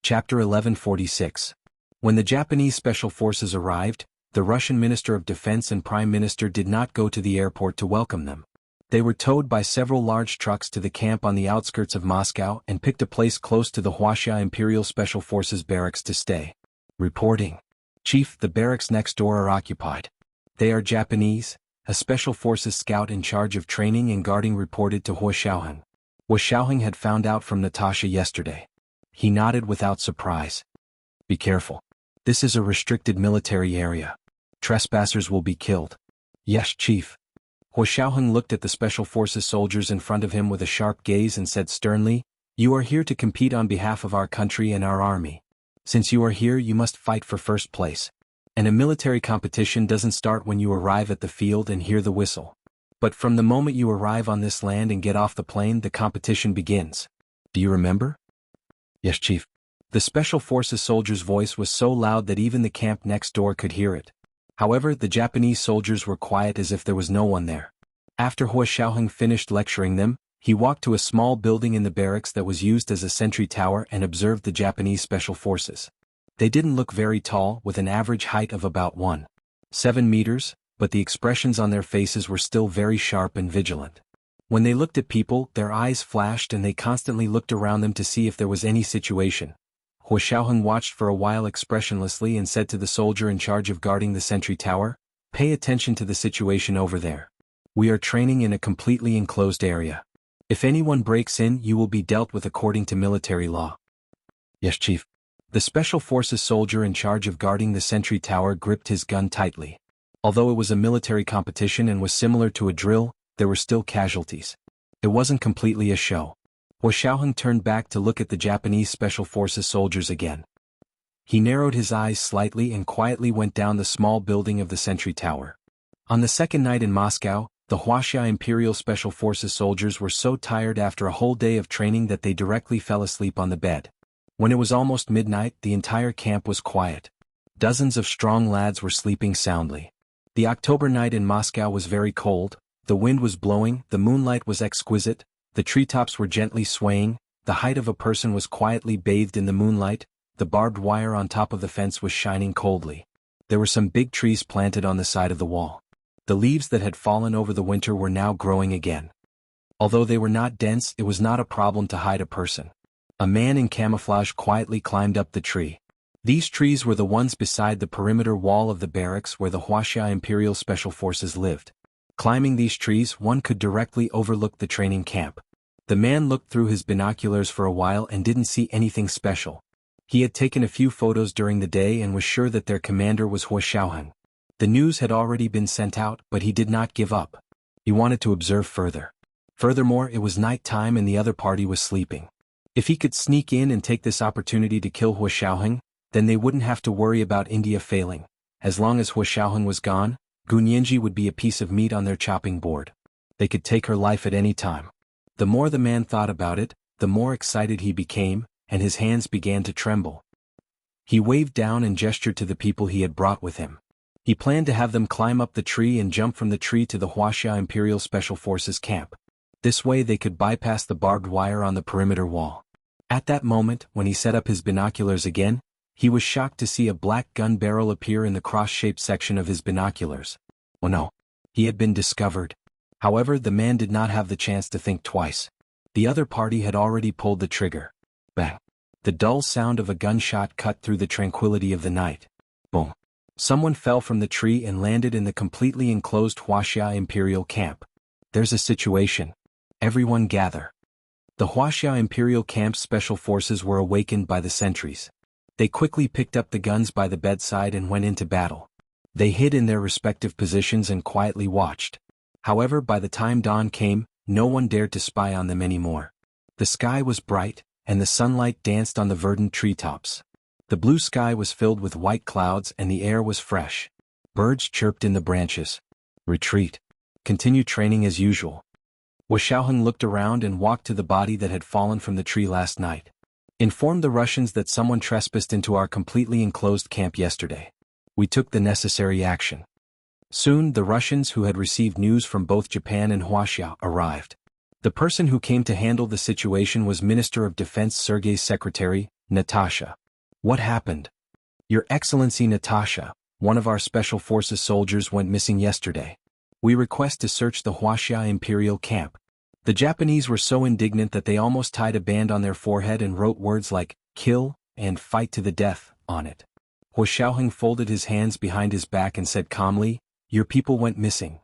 Chapter 1146. When the Japanese Special Forces arrived, the Russian Minister of Defense and Prime Minister did not go to the airport to welcome them. They were towed by several large trucks to the camp on the outskirts of Moscow and picked a place close to the Wuxia Imperial Special Forces barracks to stay. Reporting. Chief, the barracks next door are occupied. They are Japanese, a Special Forces scout in charge of training and guarding reported to Hua Xiaoheng. Hua Xiaoheng had found out from Natasha yesterday. He nodded without surprise. Be careful. This is a restricted military area. Trespassers will be killed. Yes, Chief. Hua Xiaoheng looked at the Special Forces soldiers in front of him with a sharp gaze and said sternly, "You are here to compete on behalf of our country and our army. Since you are here, you must fight for first place. And a military competition doesn't start when you arrive at the field and hear the whistle. But from the moment you arrive on this land and get off the plane, the competition begins. Do you remember?" "Yes, Chief." The Special Forces soldier's voice was so loud that even the camp next door could hear it. However, the Japanese soldiers were quiet as if there was no one there. After Hua Xiaoheng finished lecturing them, he walked to a small building in the barracks that was used as a sentry tower and observed the Japanese Special Forces. They didn't look very tall, with an average height of about 1.7 meters, but the expressions on their faces were still very sharp and vigilant. When they looked at people, their eyes flashed and they constantly looked around them to see if there was any situation. Hua Xiaoheng watched for a while expressionlessly and said to the soldier in charge of guarding the sentry tower, "Pay attention to the situation over there. We are training in a completely enclosed area. If anyone breaks in, you will be dealt with according to military law." "Yes, Chief." The Special Forces soldier in charge of guarding the sentry tower gripped his gun tightly. Although it was a military competition and was similar to a drill, there were still casualties. It wasn't completely a show. Hua Xiaoheng turned back to look at the Japanese Special Forces soldiers again. He narrowed his eyes slightly and quietly went down the small building of the sentry tower. On the second night in Moscow, the Wuxia Imperial Special Forces soldiers were so tired after a whole day of training that they directly fell asleep on the bed. When it was almost midnight, the entire camp was quiet. Dozens of strong lads were sleeping soundly. The October night in Moscow was very cold. The wind was blowing, the moonlight was exquisite, the treetops were gently swaying, the height of a person was quietly bathed in the moonlight, the barbed wire on top of the fence was shining coldly. There were some big trees planted on the side of the wall. The leaves that had fallen over the winter were now growing again. Although they were not dense, it was not a problem to hide a person. A man in camouflage quietly climbed up the tree. These trees were the ones beside the perimeter wall of the barracks where the Wuxia Imperial Special Forces lived. Climbing these trees, one could directly overlook the training camp. The man looked through his binoculars for a while and didn't see anything special. He had taken a few photos during the day and was sure that their commander was Hua Xiaoheng. The news had already been sent out, but he did not give up. He wanted to observe further. Furthermore, it was night time and the other party was sleeping. If he could sneak in and take this opportunity to kill Hua Xiaoheng, then they wouldn't have to worry about India failing. As long as Hua Xiaoheng was gone, Gunyanji would be a piece of meat on their chopping board. They could take her life at any time. The more the man thought about it, the more excited he became, and his hands began to tremble. He waved down and gestured to the people he had brought with him. He planned to have them climb up the tree and jump from the tree to the Wuxia Imperial Special Forces camp. This way they could bypass the barbed wire on the perimeter wall. At that moment, when he set up his binoculars again, he was shocked to see a black gun barrel appear in the cross-shaped section of his binoculars. Oh no! He had been discovered. However, the man did not have the chance to think twice. The other party had already pulled the trigger. Bang! The dull sound of a gunshot cut through the tranquility of the night. Boom! Someone fell from the tree and landed in the completely enclosed Wuxia Imperial camp. There's a situation. Everyone gather. The Wuxia Imperial camp's special forces were awakened by the sentries. They quickly picked up the guns by the bedside and went into battle. They hid in their respective positions and quietly watched. However, by the time dawn came, no one dared to spy on them anymore. The sky was bright, and the sunlight danced on the verdant treetops. The blue sky was filled with white clouds and the air was fresh. Birds chirped in the branches. Retreat. Continue training as usual. Hua Xiaoheng looked around and walked to the body that had fallen from the tree last night. Informed the Russians that someone trespassed into our completely enclosed camp yesterday. We took the necessary action. Soon, the Russians who had received news from both Japan and Wuxia arrived. The person who came to handle the situation was Minister of Defense Sergei's secretary, Natasha. What happened? Your Excellency Natasha, one of our Special Forces soldiers went missing yesterday. We request to search the Wuxia Imperial camp. The Japanese were so indignant that they almost tied a band on their forehead and wrote words like, kill, and fight to the death, on it. Huo Xiaoheng folded his hands behind his back and said calmly, your people went missing.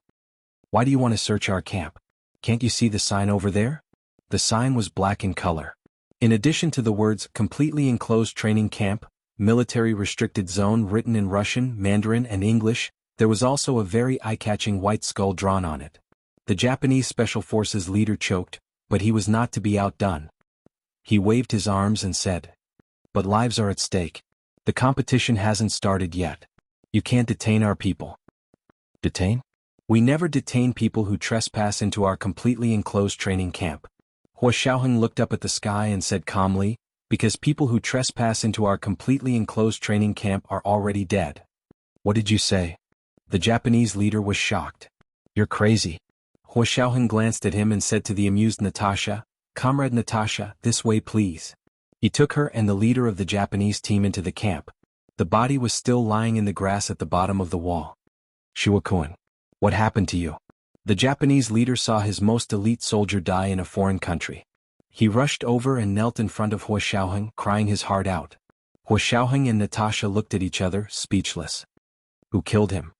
Why do you want to search our camp? Can't you see the sign over there? The sign was black in color. In addition to the words, completely enclosed training camp, military restricted zone written in Russian, Mandarin, and English, there was also a very eye-catching white skull drawn on it. The Japanese Special Forces leader choked, but he was not to be outdone. He waved his arms and said, but lives are at stake. The competition hasn't started yet. You can't detain our people. Detain? We never detain people who trespass into our completely enclosed training camp. Huo Xiaoheng looked up at the sky and said calmly, because people who trespass into our completely enclosed training camp are already dead. What did you say? The Japanese leader was shocked. You're crazy. Huo Xiaoheng glanced at him and said to the amused Natasha, Comrade Natasha, this way please. He took her and the leader of the Japanese team into the camp. The body was still lying in the grass at the bottom of the wall. Shuokun. What happened to you? The Japanese leader saw his most elite soldier die in a foreign country. He rushed over and knelt in front of Huo Xiaoheng, crying his heart out. Huo Xiaoheng and Natasha looked at each other, speechless. Who killed him?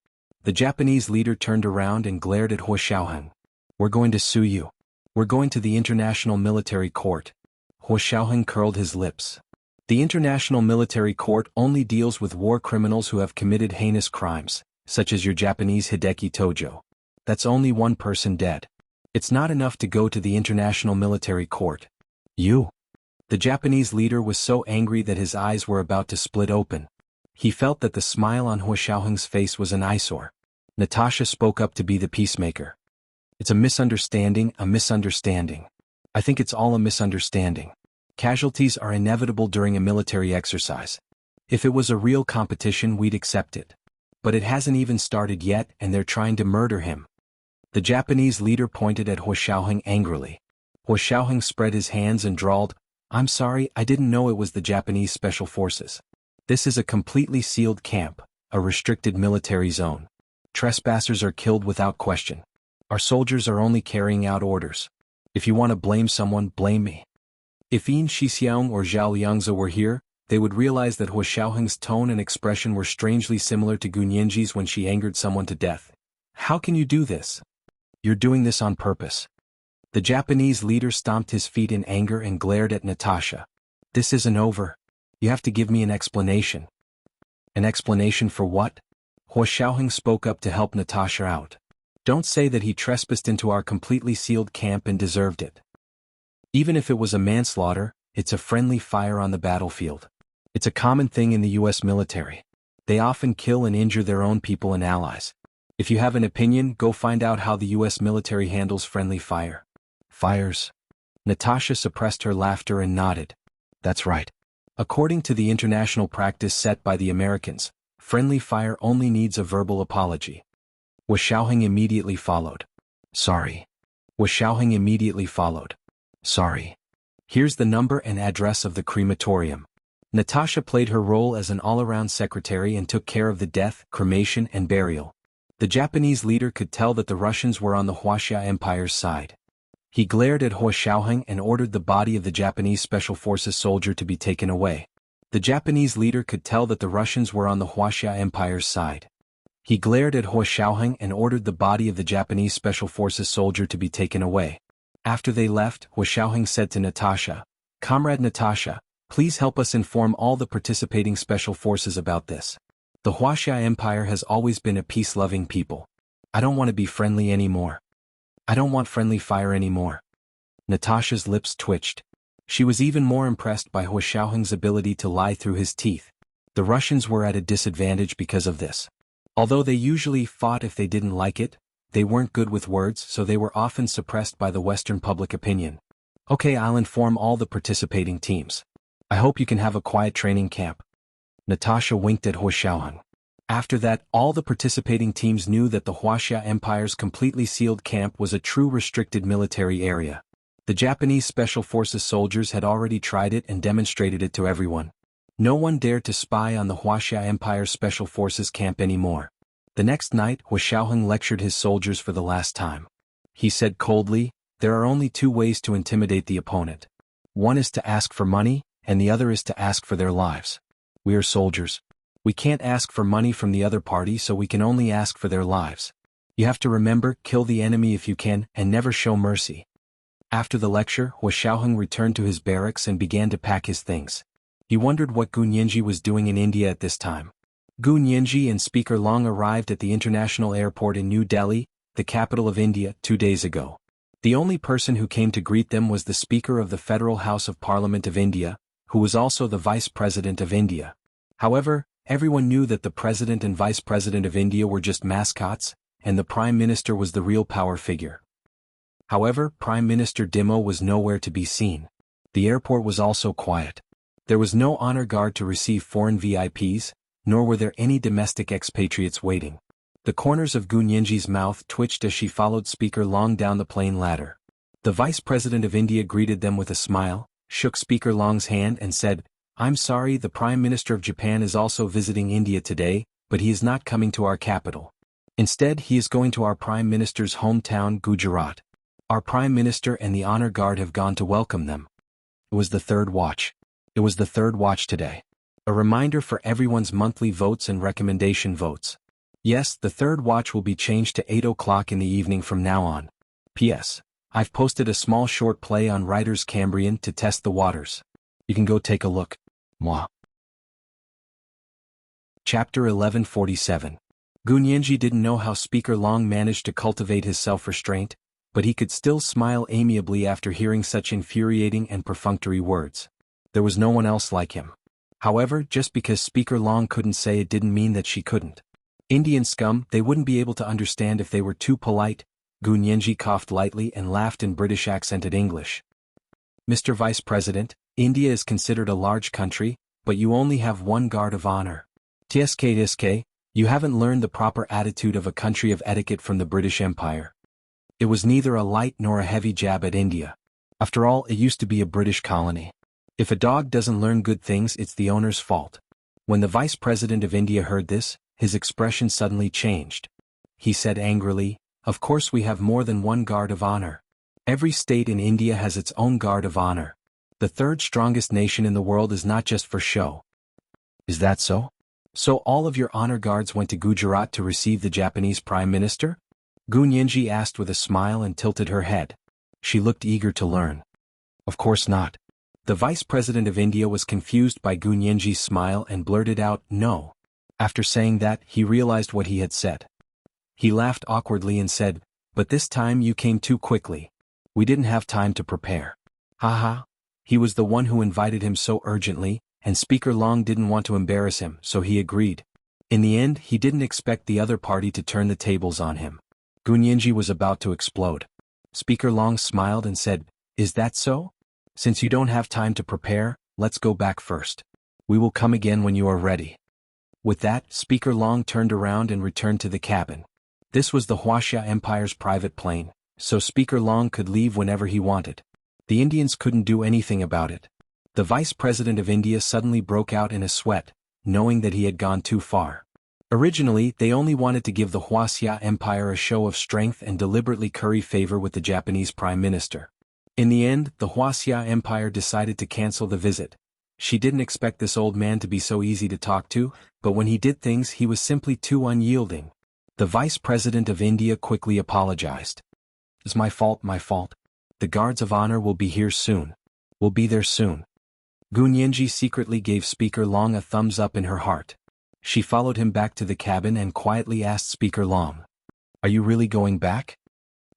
The Japanese leader turned around and glared at Huo Xiaoheng. We're going to sue you. We're going to the International Military Court. Huo Xiaoheng curled his lips. The International Military Court only deals with war criminals who have committed heinous crimes, such as your Japanese Hideki Tojo. That's only one person dead. It's not enough to go to the International Military Court. You? The Japanese leader was so angry that his eyes were about to split open. He felt that the smile on Huo Xiaoheng's face was an eyesore. Natasha spoke up to be the peacemaker. It's a misunderstanding, a misunderstanding. I think it's all a misunderstanding. Casualties are inevitable during a military exercise. If it was a real competition, we'd accept it. But it hasn't even started yet, and they're trying to murder him. The Japanese leader pointed at Huo Xiaoheng angrily. Huo Xiaoheng spread his hands and drawled, I'm sorry, I didn't know it was the Japanese Special Forces. This is a completely sealed camp, a restricted military zone. Trespassers are killed without question. Our soldiers are only carrying out orders. If you want to blame someone, blame me. If Yin Shixiang or Zhao Liangzi were here, they would realize that Huo Xiaoheng's tone and expression were strangely similar to Gu Nianji's when she angered someone to death. How can you do this? You're doing this on purpose. The Japanese leader stomped his feet in anger and glared at Natasha. This isn't over. You have to give me an explanation. An explanation for what? Huo Xiaoheng spoke up to help Natasha out. Don't say that he trespassed into our completely sealed camp and deserved it. Even if it was a manslaughter, it's a friendly fire on the battlefield. It's a common thing in the U.S. military. They often kill and injure their own people and allies. If you have an opinion, go find out how the U.S. military handles friendly fire. Fires. Natasha suppressed her laughter and nodded. That's right. According to the international practice set by the Americans, friendly fire only needs a verbal apology. Huo Xiaoheng immediately followed. Sorry. Huo Xiaoheng immediately followed. Sorry. Here's the number and address of the crematorium. Natasha played her role as an all-around secretary and took care of the death, cremation, and burial. The Japanese leader could tell that the Russians were on the Wuxia Empire's side. He glared at Huo Xiaoheng and ordered the body of the Japanese Special Forces soldier to be taken away. The Japanese leader could tell that the Russians were on the Wuxia Empire's side. He glared at Huo Xiaoheng and ordered the body of the Japanese Special Forces soldier to be taken away. After they left, Huo Xiaoheng said to Natasha, Comrade Natasha, please help us inform all the participating special forces about this. The Wuxia Empire has always been a peace-loving people. I don't want to be friendly anymore. I don't want friendly fire anymore. Natasha's lips twitched. She was even more impressed by Huo Xiaoheng's ability to lie through his teeth. The Russians were at a disadvantage because of this. Although they usually fought if they didn't like it, they weren't good with words, so they were often suppressed by the Western public opinion. Okay, I'll inform all the participating teams. I hope you can have a quiet training camp. Natasha winked at Huo Xiaoheng. After that, all the participating teams knew that the Wuxia Empire's completely sealed camp was a true restricted military area. The Japanese Special Forces soldiers had already tried it and demonstrated it to everyone. No one dared to spy on the Wuxia Empire's Special Forces camp anymore. The next night, Xiaoheng lectured his soldiers for the last time. He said coldly, "There are only two ways to intimidate the opponent. One is to ask for money, and the other is to ask for their lives. We are soldiers. We can't ask for money from the other party, so we can only ask for their lives. You have to remember, kill the enemy if you can, and never show mercy." After the lecture, Xiaoheng returned to his barracks and began to pack his things. He wondered what Gu Nianji was doing in India at this time. Gu Nianji and Speaker Long arrived at the international airport in New Delhi, the capital of India, 2 days ago. The only person who came to greet them was the Speaker of the Federal House of Parliament of India, who was also the Vice President of India. However, everyone knew that the President and Vice President of India were just mascots, and the Prime Minister was the real power figure. However, Prime Minister Dimo was nowhere to be seen. The airport was also quiet. There was no honor guard to receive foreign VIPs, nor were there any domestic expatriates waiting. The corners of Gu Nianji's mouth twitched as she followed Speaker Long down the plane ladder. The Vice President of India greeted them with a smile, shook Speaker Long's hand and said, "I'm sorry, the Prime Minister of Japan is also visiting India today, but he is not coming to our capital. Instead, he is going to our Prime Minister's hometown, Gujarat. Our Prime Minister and the honor guard have gone to welcome them." It was the third watch. It was the third watch today. A reminder for everyone's monthly votes and recommendation votes. Yes, the third watch will be changed to 8 o'clock in the evening from now on. P.S. I've posted a small short play on Writer's Cambrian to test the waters. You can go take a look. Mwah. Chapter 1147. Gu Nianji didn't know how Speaker Long managed to cultivate his self-restraint, but he could still smile amiably after hearing such infuriating and perfunctory words. There was no one else like him. However, just because Speaker Long couldn't say it didn't mean that she couldn't. Indian scum, they wouldn't be able to understand if they were too polite. Gu Nianji coughed lightly and laughed in British accented English. "Mr. Vice President, India is considered a large country, but you only have one guard of honor. TSK, you haven't learned the proper attitude of a country of etiquette from the British Empire." It was neither a light nor a heavy jab at India. After all, it used to be a British colony. If a dog doesn't learn good things, it's the owner's fault. When the Vice President of India heard this, his expression suddenly changed. He said angrily, "Of course we have more than one guard of honor. Every state in India has its own guard of honor. The third strongest nation in the world is not just for show." "Is that so? So all of your honor guards went to Gujarat to receive the Japanese Prime Minister?" Gu Nianji asked with a smile and tilted her head. She looked eager to learn. "Of course not." The Vice President of India was confused by Gu Nianji's smile and blurted out, "No." After saying that, he realized what he had said. He laughed awkwardly and said, "But this time you came too quickly. We didn't have time to prepare." Haha. He was the one who invited him so urgently, and Speaker Long didn't want to embarrass him, so he agreed. In the end, he didn't expect the other party to turn the tables on him. Gu Nianji was about to explode. Speaker Long smiled and said, "Is that so? Since you don't have time to prepare, let's go back first. We will come again when you are ready." With that, Speaker Long turned around and returned to the cabin. This was the Wuxia Empire's private plane, so Speaker Long could leave whenever he wanted. The Indians couldn't do anything about it. The Vice President of India suddenly broke out in a sweat, knowing that he had gone too far. Originally, they only wanted to give the Wuxia Empire a show of strength and deliberately curry favor with the Japanese Prime Minister. In the end, the Wuxia Empire decided to cancel the visit. She didn't expect this old man to be so easy to talk to, but when he did things he was simply too unyielding. The Vice President of India quickly apologized. "It's my fault, my fault. The guards of honor will be here soon. We'll be there soon." Gu Nianji secretly gave Speaker Long a thumbs up in her heart. She followed him back to the cabin and quietly asked Speaker Long, "Are you really going back?"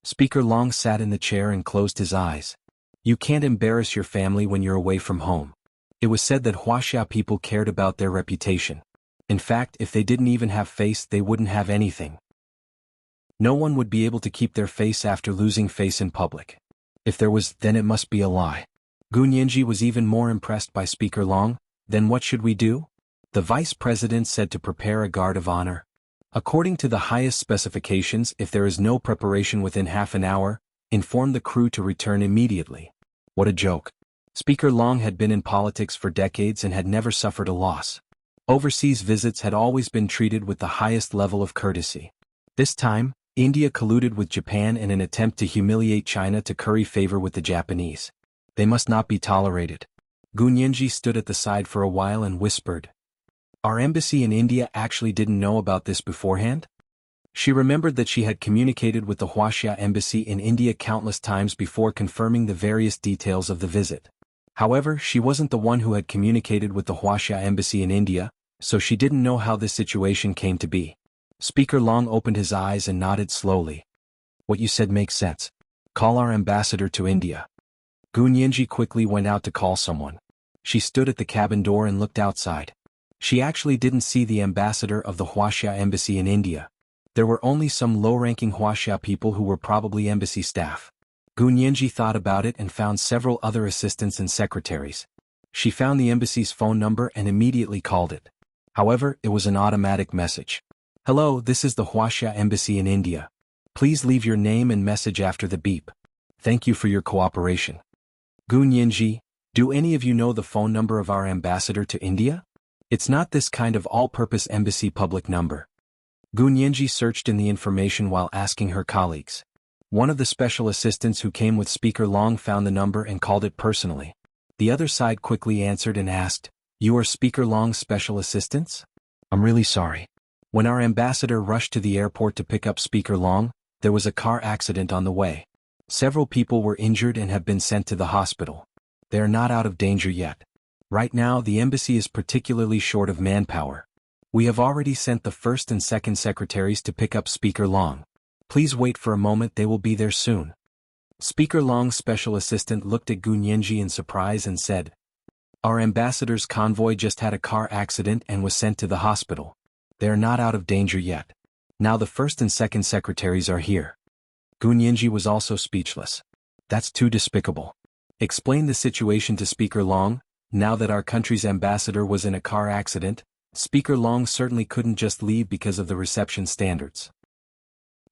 Speaker Long sat in the chair and closed his eyes. "You can't embarrass your family when you're away from home." It was said that Wuxia people cared about their reputation. In fact, if they didn't even have face, they wouldn't have anything. No one would be able to keep their face after losing face in public. If there was, then it must be a lie. Gu Nianji was even more impressed by Speaker Long. "Then what should we do?" The Vice President said to prepare a guard of honor. According to the highest specifications, if there is no preparation within half an hour, Inform the crew to return immediately. What a joke. Speaker Long had been in politics for decades and had never suffered a loss. Overseas visits had always been treated with the highest level of courtesy. This time, India colluded with Japan in an attempt to humiliate China to curry favor with the Japanese. They must not be tolerated. Gunyanji stood at the side for a while and whispered. Our embassy in India actually didn't know about this beforehand? She remembered that she had communicated with the Wuxia embassy in India countless times before confirming the various details of the visit. However, she wasn't the one who had communicated with the Wuxia embassy in India, so she didn't know how this situation came to be. Speaker Long opened his eyes and nodded slowly. What you said makes sense. Call our ambassador to India. Gunyanji quickly went out to call someone. She stood at the cabin door and looked outside. She actually didn't see the ambassador of the Wuxia embassy in India. There were only some low-ranking Wuxia people who were probably embassy staff. Gunyanji thought about it and found several other assistants and secretaries. She found the embassy's phone number and immediately called it. However, it was an automatic message. Hello, this is the Wuxia embassy in India. Please leave your name and message after the beep. Thank you for your cooperation. Gunyanji, do any of you know the phone number of our ambassador to India? It's not this kind of all-purpose embassy public number. Gunyanji searched in the information while asking her colleagues. One of the special assistants who came with Speaker Long found the number and called it personally. The other side quickly answered and asked, You are Speaker Long's special assistants? I'm really sorry. When our ambassador rushed to the airport to pick up Speaker Long, there was a car accident on the way. Several people were injured and have been sent to the hospital. They are not out of danger yet. Right now, the embassy is particularly short of manpower. We have already sent the first and second secretaries to pick up Speaker Long. Please wait for a moment, they will be there soon. Speaker Long's special assistant looked at Gunyanji in surprise and said, Our ambassador's convoy just had a car accident and was sent to the hospital. They are not out of danger yet. Now the first and second secretaries are here. Gunyanji was also speechless. That's too despicable. Explain the situation to Speaker Long. Now that our country's ambassador was in a car accident, Speaker Long certainly couldn't just leave because of the reception standards.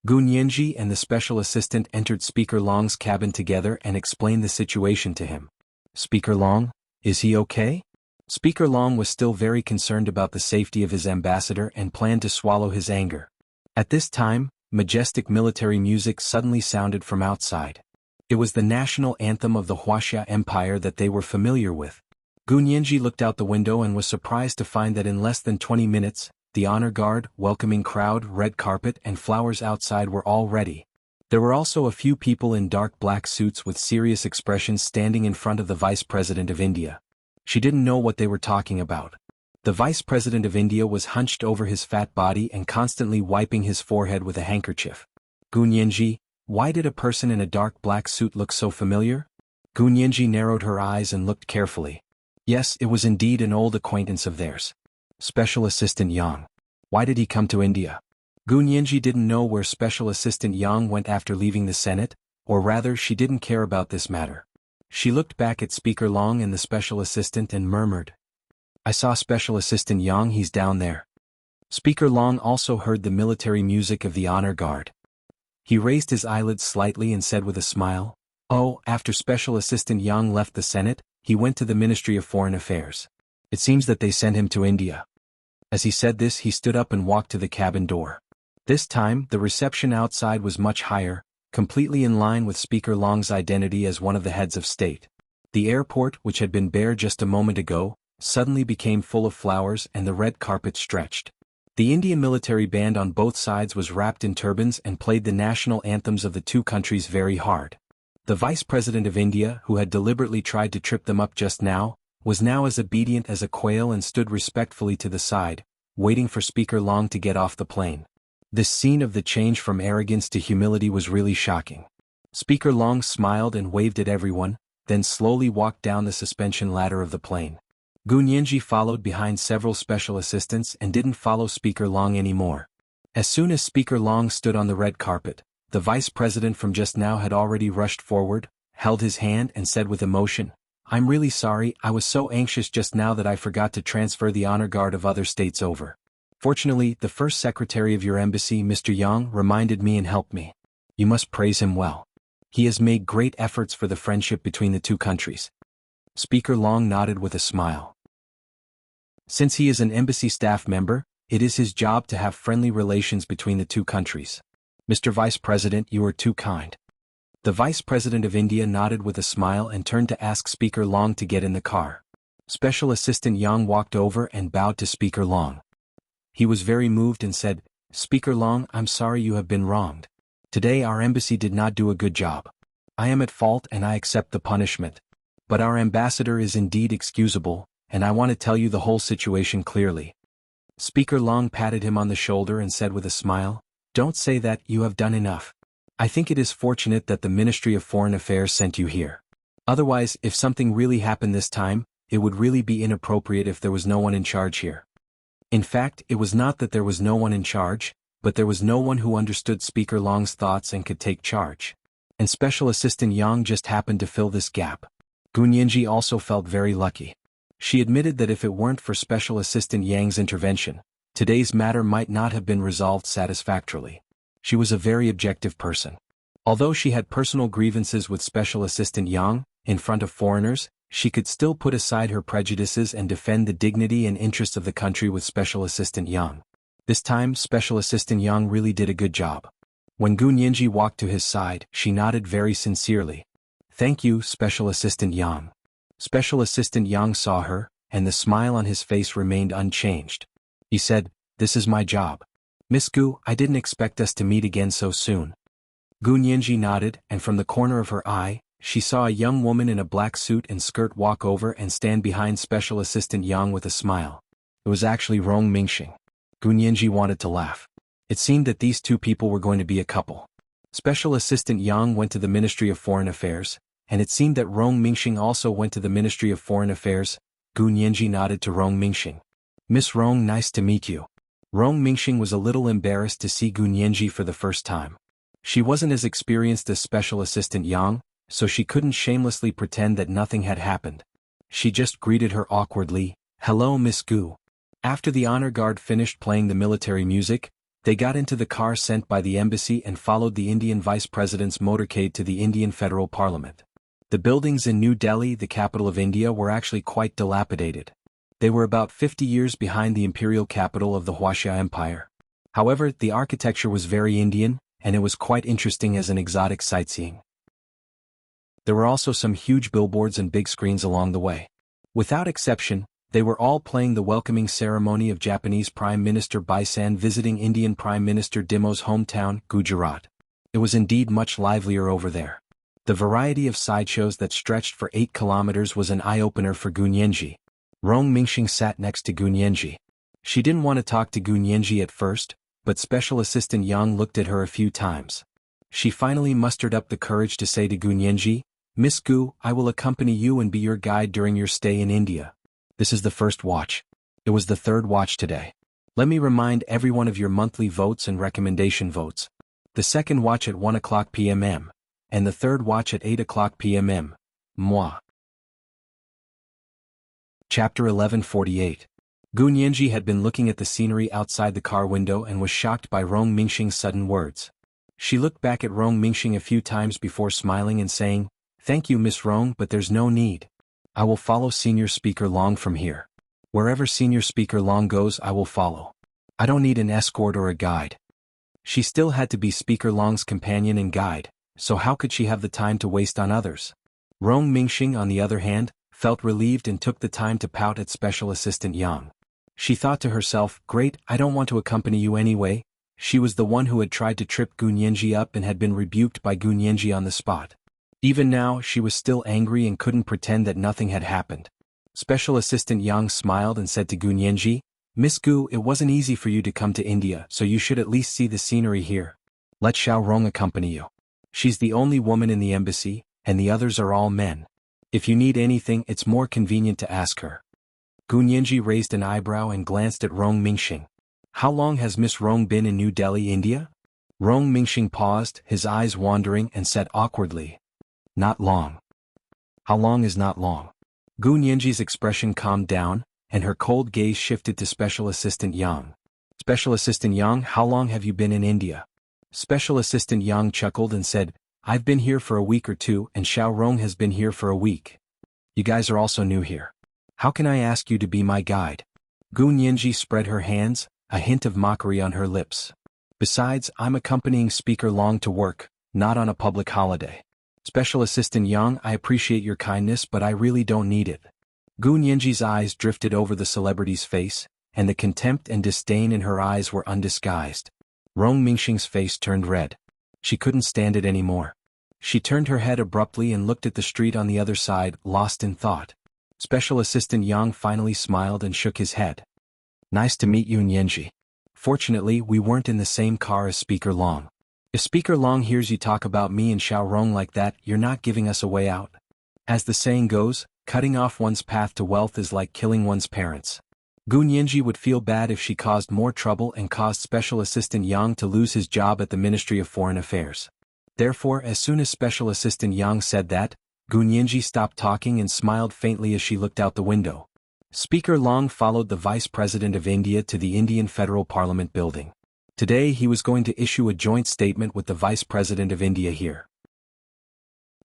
Gunyanji and the special assistant entered Speaker Long's cabin together and explained the situation to him. Speaker Long, is he okay? Speaker Long was still very concerned about the safety of his ambassador and planned to swallow his anger. At this time, majestic military music suddenly sounded from outside. It was the national anthem of the Wuxia Empire that they were familiar with. Gunyanji looked out the window and was surprised to find that in less than 20 minutes, the honor guard, welcoming crowd, red carpet and flowers outside were all ready. There were also a few people in dark black suits with serious expressions standing in front of the Vice President of India. She didn't know what they were talking about. The Vice President of India was hunched over his fat body and constantly wiping his forehead with a handkerchief. Gunyanji, why did a person in a dark black suit look so familiar? Gunyanji narrowed her eyes and looked carefully. Yes, it was indeed an old acquaintance of theirs. Special Assistant Yang. Why did he come to India? Gunyanji didn't know where Special Assistant Yang went after leaving the Senate, or rather she didn't care about this matter. She looked back at Speaker Long and the Special Assistant and murmured, I saw Special Assistant Yang, he's down there. Speaker Long also heard the military music of the honor guard. He raised his eyelids slightly and said with a smile, Oh, after Special Assistant Yang left the Senate, he went to the Ministry of Foreign Affairs. It seems that they sent him to India. As he said this, he stood up and walked to the cabin door. This time, the reception outside was much higher, completely in line with Speaker Long's identity as one of the heads of state. The airport, which had been bare just a moment ago, suddenly became full of flowers and the red carpet stretched. The Indian military band on both sides was wrapped in turbans and played the national anthems of the two countries very hard. The Vice President of India, who had deliberately tried to trip them up just now, was now as obedient as a quail and stood respectfully to the side, waiting for Speaker Long to get off the plane. This scene of the change from arrogance to humility was really shocking. Speaker Long smiled and waved at everyone, then slowly walked down the suspension ladder of the plane. Gunyanji followed behind several special assistants and didn't follow Speaker Long anymore. As soon as Speaker Long stood on the red carpet, the vice president from just now had already rushed forward, held his hand and said with emotion, I'm really sorry, I was so anxious just now that I forgot to transfer the honor guard of other states over. Fortunately, the first secretary of your embassy, Mr. Yang, reminded me and helped me. You must praise him well. He has made great efforts for the friendship between the two countries. Speaker Long nodded with a smile. Since he is an embassy staff member, it is his job to have friendly relations between the two countries. Mr. Vice President, you are too kind. The Vice President of India nodded with a smile and turned to ask Speaker Long to get in the car. Special Assistant Yang walked over and bowed to Speaker Long. He was very moved and said, Speaker Long, I'm sorry you have been wronged. Today our embassy did not do a good job. I am at fault and I accept the punishment. But our ambassador is indeed excusable, and I want to tell you the whole situation clearly. Speaker Long patted him on the shoulder and said with a smile, Don't say that, you have done enough. I think it is fortunate that the Ministry of Foreign Affairs sent you here. Otherwise, if something really happened this time, it would really be inappropriate if there was no one in charge here. In fact, it was not that there was no one in charge, but there was no one who understood Speaker Long's thoughts and could take charge. And Special Assistant Yang just happened to fill this gap. Gunyanji also felt very lucky. She admitted that if it weren't for Special Assistant Yang's intervention, today's matter might not have been resolved satisfactorily. She was a very objective person. Although she had personal grievances with Special Assistant Yang, in front of foreigners, she could still put aside her prejudices and defend the dignity and interests of the country with Special Assistant Yang. This time, Special Assistant Yang really did a good job. When Gunyanji walked to his side, she nodded very sincerely. Thank you, Special Assistant Yang. Special Assistant Yang saw her, and the smile on his face remained unchanged. He said, This is my job. Miss Gu, I didn't expect us to meet again so soon. Gunyanji nodded, and from the corner of her eye, she saw a young woman in a black suit and skirt walk over and stand behind Special Assistant Yang with a smile. It was actually Rong Mingxing. Gunyanji wanted to laugh. It seemed that these two people were going to be a couple. Special Assistant Yang went to the Ministry of Foreign Affairs, and it seemed that Rong Mingxing also went to the Ministry of Foreign Affairs. Gunyanji nodded to Rong Mingxing. Miss Rong, nice to meet you. Rong Mingxing was a little embarrassed to see Gunyanji for the first time. She wasn't as experienced as Special Assistant Yang, so she couldn't shamelessly pretend that nothing had happened. She just greeted her awkwardly, Hello Miss Gu. After the honor guard finished playing the military music, they got into the car sent by the embassy and followed the Indian Vice President's motorcade to the Indian Federal Parliament. The buildings in New Delhi, the capital of India, were actually quite dilapidated. They were about 50 years behind the imperial capital of the Wuxia Empire. However, the architecture was very Indian, and it was quite interesting as an exotic sightseeing. There were also some huge billboards and big screens along the way. Without exception, they were all playing the welcoming ceremony of Japanese Prime Minister Baisan visiting Indian Prime Minister Dimo's hometown, Gujarat. It was indeed much livelier over there. The variety of sideshows that stretched for 8 kilometers was an eye-opener for Gunyanji. Rong Mingxing sat next to Gunyanji. She didn't want to talk to Gunyanji at first, but Special Assistant Yang looked at her a few times. She finally mustered up the courage to say to Gunyanji, Miss Gu, I will accompany you and be your guide during your stay in India. This is the first watch. It was the third watch today. Let me remind everyone of your monthly votes and recommendation votes. The second watch at 1 o'clock p.m. and the third watch at 8 o'clock p.m. Moi. Chapter 1148. Gunyanji had been looking at the scenery outside the car window and was shocked by Rong Mingxing's sudden words. She looked back at Rong Mingxing a few times before smiling and saying, Thank you Miss Rong, but there's no need. I will follow Senior Speaker Long from here. Wherever Senior Speaker Long goes I will follow. I don't need an escort or a guide. She still had to be Speaker Long's companion and guide, so how could she have the time to waste on others? Rong Mingxing, on the other hand, felt relieved and took the time to pout at Special Assistant Yang. She thought to herself, Great, I don't want to accompany you anyway. She was the one who had tried to trip Gunyanji up and had been rebuked by Gunyanji on the spot. Even now, she was still angry and couldn't pretend that nothing had happened. Special Assistant Yang smiled and said to Gunyanji, Miss Gu, it wasn't easy for you to come to India, so you should at least see the scenery here. Let Xiao Rong accompany you. She's the only woman in the embassy, and the others are all men. If you need anything, it's more convenient to ask her. Gunyanji raised an eyebrow and glanced at Rong Mingxing. How long has Miss Rong been in New Delhi, India? Rong Mingxing paused, his eyes wandering, and said awkwardly, Not long. How long is not long? Gunyanji's expression calmed down, and her cold gaze shifted to Special Assistant Yang. Special Assistant Yang, how long have you been in India? Special Assistant Yang chuckled and said, I've been here for a week or two and Xiao Rong has been here for a week. You guys are also new here. How can I ask you to be my guide? Gu Nianji spread her hands, a hint of mockery on her lips. Besides, I'm accompanying Speaker Long to work, not on a public holiday. Special Assistant Yang, I appreciate your kindness but I really don't need it. Gu Nianji's eyes drifted over the celebrity's face, and the contempt and disdain in her eyes were undisguised. Rong Mingxing's face turned red. She couldn't stand it anymore. She turned her head abruptly and looked at the street on the other side, lost in thought. Special Assistant Yang finally smiled and shook his head. Nice to meet you, Nianji. Fortunately, we weren't in the same car as Speaker Long. If Speaker Long hears you talk about me and Xiao Rong like that, you're not giving us a way out. As the saying goes, cutting off one's path to wealth is like killing one's parents. Gu Nianji would feel bad if she caused more trouble and caused Special Assistant Yang to lose his job at the Ministry of Foreign Affairs. Therefore, as soon as Special Assistant Yang said that, Gu Nianji stopped talking and smiled faintly as she looked out the window. Speaker Long followed the Vice President of India to the Indian Federal Parliament building. Today he was going to issue a joint statement with the Vice President of India here.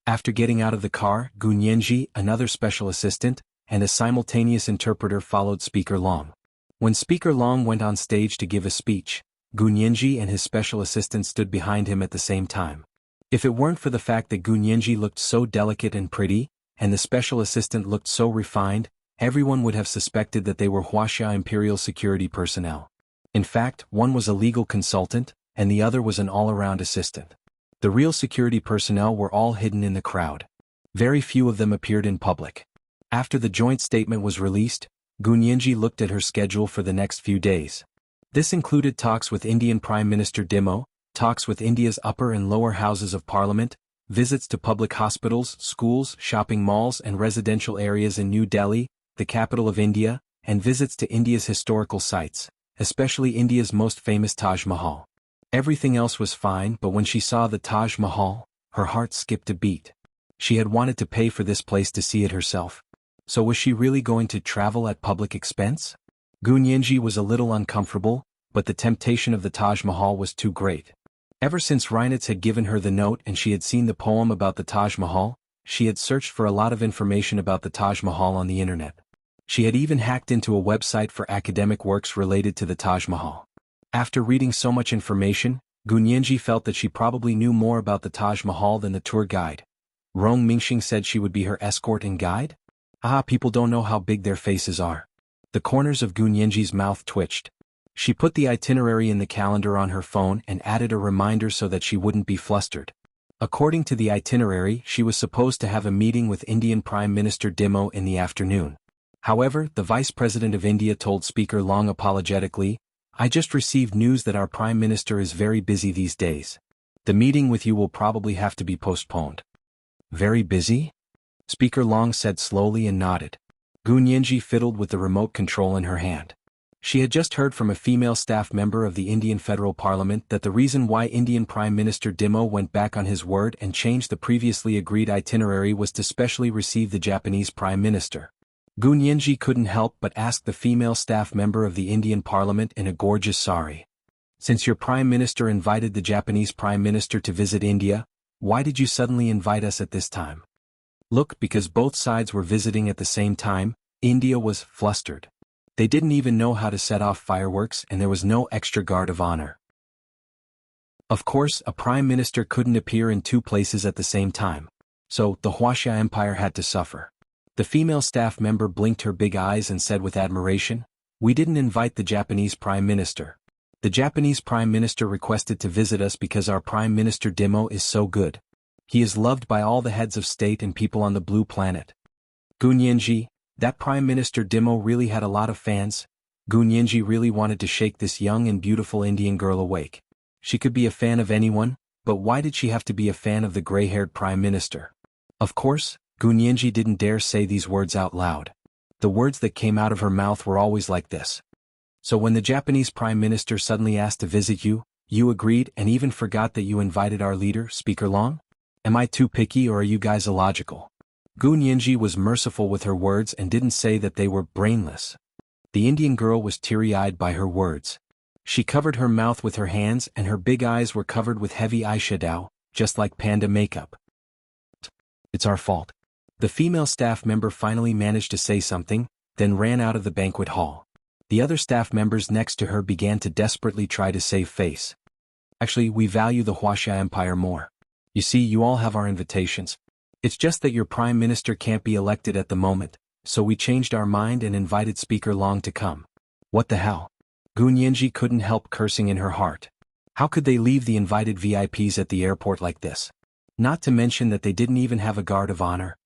After getting out of the car, Gu Nianji, another special assistant, and a simultaneous interpreter followed Speaker Long. When Speaker Long went on stage to give a speech, Gu Nianji and his special assistant stood behind him at the same time. If it weren't for the fact that Gu Nianji looked so delicate and pretty, and the special assistant looked so refined, everyone would have suspected that they were Wuxia Imperial Security personnel. In fact, one was a legal consultant, and the other was an all-around assistant. The real security personnel were all hidden in the crowd. Very few of them appeared in public. After the joint statement was released, Gu Nianji looked at her schedule for the next few days. This included talks with Indian Prime Minister Dimo, talks with India's upper and lower houses of parliament, visits to public hospitals, schools, shopping malls and residential areas in New Delhi, the capital of India, and visits to India's historical sites, especially India's most famous Taj Mahal. Everything else was fine, but when she saw the Taj Mahal, her heart skipped a beat. She had wanted to pay for this place to see it herself. So was she really going to travel at public expense? Gu Nianji was a little uncomfortable, but the temptation of the Taj Mahal was too great. Ever since Reinitz had given her the note and she had seen the poem about the Taj Mahal, she had searched for a lot of information about the Taj Mahal on the internet. She had even hacked into a website for academic works related to the Taj Mahal. After reading so much information, Gu Nianji felt that she probably knew more about the Taj Mahal than the tour guide. Rong Mingxing said she would be her escort and guide? People don't know how big their faces are. The corners of Gu Nianji's mouth twitched. She put the itinerary in the calendar on her phone and added a reminder so that she wouldn't be flustered. According to the itinerary, she was supposed to have a meeting with Indian Prime Minister Dimo in the afternoon. However, the Vice President of India told Speaker Long apologetically, "I just received news that our Prime Minister is very busy these days. The meeting with you will probably have to be postponed." Very busy? Speaker Long said slowly and nodded. Gu Nianji fiddled with the remote control in her hand. She had just heard from a female staff member of the Indian Federal Parliament that the reason why Indian Prime Minister Dimo went back on his word and changed the previously agreed itinerary was to specially receive the Japanese Prime Minister. Gu Nianji couldn't help but ask the female staff member of the Indian Parliament in a gorgeous sari. "Since your Prime Minister invited the Japanese Prime Minister to visit India, why did you suddenly invite us at this time?" Look, because both sides were visiting at the same time, India was flustered. They didn't even know how to set off fireworks and there was no extra guard of honor. Of course, a prime minister couldn't appear in two places at the same time. So, the Wuxia Empire had to suffer. The female staff member blinked her big eyes and said with admiration, "We didn't invite the Japanese Prime Minister. The Japanese Prime Minister requested to visit us because our Prime Minister Dimo is so good. He is loved by all the heads of state and people on the blue planet." Gu Nianji, that Prime Minister Dimo really had a lot of fans. Gu Nianji really wanted to shake this young and beautiful Indian girl awake. She could be a fan of anyone, but why did she have to be a fan of the gray-haired Prime Minister? Of course, Gu Nianji didn't dare say these words out loud. The words that came out of her mouth were always like this. "So when the Japanese Prime Minister suddenly asked to visit you, you agreed and even forgot that you invited our leader, Speaker Long? Am I too picky or are you guys illogical?" Gu Nianji was merciful with her words and didn't say that they were brainless. The Indian girl was teary-eyed by her words. She covered her mouth with her hands and her big eyes were covered with heavy eyeshadow, just like panda makeup. It's our fault. The female staff member finally managed to say something, then ran out of the banquet hall. The other staff members next to her began to desperately try to save face. Actually, we value the Wuxia Empire more. You see, you all have our invitations. It's just that your prime minister can't be elected at the moment, so we changed our mind and invited Speaker Long to come. What the hell? Gun Yanji couldn't help cursing in her heart. How could they leave the invited VIPs at the airport like this? Not to mention that they didn't even have a guard of honor.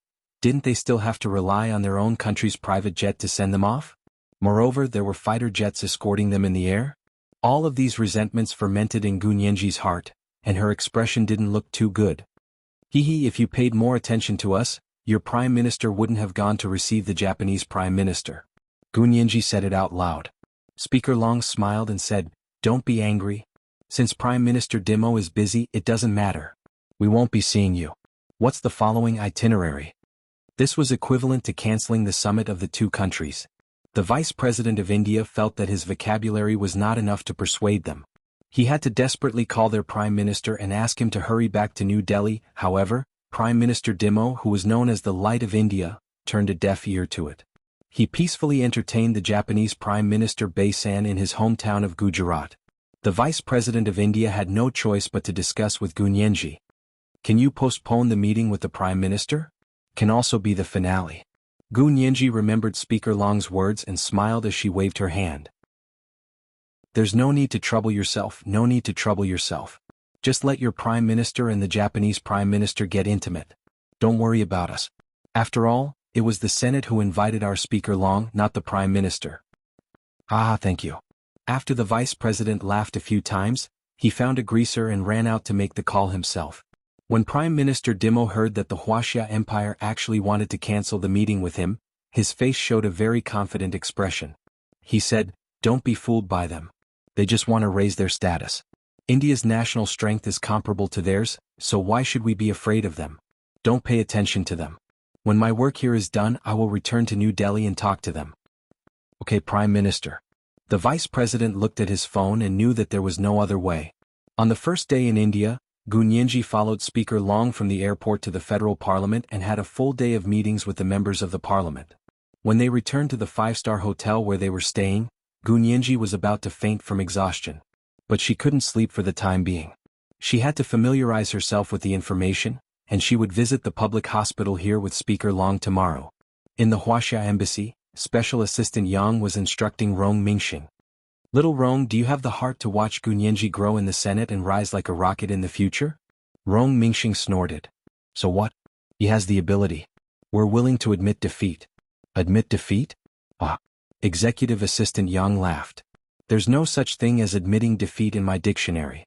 Didn't they still have to rely on their own country's private jet to send them off? Moreover, there were fighter jets escorting them in the air. All of these resentments fermented in Gun Yanji's heart, and her expression didn't look too good. Hee, if you paid more attention to us, your prime minister wouldn't have gone to receive the Japanese prime minister. Gun Yanji said it out loud. Speaker Long smiled and said, "Don't be angry. Since Prime Minister Dimo is busy, it doesn't matter. We won't be seeing you. What's the following itinerary?" This was equivalent to canceling the summit of the two countries. The Vice President of India felt that his vocabulary was not enough to persuade them. He had to desperately call their Prime Minister and ask him to hurry back to New Delhi. However, Prime Minister Dimo, who was known as the Light of India, turned a deaf ear to it. He peacefully entertained the Japanese Prime Minister Baisan in his hometown of Gujarat. The Vice President of India had no choice but to discuss with Gun Yanji. "Can you postpone the meeting with the Prime Minister? Can also be the finale." Gun Yanji remembered Speaker Long's words and smiled as she waved her hand. "There's no need to trouble yourself, no need to trouble yourself. Just let your Prime Minister and the Japanese Prime Minister get intimate. Don't worry about us. After all, it was the Senate who invited our Speaker Long, not the Prime Minister." "Ah, thank you." After the Vice President laughed a few times, he found a greaser and ran out to make the call himself. When Prime Minister Dimo heard that the Wuxia Empire actually wanted to cancel the meeting with him, his face showed a very confident expression. He said, "Don't be fooled by them. They just want to raise their status. India's national strength is comparable to theirs, so why should we be afraid of them? Don't pay attention to them. When my work here is done, I will return to New Delhi and talk to them." "Okay, Prime Minister." The Vice President looked at his phone and knew that there was no other way. On the first day in India, Gun Yanji followed Speaker Long from the airport to the federal parliament and had a full day of meetings with the members of the parliament. When they returned to the five-star hotel where they were staying, Gun Yanji was about to faint from exhaustion. But she couldn't sleep for the time being. She had to familiarize herself with the information, and she would visit the public hospital here with Speaker Long tomorrow. In the Wuxia embassy, Special Assistant Yang was instructing Rong Mingxing. "Little Rong, do you have the heart to watch Gun Yanji grow in the Senate and rise like a rocket in the future?" Rong Mingxing snorted. "So what? He has the ability. We're willing to admit defeat." "Admit defeat?" "Ah." Executive Assistant Yang laughed. "There's no such thing as admitting defeat in my dictionary."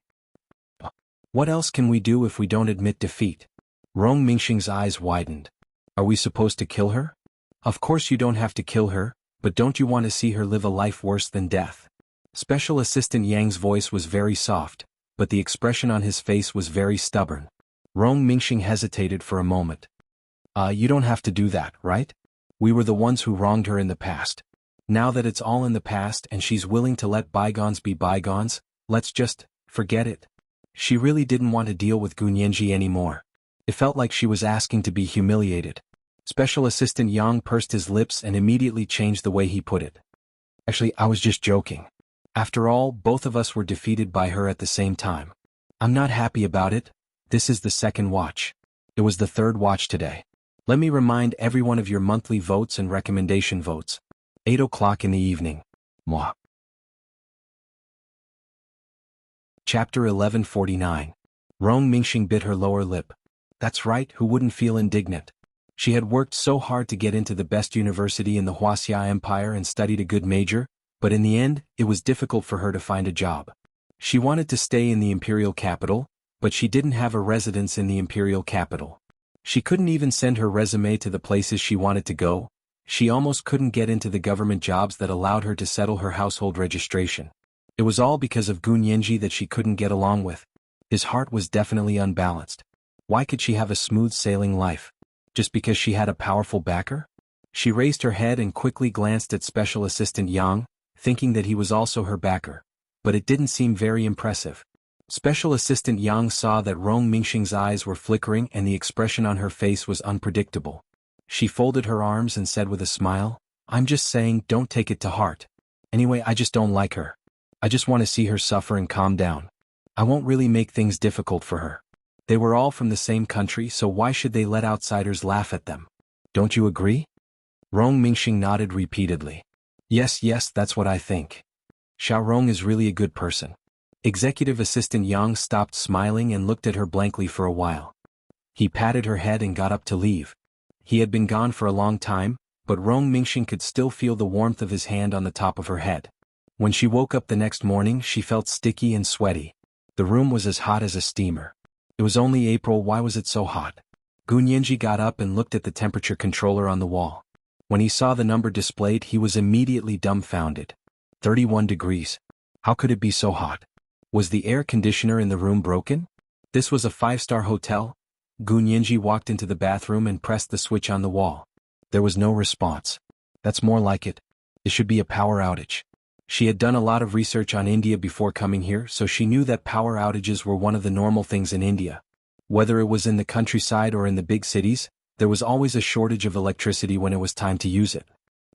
"What else can we do if we don't admit defeat?" Rong Mingxing's eyes widened. "Are we supposed to kill her?" "Of course you don't have to kill her, but don't you want to see her live a life worse than death?" Special Assistant Yang's voice was very soft, but the expression on his face was very stubborn. Rong Mingxing hesitated for a moment. You don't have to do that, right? We were the ones who wronged her in the past. Now that it's all in the past and she's willing to let bygones be bygones, let's just forget it." She really didn't want to deal with Gun Yanji anymore. It felt like she was asking to be humiliated. Special Assistant Yang pursed his lips and immediately changed the way he put it. "Actually, I was just joking. After all, both of us were defeated by her at the same time. I'm not happy about it. This is the second watch. It was the third watch today. Let me remind everyone of your monthly votes and recommendation votes. 8 o'clock in the evening. Mwah." Chapter 1149. Rong Mingxing bit her lower lip. That's right, who wouldn't feel indignant? She had worked so hard to get into the best university in the Wuxia Empire and studied a good major, but in the end, it was difficult for her to find a job. She wanted to stay in the imperial capital, but she didn't have a residence in the imperial capital. She couldn't even send her resume to the places she wanted to go. She almost couldn't get into the government jobs that allowed her to settle her household registration. It was all because of Gun Yanji that she couldn't get along with. His heart was definitely unbalanced. Why could she have a smooth-sailing life? Just because she had a powerful backer? She raised her head and quickly glanced at Special Assistant Yang, thinking that he was also her backer. But it didn't seem very impressive. Special Assistant Yang saw that Rong Mingxing's eyes were flickering and the expression on her face was unpredictable. She folded her arms and said with a smile, "I'm just saying, don't take it to heart. Anyway, I just don't like her. I just want to see her suffer and calm down. I won't really make things difficult for her. They were all from the same country, so why should they let outsiders laugh at them? Don't you agree?" Rong Mingxing nodded repeatedly. Yes, that's what I think. Xiao Rong is really a good person." Executive Assistant Yang stopped smiling and looked at her blankly for a while. He patted her head and got up to leave. He had been gone for a long time, but Rong Mingxing could still feel the warmth of his hand on the top of her head. When she woke up the next morning, she felt sticky and sweaty. The room was as hot as a steamer. It was only April, why was it so hot? Gu Nianji got up and looked at the temperature controller on the wall. When he saw the number displayed, he was immediately dumbfounded. 31 degrees. How could it be so hot? Was the air conditioner in the room broken? This was a 5-star hotel. Gu Nianji walked into the bathroom and pressed the switch on the wall. There was no response. That's more like it. It should be a power outage. She had done a lot of research on India before coming here, so she knew that power outages were one of the normal things in India. Whether it was in the countryside or in the big cities, there was always a shortage of electricity when it was time to use it.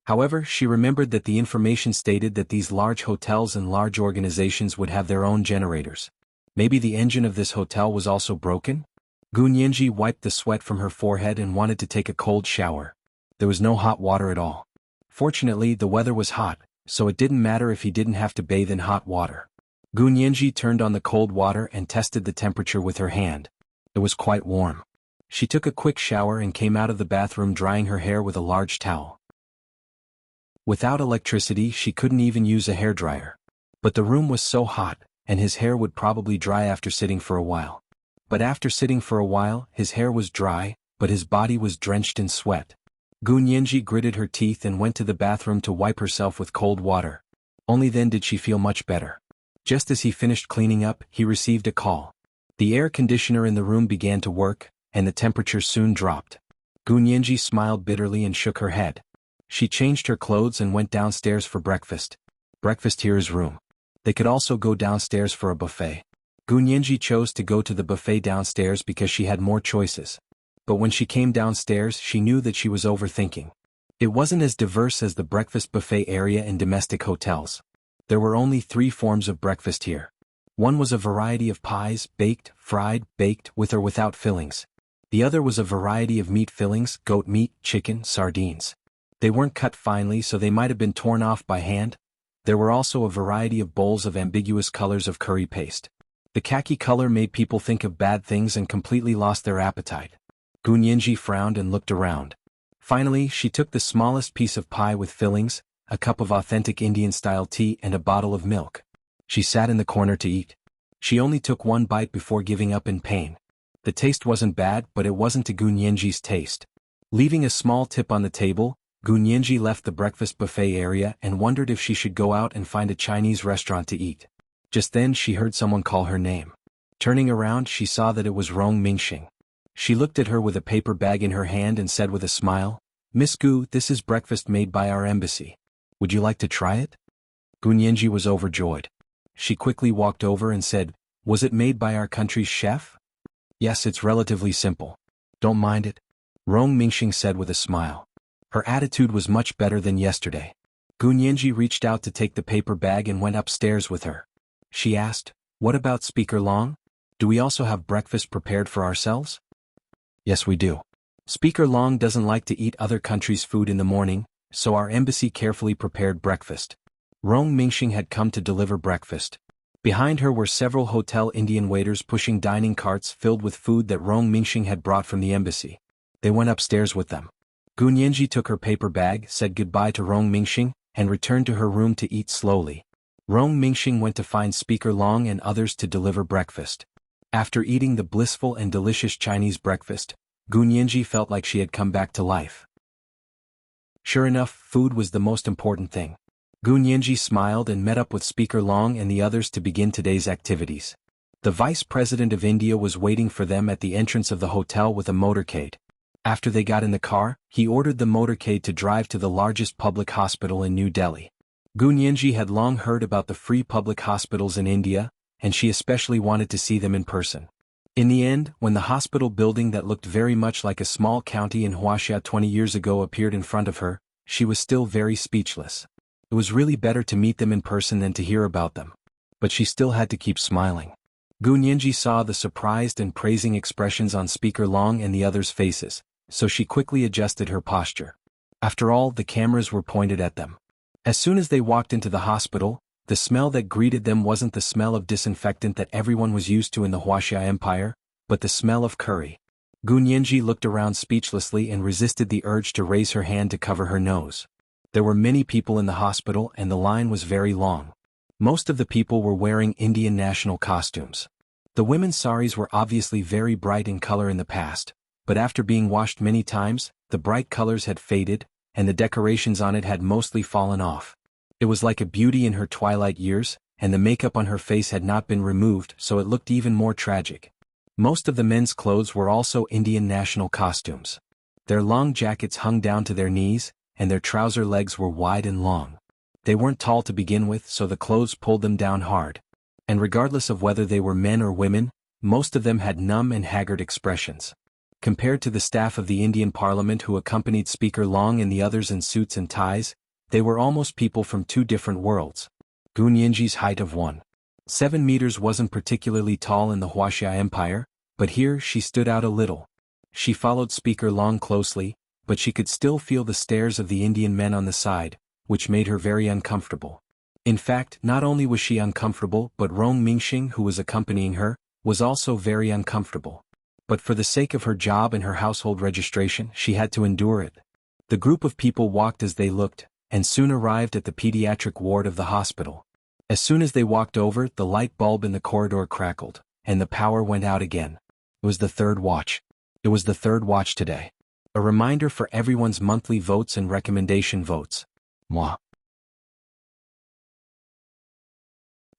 However, she remembered that the information stated that these large hotels and large organizations would have their own generators. Maybe the engine of this hotel was also broken? Gu Nianji wiped the sweat from her forehead and wanted to take a cold shower. There was no hot water at all. Fortunately, the weather was hot, so it didn't matter if he didn't have to bathe in hot water. Gu Nianji turned on the cold water and tested the temperature with her hand. It was quite warm. She took a quick shower and came out of the bathroom drying her hair with a large towel. Without electricity, she couldn't even use a hairdryer. But the room was so hot, and his hair would probably dry after sitting for a while. But after sitting for a while, his hair was dry, but his body was drenched in sweat. Gu Nianji gritted her teeth and went to the bathroom to wipe herself with cold water. Only then did she feel much better. Just as he finished cleaning up, he received a call. The air conditioner in the room began to work, and the temperature soon dropped. Gu Nianji smiled bitterly and shook her head. She changed her clothes and went downstairs for breakfast. Breakfast here is room. They could also go downstairs for a buffet. Gu Nianji chose to go to the buffet downstairs because she had more choices. But when she came downstairs, she knew that she was overthinking. It wasn't as diverse as the breakfast buffet area in domestic hotels. There were only 3 forms of breakfast here. One was a variety of pies, baked, fried, baked, with or without fillings. The other was a variety of meat fillings, goat meat, chicken, sardines. They weren't cut finely, so they might have been torn off by hand. There were also a variety of bowls of ambiguous colors of curry paste. The khaki color made people think of bad things and completely lost their appetite. Gu Nianji frowned and looked around. Finally, she took the smallest piece of pie with fillings, a cup of authentic Indian-style tea and a bottle of milk. She sat in the corner to eat. She only took 1 bite before giving up in pain. The taste wasn't bad, but it wasn't to Gu Nianji's taste. Leaving a small tip on the table, Gu Nianji left the breakfast buffet area and wondered if she should go out and find a Chinese restaurant to eat. Just then she heard someone call her name. Turning around, she saw that it was Rong Mingxing. She looked at her with a paper bag in her hand and said with a smile, "Miss Gu, this is breakfast made by our embassy. Would you like to try it?" Gu Nianji was overjoyed. She quickly walked over and said, "Was it made by our country's chef?" "Yes, it's relatively simple. Don't mind it," Rong Mingxing said with a smile. Her attitude was much better than yesterday. Gu Nianji reached out to take the paper bag and went upstairs with her. She asked, "What about Speaker Long? Do we also have breakfast prepared for ourselves?" "Yes, we do. Speaker Long doesn't like to eat other countries' food in the morning, so our embassy carefully prepared breakfast." Rong Mingxing had come to deliver breakfast. Behind her were several hotel Indian waiters pushing dining carts filled with food that Rong Mingxing had brought from the embassy. They went upstairs with them. Gu Nianji took her paper bag, said goodbye to Rong Mingxing, and returned to her room to eat slowly. Rong Mingxing went to find Speaker Long and others to deliver breakfast. After eating the blissful and delicious Chinese breakfast, Gu Nianji felt like she had come back to life. Sure enough, food was the most important thing. Gu Nianji smiled and met up with Speaker Long and the others to begin today's activities. The Vice President of India was waiting for them at the entrance of the hotel with a motorcade. After they got in the car, he ordered the motorcade to drive to the largest public hospital in New Delhi. Gu Nianji had long heard about the free public hospitals in India, and she especially wanted to see them in person. In the end, when the hospital building that looked very much like a small county in Wuxia 20 years ago appeared in front of her, she was still very speechless. It was really better to meet them in person than to hear about them. But she still had to keep smiling. Gu Nianji saw the surprised and praising expressions on Speaker Long and the others' faces, so she quickly adjusted her posture. After all, the cameras were pointed at them. As soon as they walked into the hospital, the smell that greeted them wasn't the smell of disinfectant that everyone was used to in the Wuxia Empire, but the smell of curry. Gu Nianji looked around speechlessly and resisted the urge to raise her hand to cover her nose. There were many people in the hospital and the line was very long. Most of the people were wearing Indian national costumes. The women's saris were obviously very bright in color in the past, but after being washed many times, the bright colors had faded, and the decorations on it had mostly fallen off. It was like a beauty in her twilight years, and the makeup on her face had not been removed, so it looked even more tragic. Most of the men's clothes were also Indian national costumes. Their long jackets hung down to their knees, and their trouser legs were wide and long. They weren't tall to begin with, so the clothes pulled them down hard. And regardless of whether they were men or women, most of them had numb and haggard expressions. Compared to the staff of the Indian Parliament who accompanied Speaker Long and the others in suits and ties, they were almost people from two different worlds. Gu Nianji's height of 1.7 meters wasn't particularly tall in the Wuxia Empire, but here she stood out a little. She followed Speaker Long closely, but she could still feel the stares of the Indian men on the side, which made her very uncomfortable. In fact, not only was she uncomfortable, but Rong Mingxing, who was accompanying her, was also very uncomfortable. But for the sake of her job and her household registration, she had to endure it. The group of people walked as they looked, and soon arrived at the pediatric ward of the hospital. As soon as they walked over, the light bulb in the corridor crackled, and the power went out again. It was the third watch. It was the third watch today. A reminder for everyone's monthly votes and recommendation votes. Moi.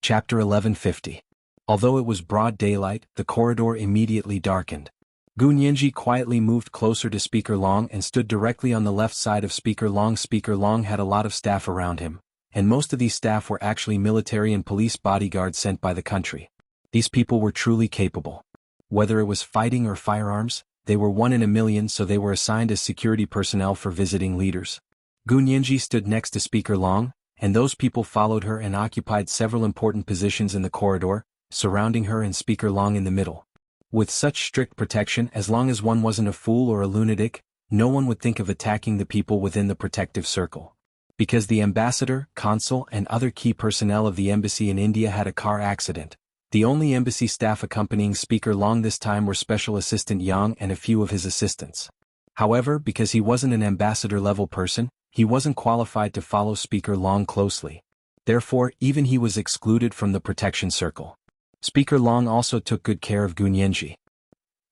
Chapter 1150. Although it was broad daylight, the corridor immediately darkened. Gu Nianji quietly moved closer to Speaker Long and stood directly on the left side of Speaker Long. Speaker Long had a lot of staff around him, and most of these staff were actually military and police bodyguards sent by the country. These people were truly capable. Whether it was fighting or firearms, they were 1 in a million, so they were assigned as security personnel for visiting leaders. Gu Nianji stood next to Speaker Long, and those people followed her and occupied several important positions in the corridor, surrounding her and Speaker Long in the middle. With such strict protection, as long as one wasn't a fool or a lunatic, no one would think of attacking the people within the protective circle. Because the ambassador, consul, and other key personnel of the embassy in India had a car accident, the only embassy staff accompanying Speaker Long this time were Special Assistant Yang and a few of his assistants. However, because he wasn't an ambassador-level person, he wasn't qualified to follow Speaker Long closely. Therefore, even he was excluded from the protection circle. Speaker Long also took good care of Gu Nianji.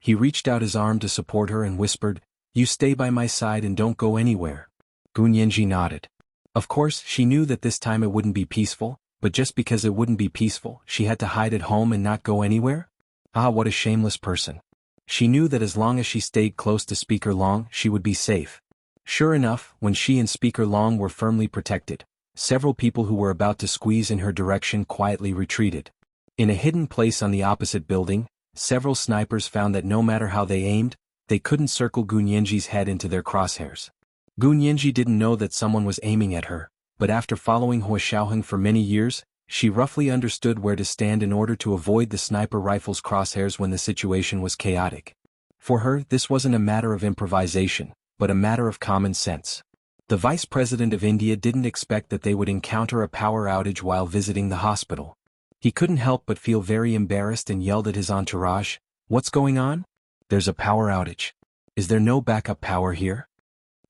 He reached out his arm to support her and whispered, "You stay by my side and don't go anywhere." Gu Nianji nodded. Of course, she knew that this time it wouldn't be peaceful, but just because it wouldn't be peaceful, she had to hide at home and not go anywhere? Ah, what a shameless person. She knew that as long as she stayed close to Speaker Long, she would be safe. Sure enough, when she and Speaker Long were firmly protected, several people who were about to squeeze in her direction quietly retreated. In a hidden place on the opposite building, several snipers found that no matter how they aimed, they couldn't circle Gu Nianji's head into their crosshairs. Gu Nianji didn't know that someone was aiming at her, but after following Hua Xiaoheng for many years, she roughly understood where to stand in order to avoid the sniper rifle's crosshairs when the situation was chaotic. For her, this wasn't a matter of improvisation, but a matter of common sense. The Vice President of India didn't expect that they would encounter a power outage while visiting the hospital. He couldn't help but feel very embarrassed and yelled at his entourage, "What's going on? There's a power outage. Is there no backup power here?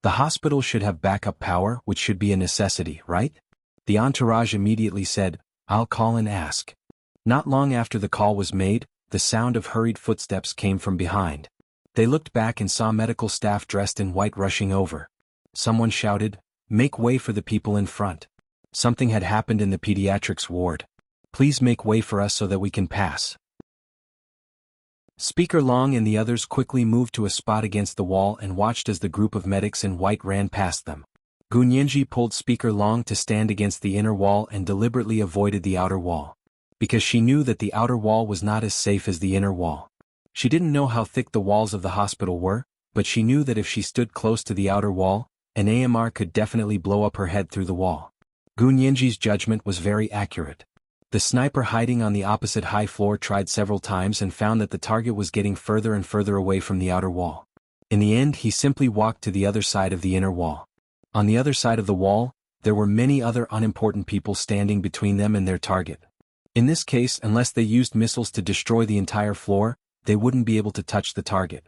The hospital should have backup power, which should be a necessity, right?" The entourage immediately said, "I'll call and ask." Not long after the call was made, the sound of hurried footsteps came from behind. They looked back and saw medical staff dressed in white rushing over. Someone shouted, "Make way for the people in front. Something had happened in the pediatrics ward. Please make way for us so that we can pass." Speaker Long and the others quickly moved to a spot against the wall and watched as the group of medics in white ran past them. Gu Nianji pulled Speaker Long to stand against the inner wall and deliberately avoided the outer wall. because she knew that the outer wall was not as safe as the inner wall. She didn't know how thick the walls of the hospital were, but she knew that if she stood close to the outer wall, an AMR could definitely blow up her head through the wall. Gun Yanji's judgment was very accurate. The sniper hiding on the opposite high floor tried several times and found that the target was getting further and further away from the outer wall. In the end, he simply walked to the other side of the inner wall. On the other side of the wall, there were many other unimportant people standing between them and their target. In this case, unless they used missiles to destroy the entire floor, they wouldn't be able to touch the target.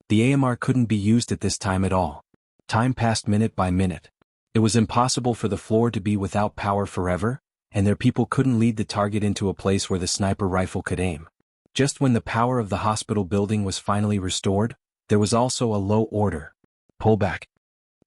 The AMR couldn't be used at this time at all. Time passed minute by minute. It was impossible for the floor to be without power forever, and their people couldn't lead the target into a place where the sniper rifle could aim. Just when the power of the hospital building was finally restored, there was also a low order. Pull back.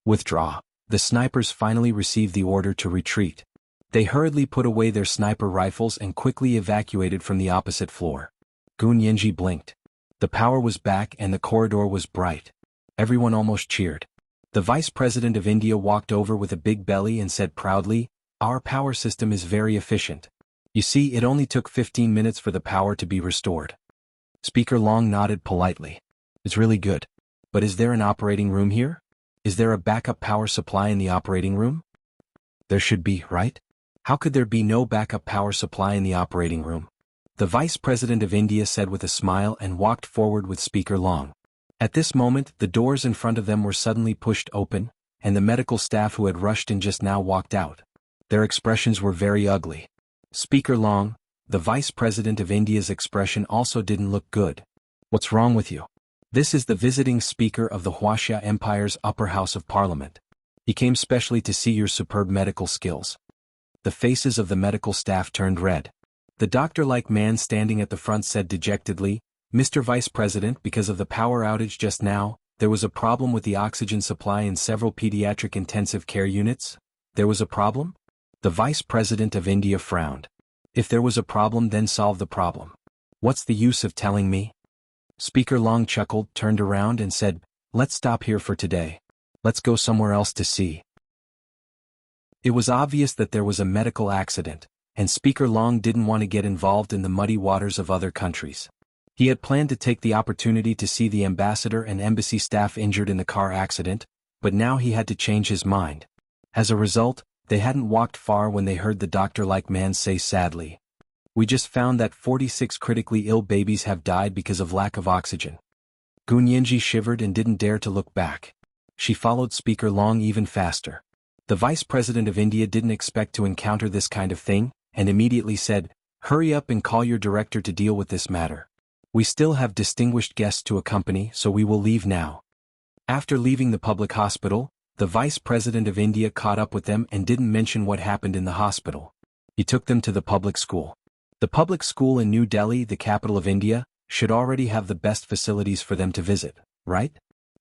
Withdraw. The snipers finally received the order to retreat. They hurriedly put away their sniper rifles and quickly evacuated from the opposite floor. Gun Yanji blinked. The power was back and the corridor was bright. Everyone almost cheered. The Vice President of India walked over with a big belly and said proudly, "Our power system is very efficient. You see, it only took 15 minutes for the power to be restored." Speaker Long nodded politely. "It's really good. But is there an operating room here? Is there a backup power supply in the operating room?" "There should be, right? How could there be no backup power supply in the operating room?" The Vice President of India said with a smile and walked forward with Speaker Long. At this moment, the doors in front of them were suddenly pushed open, and the medical staff who had rushed in just now walked out. Their expressions were very ugly. Speaker Long, the Vice President of India's expression also didn't look good. "What's wrong with you? This is the visiting Speaker of the Wuxia Empire's upper house of parliament. He came specially to see your superb medical skills." The faces of the medical staff turned red. The doctor-like man standing at the front said dejectedly, "Mr. Vice President, because of the power outage just now, there was a problem with the oxygen supply in several pediatric intensive care units." "There was a problem?" The Vice President of India frowned. "If there was a problem, then solve the problem. What's the use of telling me?" Speaker Long chuckled, turned around and said, "Let's stop here for today. Let's go somewhere else to see." It was obvious that there was a medical accident, and Speaker Long didn't want to get involved in the muddy waters of other countries. He had planned to take the opportunity to see the ambassador and embassy staff injured in the car accident, but now he had to change his mind. As a result, they hadn't walked far when they heard the doctor-like man say sadly, "We just found that 46 critically ill babies have died because of lack of oxygen." Gun Yanji shivered and didn't dare to look back. She followed Speaker Long even faster. The Vice President of India didn't expect to encounter this kind of thing, and immediately said, "Hurry up and call your director to deal with this matter. We still have distinguished guests to accompany, so we will leave now." After leaving the public hospital, the Vice President of India caught up with them and didn't mention what happened in the hospital. He took them to the public school. The public school in New Delhi, the capital of India, should already have the best facilities for them to visit, right?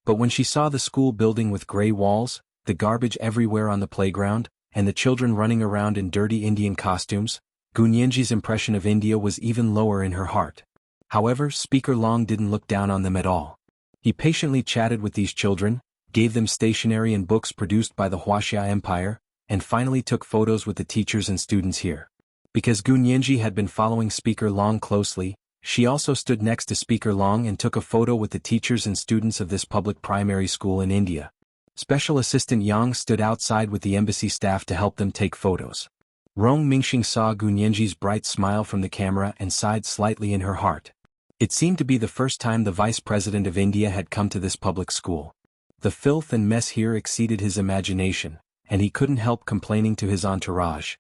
But when she saw the school building with grey walls, the garbage everywhere on the playground, and the children running around in dirty Indian costumes, Gun Yanji's impression of India was even lower in her heart. However, Speaker Long didn't look down on them at all. He patiently chatted with these children, gave them stationery and books produced by the Wuxia Empire, and finally took photos with the teachers and students here. Because Gun Yanji had been following Speaker Long closely, she also stood next to Speaker Long and took a photo with the teachers and students of this public primary school in India. Special Assistant Yang stood outside with the embassy staff to help them take photos. Rong Mingxing saw Gun Yanji's bright smile from the camera and sighed slightly in her heart. It seemed to be the first time the Vice President of India had come to this public school. The filth and mess here exceeded his imagination, and he couldn't help complaining to his entourage.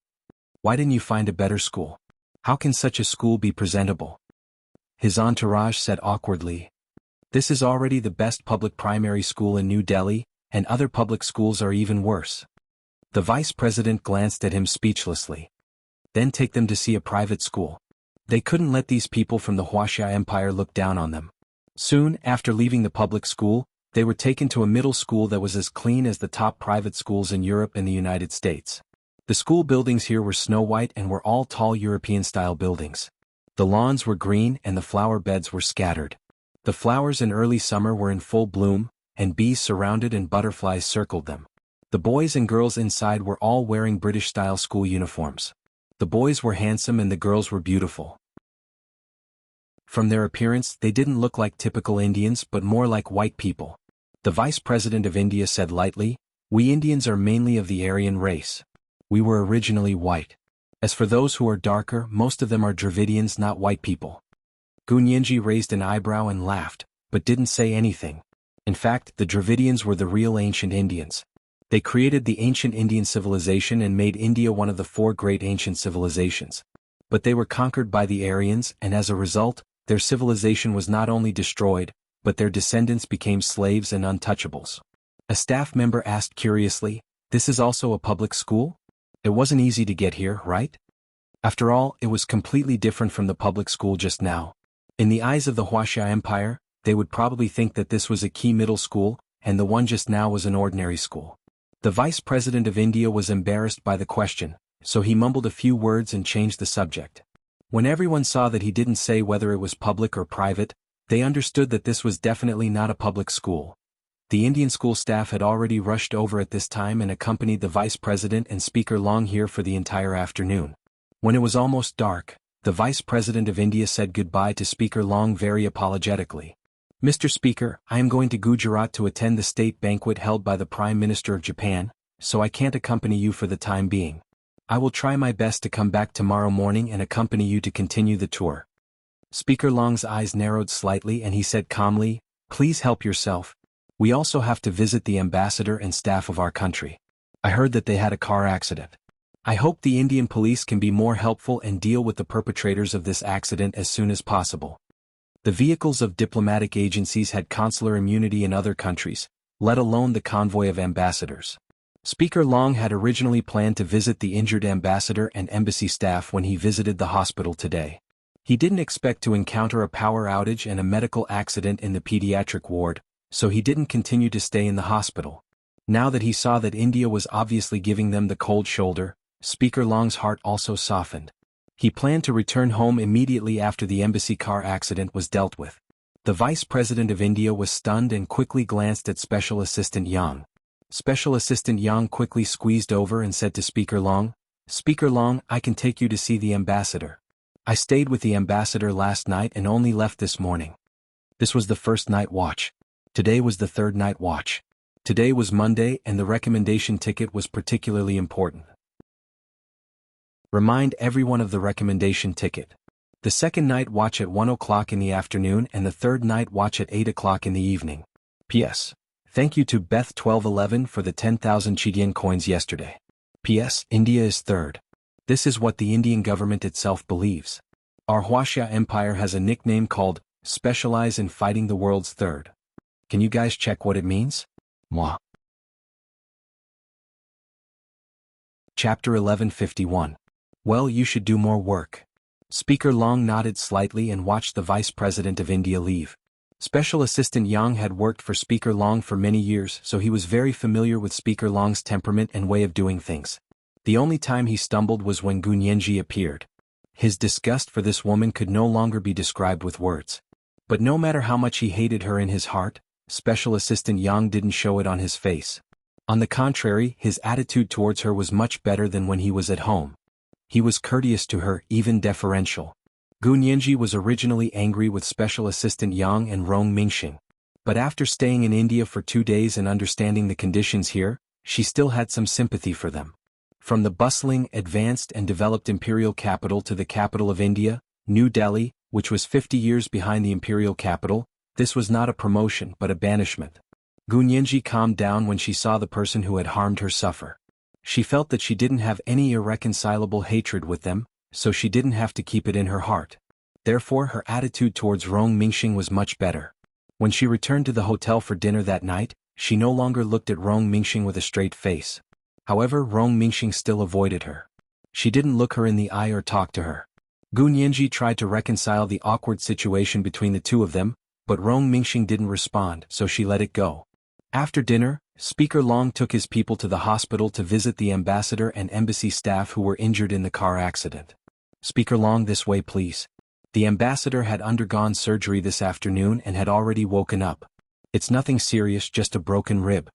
"Why didn't you find a better school? How can such a school be presentable?" His entourage said awkwardly, "This is already the best public primary school in New Delhi, and other public schools are even worse." The Vice President glanced at him speechlessly. "Then take them to see a private school." They couldn't let these people from the Wuxia Empire look down on them. Soon after leaving the public school, they were taken to a middle school that was as clean as the top private schools in Europe and the United States. The school buildings here were snow white and were all tall European-style buildings. The lawns were green and the flower beds were scattered. The flowers in early summer were in full bloom, and bees surrounded and butterflies circled them. The boys and girls inside were all wearing British-style school uniforms. The boys were handsome and the girls were beautiful. From their appearance, they didn't look like typical Indians but more like white people. The Vice President of India said lightly, "We Indians are mainly of the Aryan race. We were originally white. As for those who are darker, most of them are Dravidians, not white people." Gunyenji raised an eyebrow and laughed, but didn't say anything. In fact, the Dravidians were the real ancient Indians. They created the ancient Indian civilization and made India one of the 4 great ancient civilizations. But they were conquered by the Aryans, and as a result, their civilization was not only destroyed, but their descendants became slaves and untouchables. A staff member asked curiously, "This is also a public school? It wasn't easy to get here, right?" After all, it was completely different from the public school just now. In the eyes of the Wuxia Empire, they would probably think that this was a key middle school, and the one just now was an ordinary school. The Vice President of India was embarrassed by the question, so he mumbled a few words and changed the subject. When everyone saw that he didn't say whether it was public or private, they understood that this was definitely not a public school. The Indian school staff had already rushed over at this time and accompanied the Vice President and Speaker Long here for the entire afternoon. When it was almost dark, the Vice President of India said goodbye to Speaker Long very apologetically. "Mr. Speaker, I am going to Gujarat to attend the state banquet held by the Prime Minister of Japan, so I can't accompany you for the time being. I will try my best to come back tomorrow morning and accompany you to continue the tour." Speaker Long's eyes narrowed slightly and he said calmly, "Please help yourself. We also have to visit the ambassador and staff of our country. I heard that they had a car accident. I hope the Indian police can be more helpful and deal with the perpetrators of this accident as soon as possible." The vehicles of diplomatic agencies had consular immunity in other countries, let alone the convoy of ambassadors. Speaker Long had originally planned to visit the injured ambassador and embassy staff when he visited the hospital today. He didn't expect to encounter a power outage and a medical accident in the pediatric ward, so he didn't continue to stay in the hospital. Now that he saw that India was obviously giving them the cold shoulder, Speaker Long's heart also softened. He planned to return home immediately after the embassy car accident was dealt with. The Vice President of India was stunned and quickly glanced at Special Assistant Yang. Special Assistant Yang quickly squeezed over and said to Speaker Long, "Speaker Long, I can take you to see the ambassador. I stayed with the ambassador last night and only left this morning." This was the first night watch. Today was the third night watch. Today was Monday and the recommendation ticket was particularly important. Remind everyone of the recommendation ticket. The second night watch at 1 o'clock in the afternoon and the third night watch at 8 o'clock in the evening. P.S. Thank you to Beth1211 for the 10,000 Chidian coins yesterday. P.S. India is third. This is what the Indian government itself believes. Our Wuxia Empire has a nickname called, "Specialize in Fighting the World's Third." Can you guys check what it means? Mwah. Chapter 1151. Well, you should do more work. Speaker Long nodded slightly and watched the Vice President of India leave. Special Assistant Yang had worked for Speaker Long for many years, so he was very familiar with Speaker Long's temperament and way of doing things. The only time he stumbled was when Gunyenji appeared. His disgust for this woman could no longer be described with words. But no matter how much he hated her in his heart, Special Assistant Yang didn't show it on his face. On the contrary, his attitude towards her was much better than when he was at home. He was courteous to her, even deferential. Gunyenji was originally angry with Special Assistant Yang and Rong Mingxing. But after staying in India for 2 days and understanding the conditions here, she still had some sympathy for them. From the bustling, advanced and developed imperial capital to the capital of India, New Delhi, which was 50 years behind the imperial capital, this was not a promotion but a banishment. Gunyenji calmed down when she saw the person who had harmed her suffer. She felt that she didn't have any irreconcilable hatred with them, so she didn't have to keep it in her heart. Therefore her attitude towards Rong Mingxing was much better. When she returned to the hotel for dinner that night, she no longer looked at Rong Mingxing with a straight face. However, Rong Mingxing still avoided her. She didn't look her in the eye or talk to her. Gunyenji tried to reconcile the awkward situation between the two of them, but Rong Mingxing didn't respond, so she let it go. After dinner, Speaker Long took his people to the hospital to visit the ambassador and embassy staff who were injured in the car accident. Speaker Long, this way please. The ambassador had undergone surgery this afternoon and had already woken up. It's nothing serious, just a broken rib.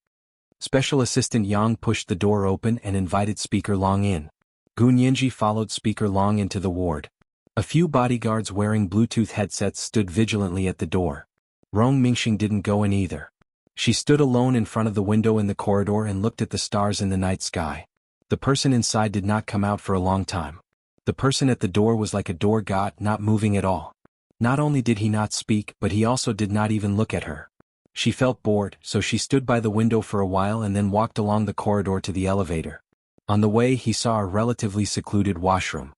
Special Assistant Yang pushed the door open and invited Speaker Long in. Gu Nianji followed Speaker Long into the ward. A few bodyguards wearing Bluetooth headsets stood vigilantly at the door. Rong Mingxing didn't go in either. She stood alone in front of the window in the corridor and looked at the stars in the night sky. The person inside did not come out for a long time. The person at the door was like a door god, not moving at all. Not only did he not speak, but he also did not even look at her. She felt bored, so she stood by the window for a while and then walked along the corridor to the elevator. On the way, he saw a relatively secluded washroom.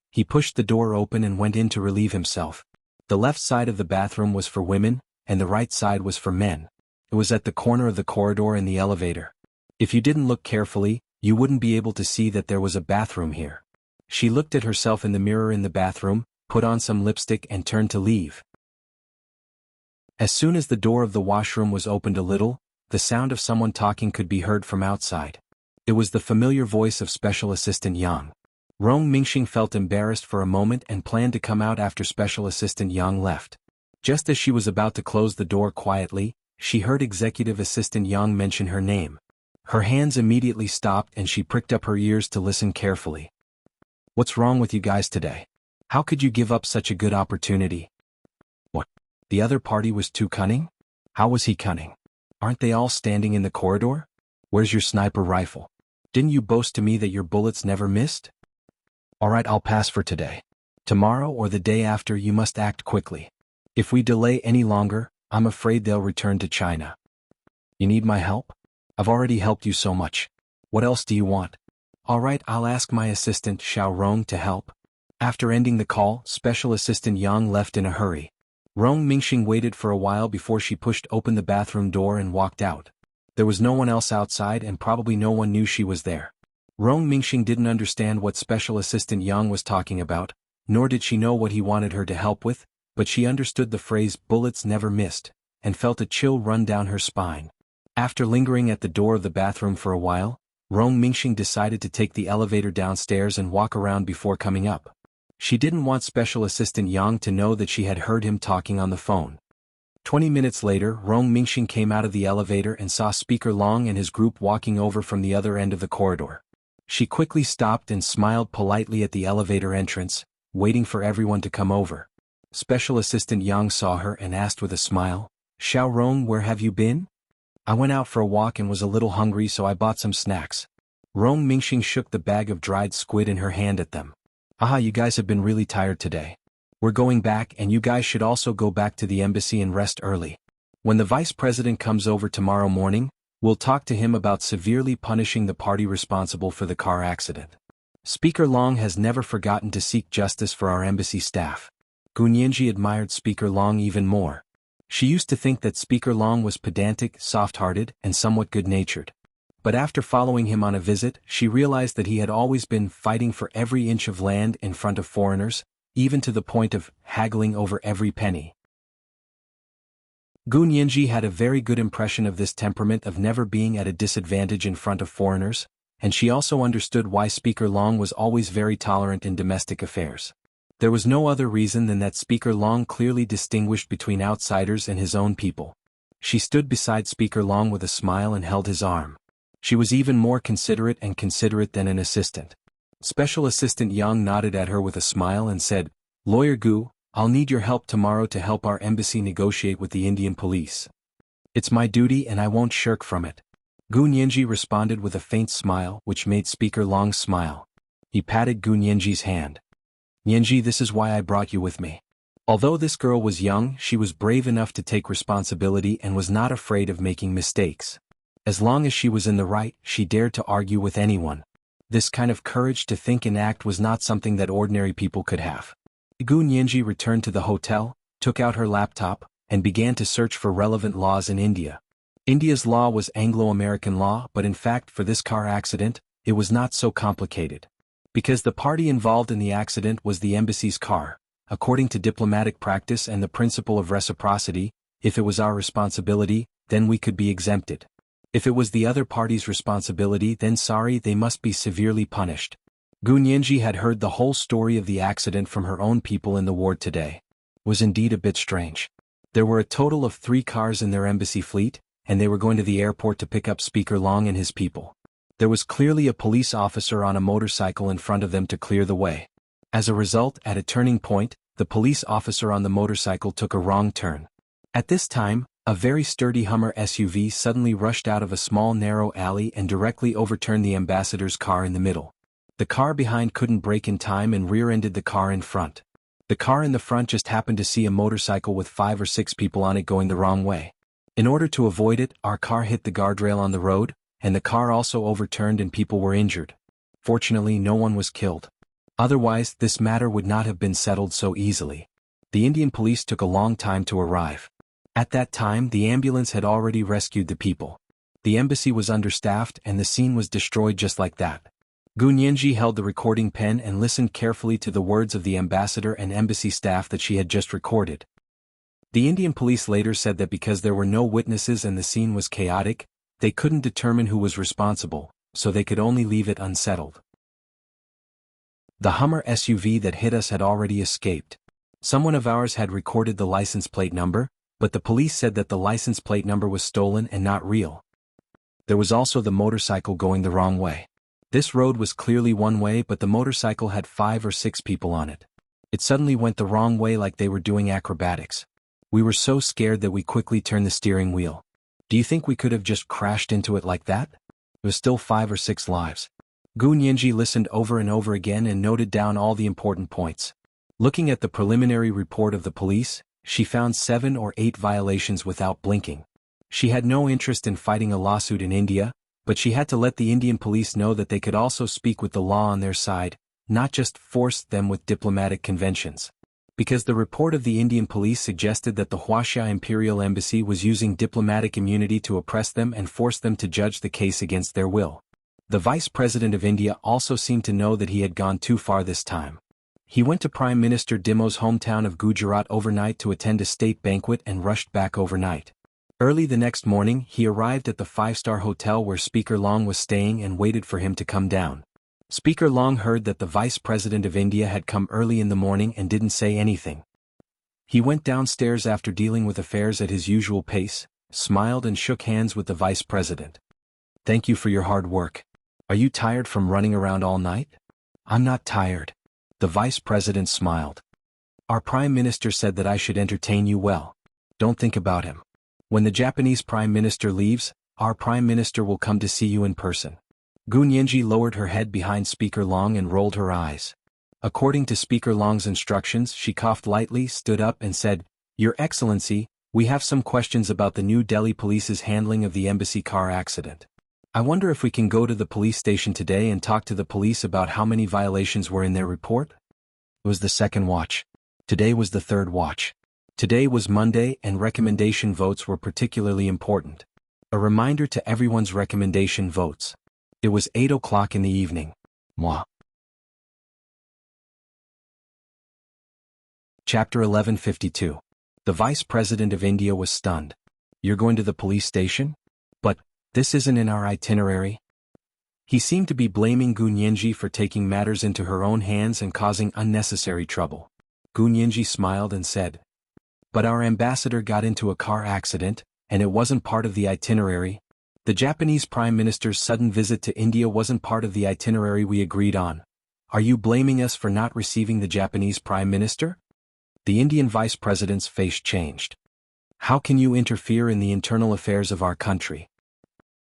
He pushed the door open and went in to relieve himself. The left side of the bathroom was for women, and the right side was for men. It was at the corner of the corridor in the elevator. If you didn't look carefully, you wouldn't be able to see that there was a bathroom here. She looked at herself in the mirror in the bathroom, put on some lipstick and turned to leave. As soon as the door of the washroom was opened a little, the sound of someone talking could be heard from outside. It was the familiar voice of Special Assistant Yang. Rong Mingxing felt embarrassed for a moment and planned to come out after Special Assistant Yang left. Just as she was about to close the door quietly, she heard Executive Assistant Yang mention her name. Her hands immediately stopped and she pricked up her ears to listen carefully. "What's wrong with you guys today? How could you give up such a good opportunity?" "What? The other party was too cunning?" "How was he cunning? Aren't they all standing in the corridor? Where's your sniper rifle? Didn't you boast to me that your bullets never missed?" "Alright, I'll pass for today. Tomorrow or the day after you must act quickly. If we delay any longer, I'm afraid they'll return to China." "You need my help? I've already helped you so much. What else do you want?" "Alright, I'll ask my assistant Xiao Rong to help." After ending the call, Special Assistant Yang left in a hurry. Rong Mingxing waited for a while before she pushed open the bathroom door and walked out. There was no one else outside and probably no one knew she was there. Rong Mingxing didn't understand what Special Assistant Yang was talking about, nor did she know what he wanted her to help with, but she understood the phrase "bullets never missed," and felt a chill run down her spine. After lingering at the door of the bathroom for a while, Rong Mingxing decided to take the elevator downstairs and walk around before coming up. She didn't want Special Assistant Yang to know that she had heard him talking on the phone. 20 minutes later, Rong Mingxing came out of the elevator and saw Speaker Long and his group walking over from the other end of the corridor. She quickly stopped and smiled politely at the elevator entrance, waiting for everyone to come over. Special Assistant Yang saw her and asked with a smile, "Xiao Rong, where have you been?" "I went out for a walk and was a little hungry, so I bought some snacks." Rong Mingxing shook the bag of dried squid in her hand at them. "Aha, you guys have been really tired today. We're going back and you guys should also go back to the embassy and rest early. When the vice president comes over tomorrow morning, we'll talk to him about severely punishing the party responsible for the car accident." Speaker Long has never forgotten to seek justice for our embassy staff. Gu Nianji admired Speaker Long even more. She used to think that Speaker Long was pedantic, soft-hearted, and somewhat good-natured. But after following him on a visit, she realized that he had always been fighting for every inch of land in front of foreigners, even to the point of haggling over every penny. Gu Nianji had a very good impression of this temperament of never being at a disadvantage in front of foreigners, and she also understood why Speaker Long was always very tolerant in domestic affairs. There was no other reason than that Speaker Long clearly distinguished between outsiders and his own people. She stood beside Speaker Long with a smile and held his arm. She was even more considerate than an assistant. Special Assistant Yang nodded at her with a smile and said, "Lawyer Gu, I'll need your help tomorrow to help our embassy negotiate with the Indian police. It's my duty and I won't shirk from it." Gu Nianji responded with a faint smile which made Speaker Long smile. He patted Gu Nianji's hand. "Nianji, this is why I brought you with me." Although this girl was young, she was brave enough to take responsibility and was not afraid of making mistakes. As long as she was in the right, she dared to argue with anyone. This kind of courage to think and act was not something that ordinary people could have. Gu Nianji returned to the hotel, took out her laptop, and began to search for relevant laws in India. India's law was Anglo-American law, but in fact for this car accident, it was not so complicated. Because the party involved in the accident was the embassy's car, according to diplomatic practice and the principle of reciprocity, if it was our responsibility, then we could be exempted. If it was the other party's responsibility, then sorry, they must be severely punished. Gu Nianji had heard the whole story of the accident from her own people in the ward today. It was indeed a bit strange. There were a total of 3 cars in their embassy fleet, and they were going to the airport to pick up Speaker Long and his people. There was clearly a police officer on a motorcycle in front of them to clear the way. As a result, at a turning point, the police officer on the motorcycle took a wrong turn. At this time, a very sturdy Hummer SUV suddenly rushed out of a small narrow alley and directly overturned the ambassador's car in the middle. The car behind couldn't brake in time and rear-ended the car in front. The car in the front just happened to see a motorcycle with 5 or 6 people on it going the wrong way. In order to avoid it, our car hit the guardrail on the road, and the car also overturned and people were injured. Fortunately, no one was killed. Otherwise, this matter would not have been settled so easily. The Indian police took a long time to arrive. At that time, the ambulance had already rescued the people. The embassy was understaffed and the scene was destroyed just like that. Gu Nianji held the recording pen and listened carefully to the words of the ambassador and embassy staff that she had just recorded. The Indian police later said that because there were no witnesses and the scene was chaotic, they couldn't determine who was responsible, so they could only leave it unsettled. The Hummer SUV that hit us had already escaped. Someone of ours had recorded the license plate number, but the police said that the license plate number was stolen and not real. There was also the motorcycle going the wrong way. This road was clearly one way, but the motorcycle had 5 or 6 people on it. It suddenly went the wrong way like they were doing acrobatics. We were so scared that we quickly turned the steering wheel. Do you think we could have just crashed into it like that? It was still 5 or 6 lives. Gu Nianji listened over and over again and noted down all the important points. Looking at the preliminary report of the police, she found 7 or 8 violations without blinking. She had no interest in fighting a lawsuit in India, but she had to let the Indian police know that they could also speak with the law on their side, not just force them with diplomatic conventions. Because the report of the Indian police suggested that the Wuxia Imperial Embassy was using diplomatic immunity to oppress them and force them to judge the case against their will. The Vice President of India also seemed to know that he had gone too far this time. He went to Prime Minister Dimo's hometown of Gujarat overnight to attend a state banquet and rushed back overnight. Early the next morning, he arrived at the 5-star hotel where Speaker Long was staying and waited for him to come down. Speaker Long heard that the Vice President of India had come early in the morning and didn't say anything. He went downstairs after dealing with affairs at his usual pace, smiled and shook hands with the Vice President. "Thank you for your hard work. Are you tired from running around all night?" "I'm not tired." The Vice President smiled. "Our Prime Minister said that I should entertain you well. Don't think about him. When the Japanese Prime Minister leaves, our Prime Minister will come to see you in person." Gu Nianji lowered her head behind Speaker Long and rolled her eyes. According to Speaker Long's instructions, she coughed lightly, stood up and said, "Your Excellency, we have some questions about the New Delhi Police's handling of the embassy car accident. I wonder if we can go to the police station today and talk to the police about how many violations were in their report?" It was the second watch. Today was the third watch. Today was Monday and recommendation votes were particularly important. A reminder to everyone's recommendation votes. It was 8 o'clock in the evening. Moi. Chapter 1152. The Vice President of India was stunned. "You're going to the police station? But this isn't in our itinerary." He seemed to be blaming Gu Nianji for taking matters into her own hands and causing unnecessary trouble. Gu Nianji smiled and said, "But our ambassador got into a car accident, and it wasn't part of the itinerary. The Japanese Prime Minister's sudden visit to India wasn't part of the itinerary we agreed on. Are you blaming us for not receiving the Japanese Prime Minister?" The Indian Vice President's face changed. "How can you interfere in the internal affairs of our country?"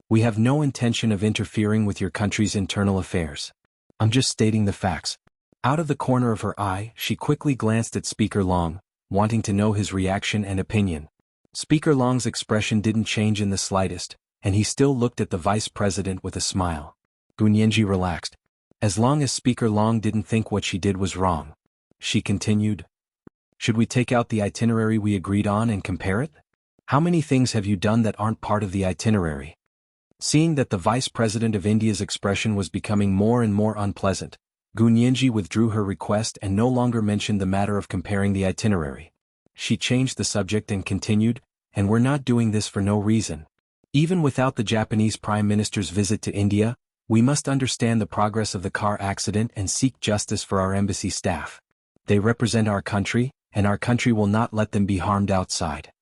"We have no intention of interfering with your country's internal affairs. I'm just stating the facts." Out of the corner of her eye, she quickly glanced at Speaker Long, wanting to know his reaction and opinion. Speaker Long's expression didn't change in the slightest, and he still looked at the Vice President with a smile. Gu Nianji relaxed. As long as Speaker Long didn't think what she did was wrong. She continued, "Should we take out the itinerary we agreed on and compare it? How many things have you done that aren't part of the itinerary?" Seeing that the Vice President of India's expression was becoming more and more unpleasant, Gu Nianji withdrew her request and no longer mentioned the matter of comparing the itinerary. She changed the subject and continued, "And we're not doing this for no reason. Even without the Japanese Prime Minister's visit to India, we must understand the progress of the car accident and seek justice for our embassy staff. They represent our country, and our country will not let them be harmed outside."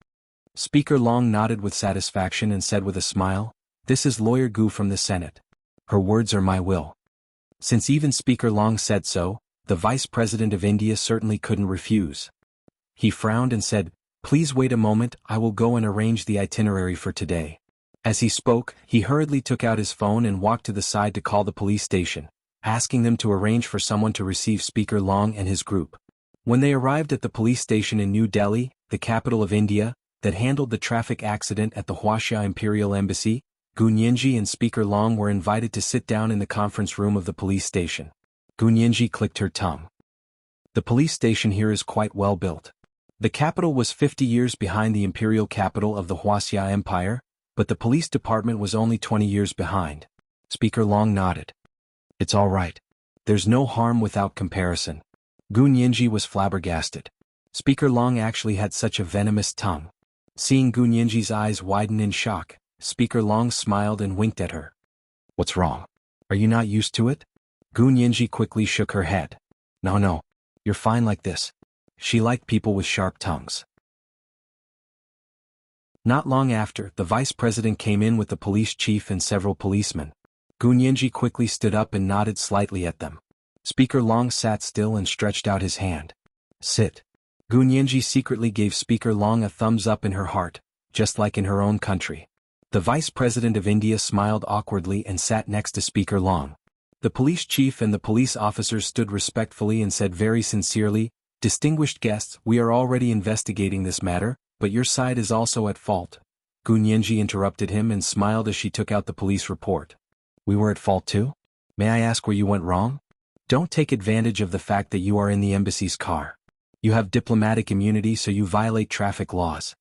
Speaker Long nodded with satisfaction and said with a smile, "This is Lawyer Gu from the Senate. Her words are my will. Since even Speaker Long said so, the Vice President of India certainly couldn't refuse. He frowned and said, "Please wait a moment, I will go and arrange the itinerary for today." As he spoke, he hurriedly took out his phone and walked to the side to call the police station, asking them to arrange for someone to receive Speaker Long and his group. When they arrived at the police station in New Delhi, the capital of India, that handled the traffic accident at the Wuxia Imperial Embassy, Gunyinji and Speaker Long were invited to sit down in the conference room of the police station. Gunyinji clicked her tongue. The police station here is quite well built. The capital was 50 years behind the imperial capital of the Wuxia Empire, but the police department was only 20 years behind. Speaker Long nodded. It's all right. There's no harm without comparison. Gunyinji was flabbergasted. Speaker Long actually had such a venomous tongue. Seeing Gunyinji's eyes widen in shock, Speaker Long smiled and winked at her. What's wrong? Are you not used to it? Gunyinji quickly shook her head. No, you're fine like this. She liked people with sharp tongues. Not long after, the vice president came in with the police chief and several policemen. Gunyinji quickly stood up and nodded slightly at them. Speaker Long sat still and stretched out his hand. Sit. Gunyinji secretly gave Speaker Long a thumbs up in her heart, just like in her own country. The vice president of India smiled awkwardly and sat next to Speaker Long. The police chief and the police officers stood respectfully and said very sincerely, "Distinguished guests, we are already investigating this matter, but your side is also at fault." Gunyinji interrupted him and smiled as she took out the police report. We were at fault too? May I ask where you went wrong? Don't take advantage of the fact that you are in the embassy's car. You have diplomatic immunity, so you violate traffic laws.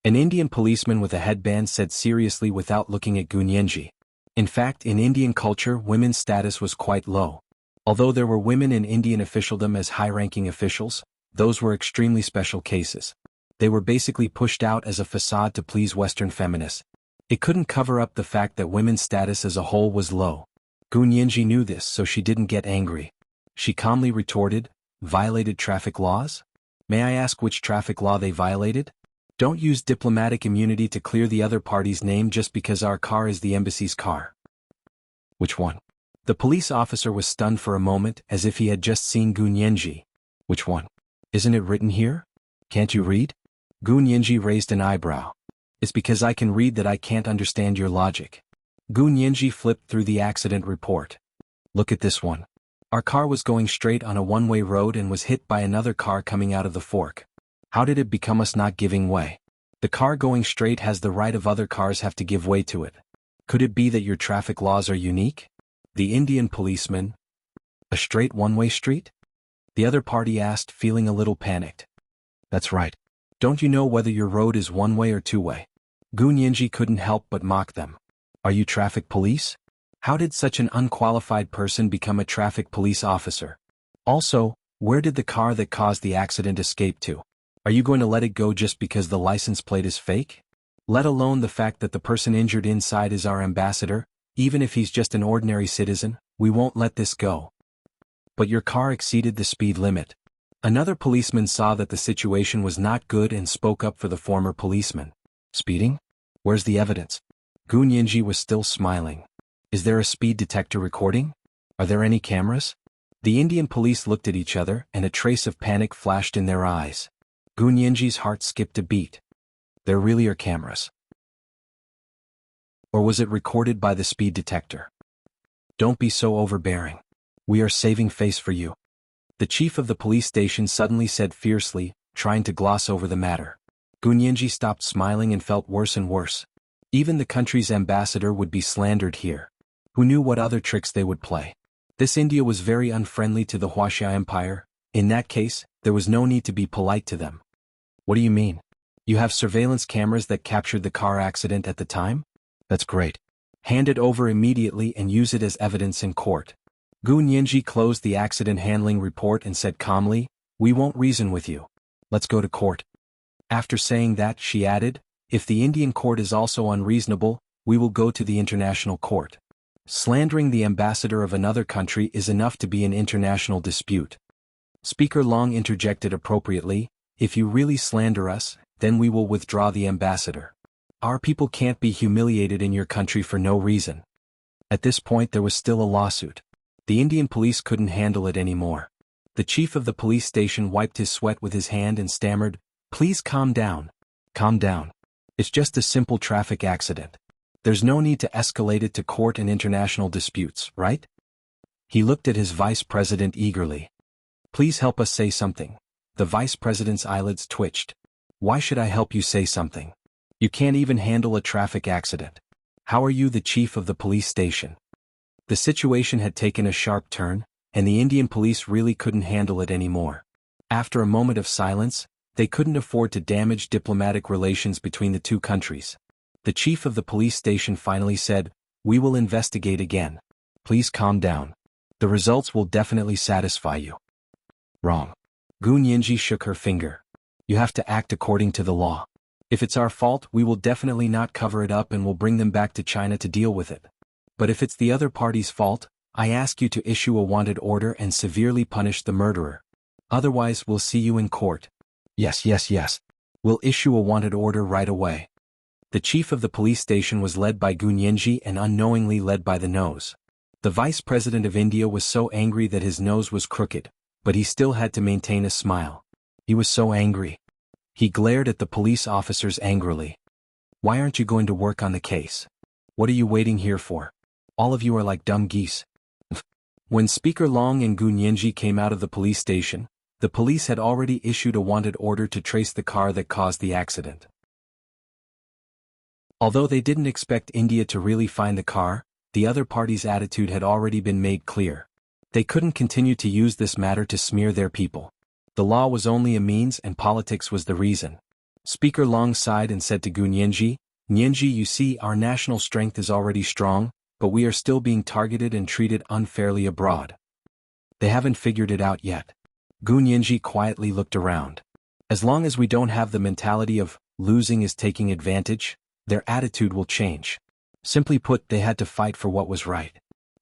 An Indian policeman with a headband said seriously without looking at Gunyinji. In fact, in Indian culture, women's status was quite low. Although there were women in Indian officialdom as high-ranking officials, those were extremely special cases. They were basically pushed out as a facade to please Western feminists. It couldn't cover up the fact that women's status as a whole was low. Gunyinji knew this, so she didn't get angry. She calmly retorted, "Violated traffic laws? May I ask which traffic law they violated? Don't use diplomatic immunity to clear the other party's name just because our car is the embassy's car." Which one? The police officer was stunned for a moment, as if he had just seen Gunyinji. Which one? Isn't it written here? Can't you read? Gunyinji raised an eyebrow. It's because I can read that I can't understand your logic. Gunyinji flipped through the accident report. Look at this one. Our car was going straight on a one-way road and was hit by another car coming out of the fork. How did it become us not giving way? The car going straight has the right of other cars have to give way to it. Could it be that your traffic laws are unique? The Indian policeman. A straight one-way street? The other party asked, feeling a little panicked. That's right. Don't you know whether your road is one-way or two-way? Gunyinji couldn't help but mock them. Are you traffic police? How did such an unqualified person become a traffic police officer? Also, where did the car that caused the accident escape to? Are you going to let it go just because the license plate is fake? Let alone the fact that the person injured inside is our ambassador, even if he's just an ordinary citizen, we won't let this go. But your car exceeded the speed limit. Another policeman saw that the situation was not good and spoke up for the former policeman. Speeding? Where's the evidence? Gunyinji was still smiling. Is there a speed detector recording? Are there any cameras? The Indian police looked at each other and a trace of panic flashed in their eyes. Gunyinji's heart skipped a beat. There really are cameras. Or was it recorded by the speed detector? Don't be so overbearing. We are saving face for you. The chief of the police station suddenly said fiercely, trying to gloss over the matter. Gunyinji stopped smiling and felt worse and worse. Even the country's ambassador would be slandered here. Who knew what other tricks they would play? This India was very unfriendly to the Wuxia Empire. In that case, there was no need to be polite to them. What do you mean? You have surveillance cameras that captured the car accident at the time? That's great. Hand it over immediately and use it as evidence in court. Gunyinji closed the accident handling report and said calmly, "We won't reason with you. Let's go to court." After saying that, she added, "If the Indian court is also unreasonable, we will go to the international court." Slandering the ambassador of another country is enough to be an international dispute. Speaker Long interjected appropriately, "If you really slander us, then we will withdraw the ambassador. Our people can't be humiliated in your country for no reason." At this point there was still a lawsuit. The Indian police couldn't handle it anymore. The chief of the police station wiped his sweat with his hand and stammered, "Please calm down. Calm down. It's just a simple traffic accident. There's no need to escalate it to court and international disputes, right?" He looked at his vice president eagerly. "Please help us say something." The vice president's eyelids twitched. "Why should I help you say something? You can't even handle a traffic accident. How are you the chief of the police station?" The situation had taken a sharp turn, and the Indian police really couldn't handle it anymore. After a moment of silence, they couldn't afford to damage diplomatic relations between the two countries. The chief of the police station finally said, "We will investigate again. Please calm down. The results will definitely satisfy you." "Wrong." Gu Nianji shook her finger. "You have to act according to the law. If it's our fault, we will definitely not cover it up and will bring them back to China to deal with it. But if it's the other party's fault, I ask you to issue a wanted order and severely punish the murderer. Otherwise we'll see you in court." Yes. We'll issue a wanted order right away." The chief of the police station was led by Gu Nianji and unknowingly led by the nose. The vice president of India was so angry that his nose was crooked, but he still had to maintain a smile. He was so angry. He glared at the police officers angrily. "Why aren't you going to work on the case? What are you waiting here for? All of you are like dumb geese." When Speaker Long and Gu Nianji came out of the police station, the police had already issued a wanted order to trace the car that caused the accident. Although they didn't expect India to really find the car, the other party's attitude had already been made clear. They couldn't continue to use this matter to smear their people. The law was only a means and politics was the reason. Speaker Long sighed and said to Gu Nianji, "Nianji, you see, our national strength is already strong, but we are still being targeted and treated unfairly abroad. They haven't figured it out yet." Gu Nianji quietly looked around. As long as we don't have the mentality of losing is taking advantage, their attitude will change. Simply put, they had to fight for what was right.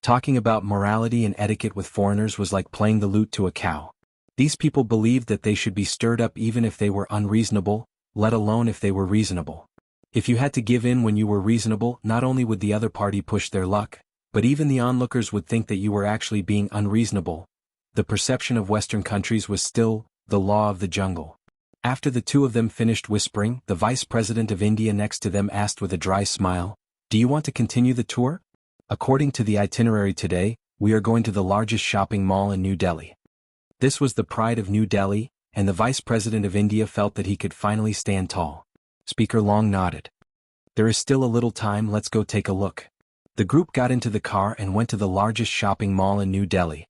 Talking about morality and etiquette with foreigners was like playing the lute to a cow. These people believed that they should be stirred up even if they were unreasonable, let alone if they were reasonable. If you had to give in when you were reasonable, not only would the other party push their luck, but even the onlookers would think that you were actually being unreasonable. The perception of Western countries was still the law of the jungle. After the two of them finished whispering, the vice president of India next to them asked with a dry smile, "Do you want to continue the tour? According to the itinerary today, we are going to the largest shopping mall in New Delhi." This was the pride of New Delhi, and the vice president of India felt that he could finally stand tall. Speaker Long nodded. "There is still a little time, let's go take a look." The group got into the car and went to the largest shopping mall in New Delhi.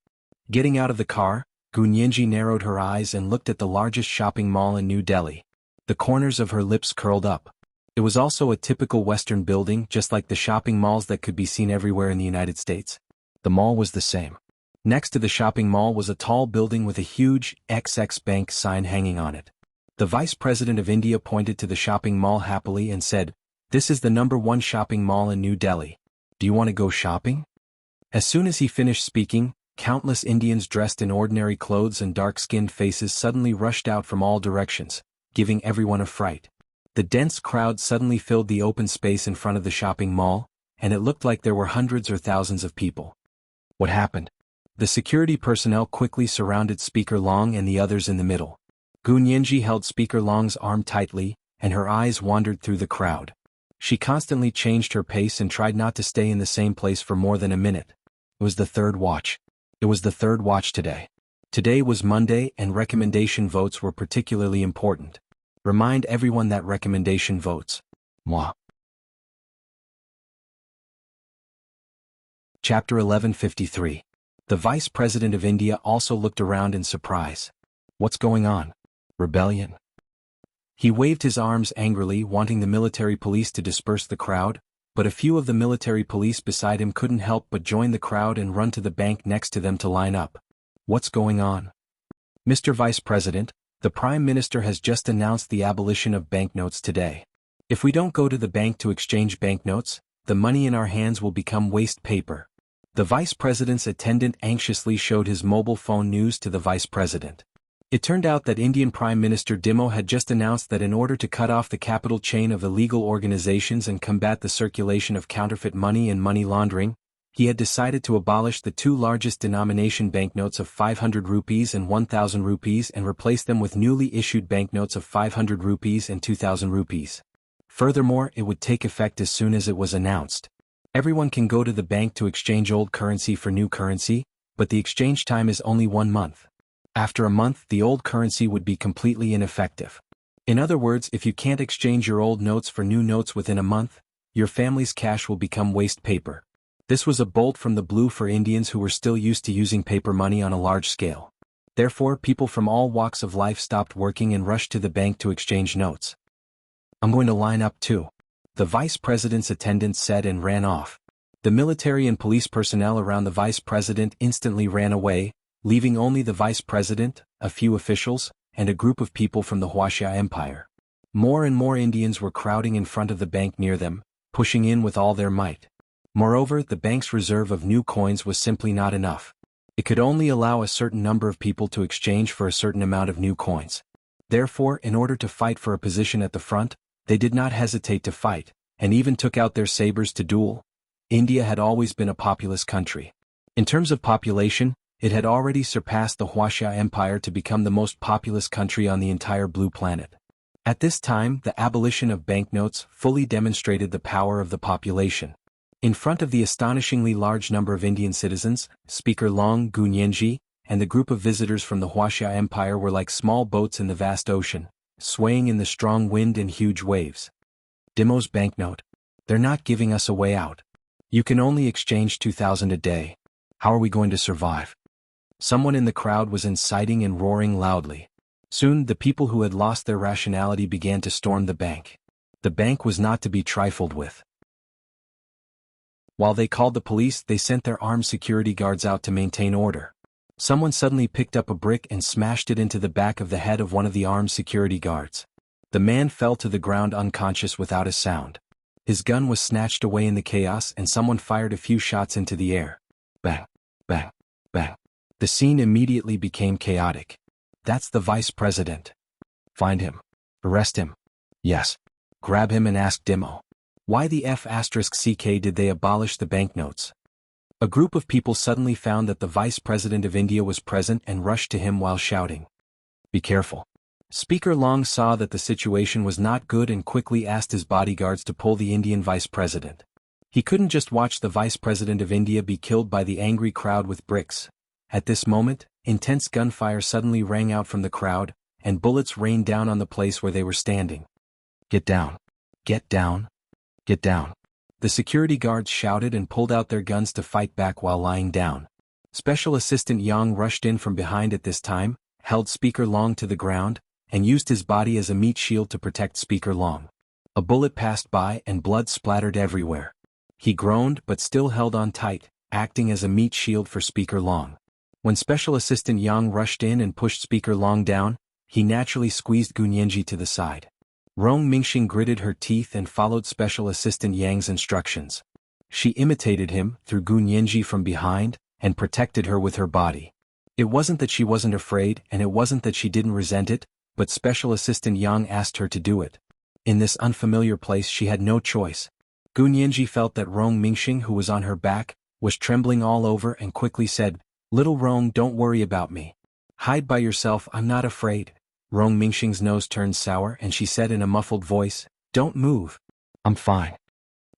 Getting out of the car, Gu Nianji narrowed her eyes and looked at the largest shopping mall in New Delhi. The corners of her lips curled up. It was also a typical Western building, just like the shopping malls that could be seen everywhere in the United States. The mall was the same. Next to the shopping mall was a tall building with a huge XX Bank sign hanging on it. The Vice President of India pointed to the shopping mall happily and said, "This is the #1 shopping mall in New Delhi. Do you want to go shopping?" As soon as he finished speaking, countless Indians dressed in ordinary clothes and dark-skinned faces suddenly rushed out from all directions, giving everyone a fright. The dense crowd suddenly filled the open space in front of the shopping mall, and it looked like there were hundreds or thousands of people. What happened? The security personnel quickly surrounded Speaker Long and the others in the middle. Gu Nianji held Speaker Long's arm tightly, and her eyes wandered through the crowd. She constantly changed her pace and tried not to stay in the same place for more than a minute. It was the third watch. It was the third watch today. Today was Monday and recommendation votes were particularly important. Remind everyone that recommendation votes. Moi. Chapter 1153. The Vice President of India also looked around in surprise. What's going on? Rebellion? He waved his arms angrily, wanting the military police to disperse the crowd, but a few of the military police beside him couldn't help but join the crowd and run to the bank next to them to line up. What's going on? Mr. Vice President, the Prime Minister has just announced the abolition of banknotes today. If we don't go to the bank to exchange banknotes, the money in our hands will become waste paper. The Vice President's attendant anxiously showed his mobile phone news to the Vice President. It turned out that Indian Prime Minister Dimo had just announced that in order to cut off the capital chain of illegal organizations and combat the circulation of counterfeit money and money laundering, He had decided to abolish the two largest denomination banknotes of 500 rupees and 1000 rupees and replace them with newly issued banknotes of 500 rupees and 2000 rupees. Furthermore, it would take effect as soon as it was announced. Everyone can go to the bank to exchange old currency for new currency, but the exchange time is only 1 month. After a month, the old currency would be completely ineffective. In other words, if you can't exchange your old notes for new notes within a month, your family's cash will become waste paper. This was a bolt from the blue for Indians who were still used to using paper money on a large scale. Therefore, people from all walks of life stopped working and rushed to the bank to exchange notes. "I'm going to line up too," the vice president's attendant said and ran off. The military and police personnel around the vice president instantly ran away, leaving only the vice president, a few officials, and a group of people from the Wuxia Empire. More and more Indians were crowding in front of the bank near them, pushing in with all their might. Moreover, the bank's reserve of new coins was simply not enough. It could only allow a certain number of people to exchange for a certain amount of new coins. Therefore, in order to fight for a position at the front, they did not hesitate to fight, and even took out their sabers to duel. India had always been a populous country. In terms of population, it had already surpassed the Wuxia Empire to become the most populous country on the entire blue planet. At this time, the abolition of banknotes fully demonstrated the power of the population. In front of the astonishingly large number of Indian citizens, Speaker Long Gunyenji and the group of visitors from the Wuxia Empire were like small boats in the vast ocean, swaying in the strong wind and huge waves. "Dimo's banknote. They're not giving us a way out. You can only exchange 2000 a day. How are we going to survive?" Someone in the crowd was inciting and roaring loudly. Soon, the people who had lost their rationality began to storm the bank. The bank was not to be trifled with. While they called the police, they sent their armed security guards out to maintain order. Someone suddenly picked up a brick and smashed it into the back of the head of one of the armed security guards. The man fell to the ground unconscious without a sound. His gun was snatched away in the chaos and someone fired a few shots into the air. Bang, bang, bang. The scene immediately became chaotic. "That's the vice president. Find him. Arrest him." "Yes. Grab him and ask Dimo. Why the F***ck did they abolish the banknotes?" A group of people suddenly found that the vice president of India was present and rushed to him while shouting, "Be careful." Speaker Long saw that the situation was not good and quickly asked his bodyguards to pull the Indian vice president. He couldn't just watch the vice president of India be killed by the angry crowd with bricks. At this moment, intense gunfire suddenly rang out from the crowd, and bullets rained down on the place where they were standing. "Get down! Get down! Get down!" The security guards shouted and pulled out their guns to fight back while lying down. Special Assistant Yang rushed in from behind at this time, held Speaker Long to the ground, and used his body as a meat shield to protect Speaker Long. A bullet passed by and blood splattered everywhere. He groaned but still held on tight, acting as a meat shield for Speaker Long. When Special Assistant Yang rushed in and pushed Speaker Long down, he naturally squeezed Gunyenji to the side. Rong Mingxing gritted her teeth and followed Special Assistant Yang's instructions. She imitated him, threw Gunyenji from behind, and protected her with her body. It wasn't that she wasn't afraid and it wasn't that she didn't resent it, but Special Assistant Yang asked her to do it. In this unfamiliar place she had no choice. Gunyenji felt that Rong Mingxing, who was on her back, was trembling all over and quickly said, "Little Rong, don't worry about me. Hide by yourself, I'm not afraid." Rong Mingxing's nose turned sour and she said in a muffled voice, "Don't move. I'm fine."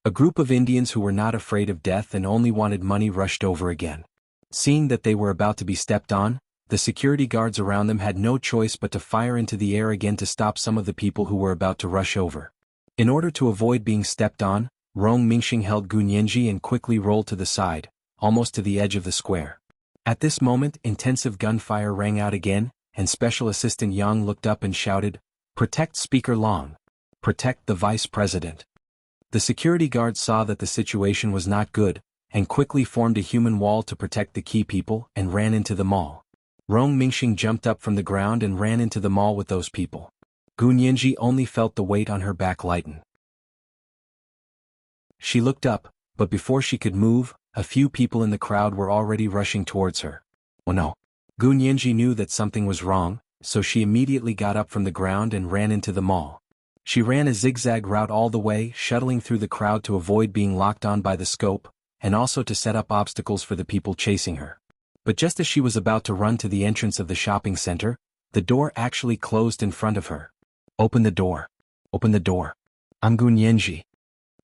A group of Indians who were not afraid of death and only wanted money rushed over again. Seeing that they were about to be stepped on, the security guards around them had no choice but to fire into the air again to stop some of the people who were about to rush over. In order to avoid being stepped on, Rong Mingxing held Gunyenji and quickly rolled to the side, almost to the edge of the square. At this moment, intensive gunfire rang out again, and Special Assistant Yang looked up and shouted, "Protect Speaker Long. Protect the Vice President." The security guards saw that the situation was not good, and quickly formed a human wall to protect the key people and ran into the mall. Rong Mingxing jumped up from the ground and ran into the mall with those people. Gunyenji only felt the weight on her back lighten. She looked up, but before she could move, a few people in the crowd were already rushing towards her. Oh no! Gunyenji knew that something was wrong, so she immediately got up from the ground and ran into the mall. She ran a zigzag route all the way, shuttling through the crowd to avoid being locked on by the scope, and also to set up obstacles for the people chasing her. But just as she was about to run to the entrance of the shopping center, the door actually closed in front of her. Open the door. Open the door. I'm Gunyenji.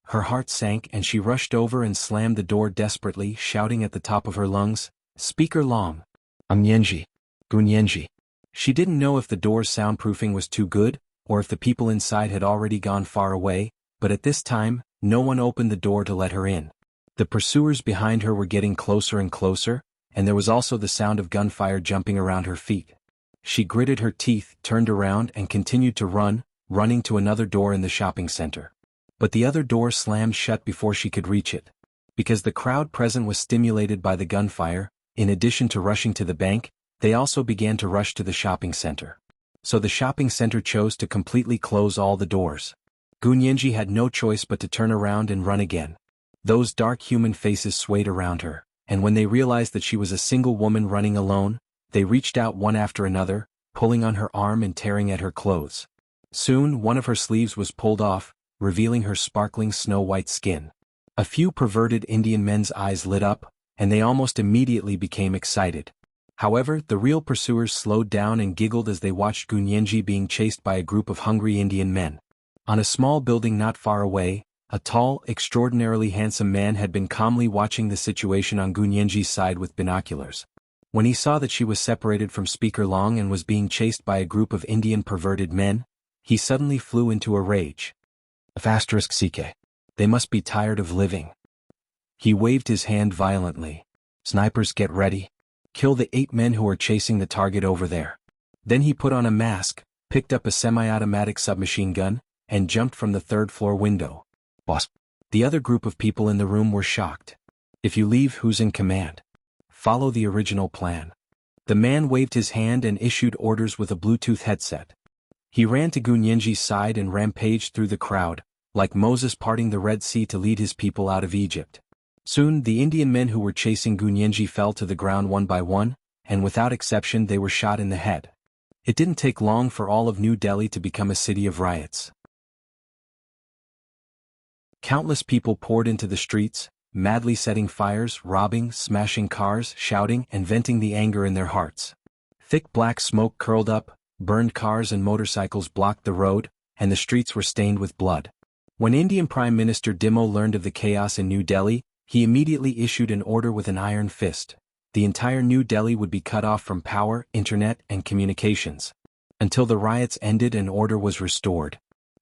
Her heart sank and she rushed over and slammed the door desperately, shouting at the top of her lungs, "Speaker Long. I'm Yenji. Gunyenji." She didn't know if the door's soundproofing was too good, or if the people inside had already gone far away, but at this time, no one opened the door to let her in. The pursuers behind her were getting closer and closer, and there was also the sound of gunfire jumping around her feet. She gritted her teeth, turned around and continued to run, running to another door in the shopping center. But the other door slammed shut before she could reach it. Because the crowd present was stimulated by the gunfire, in addition to rushing to the bank, they also began to rush to the shopping center. So the shopping center chose to completely close all the doors. Gunyenji had no choice but to turn around and run again. Those dark human faces swayed around her, and when they realized that she was a single woman running alone, they reached out one after another, pulling on her arm and tearing at her clothes. Soon one of her sleeves was pulled off, revealing her sparkling snow-white skin. A few perverted Indian men's eyes lit up, and they almost immediately became excited. However, the real pursuers slowed down and giggled as they watched Gunyenji being chased by a group of hungry Indian men. On a small building not far away, a tall, extraordinarily handsome man had been calmly watching the situation on Gunyenji's side with binoculars. When he saw that she was separated from Speaker Long and was being chased by a group of Indian perverted men, he suddenly flew into a rage. *CK. They must be tired of living. He waved his hand violently. Snipers, get ready. Kill the 8 men who are chasing the target over there. Then he put on a mask, picked up a semi-automatic submachine gun, and jumped from the 3rd-floor window. Boss. The other group of people in the room were shocked. If you leave, who's in command? Follow the original plan. The man waved his hand and issued orders with a Bluetooth headset. He ran to Gunyenji's side and rampaged through the crowd, like Moses parting the Red Sea to lead his people out of Egypt. Soon the Indian men who were chasing Gunyenji fell to the ground one by one, and without exception they were shot in the head. It didn't take long for all of New Delhi to become a city of riots. Countless people poured into the streets, madly setting fires, robbing, smashing cars, shouting, and venting the anger in their hearts. Thick black smoke curled up, burned cars and motorcycles blocked the road, and the streets were stained with blood. When Indian Prime Minister Dimo learned of the chaos in New Delhi, he immediately issued an order with an iron fist. The entire New Delhi would be cut off from power, internet, and communications. Until the riots ended and order was restored.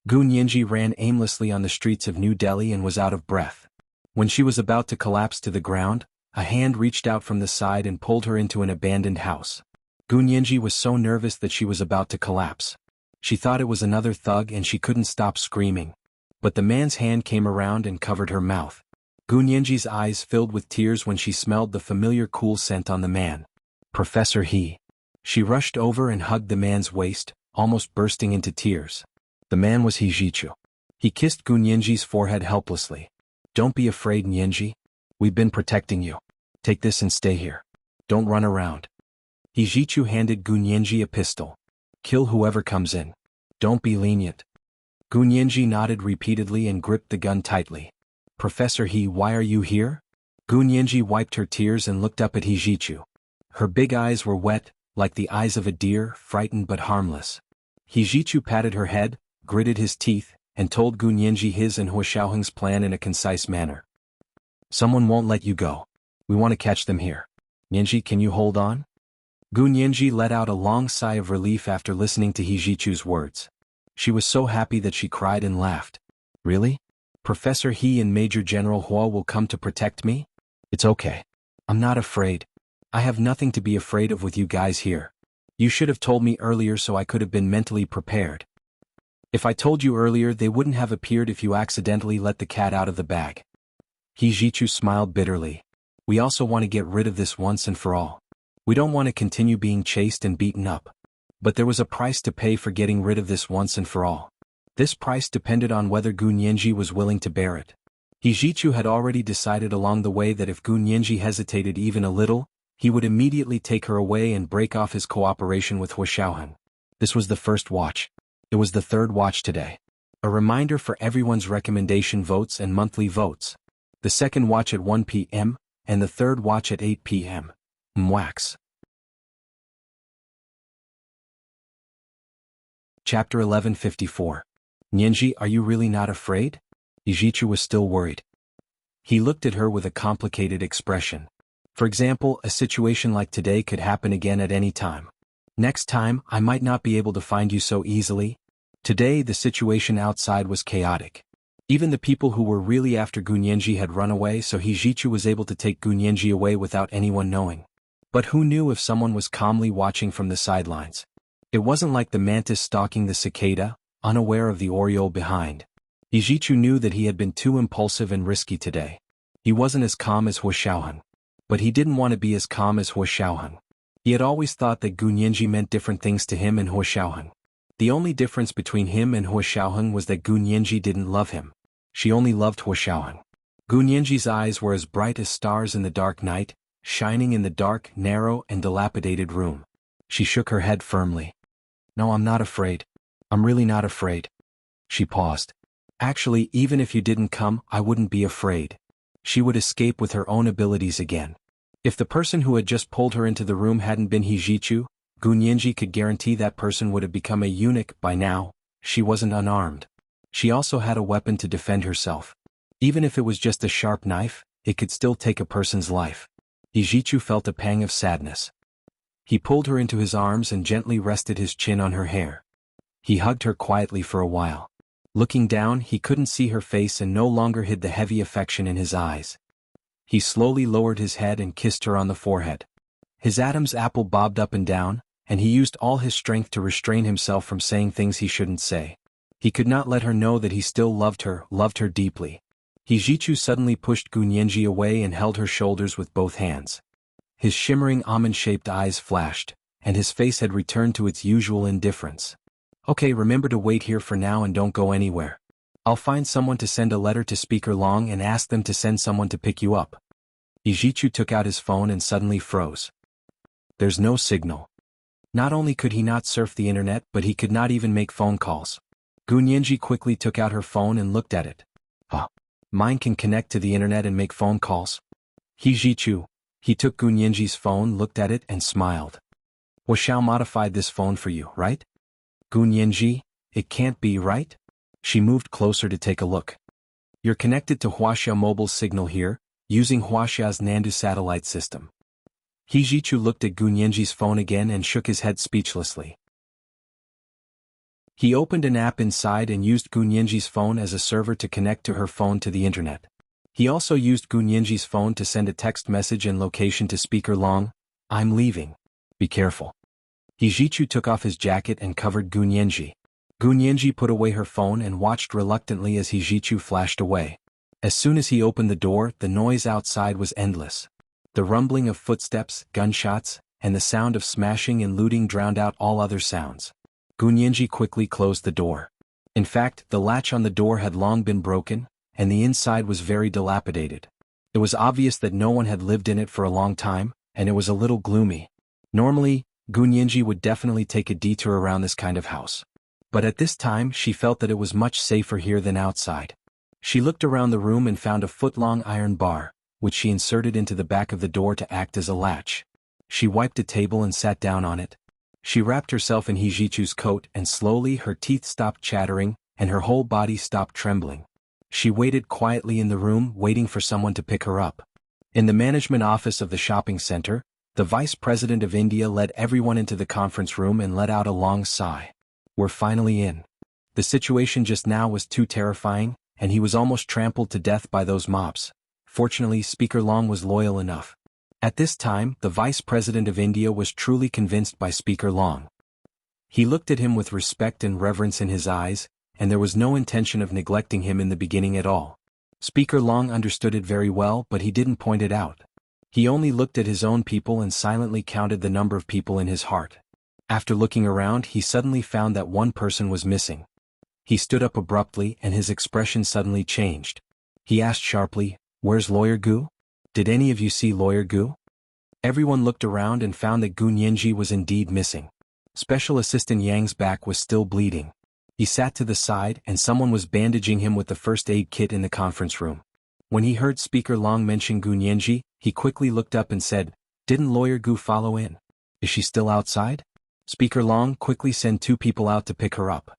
Gunyenji ran aimlessly on the streets of New Delhi and was out of breath. When she was about to collapse to the ground, a hand reached out from the side and pulled her into an abandoned house. Gunyenji was so nervous that she was about to collapse. She thought it was another thug and she couldn't stop screaming. But the man's hand came around and covered her mouth. Gunyenji's eyes filled with tears when she smelled the familiar cool scent on the man. Professor He. She rushed over and hugged the man's waist, almost bursting into tears. The man was Hijichu. He kissed Gunyenji's forehead helplessly. Don't be afraid, Nyenji. We've been protecting you. Take this and stay here. Don't run around. Hijichu handed Gunyenji a pistol. Kill whoever comes in. Don't be lenient. Gunyenji nodded repeatedly and gripped the gun tightly. Professor He, why are you here? Gunyenji wiped her tears and looked up at Hijichu. Her big eyes were wet, like the eyes of a deer, frightened but harmless. Hijichu patted her head, gritted his teeth, and told Gunyenji his and Hua Xiaoheng's plan in a concise manner. Someone won't let you go. We want to catch them here. Nyenji, can you hold on? Gunyenji let out a long sigh of relief after listening to Hijichu's words. She was so happy that she cried and laughed. Really? Professor He and Major General Hua will come to protect me? It's okay. I'm not afraid. I have nothing to be afraid of with you guys here. You should have told me earlier so I could have been mentally prepared. If I told you earlier, they wouldn't have appeared if you accidentally let the cat out of the bag. Hijichu smiled bitterly. We also want to get rid of this once and for all. We don't want to continue being chased and beaten up. But there was a price to pay for getting rid of this once and for all. This price depended on whether Gunyenji was willing to bear it. Hijichu had already decided along the way that if Gunyenji hesitated even a little, he would immediately take her away and break off his cooperation with Hua Xiaoheng. This was the first watch. It was the third watch today. A reminder for everyone's recommendation votes and monthly votes. the second watch at 1 p.m., and the third watch at 8 p.m. Wax. Chapter 1154. Nianji, are you really not afraid? Ijichu was still worried. He looked at her with a complicated expression. For example, a situation like today could happen again at any time. Next time, I might not be able to find you so easily. Today, the situation outside was chaotic. Even the people who were really after Gunyenji had run away, so Hijichu was able to take Gunyenji away without anyone knowing. But who knew if someone was calmly watching from the sidelines? It wasn't like the mantis stalking the cicada, unaware of the oriole behind. Hijichu knew that he had been too impulsive and risky today. He wasn't as calm as Hua Xiaoheng. But he didn't want to be as calm as Hua Xiaoheng. He had always thought that Gunyenji meant different things to him and Hua Xiaoheng. The only difference between him and Hua Xiaoheng was that Gunyenji didn't love him. She only loved Hua Xiaoheng. Gunyenji's eyes were as bright as stars in the dark night, shining in the dark, narrow, and dilapidated room. She shook her head firmly. No, I'm not afraid. I'm really not afraid. She paused. Actually, even if you didn't come, I wouldn't be afraid. She would escape with her own abilities again. If the person who had just pulled her into the room hadn't been Hijichu, Gunyenji could guarantee that person would have become a eunuch by now. She wasn't unarmed. She also had a weapon to defend herself. Even if it was just a sharp knife, it could still take a person's life. Hijichu felt a pang of sadness. He pulled her into his arms and gently rested his chin on her hair. He hugged her quietly for a while. Looking down, he couldn't see her face and no longer hid the heavy affection in his eyes. He slowly lowered his head and kissed her on the forehead. His Adam's apple bobbed up and down, and he used all his strength to restrain himself from saying things he shouldn't say. He could not let her know that he still loved her deeply. Hijichu suddenly pushed Gunyenji away and held her shoulders with both hands. His shimmering almond-shaped eyes flashed, and his face had returned to its usual indifference. Okay, remember to wait here for now and don't go anywhere. I'll find someone to send a letter to Speaker Long and ask them to send someone to pick you up. Hijichu took out his phone and suddenly froze. There's no signal. Not only could he not surf the internet, but he could not even make phone calls. Gunyenji quickly took out her phone and looked at it. Mine can connect to the internet and make phone calls. Hijichu. He took Gunyenji's phone, looked at it, and smiled. Hua Xiao modified this phone for you, right? Gunyenji, it can't be, right? She moved closer to take a look. You're connected to Huaxia Mobile's signal here, using Huaxia's Nandu satellite system. Hijichu looked at Gunyenji's phone again and shook his head speechlessly. He opened an app inside and used Gunyenji's phone as a server to connect to her phone to the internet. He also used Gunyenji's phone to send a text message and location to Speaker Long. I'm leaving. Be careful. Hijichu took off his jacket and covered Gunyenji. Gunyenji put away her phone and watched reluctantly as Hijichu flashed away. As soon as he opened the door, the noise outside was endless. The rumbling of footsteps, gunshots, and the sound of smashing and looting drowned out all other sounds. Gunyenji quickly closed the door. In fact, the latch on the door had long been broken, and the inside was very dilapidated. It was obvious that no one had lived in it for a long time, and it was a little gloomy. Normally, Gunyenji would definitely take a detour around this kind of house. But at this time she felt that it was much safer here than outside. She looked around the room and found a foot-long iron bar, which she inserted into the back of the door to act as a latch. She wiped a table and sat down on it. She wrapped herself in Hijichu's coat and slowly her teeth stopped chattering, and her whole body stopped trembling. She waited quietly in the room, waiting for someone to pick her up. In the management office of the shopping center, the Vice President of India led everyone into the conference room and let out a long sigh. We're finally in. The situation just now was too terrifying, and he was almost trampled to death by those mobs. Fortunately, Speaker Long was loyal enough. At this time, the Vice President of India was truly convinced by Speaker Long. He looked at him with respect and reverence in his eyes, and there was no intention of neglecting him in the beginning at all. Speaker Long understood it very well, but he didn't point it out. He only looked at his own people and silently counted the number of people in his heart. After looking around, he suddenly found that one person was missing. He stood up abruptly and his expression suddenly changed. He asked sharply, "Where's Lawyer Gu? Did any of you see Lawyer Gu?" Everyone looked around and found that Gunyenji was indeed missing. Special Assistant Yang's back was still bleeding. He sat to the side and someone was bandaging him with the first aid kit in the conference room. When he heard Speaker Long mention Gu Nianji, he quickly looked up and said, "Didn't Lawyer Gu follow in? Is she still outside?" Speaker Long quickly sent 2 people out to pick her up.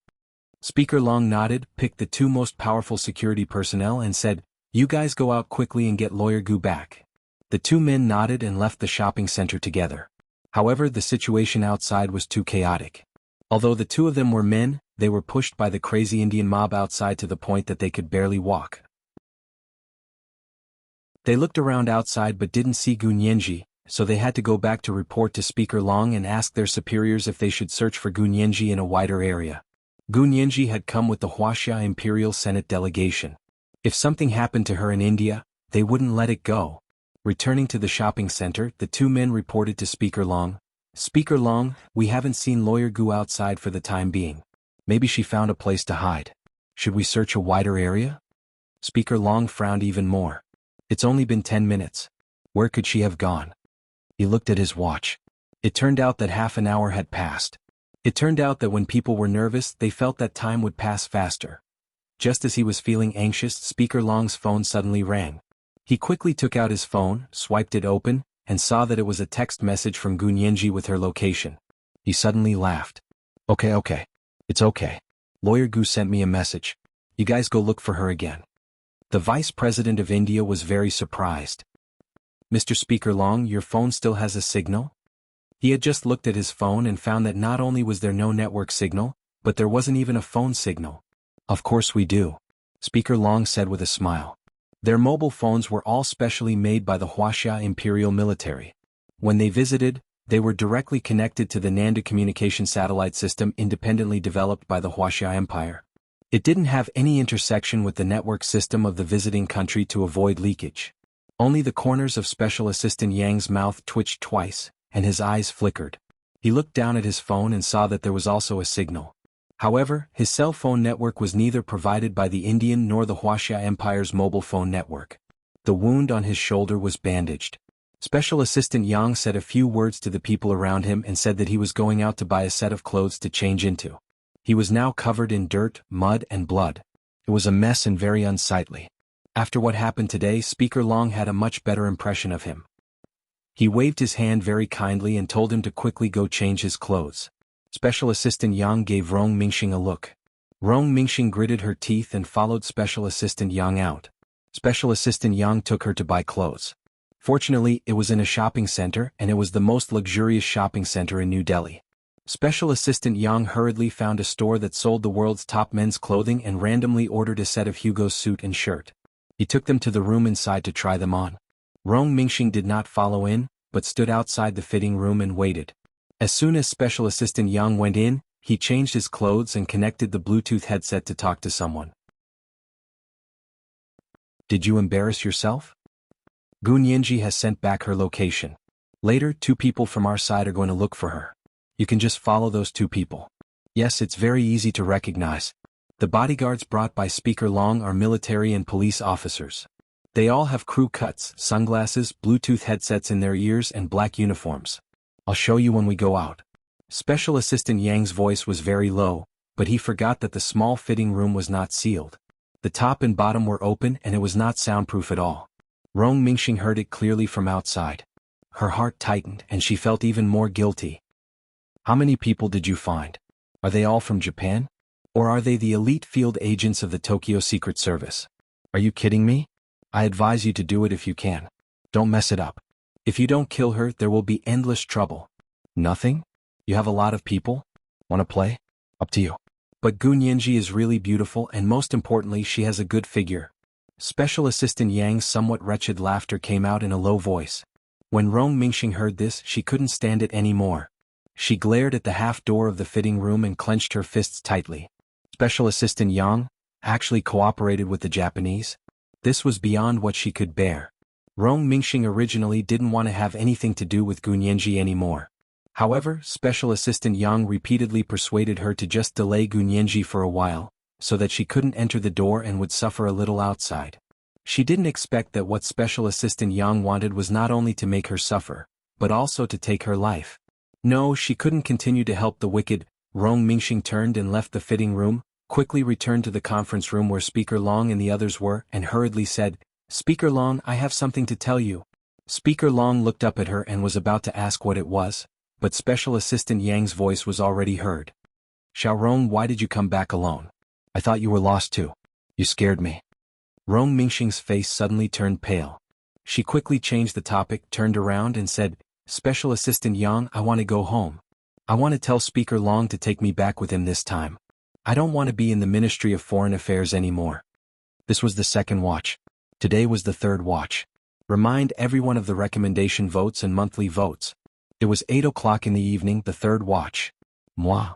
Speaker Long nodded, picked the 2 most powerful security personnel and said, "You guys go out quickly and get Lawyer Gu back." The 2 men nodded and left the shopping center together. However, the situation outside was too chaotic. Although the 2 of them were men, they were pushed by the crazy Indian mob outside to the point that they could barely walk. They looked around outside but didn't see Gu Nianji, so they had to go back to report to Speaker Long and ask their superiors if they should search for Gu Nianji in a wider area. Gu Nianji had come with the Wuxia Imperial Senate delegation. If something happened to her in India, they wouldn't let it go. Returning to the shopping center, the 2 men reported to Speaker Long, "Speaker Long, we haven't seen Lawyer Gu outside for the time being. Maybe she found a place to hide. Should we search a wider area?" Speaker Long frowned even more. "It's only been 10 minutes. Where could she have gone?" He looked at his watch. It turned out that half an hour had passed. It turned out that when people were nervous, they felt that time would pass faster. Just as he was feeling anxious, Speaker Long's phone suddenly rang. He quickly took out his phone, swiped it open, and saw that it was a text message from Gu Nianji with her location. He suddenly laughed. Okay. It's okay. Lawyer Gu sent me a message. You guys go look for her again." The Vice President of India was very surprised. "Mr. Speaker Long, your phone still has a signal?" He had just looked at his phone and found that not only was there no network signal, but there wasn't even a phone signal. "Of course we do," Speaker Long said with a smile. Their mobile phones were all specially made by the Wuxia Imperial Military. When they visited, they were directly connected to the Nanda communication satellite system independently developed by the Wuxia Empire. It didn't have any intersection with the network system of the visiting country to avoid leakage. Only the corners of Special Assistant Yang's mouth twitched twice, and his eyes flickered. He looked down at his phone and saw that there was also a signal. However, his cell phone network was neither provided by the Indian nor the Wuxia Empire's mobile phone network. The wound on his shoulder was bandaged. Special Assistant Yang said a few words to the people around him and said that he was going out to buy a set of clothes to change into. He was now covered in dirt, mud, and blood. It was a mess and very unsightly. After what happened today, Speaker Long had a much better impression of him. He waved his hand very kindly and told him to quickly go change his clothes. Special Assistant Yang gave Rong Mingxing a look. Rong Mingxing gritted her teeth and followed Special Assistant Yang out. Special Assistant Yang took her to buy clothes. Fortunately, it was in a shopping center, and it was the most luxurious shopping center in New Delhi. Special Assistant Yang hurriedly found a store that sold the world's top men's clothing and randomly ordered a set of Hugo's suit and shirt. He took them to the room inside to try them on. Rong Mingxing did not follow in, but stood outside the fitting room and waited. As soon as Special Assistant Yang went in, he changed his clothes and connected the Bluetooth headset to talk to someone. "Did you embarrass yourself? Gu Nianji has sent back her location. Later, 2 people from our side are going to look for her. You can just follow those 2 people. Yes, it's very easy to recognize. The bodyguards brought by Speaker Long are military and police officers. They all have crew cuts, sunglasses, Bluetooth headsets in their ears and black uniforms. I'll show you when we go out." Special Assistant Yang's voice was very low, but he forgot that the small fitting room was not sealed. The top and bottom were open and it was not soundproof at all. Rong Mingxing heard it clearly from outside. Her heart tightened and she felt even more guilty. "How many people did you find? Are they all from Japan? Or are they the elite field agents of the Tokyo Secret Service? Are you kidding me? I advise you to do it if you can. Don't mess it up. If you don't kill her, there will be endless trouble." "Nothing? You have a lot of people? Want to play? Up to you. But Gu Nianji is really beautiful and most importantly she has a good figure." Special Assistant Yang's somewhat wretched laughter came out in a low voice. When Rong Mingxing heard this, she couldn't stand it anymore. She glared at the half door of the fitting room and clenched her fists tightly. Special Assistant Yang actually cooperated with the Japanese? This was beyond what she could bear. Rong Mingxing originally didn't want to have anything to do with Gu Nianji anymore. However, Special Assistant Yang repeatedly persuaded her to just delay Gu Nianji for a while, so that she couldn't enter the door and would suffer a little outside. She didn't expect that what Special Assistant Yang wanted was not only to make her suffer, but also to take her life. No, she couldn't continue to help the wicked. Rong Mingxing turned and left the fitting room, quickly returned to the conference room where Speaker Long and the others were, and hurriedly said, "Speaker Long, I have something to tell you." Speaker Long looked up at her and was about to ask what it was, but Special Assistant Yang's voice was already heard. "Xiaorong, why did you come back alone? I thought you were lost too. You scared me." Rong Mingxing's face suddenly turned pale. She quickly changed the topic, turned around and said, "Special Assistant Yang, I want to go home. I want to tell Speaker Long to take me back with him this time. I don't want to be in the Ministry of Foreign Affairs anymore." This was the second watch. Today was the third watch. Remind everyone of the recommendation votes and monthly votes. It was 8 o'clock in the evening, the third watch. Moi.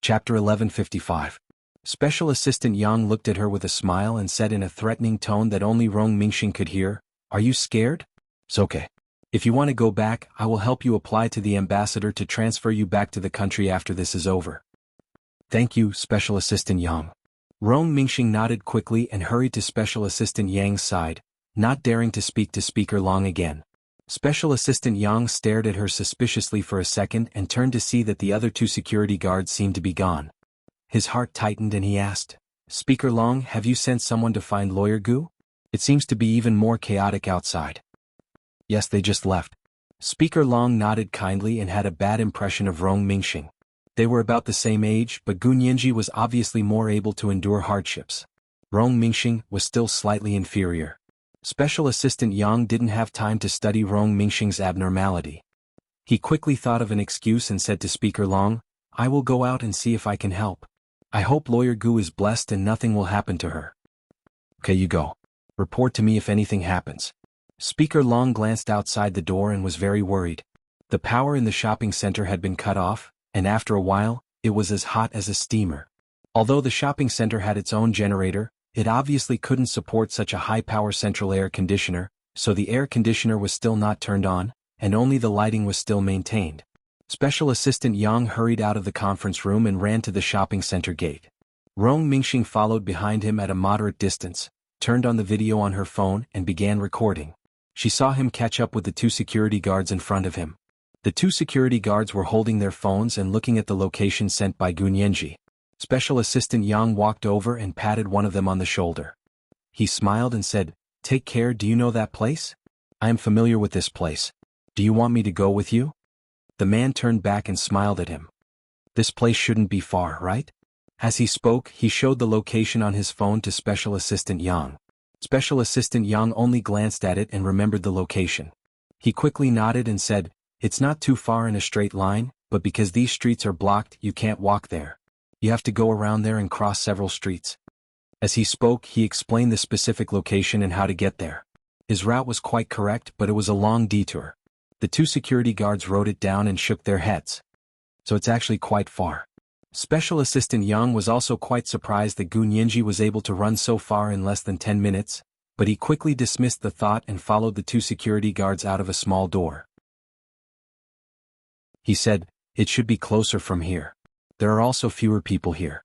Chapter 1155. Special Assistant Yang looked at her with a smile and said in a threatening tone that only Rong Mingxing could hear, "Are you scared? It's okay. If you want to go back, I will help you apply to the ambassador to transfer you back to the country after this is over." "Thank you, Special Assistant Yang." Rong Mingxing nodded quickly and hurried to Special Assistant Yang's side, not daring to speak to Speaker Long again. Special Assistant Yang stared at her suspiciously for a second and turned to see that the other two security guards seemed to be gone. His heart tightened and he asked, "Speaker Long, have you sent someone to find Lawyer Gu? It seems to be even more chaotic outside." "Yes, they just left." Speaker Long nodded kindly and had a bad impression of Rong Mingxing. They were about the same age, but Gu Nianji was obviously more able to endure hardships. Rong Mingxing was still slightly inferior. Special Assistant Yang didn't have time to study Rong Mingxing's abnormality. He quickly thought of an excuse and said to Speaker Long, "I will go out and see if I can help. I hope Lawyer Gu is blessed and nothing will happen to her." "Okay, you go. Report to me if anything happens." Speaker Long glanced outside the door and was very worried. The power in the shopping center had been cut off, and after a while, it was as hot as a steamer. Although the shopping center had its own generator, it obviously couldn't support such a high-power central air conditioner, so the air conditioner was still not turned on, and only the lighting was still maintained. Special Assistant Yang hurried out of the conference room and ran to the shopping center gate. Rong Mingxing followed behind him at a moderate distance, turned on the video on her phone and began recording. She saw him catch up with the two security guards in front of him. The two security guards were holding their phones and looking at the location sent by Gu Nianji. Special Assistant Yang walked over and patted one of them on the shoulder. He smiled and said, "Take care, do you know that place? I am familiar with this place. Do you want me to go with you?" The man turned back and smiled at him. "This place shouldn't be far, right?" As he spoke, he showed the location on his phone to Special Assistant Yang. Special Assistant Yang only glanced at it and remembered the location. He quickly nodded and said, "It's not too far in a straight line, but because these streets are blocked, you can't walk there. You have to go around there and cross several streets." As he spoke, he explained the specific location and how to get there. His route was quite correct, but it was a long detour. The two security guards wrote it down and shook their heads. So it's actually quite far. Special Assistant Yang was also quite surprised that Gu Nianji was able to run so far in less than 10 minutes, but he quickly dismissed the thought and followed the two security guards out of a small door. He said, "It should be closer from here. There are also fewer people here."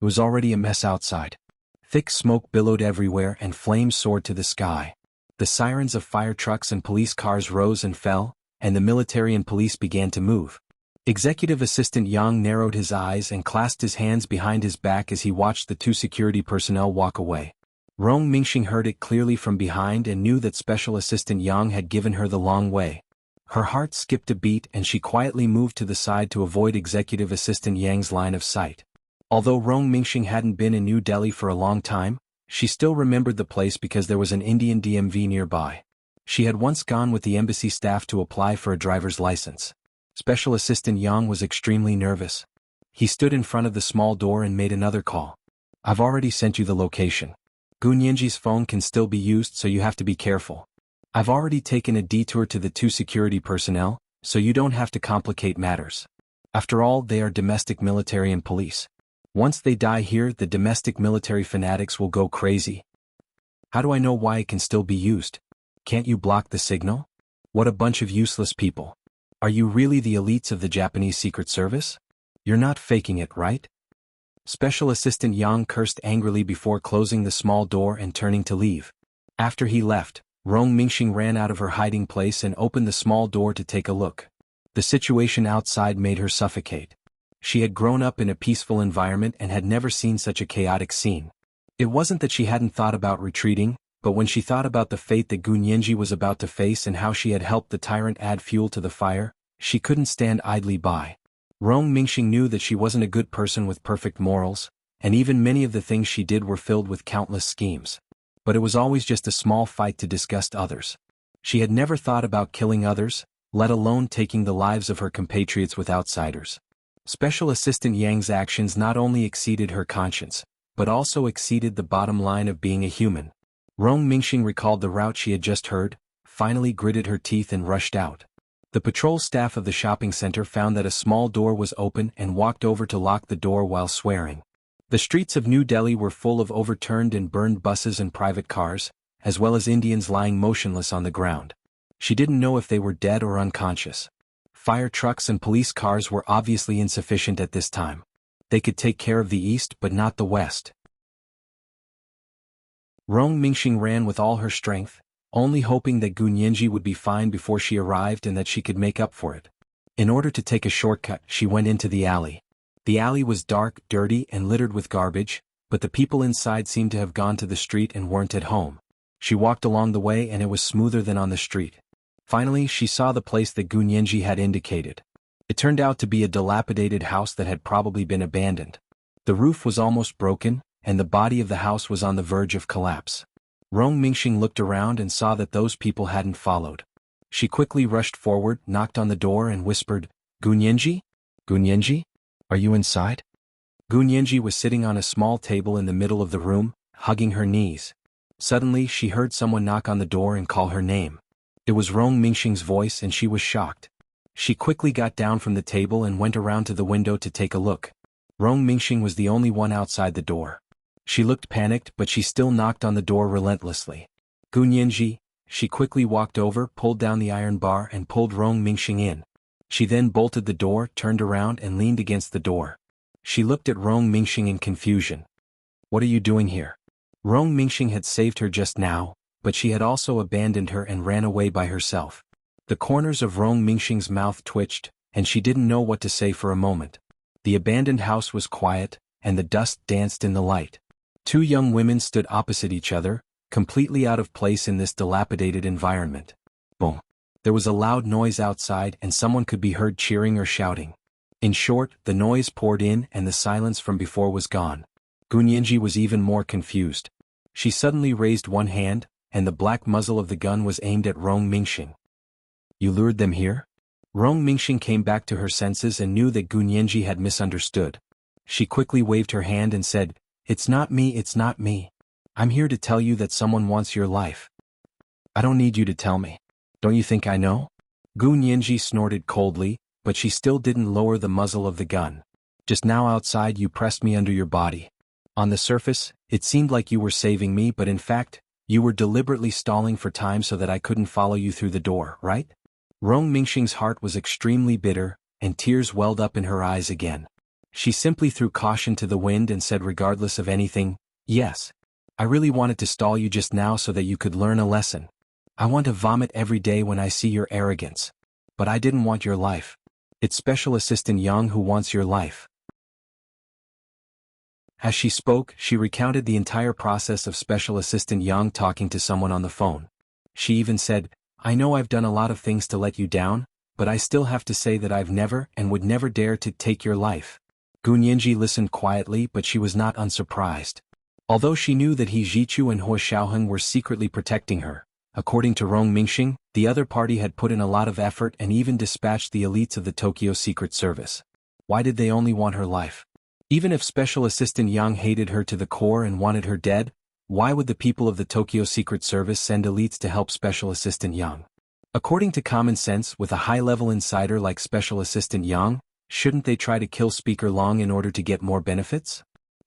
It was already a mess outside. Thick smoke billowed everywhere and flames soared to the sky. The sirens of fire trucks and police cars rose and fell, and the military and police began to move. Executive Assistant Yang narrowed his eyes and clasped his hands behind his back as he watched the two security personnel walk away. Rong Mingxing heard it clearly from behind and knew that Special Assistant Yang had given her the long way. Her heart skipped a beat and she quietly moved to the side to avoid Executive Assistant Yang's line of sight. Although Rong Mingxing hadn't been in New Delhi for a long time, she still remembered the place because there was an Indian DMV nearby. She had once gone with the embassy staff to apply for a driver's license. Special Assistant Yang was extremely nervous. He stood in front of the small door and made another call. "I've already sent you the location. Gu Nianji's phone can still be used, so you have to be careful. I've already taken a detour to the two security personnel, so you don't have to complicate matters. After all, they are domestic military and police. Once they die here, the domestic military fanatics will go crazy." "How do I know why it can still be used? Can't you block the signal? What a bunch of useless people. Are you really the elites of the Japanese Secret Service? You're not faking it, right?" Special Assistant Yang cursed angrily before closing the small door and turning to leave. After he left, Rong Mingxing ran out of her hiding place and opened the small door to take a look. The situation outside made her suffocate. She had grown up in a peaceful environment and had never seen such a chaotic scene. It wasn't that she hadn't thought about retreating, but when she thought about the fate that Gu Nianji was about to face and how she had helped the tyrant add fuel to the fire, she couldn't stand idly by. Rong Mingxing knew that she wasn't a good person with perfect morals, and even many of the things she did were filled with countless schemes. But it was always just a small fight to disgust others. She had never thought about killing others, let alone taking the lives of her compatriots with outsiders. Special Assistant Yang's actions not only exceeded her conscience, but also exceeded the bottom line of being a human. Rong Mingxing recalled the route she had just heard, finally gritted her teeth and rushed out. The patrol staff of the shopping center found that a small door was open and walked over to lock the door while swearing. The streets of New Delhi were full of overturned and burned buses and private cars, as well as Indians lying motionless on the ground. She didn't know if they were dead or unconscious. Fire trucks and police cars were obviously insufficient at this time. They could take care of the east but not the west. Rong Mingxing ran with all her strength, only hoping that Gu Nianji would be fine before she arrived and that she could make up for it. In order to take a shortcut, she went into the alley. The alley was dark, dirty, and littered with garbage, but the people inside seemed to have gone to the street and weren't at home. She walked along the way and it was smoother than on the street. Finally, she saw the place that Gu Nianji had indicated. It turned out to be a dilapidated house that had probably been abandoned. The roof was almost broken, and the body of the house was on the verge of collapse. Rong Mingxing looked around and saw that those people hadn't followed. She quickly rushed forward, knocked on the door and whispered, "Gu Nianji? Gu Nianji? Are you inside?" Gu Nianji was sitting on a small table in the middle of the room, hugging her knees. Suddenly she heard someone knock on the door and call her name. It was Rong Mingxing's voice and she was shocked. She quickly got down from the table and went around to the window to take a look. Rong Mingxing was the only one outside the door. She looked panicked but she still knocked on the door relentlessly. "Gu Nianji," she quickly walked over, pulled down the iron bar and pulled Rong Mingxing in. She then bolted the door, turned around and leaned against the door. She looked at Rong Mingxing in confusion. "What are you doing here?" Rong Mingxing had saved her just now, but she had also abandoned her and ran away by herself. The corners of Rong Mingxing's mouth twitched, and she didn't know what to say for a moment. The abandoned house was quiet, and the dust danced in the light. Two young women stood opposite each other, completely out of place in this dilapidated environment. Boom. There was a loud noise outside and someone could be heard cheering or shouting. In short, the noise poured in and the silence from before was gone. Gu Nianji was even more confused. She suddenly raised one hand, and the black muzzle of the gun was aimed at Rong Mingxing. "You lured them here?" Rong Mingxing came back to her senses and knew that Gu Nianji had misunderstood. She quickly waved her hand and said, "It's not me, it's not me. I'm here to tell you that someone wants your life." "I don't need you to tell me. Don't you think I know?" Gu Nianji snorted coldly, but she still didn't lower the muzzle of the gun. "Just now outside you pressed me under your body. On the surface, it seemed like you were saving me, but in fact, you were deliberately stalling for time so that I couldn't follow you through the door, right?" Rong Mingxing's heart was extremely bitter, and tears welled up in her eyes again. She simply threw caution to the wind and said regardless of anything, "Yes. I really wanted to stall you just now so that you could learn a lesson. I want to vomit every day when I see your arrogance. But I didn't want your life. It's Special Assistant Yang who wants your life." As she spoke, she recounted the entire process of Special Assistant Yang talking to someone on the phone. She even said, "I know I've done a lot of things to let you down, but I still have to say that I've never and would never dare to take your life." Gu Nianji listened quietly, but she was not unsurprised. Although she knew that He Zhichu and Hua Xiaoheng were secretly protecting her, according to Rong Mingxing, the other party had put in a lot of effort and even dispatched the elites of the Tokyo Secret Service. Why did they only want her life? Even if Special Assistant Yang hated her to the core and wanted her dead, why would the people of the Tokyo Secret Service send elites to help Special Assistant Yang? According to common sense, with a high-level insider like Special Assistant Yang, shouldn't they try to kill Speaker Long in order to get more benefits?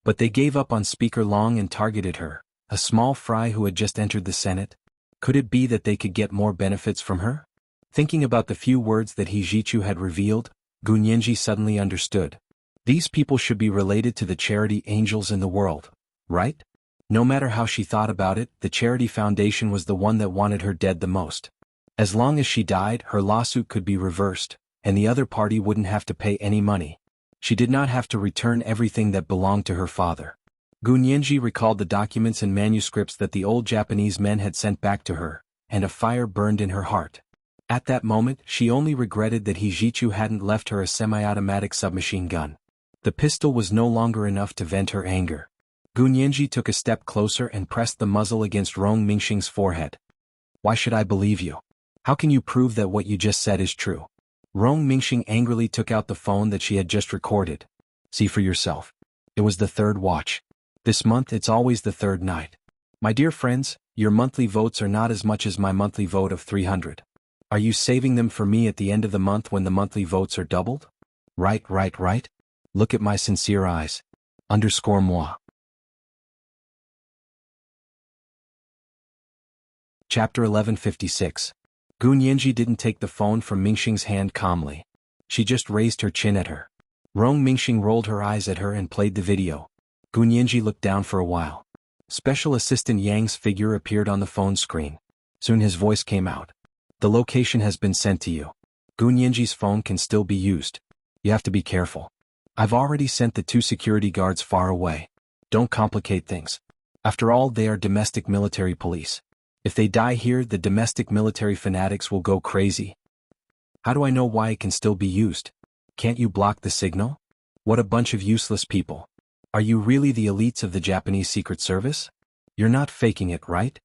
But they gave up on Speaker Long and targeted her, a small fry who had just entered the Senate. Could it be that they could get more benefits from her? Thinking about the few words that He Zhichu had revealed, Gu Nianji suddenly understood. These people should be related to the charity angels in the world, right? No matter how she thought about it, the charity foundation was the one that wanted her dead the most. As long as she died, her lawsuit could be reversed, and the other party wouldn't have to pay any money. She did not have to return everything that belonged to her father. Gunyenji recalled the documents and manuscripts that the old Japanese men had sent back to her, and a fire burned in her heart. At that moment, she only regretted that Hijichu hadn't left her a semi-automatic submachine gun. The pistol was no longer enough to vent her anger. Gunyenji took a step closer and pressed the muzzle against Rong Mingxing's forehead. Why should I believe you? How can you prove that what you just said is true? Rong Mingxing angrily took out the phone that she had just recorded. See for yourself. It was the third watch. This month it's always the third night. My dear friends, your monthly votes are not as much as my monthly vote of 300. Are you saving them for me at the end of the month when the monthly votes are doubled? Right. Look at my sincere eyes. _moi. Chapter 1156. Gunyenji didn't take the phone from Mingxing's hand calmly. She just raised her chin at her. Rong Mingxing rolled her eyes at her and played the video. Gunyenji looked down for a while. Special Assistant Yang's figure appeared on the phone screen. Soon his voice came out. The location has been sent to you. Gunyenji's phone can still be used. You have to be careful. I've already sent the 2 security guards far away. Don't complicate things. After all, they are domestic military police. If they die here, the domestic military fanatics will go crazy. How do I know why it can still be used? Can't you block the signal? What a bunch of useless people. Are you really the elites of the Japanese Secret Service? You're not faking it, right?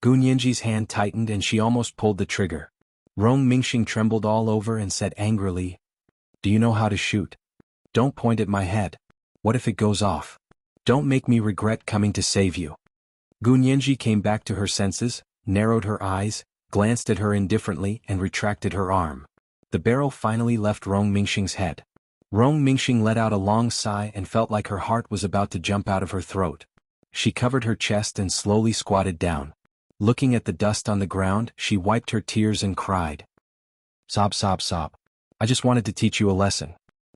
Gunyenji's hand tightened and she almost pulled the trigger. Rong Mingxing trembled all over and said angrily, Do you know how to shoot? Don't point at my head. What if it goes off? Don't make me regret coming to save you. Gunyenji came back to her senses, narrowed her eyes, glanced at her indifferently and retracted her arm. The barrel finally left Rong Mingxing's head. Rong Mingxing let out a long sigh and felt like her heart was about to jump out of her throat. She covered her chest and slowly squatted down. Looking at the dust on the ground, she wiped her tears and cried. Sob. I just wanted to teach you a lesson.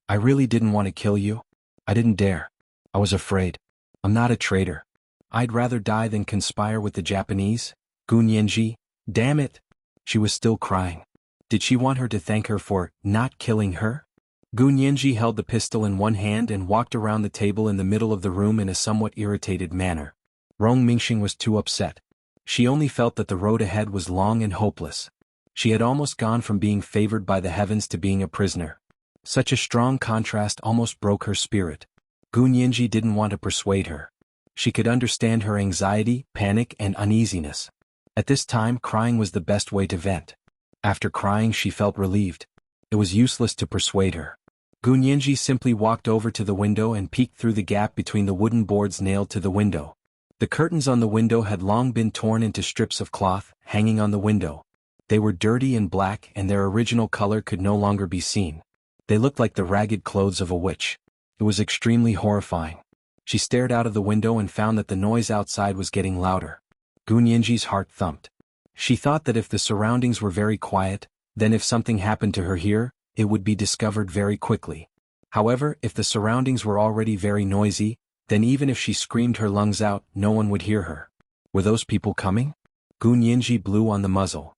I really didn't want to kill you. I didn't dare. I was afraid. I'm not a traitor. I'd rather die than conspire with the Japanese. Gunyenji, damn it. She was still crying. Did she want her to thank her for not killing her? Gunyenji held the pistol in one hand and walked around the table in the middle of the room in a somewhat irritated manner. Rong Mingxing was too upset. She only felt that the road ahead was long and hopeless. She had almost gone from being favored by the heavens to being a prisoner. Such a strong contrast almost broke her spirit. Gunyenji didn't want to persuade her. She could understand her anxiety, panic, and uneasiness. At this time, crying was the best way to vent. After crying, she felt relieved. It was useless to persuade her. Gunyenji simply walked over to the window and peeked through the gap between the wooden boards nailed to the window. The curtains on the window had long been torn into strips of cloth, hanging on the window. They were dirty and black, and their original color could no longer be seen. They looked like the ragged clothes of a witch. It was extremely horrifying. She stared out of the window and found that the noise outside was getting louder. Gunyenji's heart thumped. She thought that if the surroundings were very quiet, then if something happened to her here, it would be discovered very quickly. However, if the surroundings were already very noisy, then even if she screamed her lungs out, no one would hear her. Were those people coming? Gunyenji blew on the muzzle.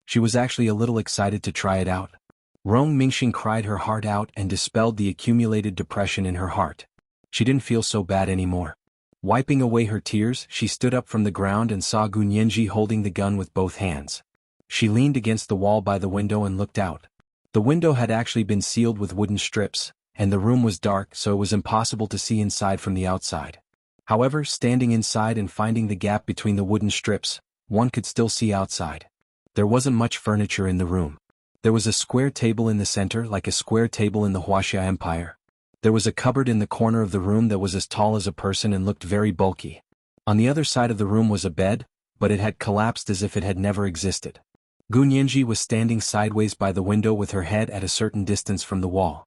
She was actually a little excited to try it out. Rong Mingxing cried her heart out and dispelled the accumulated depression in her heart. She didn't feel so bad anymore. Wiping away her tears, she stood up from the ground and saw Gunyenji holding the gun with both hands. She leaned against the wall by the window and looked out. The window had actually been sealed with wooden strips, and the room was dark, so it was impossible to see inside from the outside. However, standing inside and finding the gap between the wooden strips, one could still see outside. There wasn't much furniture in the room. There was a square table in the center, like a square table in the Wuxia Empire. There was a cupboard in the corner of the room that was as tall as a person and looked very bulky. On the other side of the room was a bed, but it had collapsed as if it had never existed. Gunyenji was standing sideways by the window with her head at a certain distance from the wall.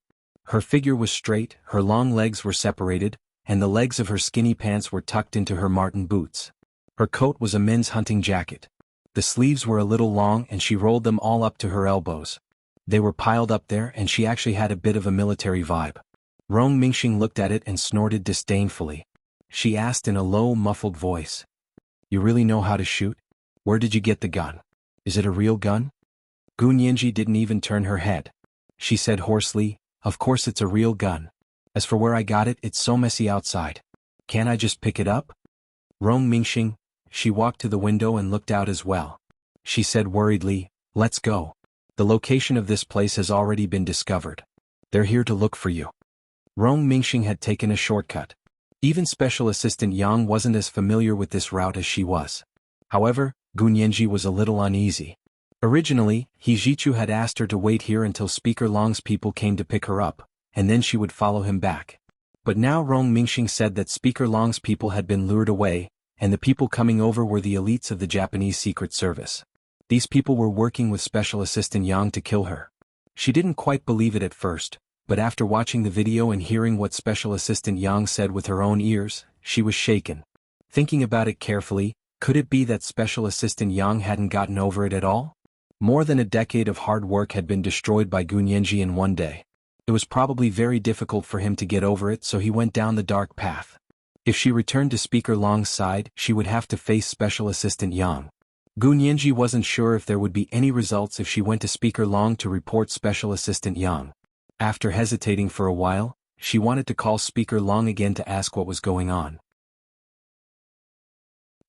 Her figure was straight, her long legs were separated, and the legs of her skinny pants were tucked into her marten boots. Her coat was a men's hunting jacket. The sleeves were a little long and she rolled them all up to her elbows. They were piled up there and she actually had a bit of a military vibe. Rong Mingxing looked at it and snorted disdainfully. She asked in a low, muffled voice, "You really know how to shoot? Where did you get the gun? Is it a real gun?" Gunyenji didn't even turn her head. she said hoarsely. Of course it's a real gun. As for where I got it, it's so messy outside. Can't I just pick it up? Rong Mingxing, she walked to the window and looked out as well. She said worriedly, let's go. The location of this place has already been discovered. They're here to look for you. Rong Mingxing had taken a shortcut. Even Special Assistant Yang wasn't as familiar with this route as she was. However, Gu Nianji was a little uneasy. Originally, He Jichu had asked her to wait here until Speaker Long's people came to pick her up, and then she would follow him back. But now Rong Mingxing said that Speaker Long's people had been lured away, and the people coming over were the elites of the Japanese Secret Service. These people were working with Special Assistant Yang to kill her. She didn't quite believe it at first, but after watching the video and hearing what Special Assistant Yang said with her own ears, she was shaken. Thinking about it carefully, could it be that Special Assistant Yang hadn't gotten over it at all? More than a decade of hard work had been destroyed by Gu Nianji in one day. It was probably very difficult for him to get over it, so he went down the dark path. If she returned to Speaker Long's side, she would have to face Special Assistant Yang. Gu Nianji wasn't sure if there would be any results if she went to Speaker Long to report Special Assistant Yang. After hesitating for a while, she wanted to call Speaker Long again to ask what was going on.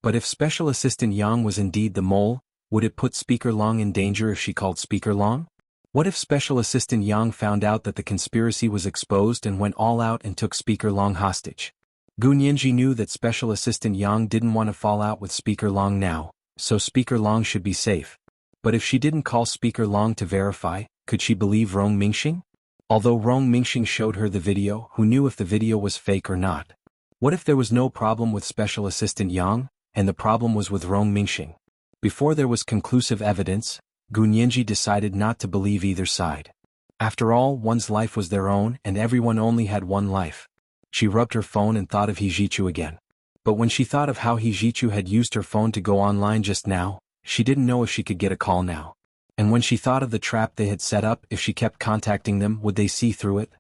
But if Special Assistant Yang was indeed the mole, would it put Speaker Long in danger if she called Speaker Long? What if Special Assistant Yang found out that the conspiracy was exposed and went all out and took Speaker Long hostage? Gu Nianji knew that Special Assistant Yang didn't want to fall out with Speaker Long now, so Speaker Long should be safe. But if she didn't call Speaker Long to verify, could she believe Rong Mingxing? Although Rong Mingxing showed her the video, who knew if the video was fake or not? What if there was no problem with Special Assistant Yang, and the problem was with Rong Mingxing? Before there was conclusive evidence, Gu Nianji decided not to believe either side. After all, one's life was their own and everyone only had one life. She rubbed her phone and thought of He Jichu again. But when she thought of how He Jichu had used her phone to go online just now, she didn't know if she could get a call now. And when she thought of the trap they had set up, if she kept contacting them, would they see through it?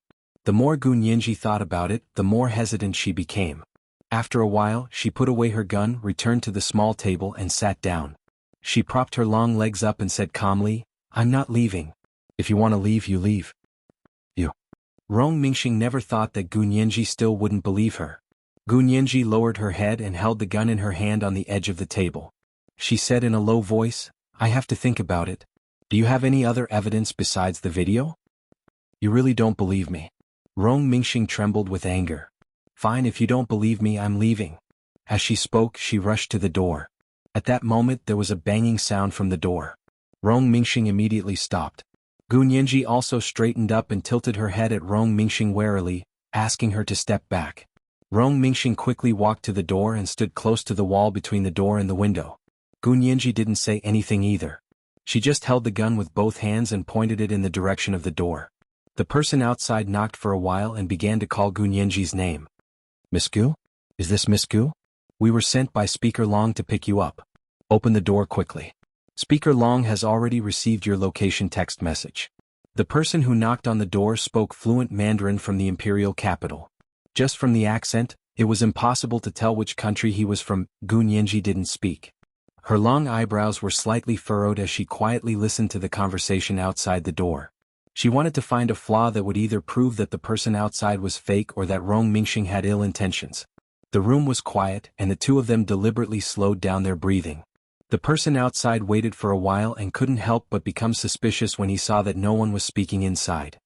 The more Gu Nianji thought about it, the more hesitant she became. After a while, she put away her gun, returned to the small table and sat down. She propped her long legs up and said calmly, I'm not leaving. If you want to leave, you leave. You. Rong Mingxing never thought that Gu Nianji still wouldn't believe her. Gu Nianji lowered her head and held the gun in her hand on the edge of the table. She said in a low voice, I have to think about it. Do you have any other evidence besides the video? You really don't believe me. Rong Mingxing trembled with anger. Fine, if you don't believe me, I'm leaving. As she spoke, she rushed to the door. At that moment there was a banging sound from the door. Rong Mingxing immediately stopped. Gu Nianji also straightened up and tilted her head at Rong Mingxing warily, asking her to step back. Rong Mingxing quickly walked to the door and stood close to the wall between the door and the window. Gu Nianji didn't say anything either. She just held the gun with both hands and pointed it in the direction of the door. The person outside knocked for a while and began to call Gu Nianji's name. Miss Gu? Is this Miss Gu? We were sent by Speaker Long to pick you up. Open the door quickly. Speaker Long has already received your location text message. The person who knocked on the door spoke fluent Mandarin from the imperial capital. Just from the accent, it was impossible to tell which country he was from. Gu Nianji didn't speak. Her long eyebrows were slightly furrowed as she quietly listened to the conversation outside the door. She wanted to find a flaw that would either prove that the person outside was fake or that Rong Mingxing had ill intentions. The room was quiet, and the two of them deliberately slowed down their breathing. The person outside waited for a while and couldn't help but become suspicious when he saw that no one was speaking inside.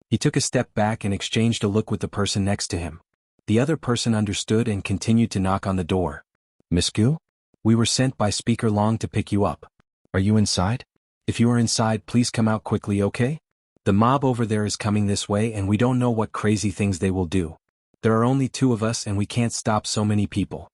He took a step back and exchanged a look with the person next to him. The other person understood and continued to knock on the door. Miss Gu? We were sent by Speaker Long to pick you up. Are you inside? If you are inside, please come out quickly, okay? The mob over there is coming this way and we don't know what crazy things they will do. There are only two of us and we can't stop so many people.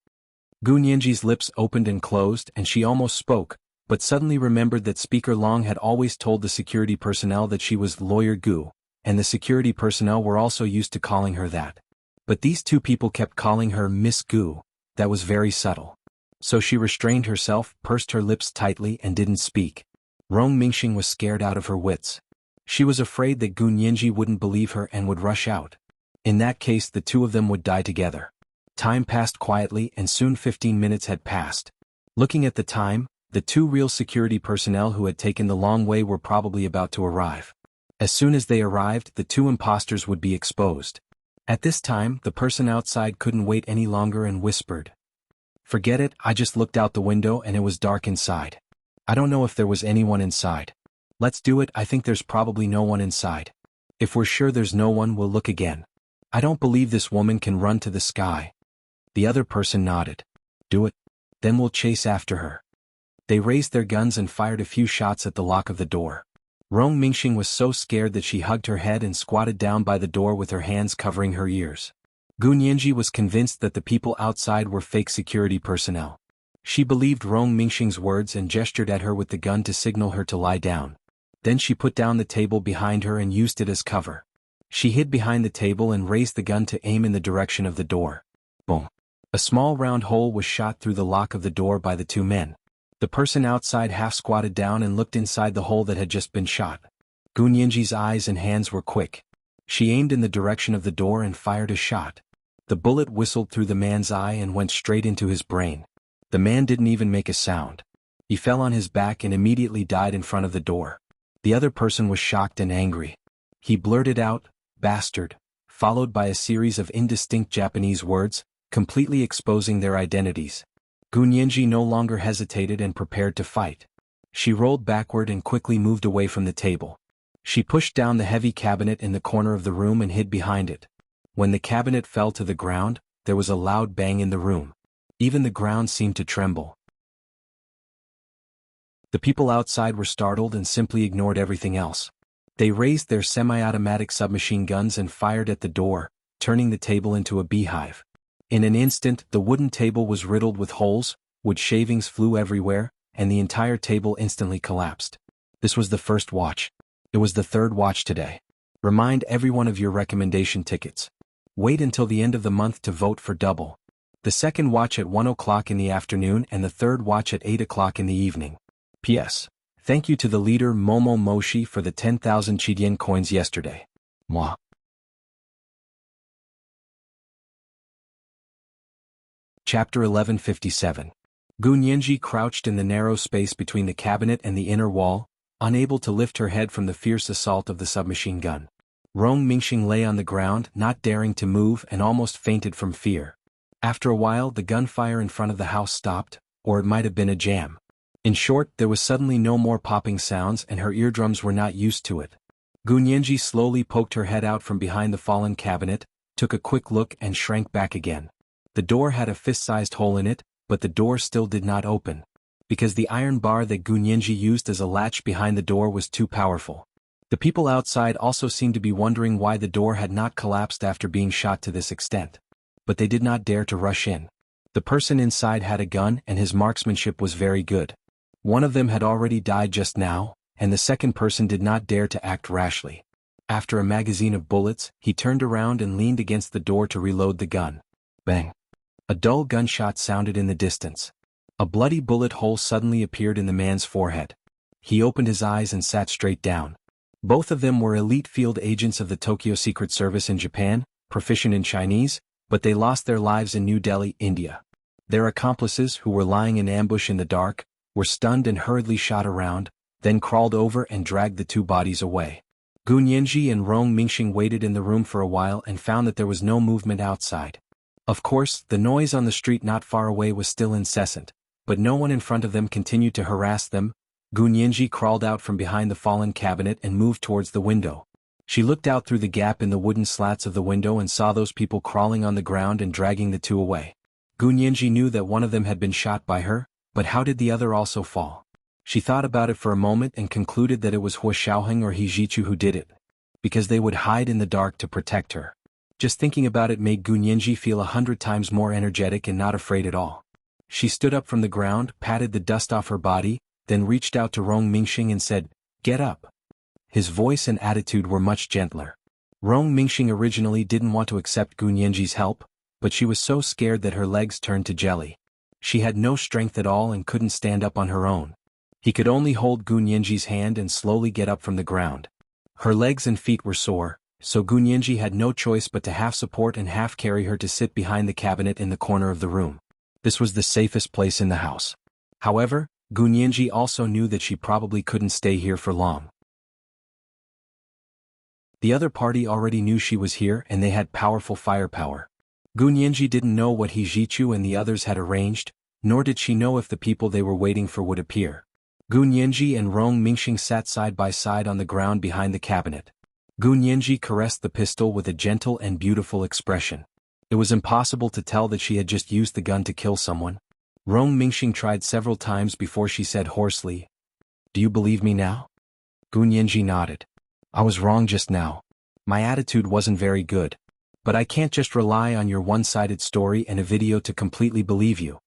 Gu Nianji's lips opened and closed and she almost spoke, but suddenly remembered that Speaker Long had always told the security personnel that she was Lawyer Gu, and the security personnel were also used to calling her that. But these two people kept calling her Miss Gu. That was very subtle. So she restrained herself, pursed her lips tightly and didn't speak. Rong Mingxing was scared out of her wits. She was afraid that Gu Nianji wouldn't believe her and would rush out. In that case the two of them would die together. Time passed quietly and soon 15 minutes had passed. Looking at the time, The two real security personnel who had taken the long way were probably about to arrive. As soon as they arrived, the two imposters would be exposed. At this time, the person outside couldn't wait any longer and whispered, "Forget it, I just looked out the window and it was dark inside. I don't know if there was anyone inside. Let's do it, I think there's probably no one inside. If we're sure there's no one, we'll look again. I don't believe this woman can run to the sky." The other person nodded. "Do it. Then we'll chase after her." They raised their guns and fired a few shots at the lock of the door. Rong Mingxing was so scared that she hugged her head and squatted down by the door with her hands covering her ears. Gu Nianji was convinced that the people outside were fake security personnel. She believed Rong Mingxing's words and gestured at her with the gun to signal her to lie down. Then she put down the table behind her and used it as cover. She hid behind the table and raised the gun to aim in the direction of the door. Boom. A small round hole was shot through the lock of the door by the two men. The person outside half squatted down and looked inside the hole that had just been shot. Gu Nianji's eyes and hands were quick. She aimed in the direction of the door and fired a shot. The bullet whistled through the man's eye and went straight into his brain. The man didn't even make a sound. He fell on his back and immediately died in front of the door. The other person was shocked and angry. He blurted out, "Bastard," followed by a series of indistinct Japanese words, completely exposing their identities. Gu Nianji no longer hesitated and prepared to fight. She rolled backward and quickly moved away from the table. She pushed down the heavy cabinet in the corner of the room and hid behind it. When the cabinet fell to the ground, there was a loud bang in the room. Even the ground seemed to tremble. The people outside were startled and simply ignored everything else. They raised their semi-automatic submachine guns and fired at the door, turning the table into a beehive. In an instant, the wooden table was riddled with holes, wood shavings flew everywhere, and the entire table instantly collapsed. This was the first watch. It was the third watch today. Remind everyone of your recommendation tickets. Wait until the end of the month to vote for double. The second watch at 1 o'clock in the afternoon and the third watch at 8 o'clock in the evening. P.S. Thank you to the leader Momo Moshi for the 10,000 Chidian coins yesterday. Mwah. Chapter 1157. Gu Nianji crouched in the narrow space between the cabinet and the inner wall, unable to lift her head from the fierce assault of the submachine gun. Rong Mingxing lay on the ground, not daring to move and almost fainted from fear. After a while the gunfire in front of the house stopped, or it might have been a jam. In short, there was suddenly no more popping sounds and her eardrums were not used to it. Gu Nianji slowly poked her head out from behind the fallen cabinet, took a quick look and shrank back again. The door had a fist-sized hole in it, but the door still did not open. Because the iron bar that Gu Nianji used as a latch behind the door was too powerful. The people outside also seemed to be wondering why the door had not collapsed after being shot to this extent. But they did not dare to rush in. The person inside had a gun and his marksmanship was very good. One of them had already died just now, and the second person did not dare to act rashly. After a magazine of bullets, he turned around and leaned against the door to reload the gun. Bang! A dull gunshot sounded in the distance. A bloody bullet hole suddenly appeared in the man's forehead. He opened his eyes and sat straight down. Both of them were elite field agents of the Tokyo Secret Service in Japan, proficient in Chinese, but they lost their lives in New Delhi, India. Their accomplices, who were lying in ambush in the dark, were stunned and hurriedly shot around, then crawled over and dragged the two bodies away. Gu Nianji and Rong Mingxing waited in the room for a while and found that there was no movement outside. Of course, the noise on the street not far away was still incessant, but no one in front of them continued to harass them. Gu Nianji crawled out from behind the fallen cabinet and moved towards the window. She looked out through the gap in the wooden slats of the window and saw those people crawling on the ground and dragging the two away. Gu Nianji knew that one of them had been shot by her, but how did the other also fall? She thought about it for a moment and concluded that it was Hua Xiaoheng or He Jichu who did it. Because they would hide in the dark to protect her. Just thinking about it made Gu Nianji feel 100 times more energetic and not afraid at all. She stood up from the ground, patted the dust off her body, then reached out to Rong Mingxing and said, "Get up." His voice and attitude were much gentler. Rong Mingxing originally didn't want to accept Gu Nianji's help, but she was so scared that her legs turned to jelly. She had no strength at all and couldn't stand up on her own. He could only hold Gu Nianji's hand and slowly get up from the ground. Her legs and feet were sore, so Gu Nianji had no choice but to half support and half carry her to sit behind the cabinet in the corner of the room. This was the safest place in the house. However, Gunyanji also knew that she probably couldn't stay here for long. The other party already knew she was here and they had powerful firepower. Gunyanji didn't know what Hijichu and the others had arranged, nor did she know if the people they were waiting for would appear. Gunyanji and Rong Mingxing sat side by side on the ground behind the cabinet. Gunyanji caressed the pistol with a gentle and beautiful expression. It was impossible to tell that she had just used the gun to kill someone. Rong Mingxing tried several times before she said hoarsely, "Do you believe me now?" Gunyanji nodded. "I was wrong just now. My attitude wasn't very good. But I can't just rely on your one-sided story and a video to completely believe you."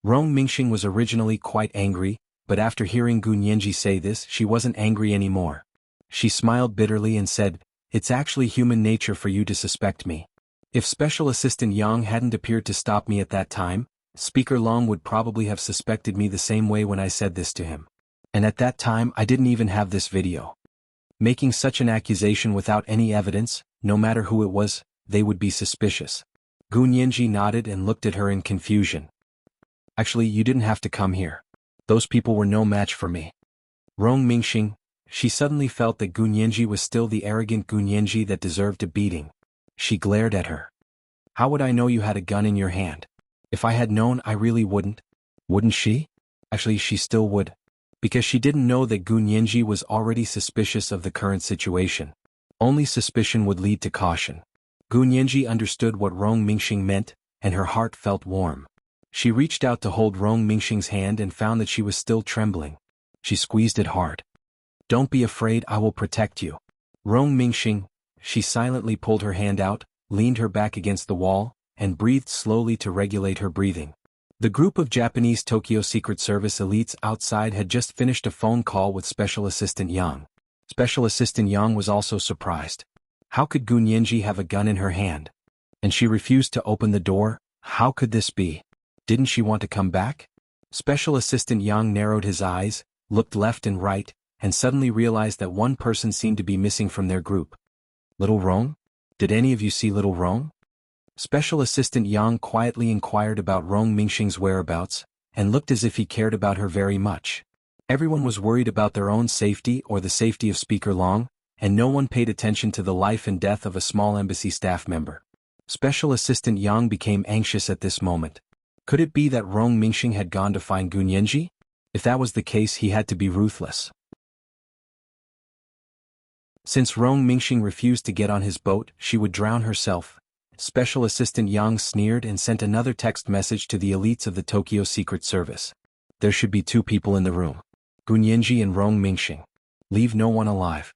Rong Mingxing was originally quite angry, but after hearing Gunyanji say this, she wasn't angry anymore. She smiled bitterly and said, "It's actually human nature for you to suspect me. If Special Assistant Yang hadn't appeared to stop me at that time, Speaker Long would probably have suspected me the same way when I said this to him. And at that time I didn't even have this video. Making such an accusation without any evidence, no matter who it was, they would be suspicious." Gunyanji nodded and looked at her in confusion. "Actually, you didn't have to come here. Those people were no match for me." Rong Mingxing, she suddenly felt that Gunyanji was still the arrogant Gunyanji that deserved a beating. She glared at her. "How would I know you had a gun in your hand? If I had known, I really wouldn't." Wouldn't she? Actually, she still would. Because she didn't know that Gunyanji was already suspicious of the current situation. Only suspicion would lead to caution. Gunyanji understood what Rong Mingxing meant, and her heart felt warm. She reached out to hold Rong Mingxing's hand and found that she was still trembling. She squeezed it hard. "Don't be afraid, I will protect you." Rong Mingxing, she silently pulled her hand out, leaned her back against the wall, and breathed slowly to regulate her breathing. The group of Japanese Tokyo Secret Service elites outside had just finished a phone call with Special Assistant Yang. Special Assistant Yang was also surprised. How could Gunyanji have a gun in her hand? And she refused to open the door? How could this be? Didn't she want to come back? Special Assistant Yang narrowed his eyes, looked left and right, and suddenly realized that one person seemed to be missing from their group. "Little Rong? Did any of you see Little Rong?" Special Assistant Yang quietly inquired about Rong Mingxing's whereabouts, and looked as if he cared about her very much. Everyone was worried about their own safety or the safety of Speaker Long, and no one paid attention to the life and death of a small embassy staff member. Special Assistant Yang became anxious at this moment. Could it be that Rong Mingxing had gone to find Gunyanji? If that was the case, he had to be ruthless. Since Rong Mingxing refused to get on his boat, she would drown herself. Special Assistant Yang sneered and sent another text message to the elites of the Tokyo Secret Service. "There should be 2 people in the room. Gunyanji and Rong Mingxing. Leave no one alive."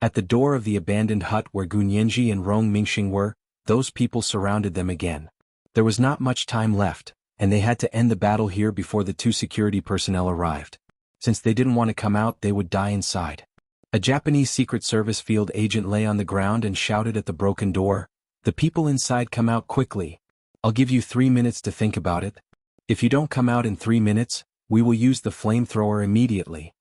At the door of the abandoned hut where Gunyanji and Rong Mingxing were, those people surrounded them again. There was not much time left, and they had to end the battle here before the 2 security personnel arrived. Since they didn't want to come out, they would die inside. A Japanese Secret Service field agent lay on the ground and shouted at the broken door, "The people inside, come out quickly. I'll give you 3 minutes to think about it. If you don't come out in 3 minutes, we will use the flamethrower immediately."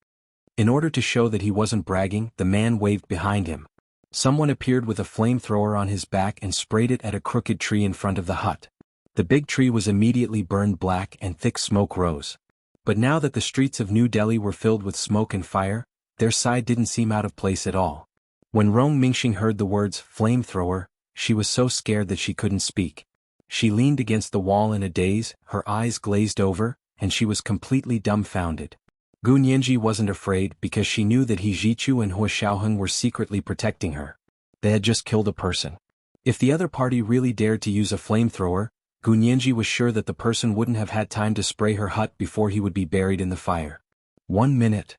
In order to show that he wasn't bragging, the man waved behind him. Someone appeared with a flamethrower on his back and sprayed it at a crooked tree in front of the hut. The big tree was immediately burned black and thick smoke rose. But now that the streets of New Delhi were filled with smoke and fire, their side didn't seem out of place at all. When Rong Mingxing heard the words flamethrower, she was so scared that she couldn't speak. She leaned against the wall in a daze, her eyes glazed over, and she was completely dumbfounded. Gunyanji wasn't afraid because she knew that Hijichu and Hua Xiaoheng were secretly protecting her. They had just killed a person. If the other party really dared to use a flamethrower, Gunyanji was sure that the person wouldn't have had time to spray her hut before he would be buried in the fire. 1 minute.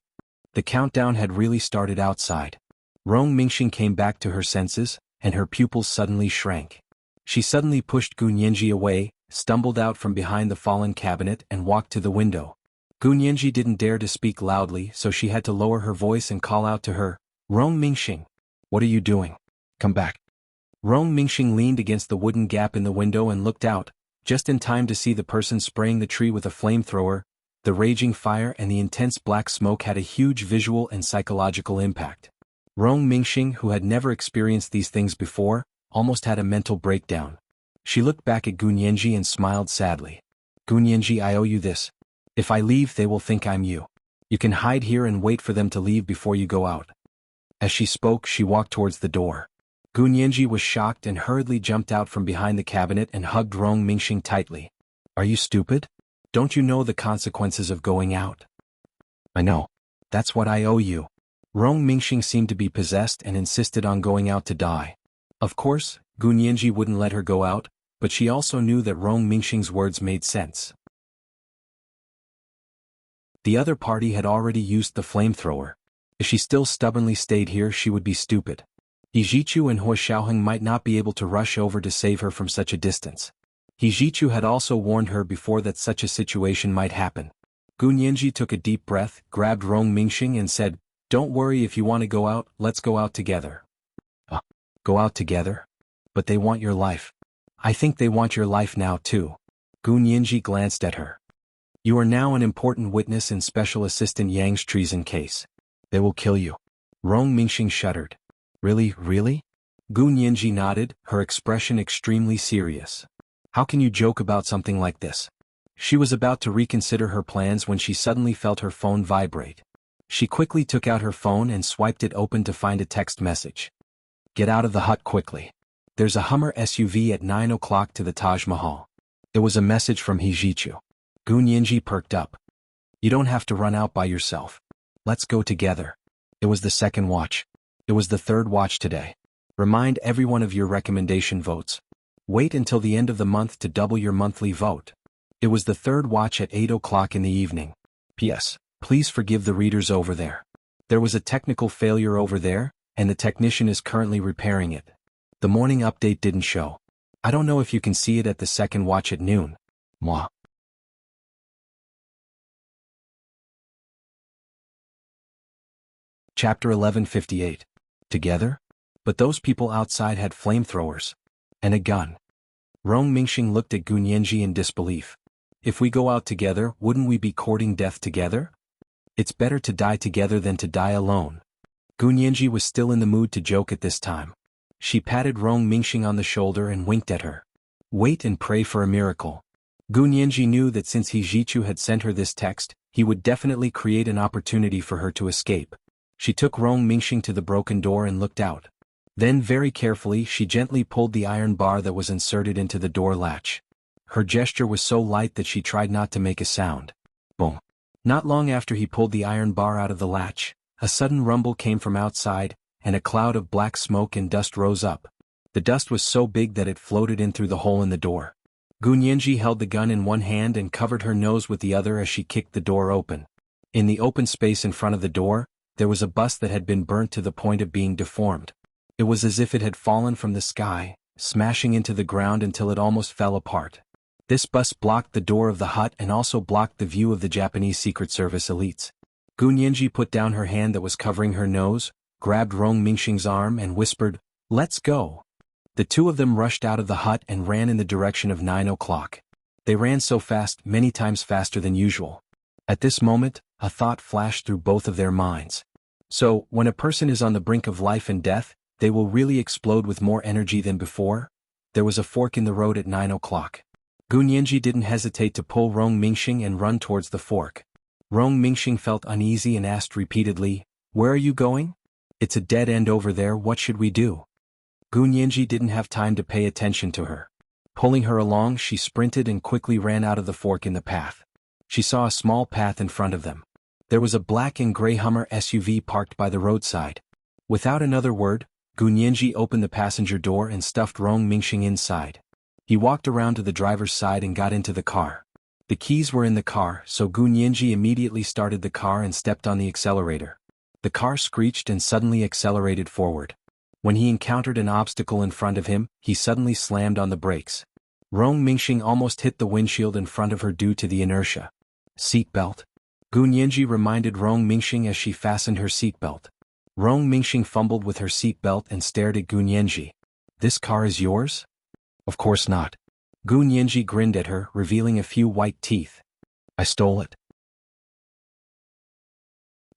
The countdown had really started outside. Rong Mingxing came back to her senses, and her pupils suddenly shrank. She suddenly pushed Gunyanji away, stumbled out from behind the fallen cabinet and walked to the window. Gunyanji didn't dare to speak loudly, so she had to lower her voice and call out to her, "Rong Mingxing, what are you doing? Come back." Rong Mingxing leaned against the wooden gap in the window and looked out, just in time to see the person spraying the tree with a flamethrower. The raging fire and the intense black smoke had a huge visual and psychological impact. Rong Mingxing, who had never experienced these things before, almost had a mental breakdown. She looked back at Gunyanji and smiled sadly. "Gunyanji, I owe you this. If I leave they will think I'm you. You can hide here and wait for them to leave before you go out. As she spoke, she walked towards the door. Gu Nianji was shocked and hurriedly jumped out from behind the cabinet and hugged Rong Mingxing tightly. Are you stupid? Don't you know the consequences of going out? I know. That's what I owe you. Rong Mingxing seemed to be possessed and insisted on going out to die. Of course, Gu Nianji wouldn't let her go out, but she also knew that Rong Mingxing's words made sense. The other party had already used the flamethrower. If she still stubbornly stayed here, she would be stupid. He Zichu and Hua Xiaoheng might not be able to rush over to save her from such a distance. He Zichu had also warned her before that such a situation might happen. Gu Nianji took a deep breath, grabbed Rong Mingxing and said, "Don't worry if you want to go out, let's go out together." Go out together? But they want your life. I think they want your life now too. Gu Nianji glanced at her. You are now an important witness in Special Assistant Yang's treason case. They will kill you. Rong Mingxing shuddered. Really, really? Gu Nianji nodded, her expression extremely serious. How can you joke about something like this? She was about to reconsider her plans when she suddenly felt her phone vibrate. She quickly took out her phone and swiped it open to find a text message. Get out of the hut quickly. There's a Hummer SUV at 9 o'clock to the Taj Mahal. It was a message from He Zichu. Gu Nianji perked up. You don't have to run out by yourself. Let's go together. It was the second watch. It was the third watch today. Remind everyone of your recommendation votes. Wait until the end of the month to double your monthly vote. It was the third watch at 8 o'clock in the evening. P.S. Please forgive the readers over there. There was a technical failure over there, and the technician is currently repairing it. The morning update didn't show. I don't know if you can see it at the second watch at noon. Moi. Chapter 1158. Together? But those people outside had flamethrowers. And a gun. Rong Mingxing looked at Gu Nianji in disbelief. If we go out together, wouldn't we be courting death together? It's better to die together than to die alone. Gu Nianji was still in the mood to joke at this time. She patted Rong Mingxing on the shoulder and winked at her. Wait and pray for a miracle. Gu Nianji knew that since He Zichu had sent her this text, he would definitely create an opportunity for her to escape. She took Rong Mingxing to the broken door and looked out. Then very carefully she gently pulled the iron bar that was inserted into the door latch. Her gesture was so light that she tried not to make a sound. Boom. Not long after he pulled the iron bar out of the latch, a sudden rumble came from outside, and a cloud of black smoke and dust rose up. The dust was so big that it floated in through the hole in the door. Gu Nianji held the gun in one hand and covered her nose with the other as she kicked the door open. In the open space in front of the door, there was a bus that had been burnt to the point of being deformed. It was as if it had fallen from the sky, smashing into the ground until it almost fell apart. This bus blocked the door of the hut and also blocked the view of the Japanese Secret Service elites. Gu Nianji put down her hand that was covering her nose, grabbed Rong Mingxing's arm and whispered, "Let's go." The two of them rushed out of the hut and ran in the direction of 9 o'clock. They ran so fast, many times faster than usual. At this moment, a thought flashed through both of their minds. So, when a person is on the brink of life and death, they will really explode with more energy than before? There was a fork in the road at 9 o'clock. Gu Nianji didn't hesitate to pull Rong Mingxing and run towards the fork. Rong Mingxing felt uneasy and asked repeatedly, "Where are you going?" "It's a dead end over there, what should we do?" Gu Nianji didn't have time to pay attention to her. Pulling her along, she sprinted and quickly ran out of the fork in the path. She saw a small path in front of them. There was a black and gray Hummer SUV parked by the roadside. Without another word, Gu Nianji opened the passenger door and stuffed Rong Mingxing inside. He walked around to the driver's side and got into the car. The keys were in the car, so Gu Nianji immediately started the car and stepped on the accelerator. The car screeched and suddenly accelerated forward. When he encountered an obstacle in front of him, he suddenly slammed on the brakes. Rong Mingxing almost hit the windshield in front of her due to the inertia. Seatbelt. Gu Nianji reminded Rong Mingxing as she fastened her seatbelt. Rong Mingxing fumbled with her seatbelt and stared at Gu Nianji. "This car is yours?" "Of course not." Gu Nianji grinned at her, revealing a few white teeth. "I stole it."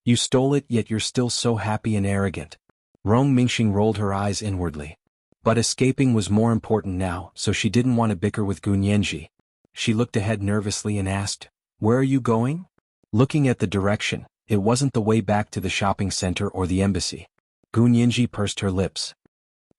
"You stole it, yet you're still so happy and arrogant." Rong Mingxing rolled her eyes inwardly. But escaping was more important now, so she didn't want to bicker with Gu Nianji. She looked ahead nervously and asked, Where are you going? Looking at the direction, it wasn't the way back to the shopping center or the embassy. Gu Nianji pursed her lips.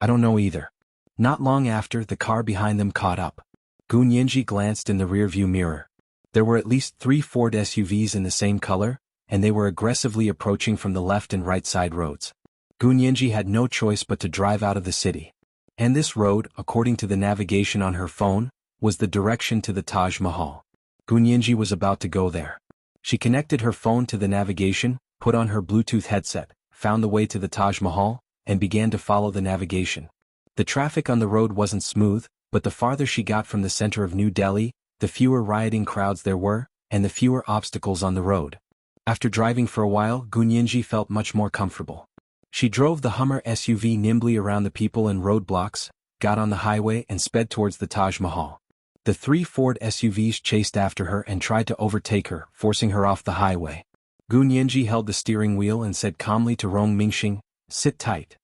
I don't know either. Not long after, the car behind them caught up. Gu Nianji glanced in the rearview mirror. There were at least 3 Ford SUVs in the same color, and they were aggressively approaching from the left and right side roads. Gu Nianji had no choice but to drive out of the city. And this road, according to the navigation on her phone, was the direction to the Taj Mahal. Gu Nianji was about to go there. She connected her phone to the navigation, put on her Bluetooth headset, found the way to the Taj Mahal, and began to follow the navigation. The traffic on the road wasn't smooth, but the farther she got from the center of New Delhi, the fewer rioting crowds there were, and the fewer obstacles on the road. After driving for a while, Gu Nianji felt much more comfortable. She drove the Hummer SUV nimbly around the people and roadblocks, got on the highway and sped towards the Taj Mahal. The 3 Ford SUVs chased after her and tried to overtake her, forcing her off the highway. Gu Nianji held the steering wheel and said calmly to Rong Mingxing, "Sit tight."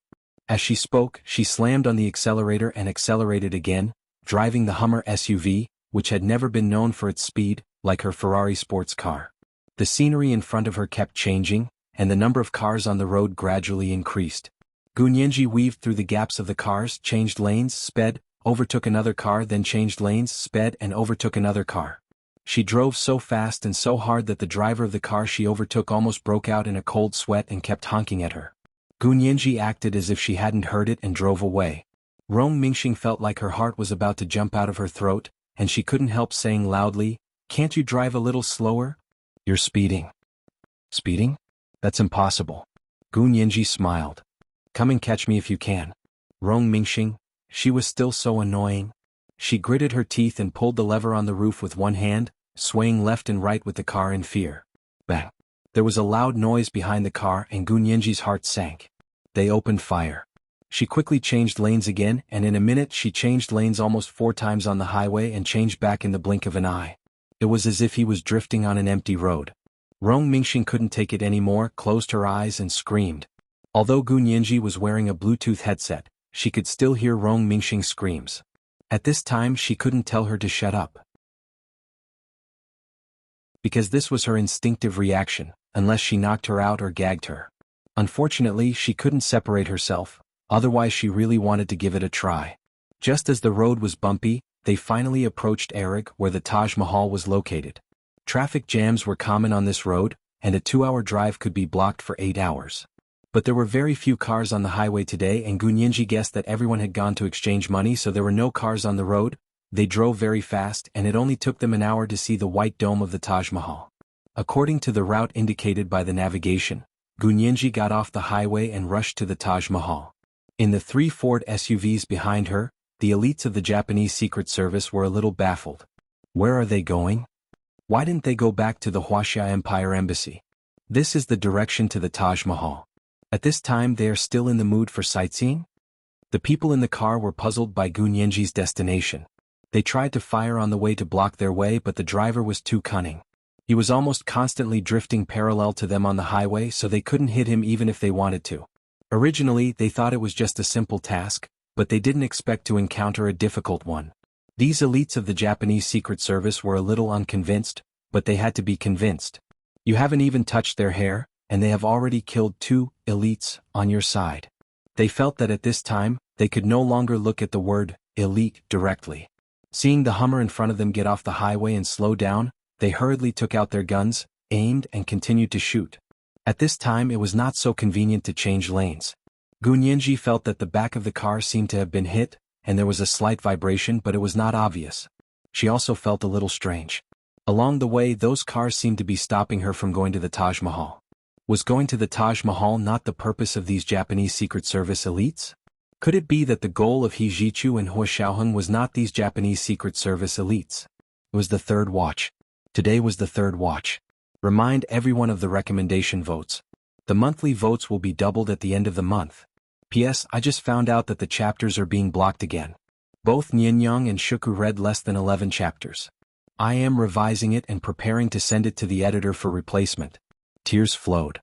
As she spoke, she slammed on the accelerator and accelerated again, driving the Hummer SUV, which had never been known for its speed, like her Ferrari sports car. The scenery in front of her kept changing, and the number of cars on the road gradually increased. Gu Nianji weaved through the gaps of the cars, changed lanes, sped, overtook another car, then changed lanes, sped and overtook another car. She drove so fast and so hard that the driver of the car she overtook almost broke out in a cold sweat and kept honking at her. Gu Nianji acted as if she hadn't heard it and drove away. Rong Mingxing felt like her heart was about to jump out of her throat, and she couldn't help saying loudly, "Can't you drive a little slower? You're speeding." Speeding? That's impossible. Gu Nianji smiled. "Come and catch me if you can." Rong Mingxing, she was still so annoying. She gritted her teeth and pulled the lever on the roof with one hand, swaying left and right with the car in fear. Bang! There was a loud noise behind the car and Gu Nianji's heart sank. They opened fire. She quickly changed lanes again, and in a minute she changed lanes almost 4 times on the highway and changed back in the blink of an eye. It was as if he was drifting on an empty road. Rong Mingxing couldn't take it anymore, closed her eyes and screamed. Although Gu Nianji was wearing a Bluetooth headset, she could still hear Rong Mingxing's screams. At this time she couldn't tell her to shut up, because this was her instinctive reaction, unless she knocked her out or gagged her. Unfortunately, she couldn't separate herself, otherwise she really wanted to give it a try. Just as the road was bumpy, they finally approached Arag, where the Taj Mahal was located. Traffic jams were common on this road, and a 2-hour drive could be blocked for 8 hours. But there were very few cars on the highway today, and Gu Nianji guessed that everyone had gone to exchange money, so there were no cars on the road. They drove very fast, and it only took them an hour to see the white dome of the Taj Mahal. According to the route indicated by the navigation, Gu Nianji got off the highway and rushed to the Taj Mahal. In the 3 Ford SUVs behind her, the elites of the Japanese Secret Service were a little baffled. Where are they going? Why didn't they go back to the Wuxia Empire Embassy? This is the direction to the Taj Mahal. At this time they are still in the mood for sightseeing? The people in the car were puzzled by Gu Nianji's destination. They tried to fire on the way to block their way, but the driver was too cunning. He was almost constantly drifting parallel to them on the highway, so they couldn't hit him even if they wanted to. Originally, they thought it was just a simple task, but they didn't expect to encounter a difficult one. These elites of the Japanese Secret Service were a little unconvinced, but they had to be convinced. You haven't even touched their hair, and they have already killed 2 elites on your side. They felt that at this time, they could no longer look at the word elite directly. Seeing the Hummer in front of them get off the highway and slow down, they hurriedly took out their guns, aimed and continued to shoot. At this time it was not so convenient to change lanes. Gu Nianji felt that the back of the car seemed to have been hit, and there was a slight vibration, but it was not obvious. She also felt a little strange. Along the way, those cars seemed to be stopping her from going to the Taj Mahal. Was going to the Taj Mahal not the purpose of these Japanese Secret Service elites? Could it be that the goal of He Jichu and Hua Xiaoheng was not these Japanese Secret Service elites? It was the third watch. Today was the third watch. Remind everyone of the recommendation votes. The monthly votes will be doubled at the end of the month. P.S. I just found out that the chapters are being blocked again. Both Nianyang and Shuku read less than 11 chapters. I am revising it and preparing to send it to the editor for replacement. Tears flowed.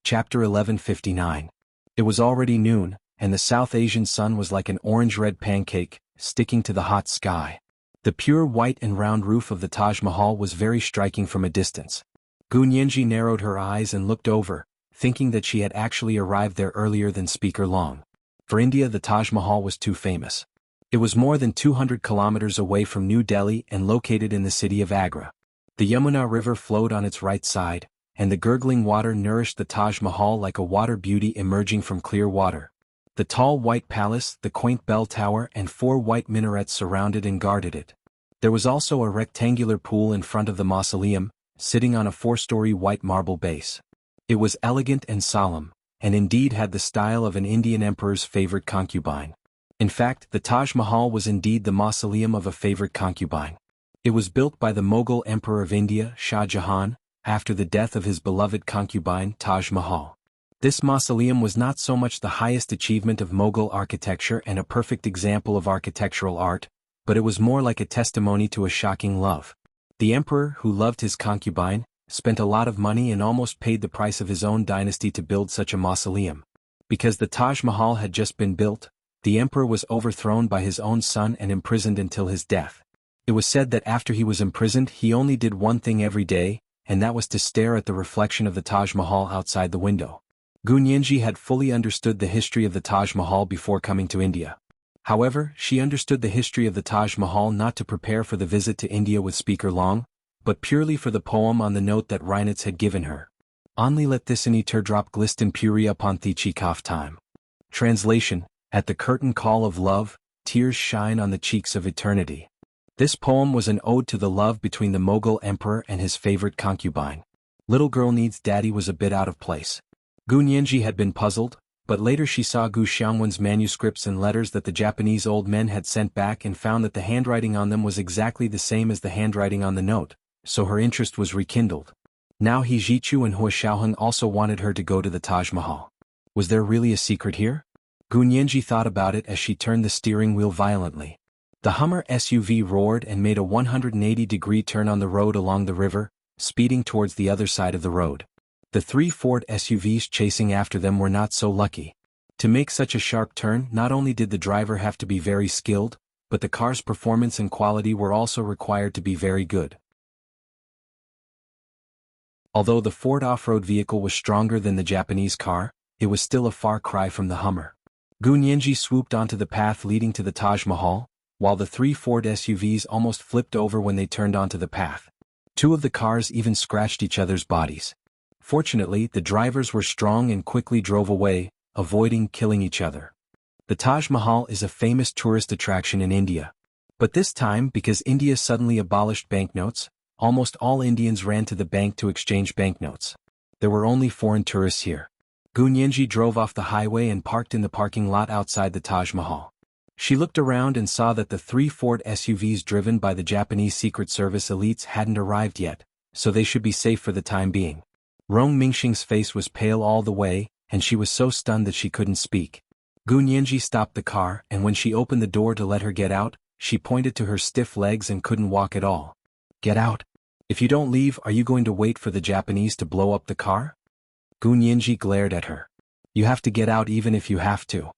Chapter 1159. It was already noon, and the South Asian sun was like an orange-red pancake, sticking to the hot sky. The pure white and round roof of the Taj Mahal was very striking from a distance. Gunyanji narrowed her eyes and looked over, thinking that she had actually arrived there earlier than Speaker Long. For India, the Taj Mahal was too famous. It was more than 200 kilometers away from New Delhi and located in the city of Agra. The Yamuna River flowed on its right side, and the gurgling water nourished the Taj Mahal like a water beauty emerging from clear water. The tall white palace, the quaint bell tower, and 4 white minarets surrounded and guarded it. There was also a rectangular pool in front of the mausoleum, sitting on a 4-story white marble base. It was elegant and solemn, and indeed had the style of an Indian emperor's favorite concubine. In fact, the Taj Mahal was indeed the mausoleum of a favorite concubine. It was built by the Mughal Emperor of India, Shah Jahan, after the death of his beloved concubine, Taj Mahal. This mausoleum was not so much the highest achievement of Mughal architecture and a perfect example of architectural art, but it was more like a testimony to a shocking love. The emperor, who loved his concubine, spent a lot of money and almost paid the price of his own dynasty to build such a mausoleum. Because the Taj Mahal had just been built, the emperor was overthrown by his own son and imprisoned until his death. It was said that after he was imprisoned he only did one thing every day, and that was to stare at the reflection of the Taj Mahal outside the window. Gunyanji had fully understood the history of the Taj Mahal before coming to India. However, she understood the history of the Taj Mahal not to prepare for the visit to India with Speaker Long, but purely for the poem on the note that Reinitz had given her. Only let this any teardrop glisten puri upon thee cheek time. Translation: At the curtain call of love, tears shine on the cheeks of eternity. This poem was an ode to the love between the Mughal emperor and his favorite concubine. Little girl needs daddy was a bit out of place. Gunyanji had been puzzled, but later she saw Gu Xiangwen's manuscripts and letters that the Japanese old men had sent back and found that the handwriting on them was exactly the same as the handwriting on the note, so her interest was rekindled. Now He Jichu and Hua Xiaoheng also wanted her to go to the Taj Mahal. Was there really a secret here? Gunyanji thought about it as she turned the steering wheel violently. The Hummer SUV roared and made a 180-degree turn on the road along the river, speeding towards the other side of the road. The 3 Ford SUVs chasing after them were not so lucky. To make such a sharp turn, not only did the driver have to be very skilled, but the car's performance and quality were also required to be very good. Although the Ford off-road vehicle was stronger than the Japanese car, it was still a far cry from the Hummer. Gunyanji swooped onto the path leading to the Taj Mahal, while the 3 Ford SUVs almost flipped over when they turned onto the path. 2 of the cars even scratched each other's bodies. Fortunately, the drivers were strong and quickly drove away, avoiding killing each other. The Taj Mahal is a famous tourist attraction in India. But this time, because India suddenly abolished banknotes, almost all Indians ran to the bank to exchange banknotes. There were only foreign tourists here. Gunyanji drove off the highway and parked in the parking lot outside the Taj Mahal. She looked around and saw that the 3 Ford SUVs driven by the Japanese Secret Service elites hadn't arrived yet, so they should be safe for the time being. Rong Mingxing's face was pale all the way, and she was so stunned that she couldn't speak. Gunyanji stopped the car, and when she opened the door to let her get out, she pointed to her stiff legs and couldn't walk at all. Get out. If you don't leave, are you going to wait for the Japanese to blow up the car? Gunyanji glared at her. You have to get out even if you have to.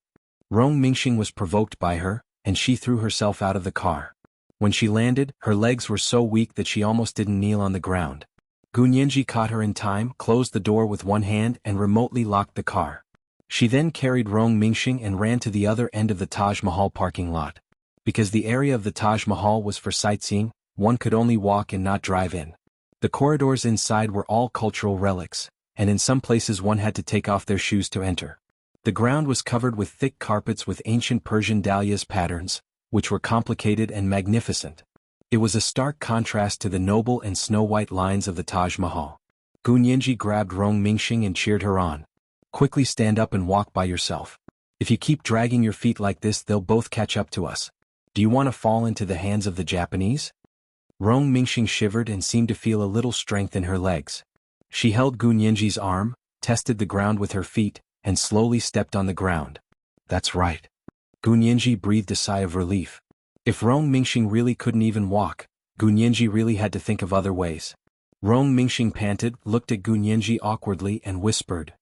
Rong Mingxing was provoked by her, and she threw herself out of the car. When she landed, her legs were so weak that she almost didn't kneel on the ground. Gunyanji caught her in time, closed the door with one hand and remotely locked the car. She then carried Rong Mingxing and ran to the other end of the Taj Mahal parking lot. Because the area of the Taj Mahal was for sightseeing, one could only walk and not drive in. The corridors inside were all cultural relics, and in some places one had to take off their shoes to enter. The ground was covered with thick carpets with ancient Persian dahlias patterns, which were complicated and magnificent. It was a stark contrast to the noble and snow-white lines of the Taj Mahal. Gunyanji grabbed Rong Mingxing and cheered her on. Quickly stand up and walk by yourself. If you keep dragging your feet like this, they'll both catch up to us. Do you want to fall into the hands of the Japanese? Rong Mingxing shivered and seemed to feel a little strength in her legs. She held Gunyanji's arm, tested the ground with her feet, and slowly stepped on the ground. That's right. Gunyanji breathed a sigh of relief. If Rong Mingxing really couldn't even walk, Gunyanji really had to think of other ways. Rong Mingxing panted, looked at Gunyanji awkwardly and whispered,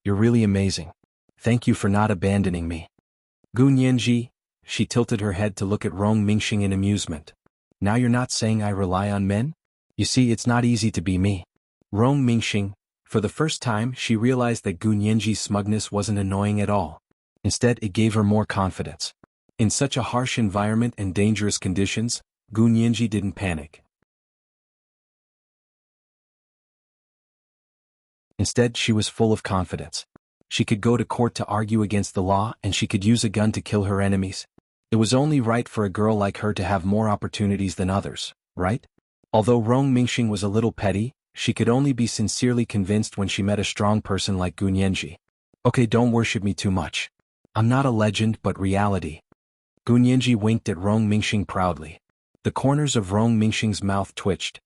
"You're really amazing. Thank you for not abandoning me." Gunyanji, she tilted her head to look at Rong Mingxing in amusement. Now you're not saying I rely on men? You see, it's not easy to be me. Rong Mingxing, for the first time she realized that Gu Nianji's smugness wasn't annoying at all. Instead, it gave her more confidence. In such a harsh environment and dangerous conditions, Gu Nianji didn't panic. Instead, she was full of confidence. She could go to court to argue against the law, and she could use a gun to kill her enemies. It was only right for a girl like her to have more opportunities than others, right? Although Rong Mingxing was a little petty, she could only be sincerely convinced when she met a strong person like Gu Nianji. Okay, don't worship me too much. I'm not a legend but reality. Gu Nianji winked at Rong Mingxing proudly. The corners of Rong Mingxing's mouth twitched.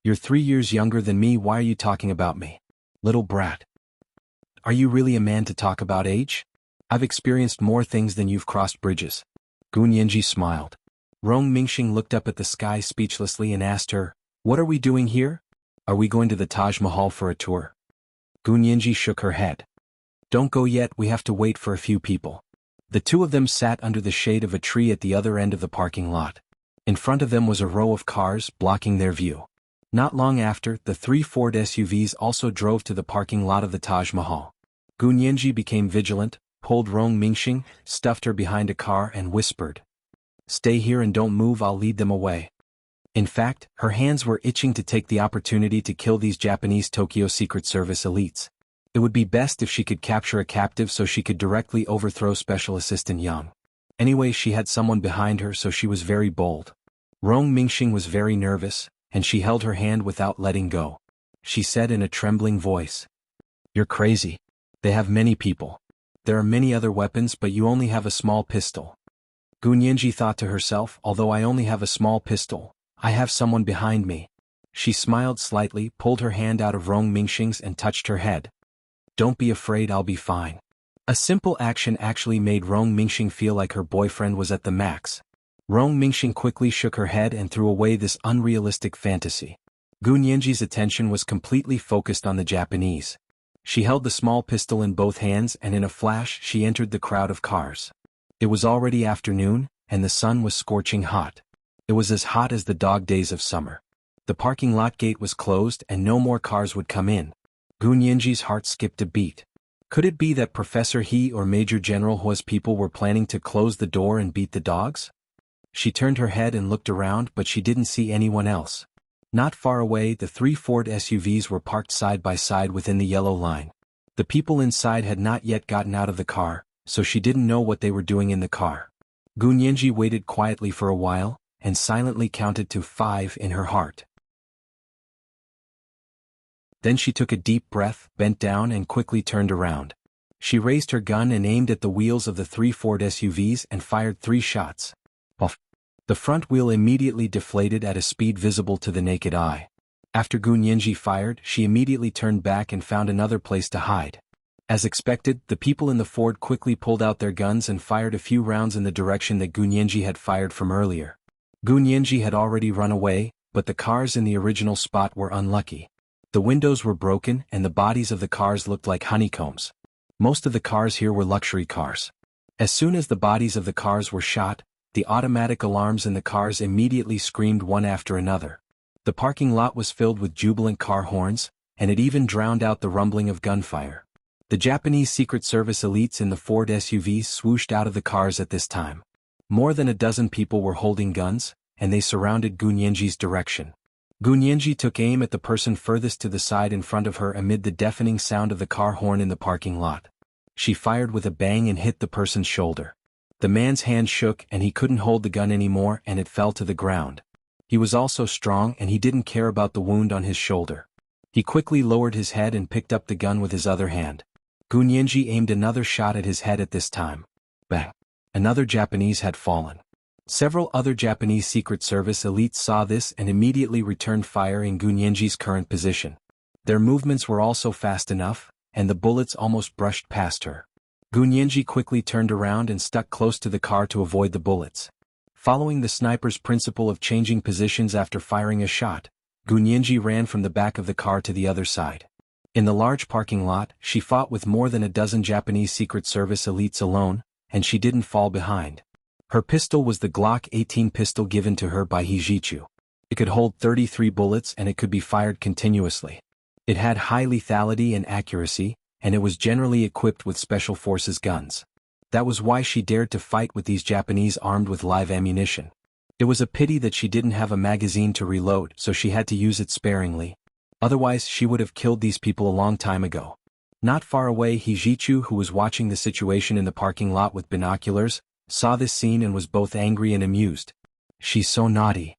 You're 3 years younger than me, why are you talking about me? Little brat. Are you really a man to talk about age? I've experienced more things than you've crossed bridges. Gu Nianji smiled. Rong Mingxing looked up at the sky speechlessly and asked her, what are we doing here? Are we going to the Taj Mahal for a tour? Gu Nianji shook her head. Don't go yet, we have to wait for a few people. The two of them sat under the shade of a tree at the other end of the parking lot. In front of them was a row of cars blocking their view. Not long after, the 3 Ford SUVs also drove to the parking lot of the Taj Mahal. Gu Nianji became vigilant, pulled Rong Mingxing, stuffed her behind a car and whispered, stay here and don't move, I'll lead them away. In fact, her hands were itching to take the opportunity to kill these Japanese Tokyo Secret Service elites. It would be best if she could capture a captive so she could directly overthrow Special Assistant Yang. Anyway, she had someone behind her, so she was very bold. Rong Mingxing was very nervous, and she held her hand without letting go. She said in a trembling voice, you're crazy. They have many people. There are many other weapons, but you only have a small pistol. Gu Nianji thought to herself, although I only have a small pistol, I have someone behind me. She smiled slightly, pulled her hand out of Rong Mingxing's and touched her head. Don't be afraid, I'll be fine. A simple action actually made Rong Mingxing feel like her boyfriend was at the max. Rong Mingxing quickly shook her head and threw away this unrealistic fantasy. Gu Nianji's attention was completely focused on the Japanese. She held the small pistol in both hands and in a flash she entered the crowd of cars. It was already afternoon, and the sun was scorching hot. It was as hot as the dog days of summer. The parking lot gate was closed and no more cars would come in. Gu Nianji's heart skipped a beat. Could it be that Professor He or Major General Hua's people were planning to close the door and beat the dogs? She turned her head and looked around, but she didn't see anyone else. Not far away, the 3 Ford SUVs were parked side by side within the yellow line. The people inside had not yet gotten out of the car, so she didn't know what they were doing in the car. Gu Nianji waited quietly for a while, and silently counted to 5 in her heart. Then she took a deep breath, bent down and quickly turned around. She raised her gun and aimed at the wheels of the 3 Ford SUVs and fired 3 shots. Puff. The front wheel immediately deflated at a speed visible to the naked eye. After Gu Nianji fired, she immediately turned back and found another place to hide. As expected, the people in the Ford quickly pulled out their guns and fired a few rounds in the direction that Gu Nianji had fired from earlier. Gu Nianji had already run away, but the cars in the original spot were unlucky. The windows were broken and the bodies of the cars looked like honeycombs. Most of the cars here were luxury cars. As soon as the bodies of the cars were shot, the automatic alarms in the cars immediately screamed one after another. The parking lot was filled with jubilant car horns, and it even drowned out the rumbling of gunfire. The Japanese Secret Service elites in the Ford SUVs swooshed out of the cars at this time. More than a dozen people were holding guns, and they surrounded Gu Nianji's direction. Gu Nianji took aim at the person furthest to the side in front of her amid the deafening sound of the car horn in the parking lot. She fired with a bang and hit the person's shoulder. The man's hand shook and he couldn't hold the gun anymore and it fell to the ground. He was also strong and he didn't care about the wound on his shoulder. He quickly lowered his head and picked up the gun with his other hand. Gu Nianji aimed another shot at his head at this time. Bang! Another Japanese had fallen. Several other Japanese Secret Service elites saw this and immediately returned fire in Gu Nianji's current position. Their movements were also fast enough, and the bullets almost brushed past her. Gu Nianji quickly turned around and stuck close to the car to avoid the bullets. Following the sniper's principle of changing positions after firing a shot, Gu Nianji ran from the back of the car to the other side. In the large parking lot, she fought with more than a dozen Japanese Secret Service elites alone, and she didn't fall behind. Her pistol was the Glock 18 pistol given to her by Hijichu. It could hold 33 bullets and it could be fired continuously. It had high lethality and accuracy, and it was generally equipped with special forces guns. That was why she dared to fight with these Japanese armed with live ammunition. It was a pity that she didn't have a magazine to reload, so she had to use it sparingly. Otherwise she would have killed these people a long time ago. Not far away, Hijichu, who was watching the situation in the parking lot with binoculars, saw this scene and was both angry and amused. "She's so naughty."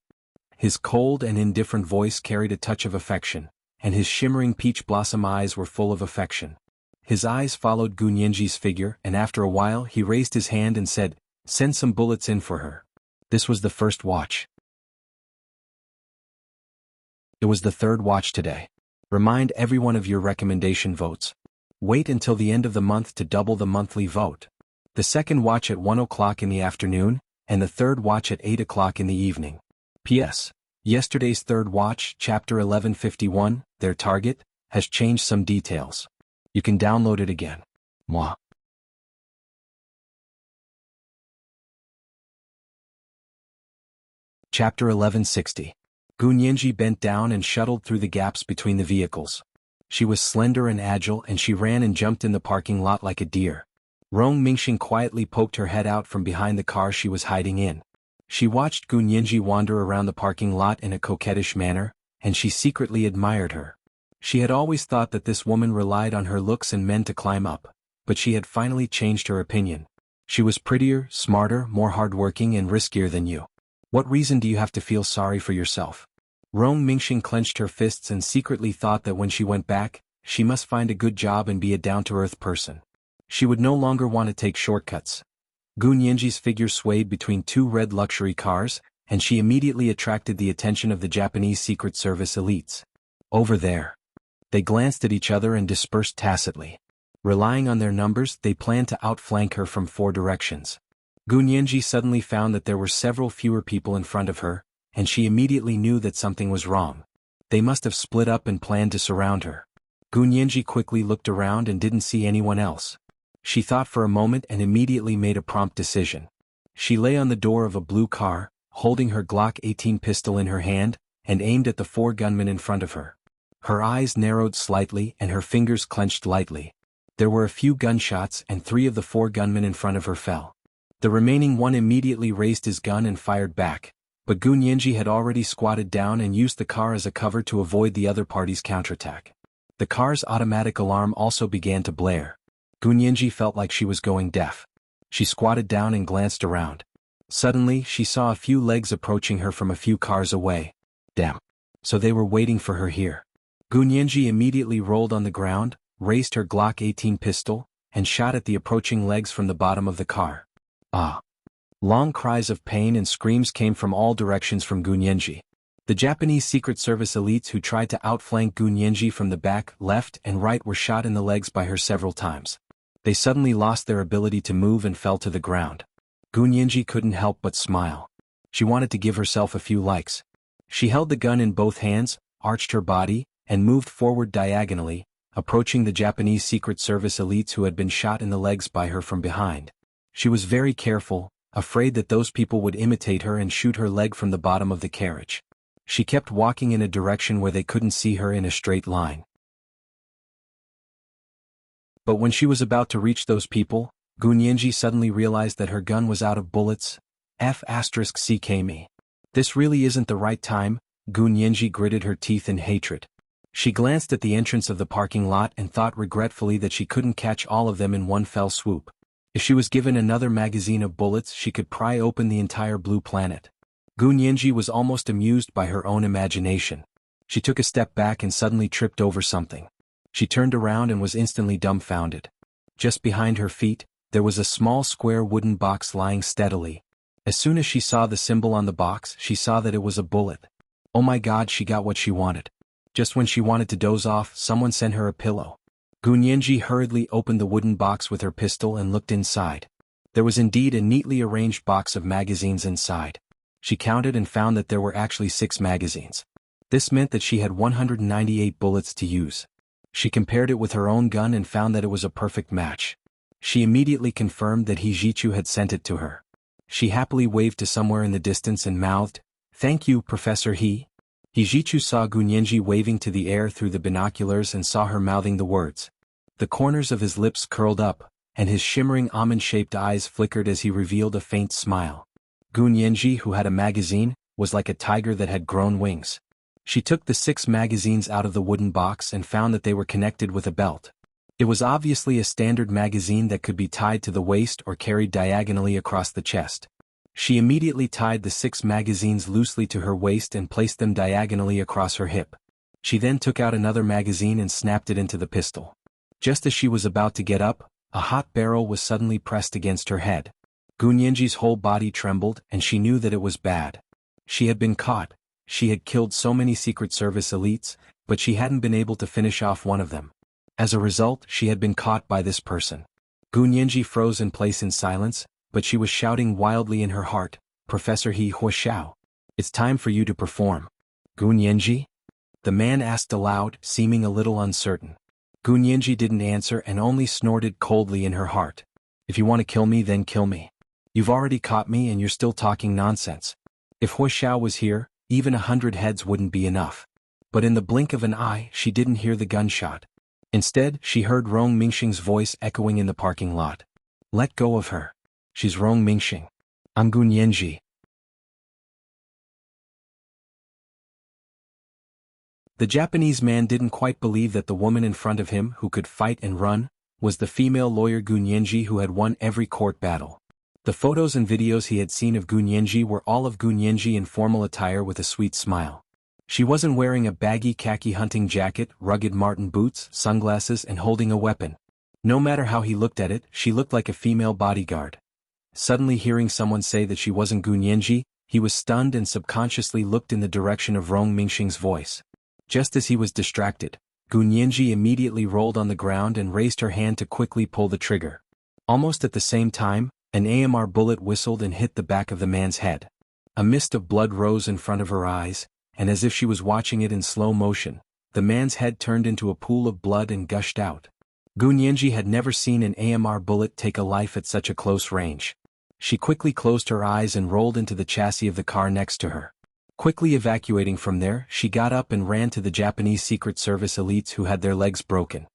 His cold and indifferent voice carried a touch of affection, and his shimmering peach blossom eyes were full of affection. His eyes followed Gunyenji's figure, and after a while he raised his hand and said, "Send some bullets in for her." This was the first watch. It was the third watch today. Remind everyone of your recommendation votes. Wait until the end of the month to double the monthly vote. The second watch at 1 o'clock in the afternoon, and the third watch at 8 o'clock in the evening. P.S. Yesterday's third watch, Chapter 1151, their target, has changed some details. You can download it again. Mwah. Chapter 1160. Gunyenji bent down and shuttled through the gaps between the vehicles. She was slender and agile, and she ran and jumped in the parking lot like a deer. Rong Mingxing quietly poked her head out from behind the car she was hiding in. She watched Gunyenji wander around the parking lot in a coquettish manner, and she secretly admired her. She had always thought that this woman relied on her looks and men to climb up, but she had finally changed her opinion. She was prettier, smarter, more hardworking and riskier than you. What reason do you have to feel sorry for yourself? Rong Mingxing clenched her fists and secretly thought that when she went back, she must find a good job and be a down-to-earth person. She would no longer want to take shortcuts. Gunyenji's figure swayed between two red luxury cars, and she immediately attracted the attention of the Japanese Secret Service elites. Over there. They glanced at each other and dispersed tacitly. Relying on their numbers, they planned to outflank her from 4 directions. Gunyenji suddenly found that there were several fewer people in front of her, and she immediately knew that something was wrong. They must have split up and planned to surround her. Gunyenji quickly looked around and didn't see anyone else. She thought for a moment and immediately made a prompt decision. She lay on the door of a blue car, holding her Glock 18 pistol in her hand, and aimed at the 4 gunmen in front of her. Her eyes narrowed slightly and her fingers clenched lightly. There were a few gunshots and 3 of the 4 gunmen in front of her fell. The remaining one immediately raised his gun and fired back, but Gunyenji had already squatted down and used the car as a cover to avoid the other party's counterattack. The car's automatic alarm also began to blare. Gunyenji felt like she was going deaf. She squatted down and glanced around. Suddenly, she saw a few legs approaching her from a few cars away. Damn. So they were waiting for her here. Gunyenji immediately rolled on the ground, raised her Glock 18 pistol, and shot at the approaching legs from the bottom of the car. Ah. Long cries of pain and screams came from all directions from Gunyenji. The Japanese Secret Service elites who tried to outflank Gunyenji from the back, left, and right were shot in the legs by her several times. They suddenly lost their ability to move and fell to the ground. Gunyenji couldn't help but smile. She wanted to give herself a few likes. She held the gun in both hands, arched her body, and moved forward diagonally, approaching the Japanese Secret Service elites who had been shot in the legs by her from behind. She was very careful, afraid that those people would imitate her and shoot her leg from the bottom of the carriage. She kept walking in a direction where they couldn't see her in a straight line. But when she was about to reach those people, Gunyenji suddenly realized that her gun was out of bullets. F***ck me. This really isn't the right time, Gunyenji gritted her teeth in hatred. She glanced at the entrance of the parking lot and thought regretfully that she couldn't catch all of them in one fell swoop. If she was given another magazine of bullets, she could pry open the entire blue planet. Gunyenji was almost amused by her own imagination. She took a step back and suddenly tripped over something. She turned around and was instantly dumbfounded. Just behind her feet, there was a small square wooden box lying steadily. As soon as she saw the symbol on the box, she saw that it was a bullet. Oh my God, she got what she wanted. Just when she wanted to doze off, someone sent her a pillow. Gunyenji hurriedly opened the wooden box with her pistol and looked inside. There was indeed a neatly arranged box of magazines inside. She counted and found that there were actually 6 magazines. This meant that she had 198 bullets to use. She compared it with her own gun and found that it was a perfect match. She immediately confirmed that Hijichu had sent it to her. She happily waved to somewhere in the distance and mouthed, "Thank you, Professor He." Hijichu saw Gunyenji waving to the air through the binoculars and saw her mouthing the words. The corners of his lips curled up, and his shimmering almond-shaped eyes flickered as he revealed a faint smile. Gunyenji, who had a magazine, was like a tiger that had grown wings. She took the 6 magazines out of the wooden box and found that they were connected with a belt. It was obviously a standard magazine that could be tied to the waist or carried diagonally across the chest. She immediately tied the 6 magazines loosely to her waist and placed them diagonally across her hip. She then took out another magazine and snapped it into the pistol. Just as she was about to get up, a hot barrel was suddenly pressed against her head. Gunyenji's whole body trembled and she knew that it was bad. She had been caught. She had killed so many Secret Service elites, but she hadn't been able to finish off one of them. As a result, she had been caught by this person. Gunyenji froze in place in silence, but she was shouting wildly in her heart, "Professor He Huoxiao, it's time for you to perform." "Gunyenji?" the man asked aloud, seeming a little uncertain. Gunyenji didn't answer and only snorted coldly in her heart. "If you want to kill me, then kill me. You've already caught me and you're still talking nonsense. If Huoxiao was here, even 100 heads wouldn't be enough." But in the blink of an eye, she didn't hear the gunshot. Instead, she heard Rong Mingxing's voice echoing in the parking lot. "Let go of her. She's Rong Mingxing. I'm Gunyenji." The Japanese man didn't quite believe that the woman in front of him, who could fight and run, was the female lawyer Gunyenji who had won every court battle. The photos and videos he had seen of Gunyenji were all of Gunyenji in formal attire with a sweet smile. She wasn't wearing a baggy khaki hunting jacket, rugged marten boots, sunglasses, and holding a weapon. No matter how he looked at it, she looked like a female bodyguard. Suddenly hearing someone say that she wasn't Gunyenji, he was stunned and subconsciously looked in the direction of Rong Mingxing's voice. Just as he was distracted, Gunyenji immediately rolled on the ground and raised her hand to quickly pull the trigger. Almost at the same time, an AMR bullet whistled and hit the back of the man's head. A mist of blood rose in front of her eyes, and as if she was watching it in slow motion, the man's head turned into a pool of blood and gushed out. Gunyenji had never seen an AMR bullet take a life at such a close range. She quickly closed her eyes and rolled into the chassis of the car next to her. Quickly evacuating from there, she got up and ran to the Japanese Secret Service elites who had their legs broken.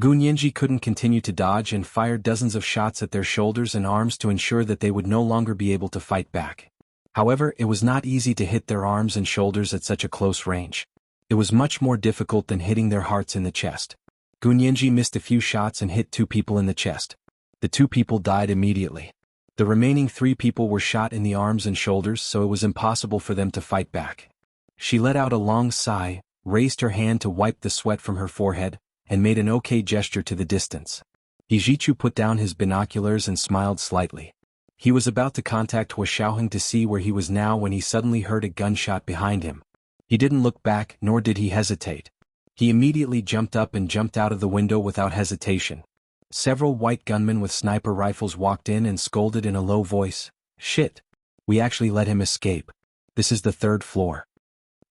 Gunyenji couldn't continue to dodge and fired dozens of shots at their shoulders and arms to ensure that they would no longer be able to fight back. However, it was not easy to hit their arms and shoulders at such a close range. It was much more difficult than hitting their hearts in the chest. Gunyenji missed a few shots and hit 2 people in the chest. The 2 people died immediately. The remaining 3 people were shot in the arms and shoulders, so it was impossible for them to fight back. She let out a long sigh, raised her hand to wipe the sweat from her forehead, and made an okay gesture to the distance. Hijichu put down his binoculars and smiled slightly. He was about to contact Huoxiaoheng to see where he was now when he suddenly heard a gunshot behind him. He didn't look back, nor did he hesitate. He immediately jumped up and jumped out of the window without hesitation. Several white gunmen with sniper rifles walked in and scolded in a low voice, "Shit. We actually let him escape. This is the 3rd floor."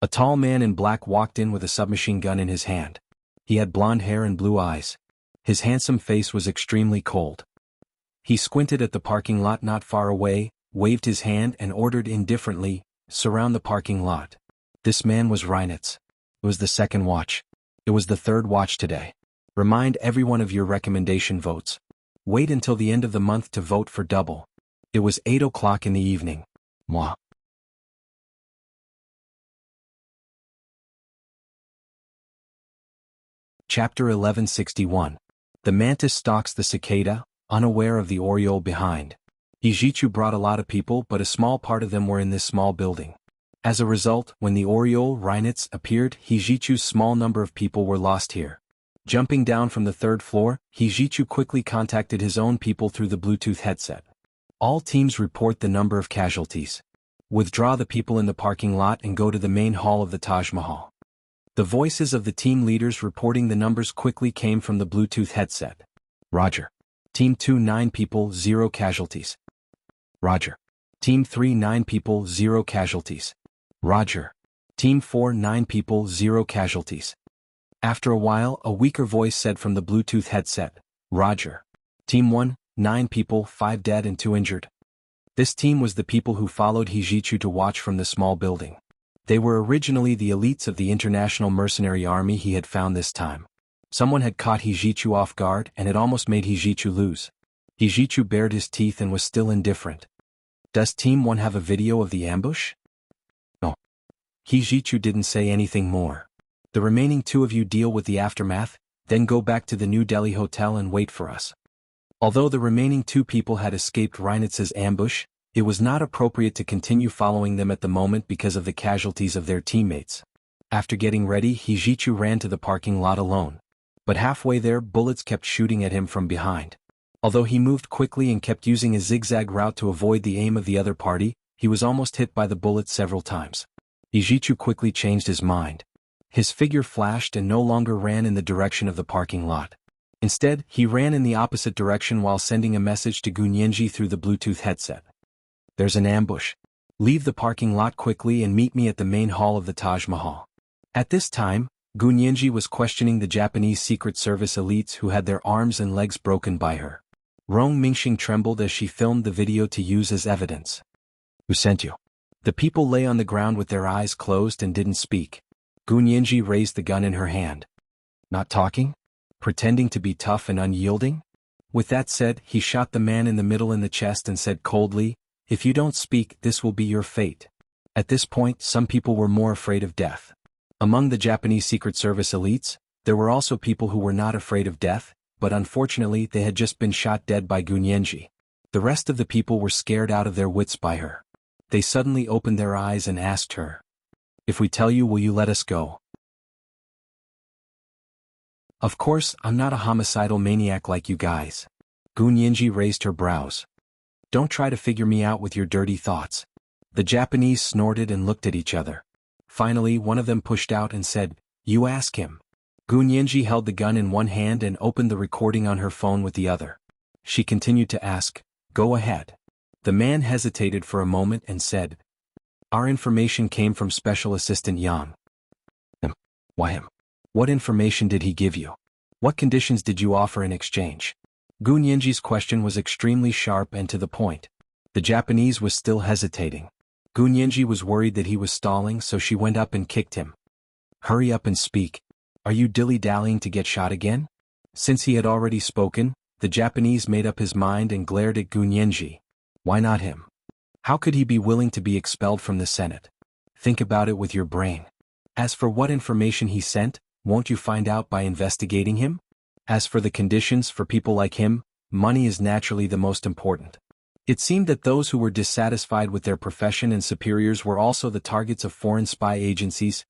A tall man in black walked in with a submachine gun in his hand. He had blonde hair and blue eyes. His handsome face was extremely cold. He squinted at the parking lot not far away, waved his hand and ordered indifferently, "Surround the parking lot." This man was Reinitz. It was the 2nd watch. It was the 3rd watch today. Remind everyone of your recommendation votes. Wait until the end of the month to vote for double. It was 8 o'clock in the evening. Moi. Chapter 1161. The mantis stalks the cicada, unaware of the oriole behind. Hijichu brought a lot of people, but a small part of them were in this small building. As a result, when the oriole, Reinitz, appeared, Hijichu's small number of people were lost here. Jumping down from the 3rd floor, Hijichu quickly contacted his own people through the Bluetooth headset. All teams report the number of casualties. Withdraw the people in the parking lot and go to the main hall of the Taj Mahal. The voices of the team leaders reporting the numbers quickly came from the Bluetooth headset. Roger. Team 2 9 people, 0 casualties. Roger. Team 3 9 people, 0 casualties. Roger. Team 4 9 people, 0 casualties. After a while, a weaker voice said from the Bluetooth headset, Roger. Team 1, 9 people, 5 dead and 2 injured. This team was the people who followed Hijichu to watch from the small building. They were originally the elites of the international mercenary army he had found this time. Someone had caught Hijichu off guard and it almost made Hijichu lose. Hijichu bared his teeth and was still indifferent. Does Team 1 have a video of the ambush? No. Hijichu didn't say anything more. The remaining 2 of you deal with the aftermath, then go back to the New Delhi hotel and wait for us. Although the remaining 2 people had escaped Reinitz's ambush, it was not appropriate to continue following them at the moment because of the casualties of their teammates. After getting ready, Hijichu ran to the parking lot alone. But halfway there, bullets kept shooting at him from behind. Although he moved quickly and kept using a zigzag route to avoid the aim of the other party, he was almost hit by the bullets several times. Hijichu quickly changed his mind. His figure flashed and no longer ran in the direction of the parking lot. Instead, he ran in the opposite direction while sending a message to Gunyenji through the Bluetooth headset. There's an ambush. Leave the parking lot quickly and meet me at the main hall of the Taj Mahal. At this time, Gunyenji was questioning the Japanese Secret Service elites who had their arms and legs broken by her. Rong Mingxing trembled as she filmed the video to use as evidence. Who sent you? The people lay on the ground with their eyes closed and didn't speak. Gunyenji raised the gun in her hand. Not talking? Pretending to be tough and unyielding? With that said, he shot the man in the middle in the chest and said coldly, "If you don't speak, this will be your fate." At this point, some people were more afraid of death. Among the Japanese Secret Service elites, there were also people who were not afraid of death, but unfortunately they had just been shot dead by Gunyenji. The rest of the people were scared out of their wits by her. They suddenly opened their eyes and asked her, "If we tell you, will you let us go?" Of course, I'm not a homicidal maniac like you guys. Gunyenji raised her brows. Don't try to figure me out with your dirty thoughts. The Japanese snorted and looked at each other. Finally, one of them pushed out and said, "You ask him." Gunyenji held the gun in one hand and opened the recording on her phone with the other. She continued to ask, "Go ahead." The man hesitated for a moment and said, "Our information came from Special Assistant Yang." Why him? What information did he give you? What conditions did you offer in exchange? Gunyenji's question was extremely sharp and to the point. The Japanese was still hesitating. Gunyenji was worried that he was stalling, so she went up and kicked him. "Hurry up and speak. Are you dilly-dallying to get shot again?" Since he had already spoken, the Japanese made up his mind and glared at Gunyenji. Why not him? How could he be willing to be expelled from the Senate? Think about it with your brain. As for what information he sent, won't you find out by investigating him? As for the conditions for people like him, money is naturally the most important. It seemed that those who were dissatisfied with their profession and superiors were also the targets of foreign spy agencies.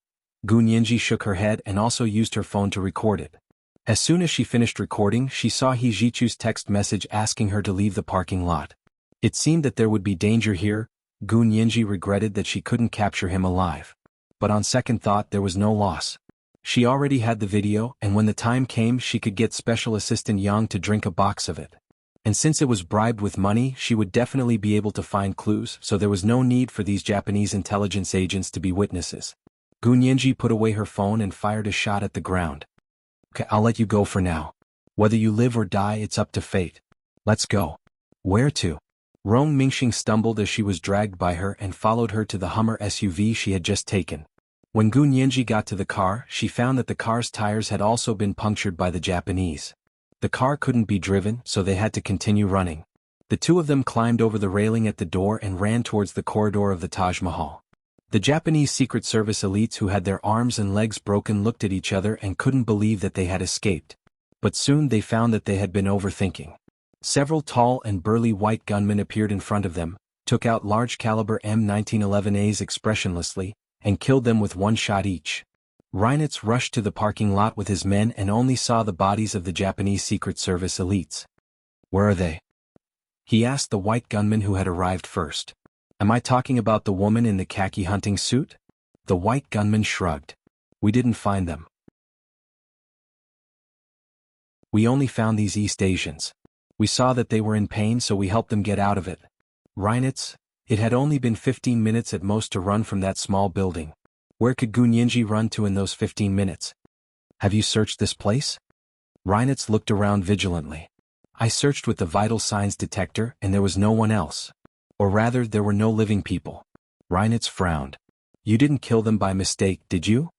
Gunyenji shook her head and also used her phone to record it. As soon as she finished recording, she saw Hijichu's text message asking her to leave the parking lot. It seemed that there would be danger here. Gunyenji regretted that she couldn't capture him alive. But on second thought, there was no loss. She already had the video, and when the time came, she could get Special Assistant Yang to drink a box of it. And since it was bribed with money, she would definitely be able to find clues, so there was no need for these Japanese intelligence agents to be witnesses. Gunyenji put away her phone and fired a shot at the ground. "Okay, I'll let you go for now. Whether you live or die, it's up to fate. Let's go." "Where to?" Rong Mingxing stumbled as she was dragged by her and followed her to the Hummer SUV she had just taken. When Gunyenji got to the car, she found that the car's tires had also been punctured by the Japanese. The car couldn't be driven, so they had to continue running. The two of them climbed over the railing at the door and ran towards the corridor of the Taj Mahal. The Japanese Secret Service elites who had their arms and legs broken looked at each other and couldn't believe that they had escaped. But soon they found that they had been overthinking. Several tall and burly white gunmen appeared in front of them, took out large-caliber M1911As expressionlessly, and killed them with one shot each. Reinitz rushed to the parking lot with his men and only saw the bodies of the Japanese Secret Service elites. "Where are they?" he asked the white gunman who had arrived first. "Am I talking about the woman in the khaki hunting suit?" The white gunman shrugged. "We didn't find them. We only found these East Asians. We saw that they were in pain, so we helped them get out of it." Reinitz, it had only been 15 minutes at most to run from that small building. Where could Gunyenji run to in those 15 minutes? "Have you searched this place?" Reinitz looked around vigilantly. "I searched with the vital signs detector and there was no one else." Or rather, there were no living people. Reinitz frowned. You didn't kill them by mistake, did you?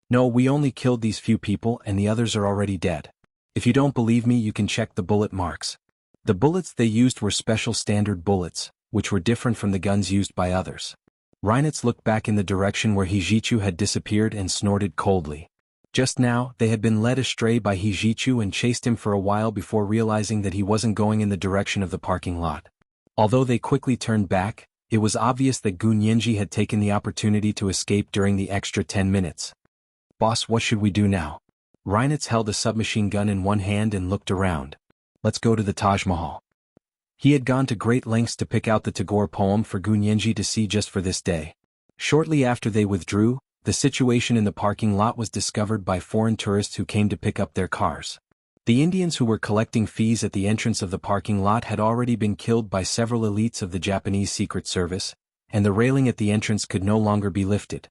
No, we only killed these few people and the others are already dead. If you don't believe me, you can check the bullet marks. The bullets they used were special standard bullets, which were different from the guns used by others. Reinitz looked back in the direction where Hijichu had disappeared and snorted coldly. Just now, they had been led astray by Hijichu and chased him for a while before realizing that he wasn't going in the direction of the parking lot. Although they quickly turned back, it was obvious that Gunyenji had taken the opportunity to escape during the extra 10 minutes. Boss, what should we do now? Reinitz held a submachine gun in one hand and looked around. Let's go to the Taj Mahal. He had gone to great lengths to pick out the Tagore poem for Gunyenji to see just for this day. Shortly after they withdrew, the situation in the parking lot was discovered by foreign tourists who came to pick up their cars. The Indians who were collecting fees at the entrance of the parking lot had already been killed by several elites of the Japanese Secret Service, and the railing at the entrance could no longer be lifted.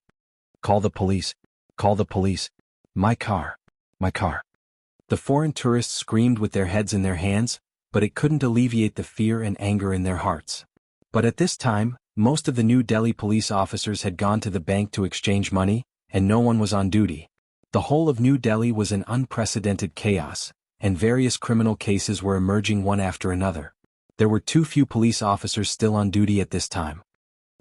Call the police. Call the police. My car. My car. The foreign tourists screamed with their heads in their hands, but it couldn't alleviate the fear and anger in their hearts. But at this time, most of the New Delhi police officers had gone to the bank to exchange money, and no one was on duty. The whole of New Delhi was in unprecedented chaos, and various criminal cases were emerging one after another. There were too few police officers still on duty at this time.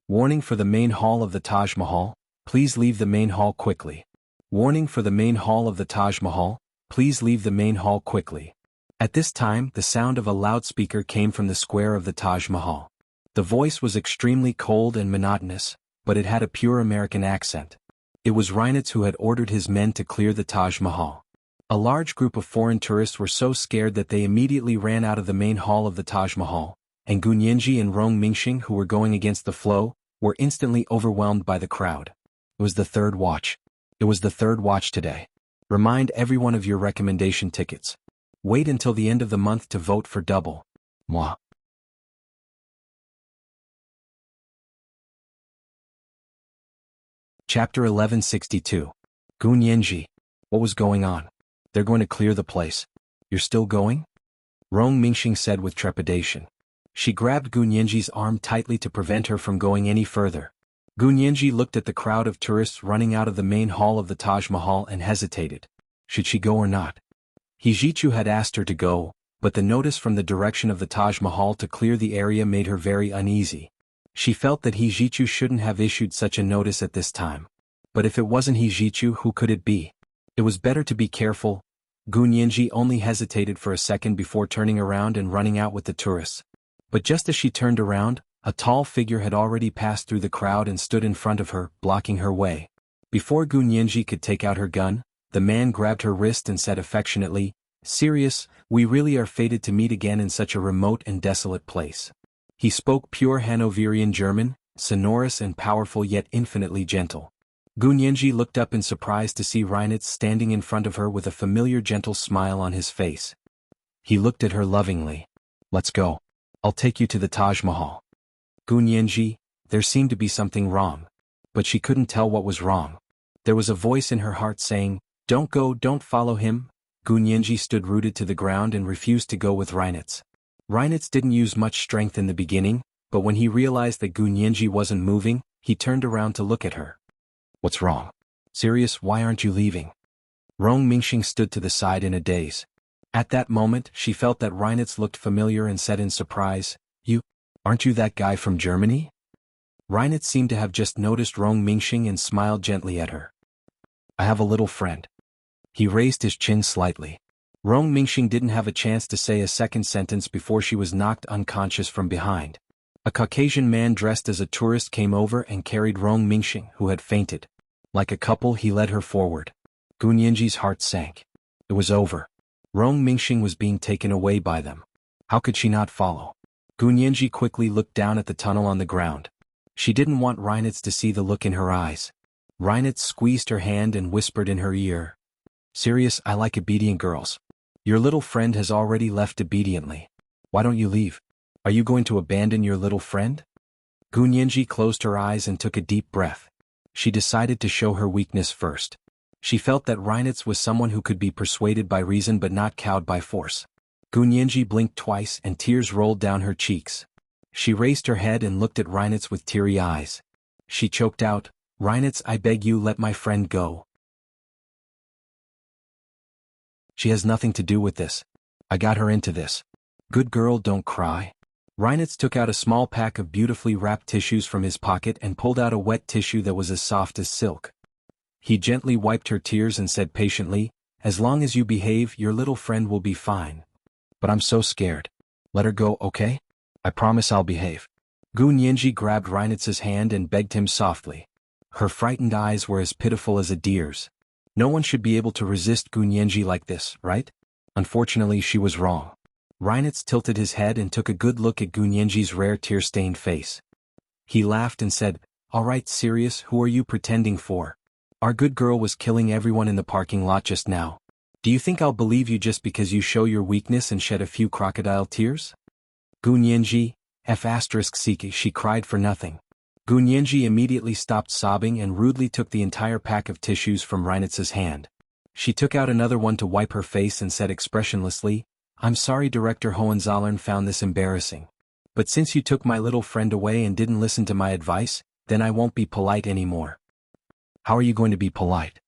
Warning for the main hall of the Taj Mahal, please leave the main hall quickly. Warning for the main hall of the Taj Mahal, please leave the main hall quickly. At this time, the sound of a loudspeaker came from the square of the Taj Mahal. The voice was extremely cold and monotonous, but it had a pure American accent. It was Reinitz who had ordered his men to clear the Taj Mahal. A large group of foreign tourists were so scared that they immediately ran out of the main hall of the Taj Mahal, and Gunyenji and Rong Mingxing, who were going against the flow, were instantly overwhelmed by the crowd. It was the third watch. It was the third watch today. Remind everyone of your recommendation tickets. Wait until the end of the month to vote for double. Moi. Chapter 1162. Gunyenji. What was going on? They're going to clear the place. You're still going? Rong Mingxing said with trepidation. She grabbed Gunyenji's arm tightly to prevent her from going any further. Gunyenji looked at the crowd of tourists running out of the main hall of the Taj Mahal and hesitated. Should she go or not? Hijichu had asked her to go, but the notice from the direction of the Taj Mahal to clear the area made her very uneasy. She felt that Hijichu shouldn't have issued such a notice at this time. But if it wasn't Hijichu, who could it be? It was better to be careful. Gunyenji only hesitated for a second before turning around and running out with the tourists. But just as she turned around, a tall figure had already passed through the crowd and stood in front of her, blocking her way. Before Gunyenji could take out her gun, the man grabbed her wrist and said affectionately, "Serious, we really are fated to meet again in such a remote and desolate place." He spoke pure Hanoverian German, sonorous and powerful yet infinitely gentle. Gunyenji looked up in surprise to see Reinitz standing in front of her with a familiar gentle smile on his face. He looked at her lovingly. "Let's go. I'll take you to the Taj Mahal." Gunyenji, there seemed to be something wrong. But she couldn't tell what was wrong. There was a voice in her heart saying, "Don't go, don't follow him." Gunyenji stood rooted to the ground and refused to go with Reinitz. Reinitz didn't use much strength in the beginning, but when he realized that Gunyenji wasn't moving, he turned around to look at her. "What's wrong? Serious, why aren't you leaving?" Rong Mingxing stood to the side in a daze. At that moment, she felt that Reinitz looked familiar and said in surprise, Aren't you that guy from Germany?" Reinitz seemed to have just noticed Rong Mingxing and smiled gently at her. "I have a little friend." He raised his chin slightly. Rong Mingxing didn't have a chance to say a second sentence before she was knocked unconscious from behind. A Caucasian man dressed as a tourist came over and carried Rong Mingxing, who had fainted. Like a couple, he led her forward. Gunyenji's heart sank. It was over. Rong Mingxing was being taken away by them. How could she not follow? Gunyenji quickly looked down at the tunnel on the ground. She didn't want Reinitz to see the look in her eyes. Reinitz squeezed her hand and whispered in her ear, "Serious, I like obedient girls. Your little friend has already left obediently. Why don't you leave? Are you going to abandon your little friend?" Gunyenji closed her eyes and took a deep breath. She decided to show her weakness first. She felt that Reinitz was someone who could be persuaded by reason but not cowed by force. Gunyenji blinked twice and tears rolled down her cheeks. She raised her head and looked at Reinitz with teary eyes. She choked out, "Reinitz, I beg you, let my friend go. She has nothing to do with this. I got her into this. Good girl, don't cry." Reinitz took out a small pack of beautifully wrapped tissues from his pocket and pulled out a wet tissue that was as soft as silk. He gently wiped her tears and said patiently, "As long as you behave, your little friend will be fine. But I'm so scared. Let her go, okay? I promise I'll behave." Gu Nianji grabbed Reinitz's hand and begged him softly. Her frightened eyes were as pitiful as a deer's. No one should be able to resist Gu Nianji like this, right? Unfortunately, she was wrong. Reinitz tilted his head and took a good look at Gu Nianji's rare tear-stained face. He laughed and said, "All right, serious, who are you pretending for? Our good girl was killing everyone in the parking lot just now. Do you think I'll believe you just because you show your weakness and shed a few crocodile tears?" Gu Nianji, she cried for nothing. Gu Nianji immediately stopped sobbing and rudely took the entire pack of tissues from Reinitz's hand. She took out another one to wipe her face and said expressionlessly, "I'm sorry Director Hohenzollern found this embarrassing. But since you took my little friend away and didn't listen to my advice, then I won't be polite anymore." "How are you going to be polite?"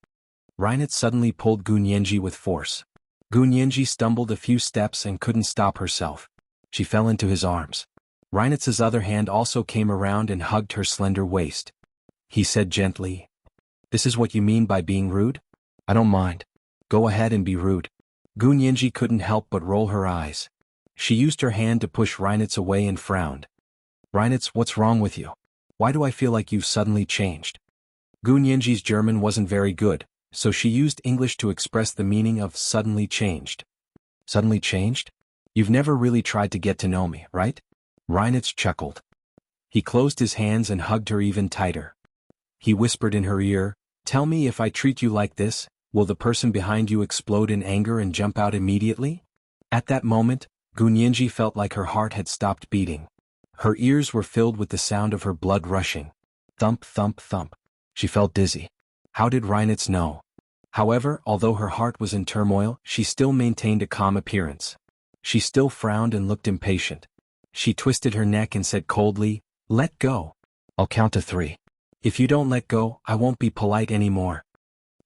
Reinitz suddenly pulled Gu Nianji with force. Gu Nianji stumbled a few steps and couldn't stop herself. She fell into his arms. Reinitz's other hand also came around and hugged her slender waist. He said gently, "This is what you mean by being rude? I don't mind. Go ahead and be rude." Gu Nianji couldn't help but roll her eyes. She used her hand to push Reinitz away and frowned. "Reinitz, what's wrong with you? Why do I feel like you've suddenly changed?" Gu Nianji's German wasn't very good, so she used English to express the meaning of suddenly changed. "Suddenly changed? You've never really tried to get to know me, right?" Reinitz chuckled. He closed his hands and hugged her even tighter. He whispered in her ear, "Tell me, if I treat you like this, will the person behind you explode in anger and jump out immediately?" At that moment, Gu Nianji felt like her heart had stopped beating. Her ears were filled with the sound of her blood rushing. Thump, thump, thump. She felt dizzy. How did Reinitz know? However, although her heart was in turmoil, she still maintained a calm appearance. She still frowned and looked impatient. She twisted her neck and said coldly, "Let go. I'll count to 3. If you don't let go, I won't be polite anymore."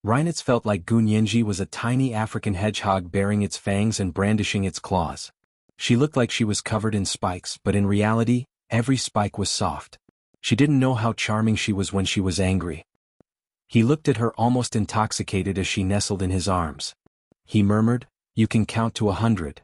Reinitz felt like Gu Nianji was a tiny African hedgehog baring its fangs and brandishing its claws. She looked like she was covered in spikes, but in reality, every spike was soft. She didn't know how charming she was when she was angry. He looked at her almost intoxicated as she nestled in his arms. He murmured, "You can count to 100.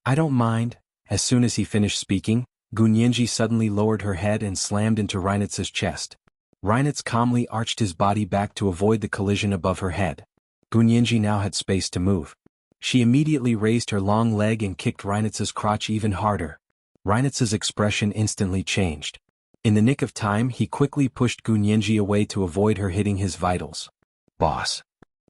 "I don't mind." As soon as he finished speaking, Gu Nianji suddenly lowered her head and slammed into Reinitz's chest. Reinitz calmly arched his body back to avoid the collision above her head. Gu Nianji now had space to move. She immediately raised her long leg and kicked Reinitz's crotch even harder. Reinitz's expression instantly changed. In the nick of time, he quickly pushed Gu Nianji away to avoid her hitting his vitals. "Boss."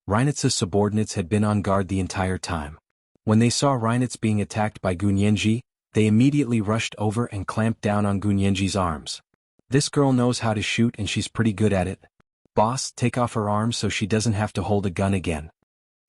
Reinitz's subordinates had been on guard the entire time. When they saw Reinitz being attacked by Gu Nianji, they immediately rushed over and clamped down on Gu Nianji's arms. "This girl knows how to shoot and she's pretty good at it. Boss, take off her arms so she doesn't have to hold a gun again."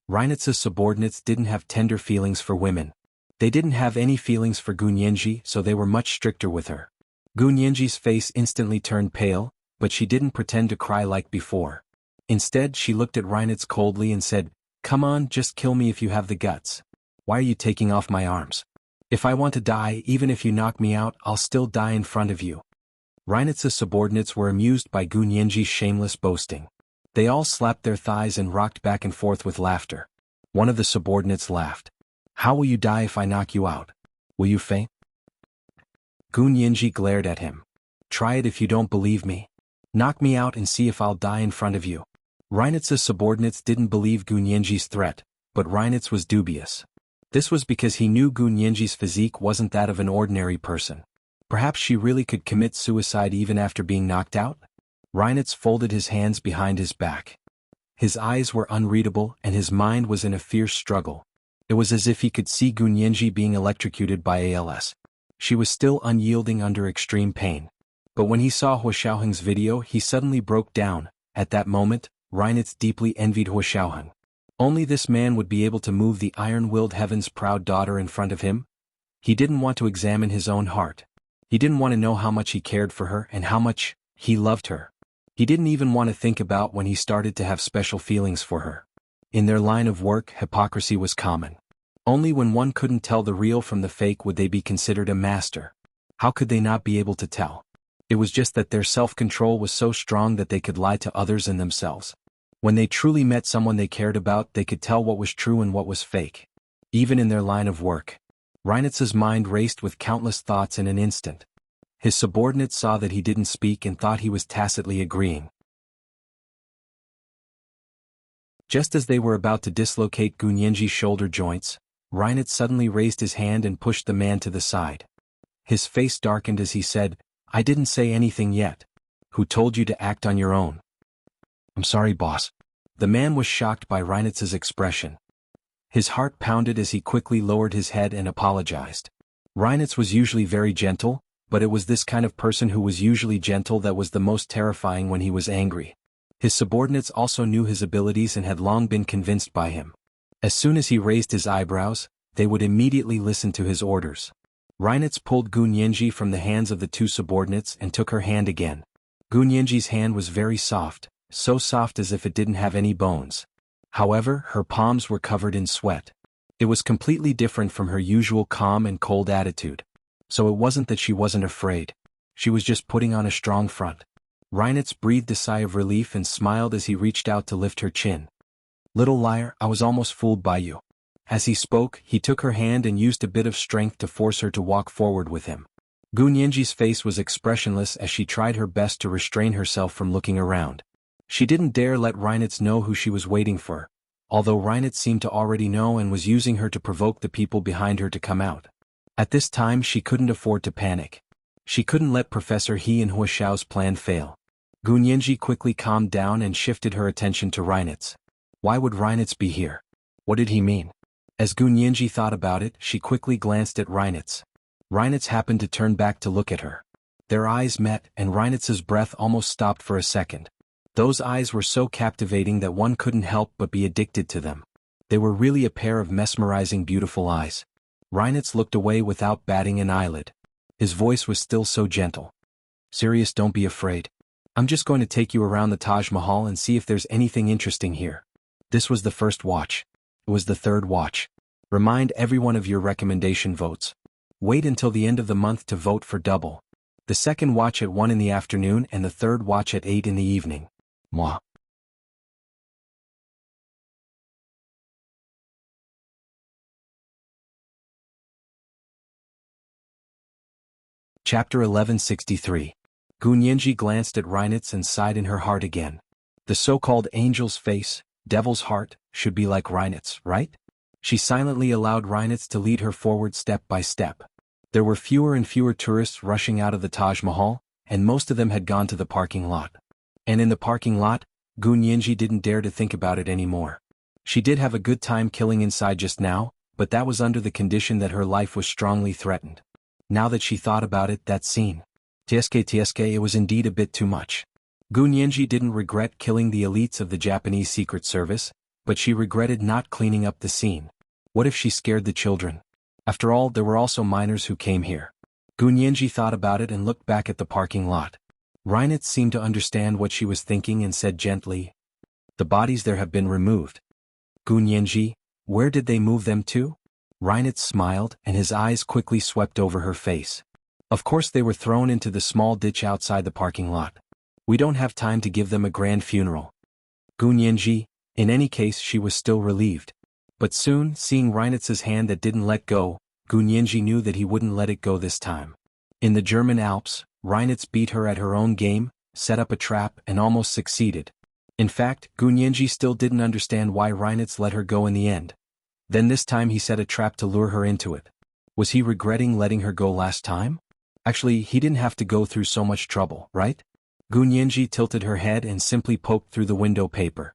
Reinitz's subordinates didn't have tender feelings for women. They didn't have any feelings for Gu Nianji, so they were much stricter with her. Gu Nianji's face instantly turned pale, but she didn't pretend to cry like before. Instead, she looked at Reinitz coldly and said, "Come on, just kill me if you have the guts. Why are you taking off my arms? If I want to die, even if you knock me out, I'll still die in front of you." Reinitz's subordinates were amused by Gu Nianji's shameless boasting. They all slapped their thighs and rocked back and forth with laughter. One of the subordinates laughed. "How will you die if I knock you out? Will you faint?" Gu Nianji glared at him. "Try it if you don't believe me. Knock me out and see if I'll die in front of you." Reinitz's subordinates didn't believe Gu Nianji's threat, but Reinitz was dubious. This was because he knew Gu Nianji's physique wasn't that of an ordinary person. Perhaps she really could commit suicide even after being knocked out? Reinitz folded his hands behind his back. His eyes were unreadable and his mind was in a fierce struggle. It was as if he could see Gu Nianji being electrocuted by ALS. She was still unyielding under extreme pain. But when he saw Hua Xiaoheng's video, he suddenly broke down. At that moment, Reinitz deeply envied Hua Xiaoheng. Only this man would be able to move the iron-willed heaven's proud daughter in front of him. He didn't want to examine his own heart. He didn't want to know how much he cared for her and how much he loved her. He didn't even want to think about when he started to have special feelings for her. In their line of work, hypocrisy was common. Only when one couldn't tell the real from the fake would they be considered a master. How could they not be able to tell? It was just that their self-control was so strong that they could lie to others and themselves. When they truly met someone they cared about, they could tell what was true and what was fake. Even in their line of work, Reinitz's mind raced with countless thoughts in an instant. His subordinates saw that he didn't speak and thought he was tacitly agreeing. Just as they were about to dislocate Gunyenji's shoulder joints, Reinitz suddenly raised his hand and pushed the man to the side. His face darkened as he said, "I didn't say anything yet. Who told you to act on your own?" "I'm sorry, boss." The man was shocked by Reinitz's expression. His heart pounded as he quickly lowered his head and apologized. Reinitz was usually very gentle, but it was this kind of person who was usually gentle that was the most terrifying when he was angry. His subordinates also knew his abilities and had long been convinced by him. As soon as he raised his eyebrows, they would immediately listen to his orders. Reinitz pulled Gunyenji from the hands of the two subordinates and took her hand again. Gunyenji's hand was very soft, so soft as if it didn't have any bones. However, her palms were covered in sweat. It was completely different from her usual calm and cold attitude. So it wasn't that she wasn't afraid. She was just putting on a strong front. Reinitz breathed a sigh of relief and smiled as he reached out to lift her chin. "Little liar, I was almost fooled by you." As he spoke, he took her hand and used a bit of strength to force her to walk forward with him. Gunyenji's face was expressionless as she tried her best to restrain herself from looking around. She didn't dare let Reinitz know who she was waiting for, although Reinitz seemed to already know and was using her to provoke the people behind her to come out. At this time she couldn't afford to panic. She couldn't let Professor He and Huashao's plan fail. Gunyenji quickly calmed down and shifted her attention to Reinitz. Why would Reinitz be here? What did he mean? As Gunyenji thought about it, she quickly glanced at Reinitz. Reinitz happened to turn back to look at her. Their eyes met, and Reinitz's breath almost stopped for a second. Those eyes were so captivating that one couldn't help but be addicted to them. They were really a pair of mesmerizing beautiful eyes. Reinitz looked away without batting an eyelid. His voice was still so gentle. "Serious, don't be afraid. I'm just going to take you around the Taj Mahal and see if there's anything interesting here." This was the first watch. It was the third watch. Remind everyone of your recommendation votes. Wait until the end of the month to vote for double. The second watch at 1 in the afternoon and the third watch at 8 in the evening. Moi. Chapter 1163. Gunyenji glanced at Reinitz and sighed in her heart again. The so-called angel's face, devil's heart, should be like Reinitz, right? She silently allowed Reinitz to lead her forward step by step. There were fewer and fewer tourists rushing out of the Taj Mahal, and most of them had gone to the parking lot. And in the parking lot, Gunyenji didn't dare to think about it anymore. She did have a good time killing inside just now, but that was under the condition that her life was strongly threatened. Now that she thought about it, that scene. TSK, it was indeed a bit too much. Gunyenji didn't regret killing the elites of the Japanese Secret Service, but she regretted not cleaning up the scene. What if she scared the children? After all, there were also minors who came here. Gunyenji thought about it and looked back at the parking lot. Reinitz seemed to understand what she was thinking and said gently, "The bodies there have been removed." "Gunyenji, where did they move them to?" Reinitz smiled, and his eyes quickly swept over her face. "Of course they were thrown into the small ditch outside the parking lot. We don't have time to give them a grand funeral." Gunyenji, in any case, she was still relieved. But soon, seeing Reinitz's hand that didn't let go, Gunyenji knew that he wouldn't let it go this time. In the German Alps, Reinitz beat her at her own game, set up a trap, and almost succeeded. In fact, Gunyenji still didn't understand why Reinitz let her go in the end. Then this time he set a trap to lure her into it. Was he regretting letting her go last time? Actually, he didn't have to go through so much trouble, right? Gunyenji tilted her head and simply poked through the window paper.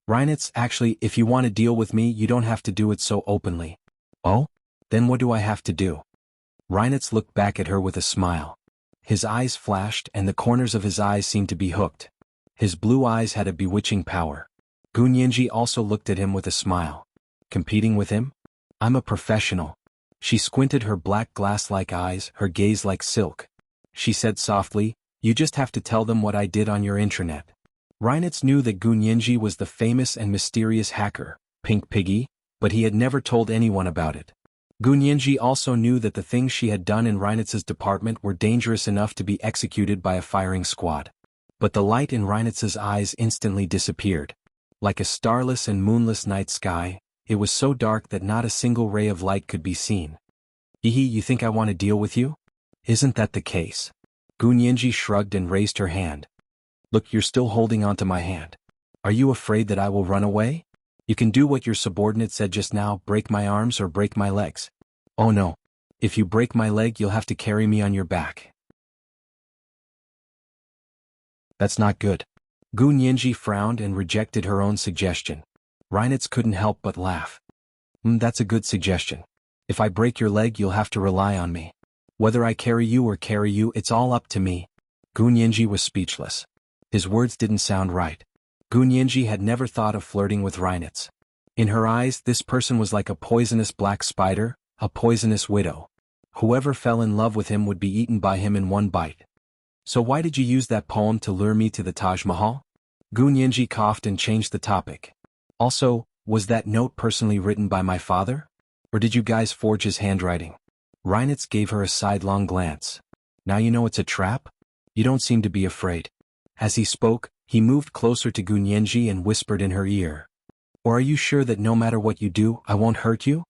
"Reinitz, actually, if you want to deal with me, you don't have to do it so openly." "Oh? Then what do I have to do?" Reinitz looked back at her with a smile. His eyes flashed and the corners of his eyes seemed to be hooked. His blue eyes had a bewitching power. Gunyenji also looked at him with a smile. "Competing with him? I'm a professional." She squinted her black glass-like eyes, her gaze like silk. She said softly, "You just have to tell them what I did on your intranet." Reinitz knew that Gunyenji was the famous and mysterious hacker, Pink Piggy, but he had never told anyone about it. Gunyenji also knew that the things she had done in Reinitz's department were dangerous enough to be executed by a firing squad. But the light in Reinitz's eyes instantly disappeared. Like a starless and moonless night sky, it was so dark that not a single ray of light could be seen. "Hehe, you think I want to deal with you? Isn't that the case?" Gunyenji shrugged and raised her hand. "Look, you're still holding onto my hand. Are you afraid that I will run away? You can do what your subordinate said just now, break my arms or break my legs." "Oh no. If you break my leg, you'll have to carry me on your back." "That's not good." Gunyenji frowned and rejected her own suggestion. Reinitz couldn't help but laugh. That's a good suggestion. If I break your leg, you'll have to rely on me. Whether I carry you, it's all up to me." Gunyenji was speechless. His words didn't sound right. Gunyenji had never thought of flirting with Reinitz. In her eyes, this person was like a poisonous black spider, a poisonous widow. Whoever fell in love with him would be eaten by him in one bite. "So why did you use that poem to lure me to the Taj Mahal?" Gunyenji coughed and changed the topic. "Also, was that note personally written by my father? Or did you guys forge his handwriting?" Reinitz gave her a sidelong glance. "Now you know it's a trap? You don't seem to be afraid." As he spoke, he moved closer to Gunyenji and whispered in her ear. "Or are you sure that no matter what you do, I won't hurt you?"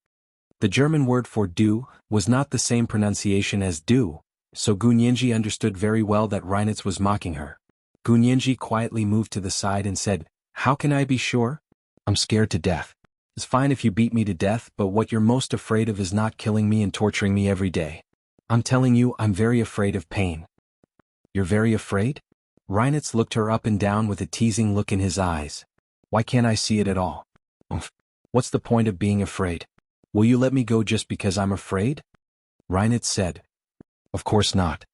The German word for do was not the same pronunciation as do, so Gunyenji understood very well that Reinitz was mocking her. Gunyenji quietly moved to the side and said, "How can I be sure? I'm scared to death. It's fine if you beat me to death, but what you're most afraid of is not killing me and torturing me every day. I'm telling you, I'm very afraid of pain." "You're very afraid?" Reinitz looked her up and down with a teasing look in his eyes. "Why can't I see it at all? What's the point of being afraid? Will you let me go just because I'm afraid?" Reinitz said, "Of course not."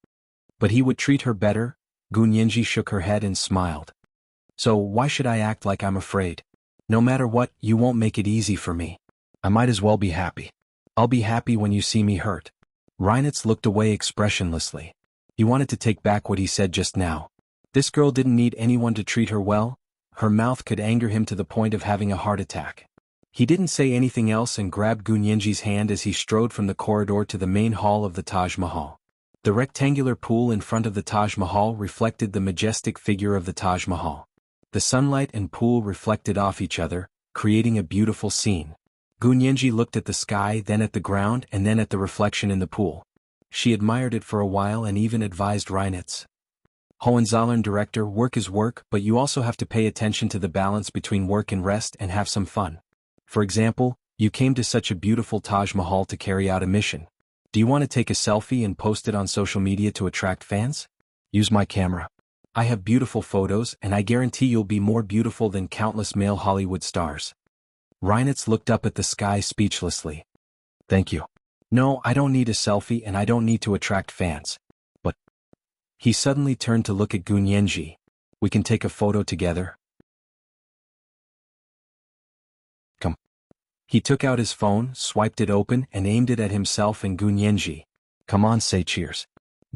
But he would treat her better. Gunyenji shook her head and smiled. "So why should I act like I'm afraid? No matter what, you won't make it easy for me. I might as well be happy. I'll be happy when you see me hurt." Reinitz looked away expressionlessly. He wanted to take back what he said just now. This girl didn't need anyone to treat her well. Her mouth could anger him to the point of having a heart attack. He didn't say anything else and grabbed Gunyenji's hand as he strode from the corridor to the main hall of the Taj Mahal. The rectangular pool in front of the Taj Mahal reflected the majestic figure of the Taj Mahal. The sunlight and pool reflected off each other, creating a beautiful scene. Gunyenji looked at the sky, then at the ground, and then at the reflection in the pool. She admired it for a while and even advised Reinitz. "Hohenzollern director, work is work, but you also have to pay attention to the balance between work and rest and have some fun. For example, you came to such a beautiful Taj Mahal to carry out a mission. Do you want to take a selfie and post it on social media to attract fans? Use my camera. I have beautiful photos and I guarantee you'll be more beautiful than countless male Hollywood stars." Reinitz looked up at the sky speechlessly. "Thank you. No, I don't need a selfie and I don't need to attract fans. But..." He suddenly turned to look at Gunyenji. "We can take a photo together? Come." He took out his phone, swiped it open, and aimed it at himself and Gunyenji. "Come on, say cheers."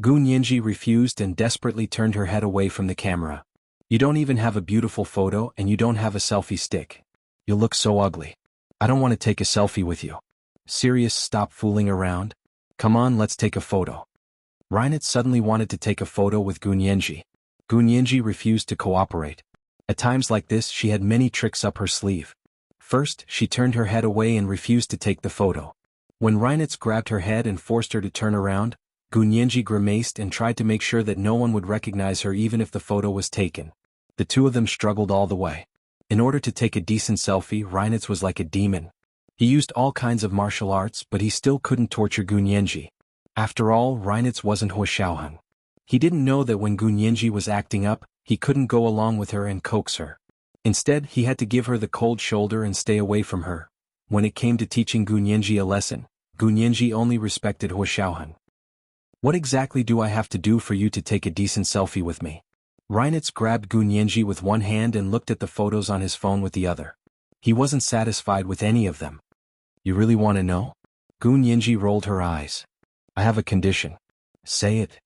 Gunyenji refused and desperately turned her head away from the camera. "You don't even have a beautiful photo and you don't have a selfie stick. You look so ugly. I don't want to take a selfie with you. Serious, stop fooling around. Come on, let's take a photo." Reinitz suddenly wanted to take a photo with Gunyenji. Gunyenji refused to cooperate. At times like this, she had many tricks up her sleeve. First, she turned her head away and refused to take the photo. When Reinitz grabbed her head and forced her to turn around, Gunyenji grimaced and tried to make sure that no one would recognize her even if the photo was taken. The two of them struggled all the way. In order to take a decent selfie, Reinitz was like a demon. He used all kinds of martial arts, but he still couldn't torture Gunyenji. After all, Reinitz wasn't Huashaohan. He didn't know that when Gunyenji was acting up, he couldn't go along with her and coax her. Instead, he had to give her the cold shoulder and stay away from her. When it came to teaching Gunyenji a lesson, Gunyenji only respected Huashaohan. "What exactly do I have to do for you to take a decent selfie with me?" Reinitz grabbed Gunyenji with one hand and looked at the photos on his phone with the other. He wasn't satisfied with any of them. "You really want to know? Gun Yinji rolled her eyes. I have a condition. Say it.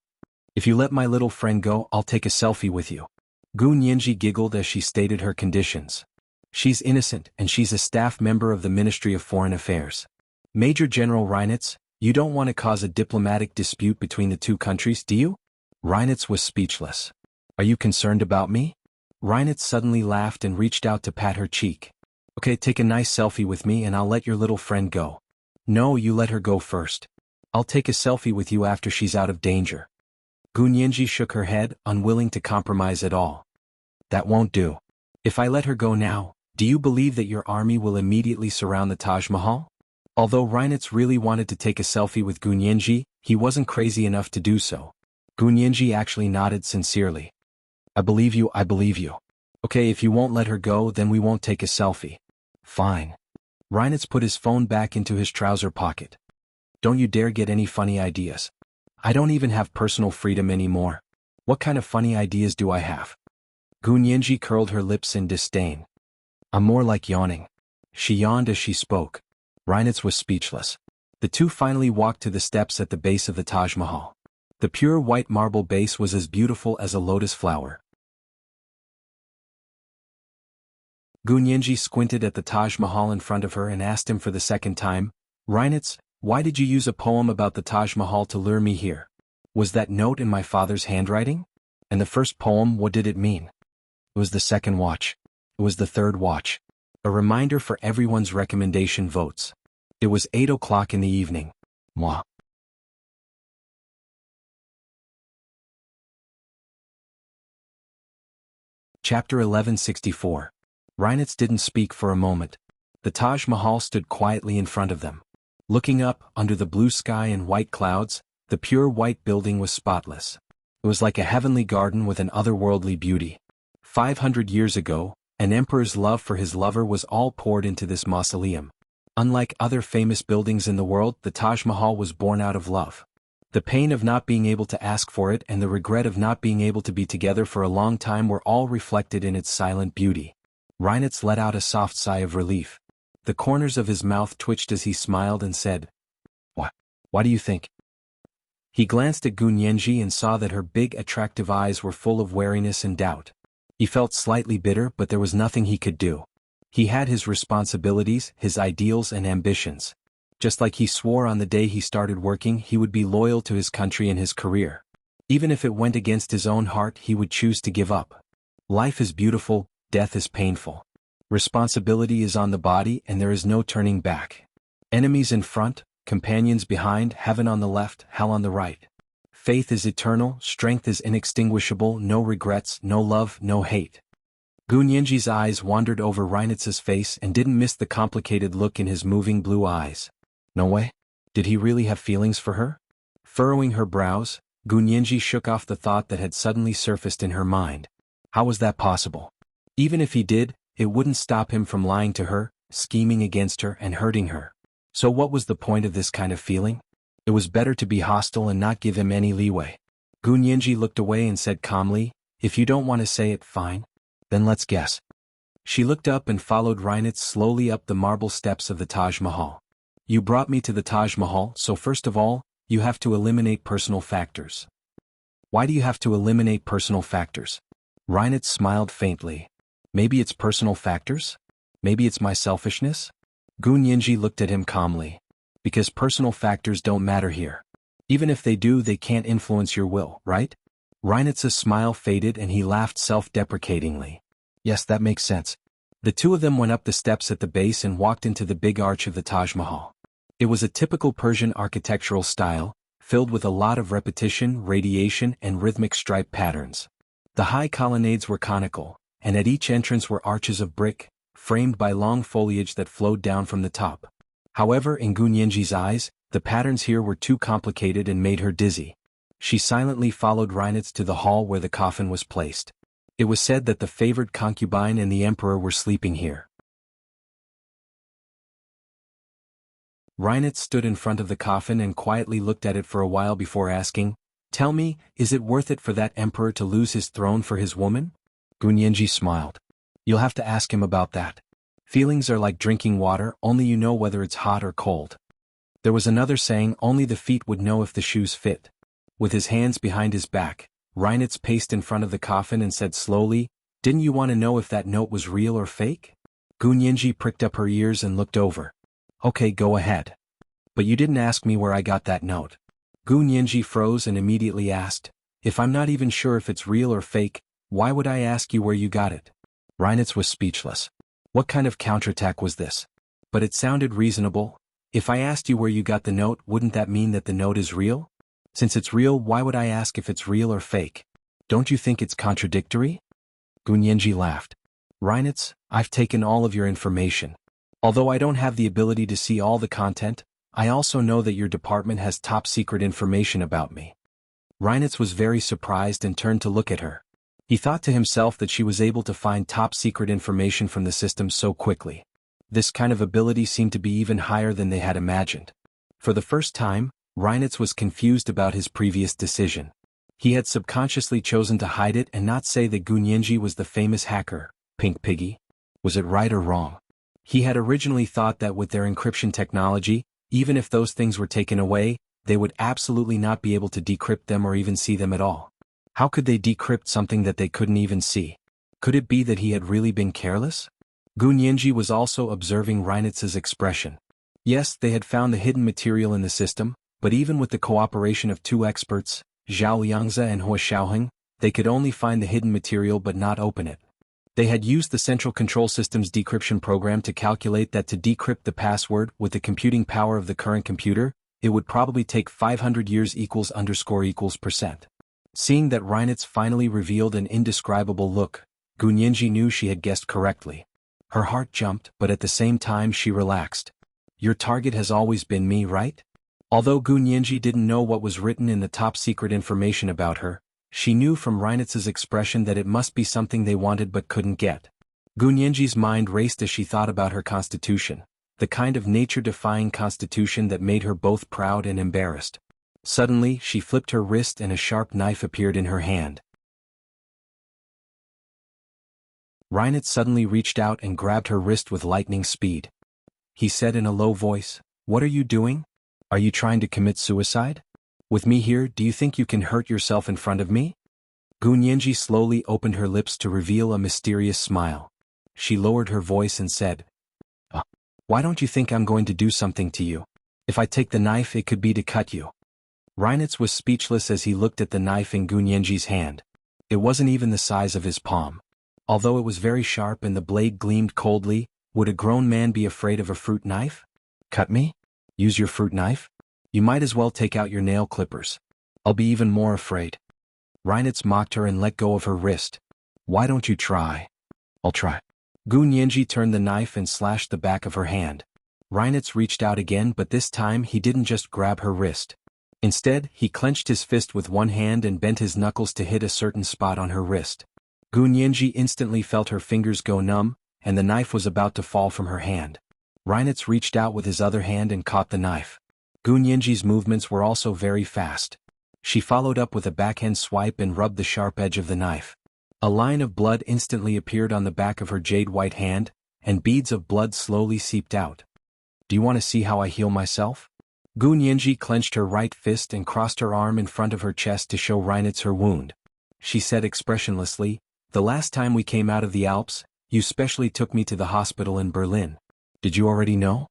If you let my little friend go, I'll take a selfie with you. Gun Yinji giggled as she stated her conditions. She's innocent and she's a staff member of the Ministry of Foreign Affairs. Major General Reinitz, you don't want to cause a diplomatic dispute between the two countries, do you? Reinitz was speechless. Are you concerned about me? Reinitz suddenly laughed and reached out to pat her cheek. Okay, take a nice selfie with me and I'll let your little friend go. No, you let her go first. I'll take a selfie with you after she's out of danger. Gun Yinji shook her head, unwilling to compromise at all. That won't do. If I let her go now, do you believe that your army will immediately surround the Taj Mahal? Although Reinitz really wanted to take a selfie with Gun Yinji, he wasn't crazy enough to do so. Gun Yinji actually nodded sincerely. I believe you, I believe you. Okay, if you won't let her go, then we won't take a selfie. Fine. Reinitz put his phone back into his trouser pocket. Don't you dare get any funny ideas. I don't even have personal freedom anymore. What kind of funny ideas do I have? Gun Yinji curled her lips in disdain. I'm more like yawning. She yawned as she spoke. Reinitz was speechless. The two finally walked to the steps at the base of the Taj Mahal. The pure white marble base was as beautiful as a lotus flower. Gun Yinji squinted at the Taj Mahal in front of her and asked him for the second time, Reinitz, why did you use a poem about the Taj Mahal to lure me here? Was that note in my father's handwriting? And the first poem, what did it mean? It was the second watch. It was the third watch. A reminder for everyone's recommendation votes. It was 8 o'clock in the evening. Moi. Chapter 1164. Reinitz didn't speak for a moment. The Taj Mahal stood quietly in front of them. Looking up, under the blue sky and white clouds, the pure white building was spotless. It was like a heavenly garden with an otherworldly beauty. 500 years ago, an emperor's love for his lover was all poured into this mausoleum. Unlike other famous buildings in the world, the Taj Mahal was born out of love. The pain of not being able to ask for it and the regret of not being able to be together for a long time were all reflected in its silent beauty. Reinitz let out a soft sigh of relief. The corners of his mouth twitched as he smiled and said, What? Why do you think? He glanced at Gun Yinji and saw that her big attractive eyes were full of wariness and doubt. He felt slightly bitter, but there was nothing he could do. He had his responsibilities, his ideals and ambitions. Just like he swore on the day he started working, he would be loyal to his country and his career. Even if it went against his own heart, he would choose to give up. Life is beautiful, death is painful. Responsibility is on the body and there is no turning back. Enemies in front, companions behind, heaven on the left, hell on the right. Faith is eternal, strength is inextinguishable, no regrets, no love, no hate. Gun Yinji's eyes wandered over Reinitz's face and didn't miss the complicated look in his moving blue eyes. No way? Did he really have feelings for her? Furrowing her brows, Gun Yinji shook off the thought that had suddenly surfaced in her mind. How was that possible? Even if he did, it wouldn't stop him from lying to her, scheming against her and hurting her. So what was the point of this kind of feeling? It was better to be hostile and not give him any leeway. Gun Yinji looked away and said calmly, If you don't want to say it, fine. Then let's guess. She looked up and followed Reinitz slowly up the marble steps of the Taj Mahal. You brought me to the Taj Mahal, so first of all, you have to eliminate personal factors. Why do you have to eliminate personal factors? Reinitz smiled faintly. Maybe it's personal factors? Maybe it's my selfishness? Gun Yinji looked at him calmly. Because personal factors don't matter here. Even if they do, they can't influence your will, right? Reinitz's smile faded and he laughed self-deprecatingly. Yes, that makes sense. The two of them went up the steps at the base and walked into the big arch of the Taj Mahal. It was a typical Persian architectural style, filled with a lot of repetition, radiation, and rhythmic stripe patterns. The high colonnades were conical, and at each entrance were arches of brick, framed by long foliage that flowed down from the top. However, in Gun Yinji's eyes, the patterns here were too complicated and made her dizzy. She silently followed Reinitz to the hall where the coffin was placed. It was said that the favored concubine and the emperor were sleeping here. Reinitz stood in front of the coffin and quietly looked at it for a while before asking, Tell me, is it worth it for that emperor to lose his throne for his woman? Gun Yinji smiled. You'll have to ask him about that. Feelings are like drinking water, only you know whether it's hot or cold. There was another saying only the feet would know if the shoes fit. With his hands behind his back, Reinitz paced in front of the coffin and said slowly, "Didn't you want to know if that note was real or fake?" Gu Nianji pricked up her ears and looked over. "Okay, go ahead. But you didn't ask me where I got that note." Gu Nianji froze and immediately asked, "If I'm not even sure if it's real or fake, why would I ask you where you got it?" Reinitz was speechless. What kind of counterattack was this? But it sounded reasonable. If I asked you where you got the note, wouldn't that mean that the note is real? Since it's real, why would I ask if it's real or fake? Don't you think it's contradictory? Gu Nianji laughed. Reinitz, I've taken all of your information. Although I don't have the ability to see all the content, I also know that your department has top-secret information about me. Reinitz was very surprised and turned to look at her. He thought to himself that she was able to find top-secret information from the system so quickly. This kind of ability seemed to be even higher than they had imagined. For the first time, Reinitz was confused about his previous decision. He had subconsciously chosen to hide it and not say that Gu Nianji was the famous hacker, Pink Piggy. Was it right or wrong? He had originally thought that with their encryption technology, even if those things were taken away, they would absolutely not be able to decrypt them or even see them at all. How could they decrypt something that they couldn't even see? Could it be that he had really been careless? Gu Nianji was also observing Reinitz's expression. Yes, they had found the hidden material in the system, but even with the cooperation of two experts, Zhao Liangze and Hua Xiaoheng, they could only find the hidden material but not open it. They had used the Central Control System's decryption program to calculate that to decrypt the password with the computing power of the current computer, it would probably take 500 years =%. Seeing that Reinitz finally revealed an indescribable look, Gu Nianji knew she had guessed correctly. Her heart jumped, but at the same time she relaxed. Your target has always been me, right? Although Gu Nianji didn't know what was written in the top-secret information about her, she knew from Reinitz's expression that it must be something they wanted but couldn't get. Gu Nianji's mind raced as she thought about her constitution, the kind of nature-defying constitution that made her both proud and embarrassed. Suddenly, she flipped her wrist and a sharp knife appeared in her hand. Reinitz suddenly reached out and grabbed her wrist with lightning speed. He said in a low voice, "What are you doing? Are you trying to commit suicide? With me here, do you think you can hurt yourself in front of me?" Gu Nianji slowly opened her lips to reveal a mysterious smile. She lowered her voice and said, "Why don't you think I'm going to do something to you? If I take the knife, it could be to cut you." Reinitz was speechless as he looked at the knife in Gu Nianji's hand. It wasn't even the size of his palm. Although it was very sharp and the blade gleamed coldly, would a grown man be afraid of a fruit knife? Cut me? Use your fruit knife? You might as well take out your nail clippers. I'll be even more afraid. Reinitz mocked her and let go of her wrist. Why don't you try? I'll try. Gu Nianji turned the knife and slashed the back of her hand. Reinitz reached out again, but this time he didn't just grab her wrist. Instead, he clenched his fist with one hand and bent his knuckles to hit a certain spot on her wrist. Gu Nianji instantly felt her fingers go numb, and the knife was about to fall from her hand. Reinitz reached out with his other hand and caught the knife. Gu Nianji's movements were also very fast. She followed up with a backhand swipe and rubbed the sharp edge of the knife. A line of blood instantly appeared on the back of her jade-white hand, and beads of blood slowly seeped out. Do you want to see how I heal myself? Gu Nianji clenched her right fist and crossed her arm in front of her chest to show Reinitz her wound. She said expressionlessly, "The last time we came out of the Alps, you specially took me to the hospital in Berlin. Did you already know?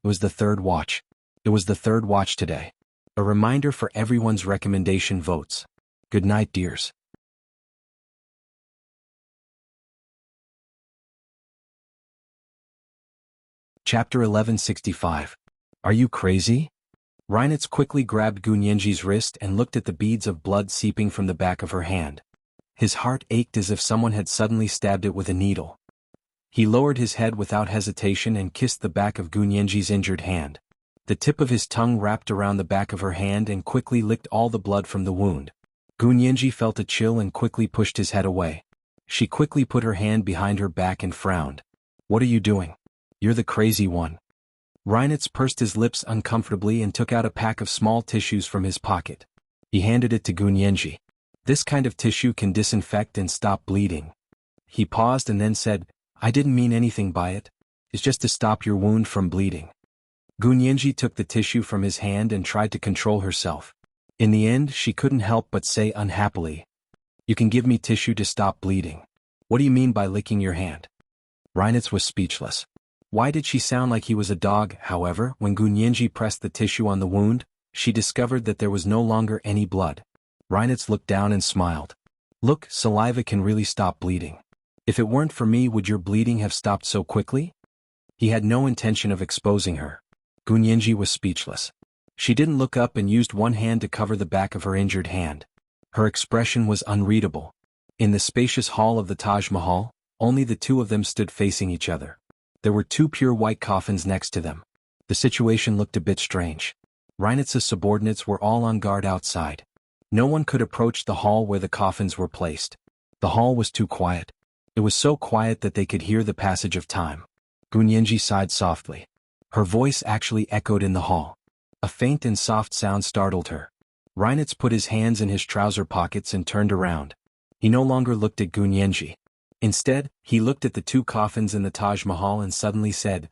It was the third watch. It was the third watch today. A reminder for everyone's recommendation votes. Good night, dears." Chapter 1165. Are you crazy? Reinitz quickly grabbed Gu Nianji's wrist and looked at the beads of blood seeping from the back of her hand. His heart ached as if someone had suddenly stabbed it with a needle. He lowered his head without hesitation and kissed the back of Gu Nianji's injured hand. The tip of his tongue wrapped around the back of her hand and quickly licked all the blood from the wound. Gu Nianji felt a chill and quickly pushed his head away. She quickly put her hand behind her back and frowned. "What are you doing? You're the crazy one." Reinitz pursed his lips uncomfortably and took out a pack of small tissues from his pocket. He handed it to Gu Nianji. "This kind of tissue can disinfect and stop bleeding." He paused and then said, "I didn't mean anything by it. It's just to stop your wound from bleeding." Gunyenji took the tissue from his hand and tried to control herself. In the end, she couldn't help but say unhappily, "You can give me tissue to stop bleeding. What do you mean by licking your hand?" Reinitz was speechless. Why did she sound like he was a dog? However, when Gunyenji pressed the tissue on the wound, she discovered that there was no longer any blood. Reinitz looked down and smiled. "Look, saliva can really stop bleeding. If it weren't for me, would your bleeding have stopped so quickly?" He had no intention of exposing her. Gunyenji was speechless. She didn't look up and used one hand to cover the back of her injured hand. Her expression was unreadable. In the spacious hall of the Taj Mahal, only the two of them stood facing each other. There were two pure white coffins next to them. The situation looked a bit strange. Reinitz's subordinates were all on guard outside. No one could approach the hall where the coffins were placed. The hall was too quiet. It was so quiet that they could hear the passage of time. Gunyenji sighed softly. Her voice actually echoed in the hall. A faint and soft sound startled her. Reinitz put his hands in his trouser pockets and turned around. He no longer looked at Gunyenji. Instead, he looked at the two coffins in the Taj Mahal and suddenly said,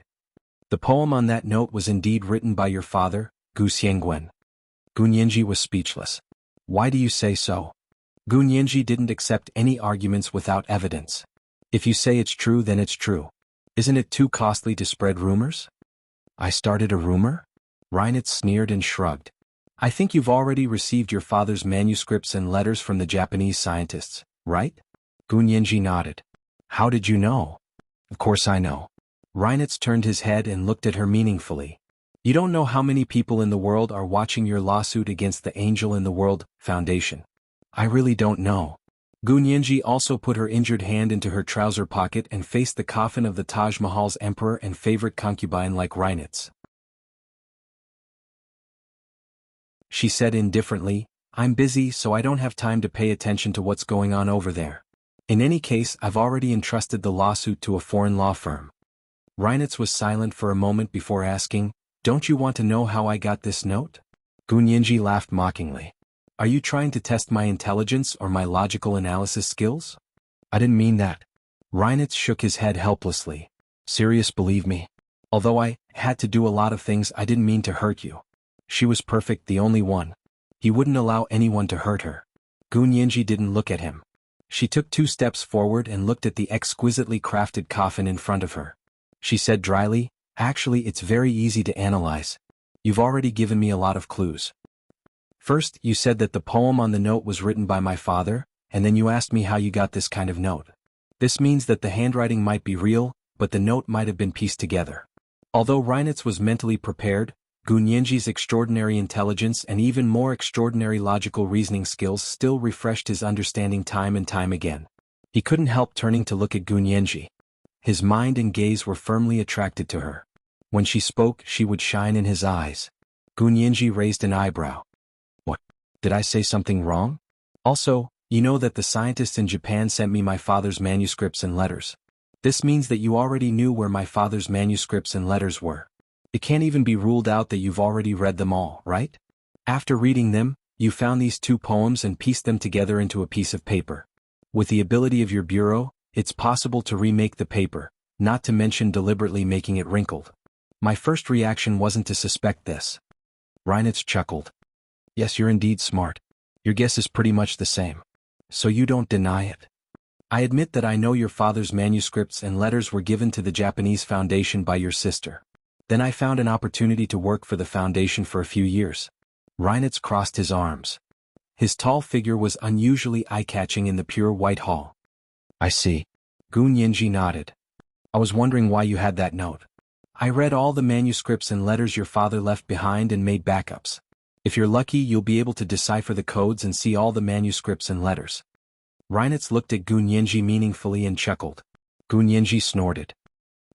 "The poem on that note was indeed written by your father, Gu Xiangguan." Gunyenji was speechless. "Why do you say so?" Gunyenji didn't accept any arguments without evidence. "If you say it's true, then it's true. Isn't it too costly to spread rumors?" "I started a rumor?" Reinitz sneered and shrugged. "I think you've already received your father's manuscripts and letters from the Japanese scientists, right?" Gunyenji nodded. "How did you know?" "Of course I know." Reinitz turned his head and looked at her meaningfully. "You don't know how many people in the world are watching your lawsuit against the Angel in the World Foundation." "I really don't know." Gunyenji also put her injured hand into her trouser pocket and faced the coffin of the Taj Mahal's emperor and favorite concubine like Reinitz. She said indifferently, "I'm busy, so I don't have time to pay attention to what's going on over there. In any case, I've already entrusted the lawsuit to a foreign law firm." Reinitz was silent for a moment before asking, "Don't you want to know how I got this note?" Gunyenji laughed mockingly. "Are you trying to test my intelligence or my logical analysis skills?" "I didn't mean that." Reinitz shook his head helplessly. "Serious, believe me. Although I had to do a lot of things, I didn't mean to hurt you. She was perfect, the only one. He wouldn't allow anyone to hurt her." Gunyenji didn't look at him. She took 2 steps forward and looked at the exquisitely crafted coffin in front of her. She said dryly, "Actually, it's very easy to analyze. You've already given me a lot of clues. First, you said that the poem on the note was written by my father, and then you asked me how you got this kind of note. This means that the handwriting might be real, but the note might have been pieced together." Although Reinitz was mentally prepared, Gunyenji's extraordinary intelligence and even more extraordinary logical reasoning skills still refreshed his understanding time and time again. He couldn't help turning to look at Gunyenji. His mind and gaze were firmly attracted to her. When she spoke, she would shine in his eyes. Gunyenji raised an eyebrow. "What? Did I say something wrong? Also, you know that the scientists in Japan sent me my father's manuscripts and letters. This means that you already knew where my father's manuscripts and letters were. It can't even be ruled out that you've already read them all, right? After reading them, you found these 2 poems and pieced them together into a piece of paper. With the ability of your bureau, it's possible to remake the paper, not to mention deliberately making it wrinkled. My first reaction wasn't to suspect this." Reinitz chuckled. "Yes, you're indeed smart. Your guess is pretty much the same. So you don't deny it?" "I admit that I know your father's manuscripts and letters were given to the Japanese Foundation by your sister. Then I found an opportunity to work for the foundation for a few years." Reinitz crossed his arms. His tall figure was unusually eye-catching in the pure white hall. "I see." Gunyenji nodded. "I was wondering why you had that note. I read all the manuscripts and letters your father left behind and made backups. If you're lucky, you'll be able to decipher the codes and see all the manuscripts and letters." Reinitz looked at Gunyenji meaningfully and chuckled. Gunyenji snorted.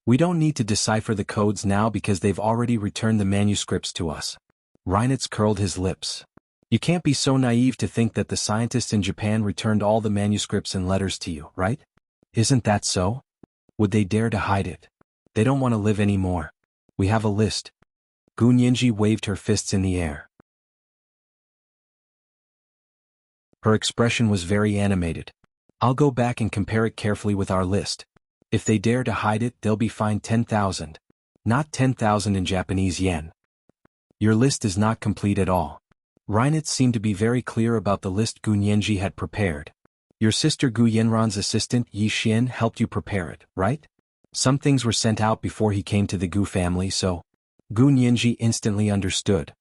"We don't need to decipher the codes now because they've already returned the manuscripts to us." Reinitz curled his lips. "You can't be so naive to think that the scientists in Japan returned all the manuscripts and letters to you, right? Isn't that so? Would they dare to hide it? They don't want to live anymore. We have a list." Gunyenji waved her fists in the air. Her expression was very animated. "I'll go back and compare it carefully with our list. If they dare to hide it, they'll be fined 10,000. Not 10,000 in Japanese yen. Your list is not complete at all. Reinitz seemed to be very clear about the list Gu Nianji had prepared. Your sister Gu Yenran's assistant Yi Xian helped you prepare it, right? Some things were sent out before he came to the Gu family, so Gu Nianji instantly understood.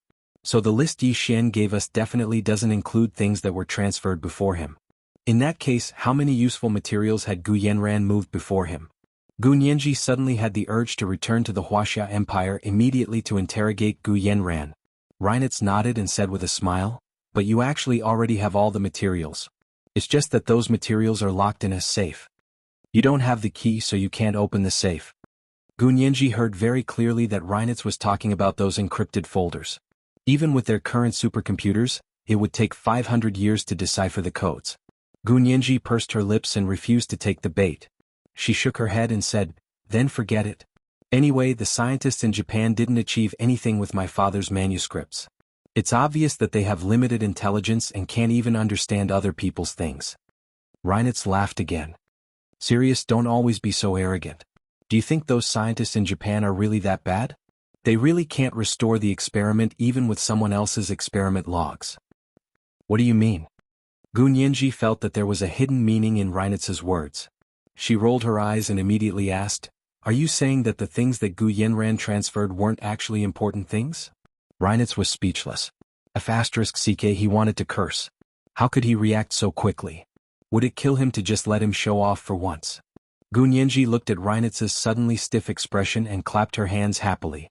So the list Yi Xian gave us definitely doesn't include things that were transferred before him. In that case, how many useful materials had Gu Yenran moved before him? Gu Nianji suddenly had the urge to return to the Wuxia Empire immediately to interrogate Gu Yenran. Reinitz nodded and said with a smile, "But you actually already have all the materials. It's just that those materials are locked in a safe. You don't have the key, so you can't open the safe." Gu Nianji heard very clearly that Reinitz was talking about those encrypted folders. Even with their current supercomputers, it would take 500 years to decipher the codes. Gu Nianji pursed her lips and refused to take the bait. She shook her head and said, "Then forget it. Anyway, the scientists in Japan didn't achieve anything with my father's manuscripts. It's obvious that they have limited intelligence and can't even understand other people's things." Reinitz laughed again. "Serious, don't always be so arrogant. Do you think those scientists in Japan are really that bad? They really can't restore the experiment even with someone else's experiment logs." "What do you mean?" Gu Nianji felt that there was a hidden meaning in Reinitz's words. She rolled her eyes and immediately asked, "Are you saying that the things that Gu Yenran transferred weren't actually important things?" Reinitz was speechless. *CK he wanted to curse. How could he react so quickly? Would it kill him to just let him show off for once? Gu Nianji looked at Reinitz's suddenly stiff expression and clapped her hands happily.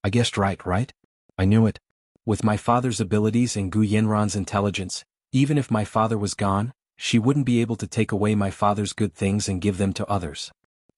"I guessed right? I knew it. With my father's abilities and Gu Yenran's intelligence, even if my father was gone, she wouldn't be able to take away my father's good things and give them to others."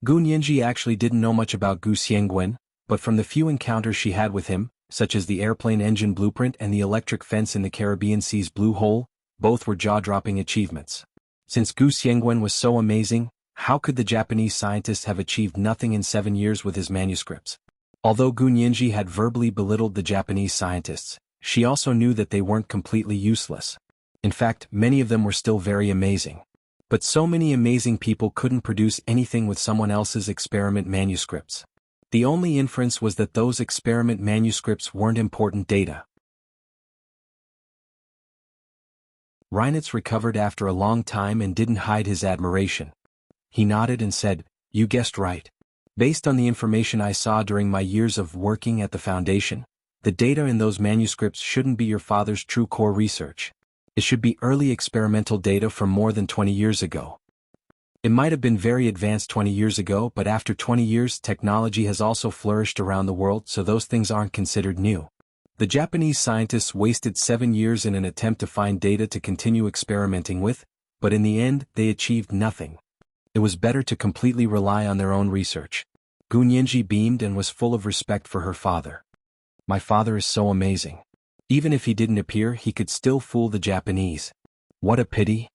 Gu Nianji actually didn't know much about Gu Xiangwen, but from the few encounters she had with him, such as the airplane engine blueprint and the electric fence in the Caribbean Sea's blue hole, both were jaw-dropping achievements. Since Gu Xiangwen was so amazing, how could the Japanese scientist have achieved nothing in 7 years with his manuscripts? Although Gu Nianji had verbally belittled the Japanese scientists, she also knew that they weren't completely useless. In fact, many of them were still very amazing. But so many amazing people couldn't produce anything with someone else's experiment manuscripts. The only inference was that those experiment manuscripts weren't important data. Reinitz recovered after a long time and didn't hide his admiration. He nodded and said, "You guessed right. Based on the information I saw during my years of working at the Foundation, the data in those manuscripts shouldn't be your father's true core research. It should be early experimental data from more than 20 years ago. It might have been very advanced 20 years ago, but after 20 years technology has also flourished around the world, so those things aren't considered new. The Japanese scientists wasted 7 years in an attempt to find data to continue experimenting with, but in the end they achieved nothing. It was better to completely rely on their own research." Gu Nianji beamed and was full of respect for her father. "My father is so amazing. Even if he didn't appear, he could still fool the Japanese. What a pity."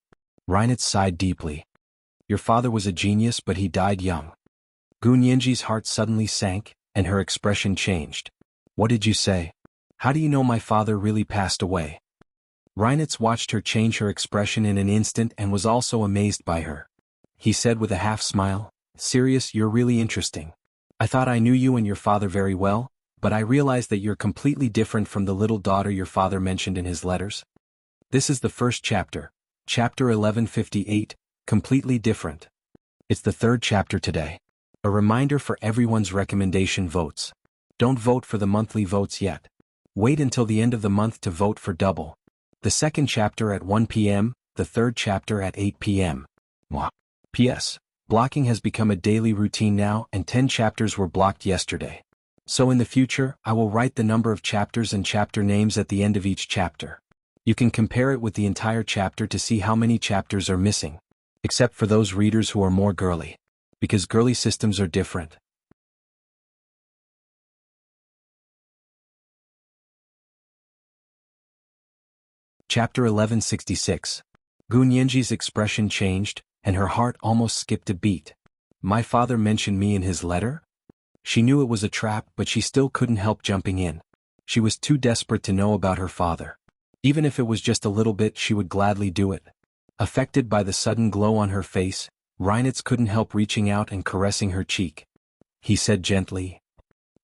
Reinitz sighed deeply. "Your father was a genius, but he died young." Gu Nianji's heart suddenly sank, and her expression changed. "What did you say? How do you know my father really passed away?" Reinitz watched her change her expression in an instant and was also amazed by her. He said with a half-smile, "Serious, you're really interesting. I thought I knew you and your father very well, but I realized that you're completely different from the little daughter your father mentioned in his letters. This is the first chapter, chapter 1158, completely different. It's the third chapter today. A reminder for everyone's recommendation votes. Don't vote for the monthly votes yet. Wait until the end of the month to vote for double. The second chapter at 1 p.m., the third chapter at 8 p.m. P.S. Blocking has become a daily routine now, and 10 chapters were blocked yesterday. So in the future, I will write the number of chapters and chapter names at the end of each chapter. You can compare it with the entire chapter to see how many chapters are missing. Except for those readers who are more girly. Because girly systems are different. Chapter 1166. Gu Nianji's expression changed, and her heart almost skipped a beat. My father mentioned me in his letter? She knew it was a trap, but she still couldn't help jumping in. She was too desperate to know about her father. Even if it was just a little bit, she would gladly do it. Affected by the sudden glow on her face, Reinitz couldn't help reaching out and caressing her cheek. He said gently,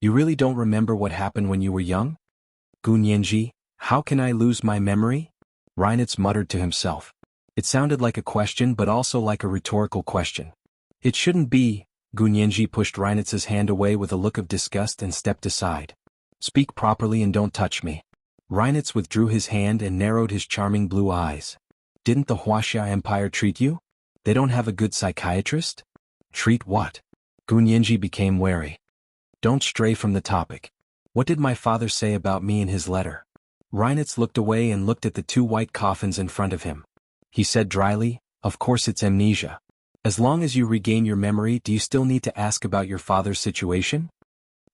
You really don't remember what happened when you were young? Gu Nianji, how can I lose my memory? Reinitz muttered to himself. It sounded like a question but also like a rhetorical question. It shouldn't be. Gu Nianji pushed Reinitz's hand away with a look of disgust and stepped aside. Speak properly and don't touch me. Reinitz withdrew his hand and narrowed his charming blue eyes. Didn't the Wuxia Empire treat you? They don't have a good psychiatrist? Treat what? Gu Nianji became wary. Don't stray from the topic. What did my father say about me in his letter? Reinitz looked away and looked at the two white coffins in front of him. He said dryly, of course it's amnesia. As long as you regain your memory, do you still need to ask about your father's situation?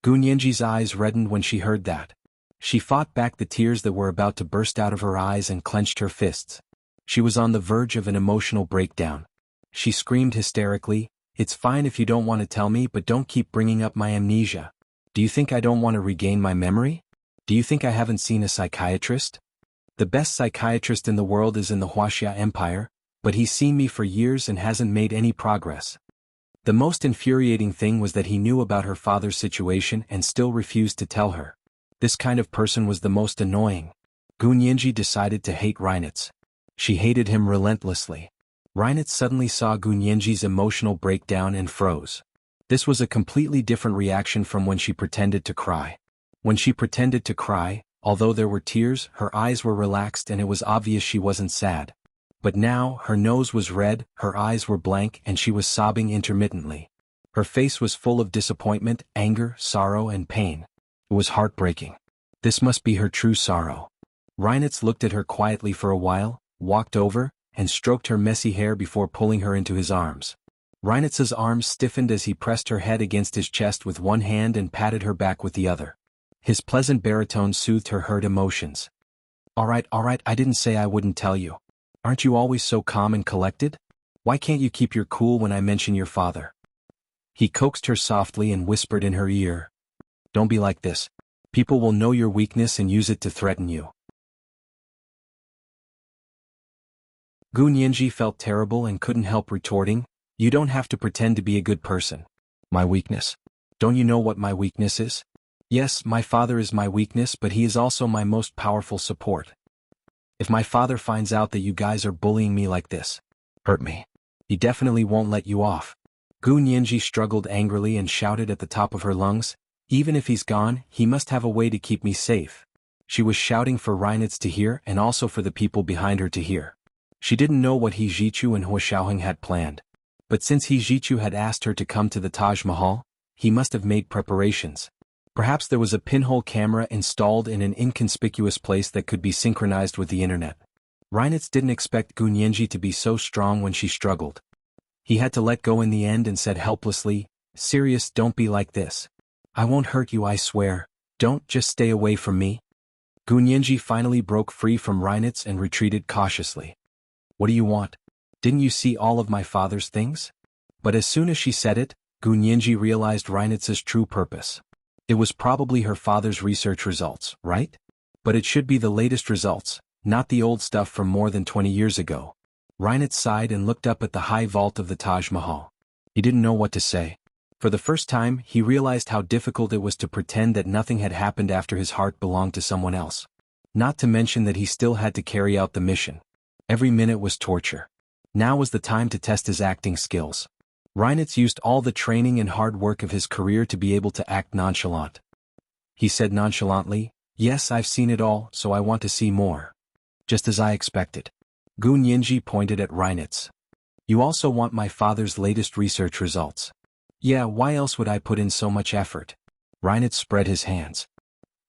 Gu Nianji's eyes reddened when she heard that. She fought back the tears that were about to burst out of her eyes and clenched her fists. She was on the verge of an emotional breakdown. She screamed hysterically, it's fine if you don't want to tell me, but don't keep bringing up my amnesia. Do you think I don't want to regain my memory? Do you think I haven't seen a psychiatrist? The best psychiatrist in the world is in the Wuxia Empire, but he's seen me for years and hasn't made any progress. The most infuriating thing was that he knew about her father's situation and still refused to tell her. This kind of person was the most annoying. Gu Nianji decided to hate Reinitz. She hated him relentlessly. Reinitz suddenly saw Gu Nianji's emotional breakdown and froze. This was a completely different reaction from when she pretended to cry. When she pretended to cry, although there were tears, her eyes were relaxed and it was obvious she wasn't sad. But now, her nose was red, her eyes were blank and she was sobbing intermittently. Her face was full of disappointment, anger, sorrow and pain. It was heartbreaking. This must be her true sorrow. Reinitz looked at her quietly for a while, walked over, and stroked her messy hair before pulling her into his arms. Reinitz's arms stiffened as he pressed her head against his chest with one hand and patted her back with the other. His pleasant baritone soothed her hurt emotions. All right, I didn't say I wouldn't tell you. Aren't you always so calm and collected? Why can't you keep your cool when I mention your father? He coaxed her softly and whispered in her ear. Don't be like this. People will know your weakness and use it to threaten you. Gu Nianji felt terrible and couldn't help retorting, you don't have to pretend to be a good person. My weakness? Don't you know what my weakness is? Yes, my father is my weakness, but he is also my most powerful support. If my father finds out that you guys are bullying me like this, hurt me. He definitely won't let you off. Gu Nianji struggled angrily and shouted at the top of her lungs, even if he's gone, he must have a way to keep me safe. She was shouting for Reinitz to hear and also for the people behind her to hear. She didn't know what He Jichu and Hua Xiaoheng had planned. But since He Jichu had asked her to come to the Taj Mahal, he must have made preparations. Perhaps there was a pinhole camera installed in an inconspicuous place that could be synchronized with the internet. Reinitz didn't expect Gu Nianji to be so strong when she struggled. He had to let go in the end and said helplessly, Sirius, don't be like this. I won't hurt you, I swear. Don't just stay away from me. Gu Nianji finally broke free from Reinitz and retreated cautiously. What do you want? Didn't you see all of my father's things? But as soon as she said it, Gu Nianji realized Reinitz's true purpose. It was probably her father's research results, right? But it should be the latest results, not the old stuff from more than 20 years ago. Reinitz sighed and looked up at the high vault of the Taj Mahal. He didn't know what to say. For the first time, he realized how difficult it was to pretend that nothing had happened after his heart belonged to someone else. Not to mention that he still had to carry out the mission. Every minute was torture. Now was the time to test his acting skills. Reinitz used all the training and hard work of his career to be able to act nonchalant. He said nonchalantly, yes, I've seen it all, so I want to see more. Just as I expected. Gu Nianji pointed at Reinitz. You also want my father's latest research results. Yeah, why else would I put in so much effort? Reinitz spread his hands.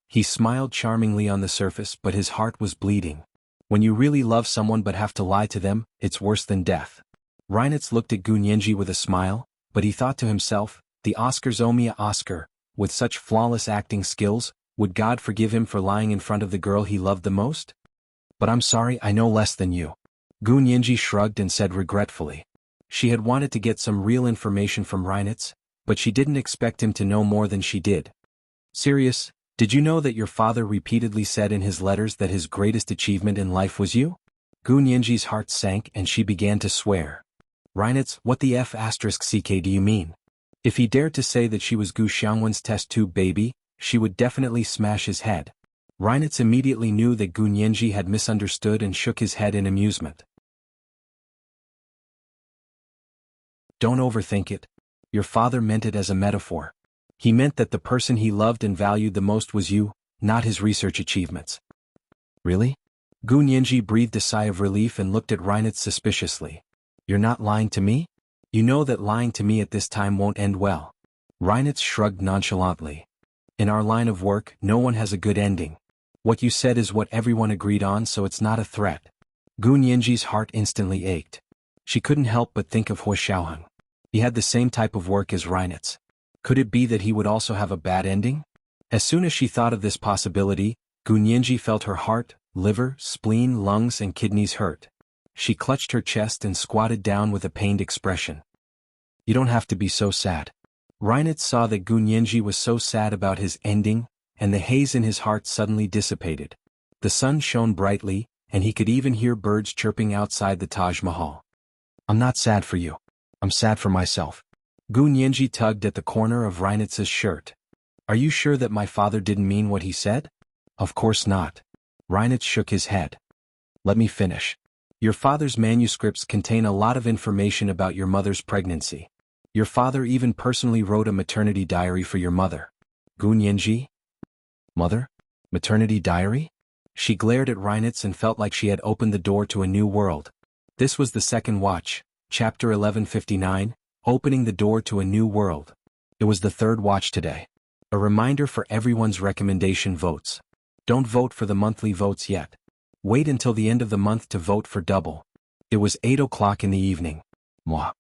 He smiled charmingly on the surface, but his heart was bleeding. When you really love someone but have to lie to them, it's worse than death. Reinitz looked at Gu Nianji with a smile, but he thought to himself, the Oscars owe me a Oscar. With such flawless acting skills, would God forgive him for lying in front of the girl he loved the most? But I'm sorry, I know less than you. Gu Nianji shrugged and said regretfully. She had wanted to get some real information from Reinitz, but she didn't expect him to know more than she did. Sirius, did you know that your father repeatedly said in his letters that his greatest achievement in life was you? Gu Nianji's heart sank and she began to swear. Reinitz, what the F*** do you mean? If he dared to say that she was Gu Xiangwen's test tube baby, she would definitely smash his head. Reinitz immediately knew that Gu Nianji had misunderstood and shook his head in amusement. Don't overthink it. Your father meant it as a metaphor. He meant that the person he loved and valued the most was you, not his research achievements. Really? Gu Nianji breathed a sigh of relief and looked at Reinitz suspiciously. You're not lying to me? You know that lying to me at this time won't end well. Reinitz shrugged nonchalantly. In our line of work, no one has a good ending. What you said is what everyone agreed on, so it's not a threat. Gu Nianji's heart instantly ached. She couldn't help but think of Hui Xiaoheng. He had the same type of work as Reinitz. Could it be that he would also have a bad ending? As soon as she thought of this possibility, Gu Nianji felt her heart, liver, spleen, lungs and kidneys hurt. She clutched her chest and squatted down with a pained expression. You don't have to be so sad. Reinitz saw that Gu Nianji was so sad about his ending, and the haze in his heart suddenly dissipated. The sun shone brightly, and he could even hear birds chirping outside the Taj Mahal. I'm not sad for you. I'm sad for myself. Gu Nianji tugged at the corner of Reinitz's shirt. Are you sure that my father didn't mean what he said? Of course not. Reinitz shook his head. Let me finish. Your father's manuscripts contain a lot of information about your mother's pregnancy. Your father even personally wrote a maternity diary for your mother. Gu Nianji? Mother? Maternity diary? She glared at Reinitz and felt like she had opened the door to a new world. This was the second watch, chapter 1159, opening the door to a new world. It was the third watch today. A reminder for everyone's recommendation votes. Don't vote for the monthly votes yet. Wait until the end of the month to vote for double. It was 8 o'clock in the evening. Mwah.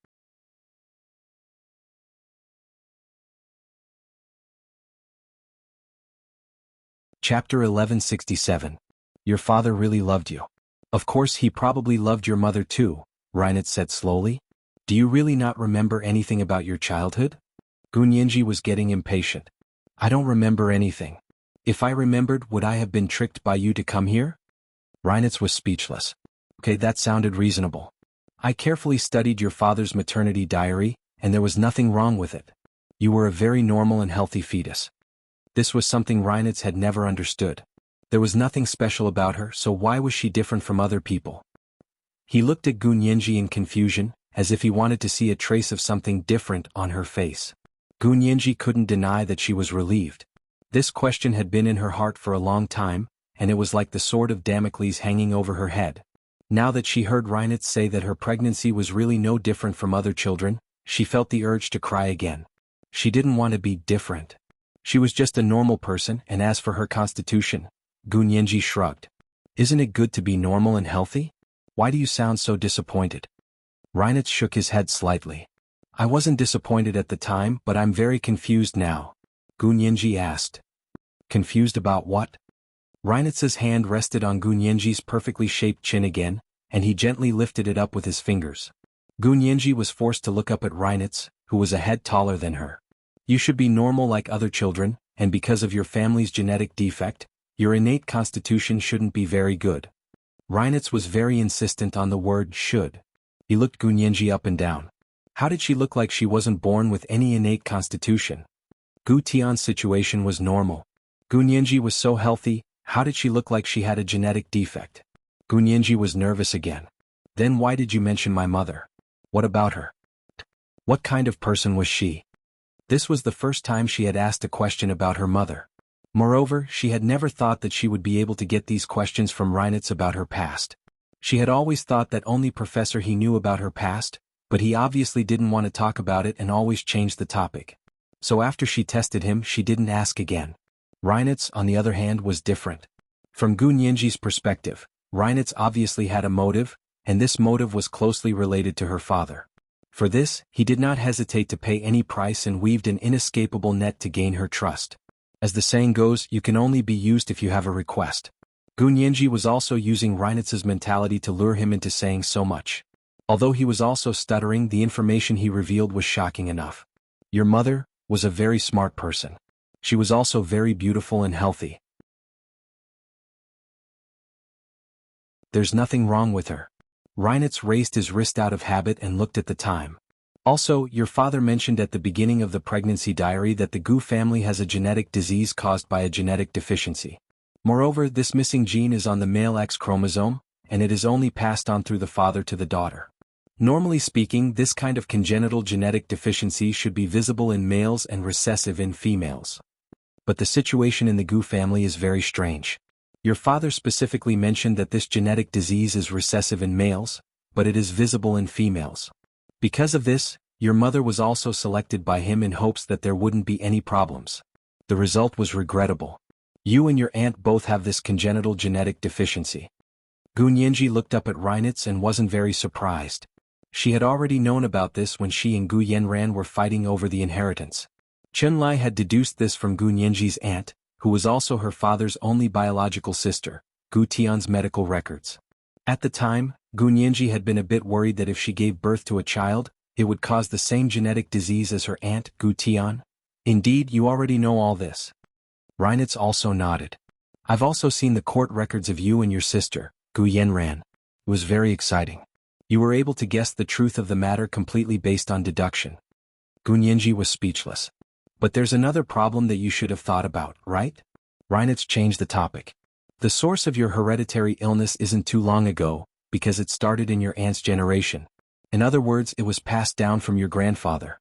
Chapter 1167. Your father really loved you. Of course he probably loved your mother too, Reinitz said slowly. Do you really not remember anything about your childhood? Gu Nianji was getting impatient. I don't remember anything. If I remembered, would I have been tricked by you to come here? Reinitz was speechless. Okay, that sounded reasonable. I carefully studied your father's maternity diary, and there was nothing wrong with it. You were a very normal and healthy fetus. This was something Reinitz had never understood. There was nothing special about her, so why was she different from other people? He looked at Gu Nianji in confusion, as if he wanted to see a trace of something different on her face. Gu Nianji couldn't deny that she was relieved. This question had been in her heart for a long time, and it was like the sword of Damocles hanging over her head. Now that she heard Reinitz say that her pregnancy was really no different from other children, she felt the urge to cry again. She didn't want to be different. She was just a normal person, and as for her constitution, Gu Nianji shrugged. Isn't it good to be normal and healthy? Why do you sound so disappointed? Reinitz shook his head slightly. I wasn't disappointed at the time, but I'm very confused now. Gu Nianji asked. Confused about what? Reinitz's hand rested on Gu Nianji's perfectly shaped chin again, and he gently lifted it up with his fingers. Gu Nianji was forced to look up at Reinitz, who was a head taller than her. You should be normal like other children, and because of your family's genetic defect, your innate constitution shouldn't be very good. Reinitz was very insistent on the word should. He looked Gu Nianji up and down. How did she look like she wasn't born with any innate constitution? Gu Tian's situation was normal. Gu Nianji was so healthy, how did she look like she had a genetic defect? Gu Nianji was nervous again. Then why did you mention my mother? What about her? What kind of person was she? This was the first time she had asked a question about her mother. Moreover, she had never thought that she would be able to get these questions from Reinitz about her past. She had always thought that only Professor He knew about her past, but he obviously didn't want to talk about it and always changed the topic. So after she tested him, she didn't ask again. Reinitz, on the other hand, was different. From Gu Nianji's perspective, Reinitz obviously had a motive, and this motive was closely related to her father. For this, he did not hesitate to pay any price and weaved an inescapable net to gain her trust. As the saying goes, you can only be used if you have a request. Gu Nianji was also using Reinitz's mentality to lure him into saying so much. Although he was also stuttering, the information he revealed was shocking enough. Your mother was a very smart person. She was also very beautiful and healthy. There's nothing wrong with her. Reinitz raised his wrist out of habit and looked at the time. Also, your father mentioned at the beginning of the pregnancy diary that the Gu family has a genetic disease caused by a genetic deficiency. Moreover, this missing gene is on the male X chromosome, and it is only passed on through the father to the daughter. Normally speaking, this kind of congenital genetic deficiency should be visible in males and recessive in females. But the situation in the Gu family is very strange. Your father specifically mentioned that this genetic disease is recessive in males, but it is visible in females. Because of this, your mother was also selected by him in hopes that there wouldn't be any problems. The result was regrettable. You and your aunt both have this congenital genetic deficiency. Gu Nianji looked up at Reinitz and wasn't very surprised. She had already known about this when she and Gu Yanran were fighting over the inheritance. Chen Lai had deduced this from Gu Nianji's aunt, who was also her father's only biological sister, Gu Tian's medical records. At the time, Gu Nianji had been a bit worried that if she gave birth to a child, it would cause the same genetic disease as her aunt, Gu Tian. Indeed, you already know all this. Reinitz also nodded. I've also seen the court records of you and your sister, Gu Yanran. It was very exciting. You were able to guess the truth of the matter completely based on deduction. Gu Nianji was speechless. But there's another problem that you should have thought about, right? Reinitz changed the topic. The source of your hereditary illness isn't too long ago, because it started in your aunt's generation. In other words, it was passed down from your grandfather.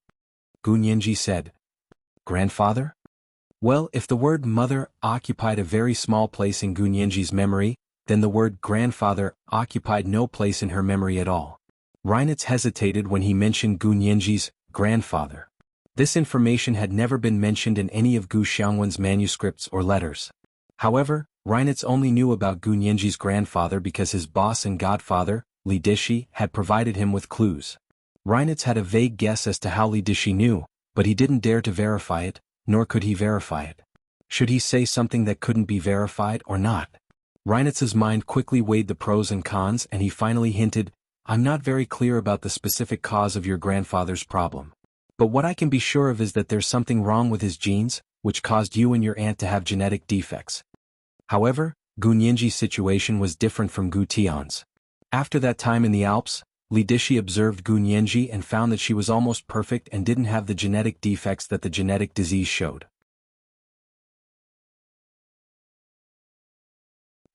Gu Nianji said. Grandfather? Well, if the word mother occupied a very small place in Gu Nianji's memory, then the word grandfather occupied no place in her memory at all. Reinitz hesitated when he mentioned Gu Nianji's grandfather. This information had never been mentioned in any of Gu Xiangwen's manuscripts or letters. However, Reinitz only knew about Gu Nianji's grandfather because his boss and godfather, Li Dishi, had provided him with clues. Reinitz had a vague guess as to how Li Dishi knew, but he didn't dare to verify it, nor could he verify it. Should he say something that couldn't be verified or not? Reinitz's mind quickly weighed the pros and cons and he finally hinted, I'm not very clear about the specific cause of your grandfather's problem. But what I can be sure of is that there's something wrong with his genes, which caused you and your aunt to have genetic defects. However, Gu Nianji's situation was different from Gu Tian's. After that time in the Alps, Li Dishi observed Gu Nianji and found that she was almost perfect and didn't have the genetic defects that the genetic disease showed.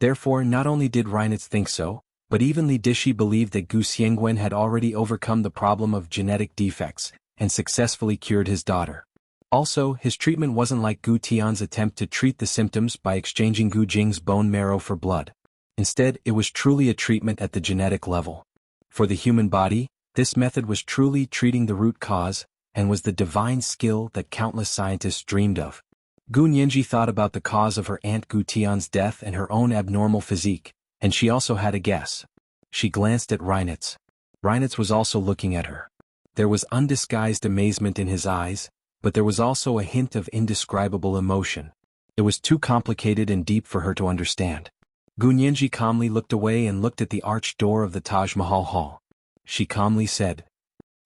Therefore, not only did Reinitz think so, but even Li Dishi believed that Gu Xiangwen had already overcome the problem of genetic defects and successfully cured his daughter. Also, his treatment wasn't like Gu Tian's attempt to treat the symptoms by exchanging Gu Jing's bone marrow for blood. Instead, it was truly a treatment at the genetic level. For the human body, this method was truly treating the root cause, and was the divine skill that countless scientists dreamed of. Gu Nianji thought about the cause of her aunt Gu Tian's death and her own abnormal physique, and she also had a guess. She glanced at Reinitz. Reinitz was also looking at her. There was undisguised amazement in his eyes, but there was also a hint of indescribable emotion. It was too complicated and deep for her to understand. Gu Nianji calmly looked away and looked at the arched door of the Taj Mahal hall. She calmly said,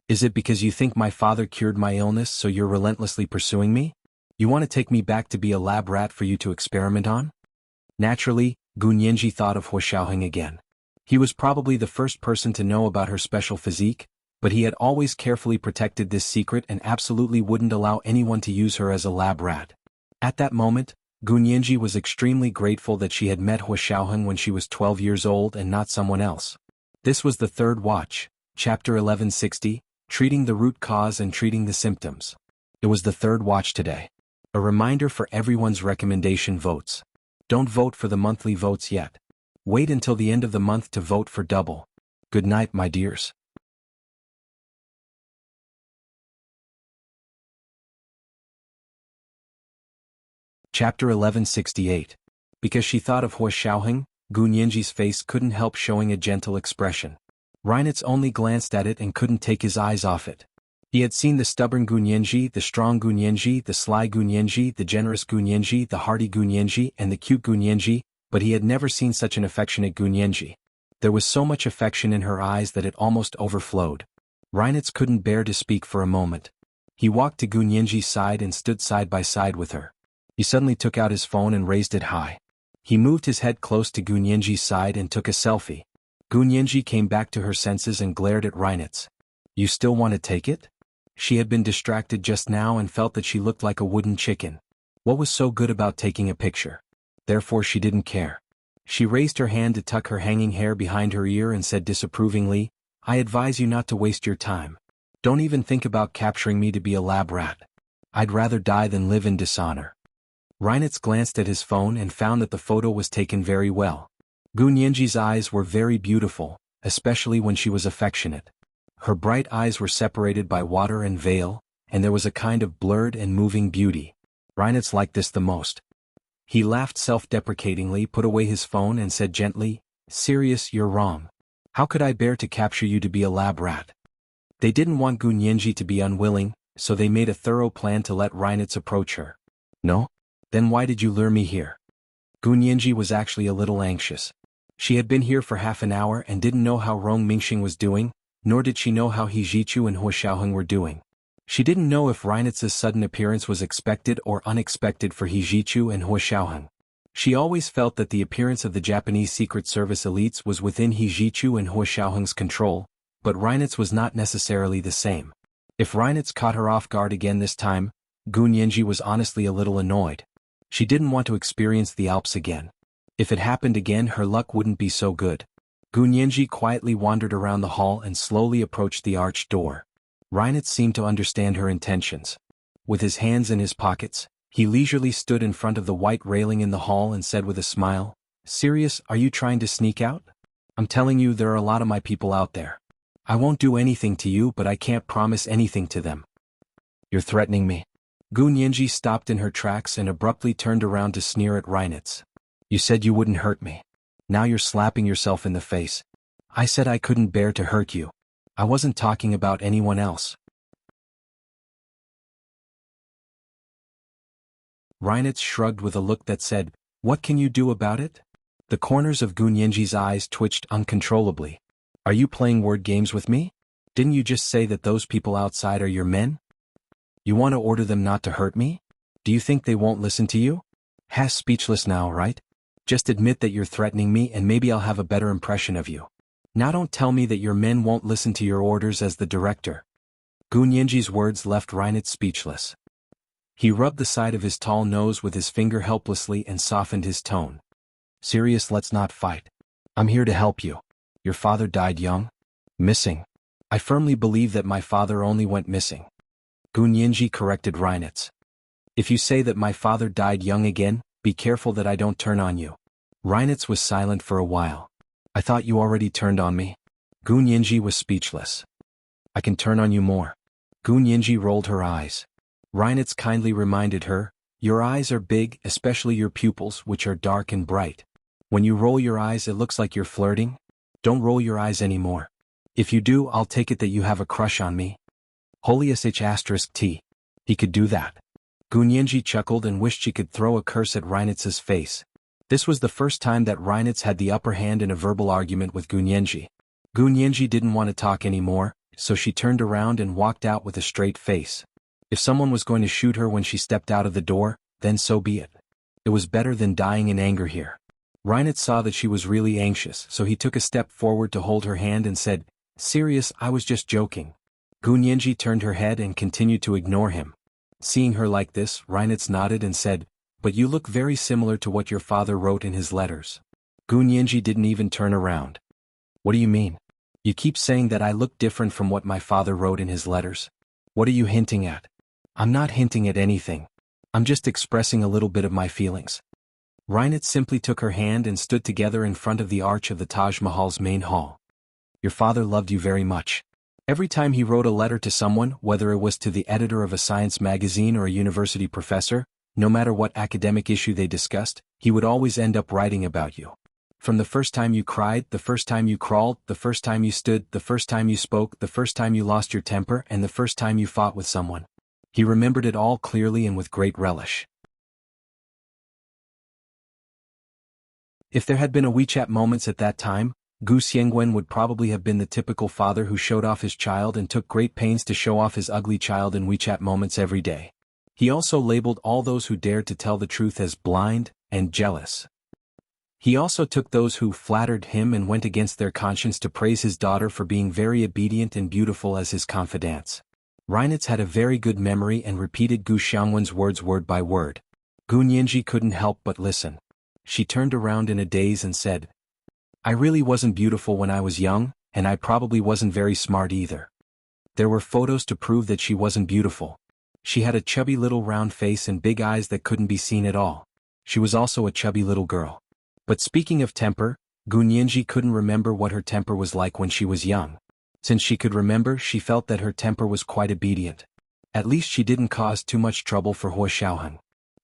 Is it because you think my father cured my illness so you're relentlessly pursuing me? You want to take me back to be a lab rat for you to experiment on? Naturally, Gu Nianji thought of Hua Xiaoheng again. He was probably the first person to know about her special physique, but he had always carefully protected this secret and absolutely wouldn't allow anyone to use her as a lab rat. At that moment, Gu Nianji was extremely grateful that she had met Hua Xiaoheng when she was 12 years old and not someone else. This was the third watch, chapter 1160, Treating the Root Cause and Treating the Symptoms. It was the third watch today. A reminder for everyone's recommendation votes. Don't vote for the monthly votes yet. Wait until the end of the month to vote for double. Good night, my dears. Chapter 1168. Because she thought of Hua Xiaoheng, Gu Nianji's face couldn't help showing a gentle expression. Reinitz only glanced at it and couldn't take his eyes off it. He had seen the stubborn Gu Nianji, the strong Gu Nianji, the sly Gu Nianji, the generous Gu Nianji, the hardy Gu Nianji, and the cute Gu Nianji, but he had never seen such an affectionate Gu Nianji. There was so much affection in her eyes that it almost overflowed. Reinitz couldn't bear to speak for a moment. He walked to Gu Nianji's side and stood side by side with her. He suddenly took out his phone and raised it high. He moved his head close to Gu Nianji's side and took a selfie. Gu Nianji came back to her senses and glared at Reinitz. You still want to take it? She had been distracted just now and felt that she looked like a wooden chicken. What was so good about taking a picture? Therefore she didn't care. She raised her hand to tuck her hanging hair behind her ear and said disapprovingly, "I advise you not to waste your time. Don't even think about capturing me to be a lab rat. I'd rather die than live in dishonor." Reinitz glanced at his phone and found that the photo was taken very well. Gu Nianji's eyes were very beautiful, especially when she was affectionate. Her bright eyes were separated by water and veil, and there was a kind of blurred and moving beauty. Reinitz liked this the most. He laughed self-deprecatingly, put away his phone and said gently, "Sirius, you're wrong. How could I bear to capture you to be a lab rat?" They didn't want Gu Nianji to be unwilling, so they made a thorough plan to let Reinitz approach her. "No? Then why did you lure me here?" Gu Nianji was actually a little anxious. She had been here for half an hour and didn't know how Rong Mingxing was doing, nor did she know how He Jichu and Hua Xiaoheng were doing. She didn't know if Reinitz's sudden appearance was expected or unexpected for He Jichu and Hua Xiaoheng. She always felt that the appearance of the Japanese Secret Service elites was within He Jichu and Hua Xiaoheng's control, but Reinitz was not necessarily the same. If Reinitz caught her off guard again this time, Gu Nianji was honestly a little annoyed. She didn't want to experience the Alps again. If it happened again, her luck wouldn't be so good. Gu Nianji quietly wandered around the hall and slowly approached the arched door. Reinitz seemed to understand her intentions. With his hands in his pockets, he leisurely stood in front of the white railing in the hall and said with a smile, "Sirius, are you trying to sneak out? I'm telling you, there are a lot of my people out there. I won't do anything to you, but I can't promise anything to them." "You're threatening me?" Gu Nianji stopped in her tracks and abruptly turned around to sneer at Reinitz. "You said you wouldn't hurt me. Now you're slapping yourself in the face. I said I couldn't bear to hurt you. I wasn't talking about anyone else." Reinitz shrugged with a look that said, "What can you do about it?" The corners of Gu Nianji's eyes twitched uncontrollably. "Are you playing word games with me? Didn't you just say that those people outside are your men? You want to order them not to hurt me? Do you think they won't listen to you? Speechless now, right? Just admit that you're threatening me and maybe I'll have a better impression of you. Now don't tell me that your men won't listen to your orders as the director." Gu Nianji's words left Reinitz speechless. He rubbed the side of his tall nose with his finger helplessly and softened his tone. "Sirius, let's not fight. I'm here to help you. Your father died young? Missing. I firmly believe that my father only went missing." Gu Nianji corrected Reinitz. "If you say that my father died young again, be careful that I don't turn on you." Reinitz was silent for a while. "I thought you already turned on me." Gu Nianji was speechless. "I can turn on you more." Gu Nianji rolled her eyes. Reinitz kindly reminded her, "Your eyes are big, especially your pupils, which are dark and bright. When you roll your eyes it looks like you're flirting. Don't roll your eyes anymore. If you do, I'll take it that you have a crush on me." Holy sh**t. He could do that. Gu Nianji chuckled and wished she could throw a curse at Reinitz's face. This was the first time that Reinitz had the upper hand in a verbal argument with Gu Nianji. Gu Nianji didn't want to talk anymore, so she turned around and walked out with a straight face. If someone was going to shoot her when she stepped out of the door, then so be it. It was better than dying in anger here. Reinitz saw that she was really anxious, so he took a step forward to hold her hand and said, "Sirius, I was just joking." Gu Nianji turned her head and continued to ignore him. Seeing her like this, Reinitz nodded and said, "But you look very similar to what your father wrote in his letters." Gu Nianji didn't even turn around. "What do you mean? You keep saying that I look different from what my father wrote in his letters. What are you hinting at?" "I'm not hinting at anything. I'm just expressing a little bit of my feelings." Reinitz simply took her hand and stood together in front of the arch of the Taj Mahal's main hall. "Your father loved you very much. Every time he wrote a letter to someone, whether it was to the editor of a science magazine or a university professor, no matter what academic issue they discussed, he would always end up writing about you. From the first time you cried, the first time you crawled, the first time you stood, the first time you spoke, the first time you lost your temper, and the first time you fought with someone. He remembered it all clearly and with great relish. If there had been a WeChat moments at that time, Gu Xiangwen would probably have been the typical father who showed off his child and took great pains to show off his ugly child in WeChat moments every day. He also labeled all those who dared to tell the truth as blind and jealous. He also took those who flattered him and went against their conscience to praise his daughter for being very obedient and beautiful as his confidants. Reinitz had a very good memory and repeated Gu Xiangwen's words word by word. Gu Nianji couldn't help but listen. She turned around in a daze and said, I really wasn't beautiful when I was young, and I probably wasn't very smart either. There were photos to prove that she wasn't beautiful. She had a chubby little round face and big eyes that couldn't be seen at all. She was also a chubby little girl. But speaking of temper, Gu Nianji couldn't remember what her temper was like when she was young. Since she could remember, she felt that her temper was quite obedient. At least she didn't cause too much trouble for Hua Xiaoheng.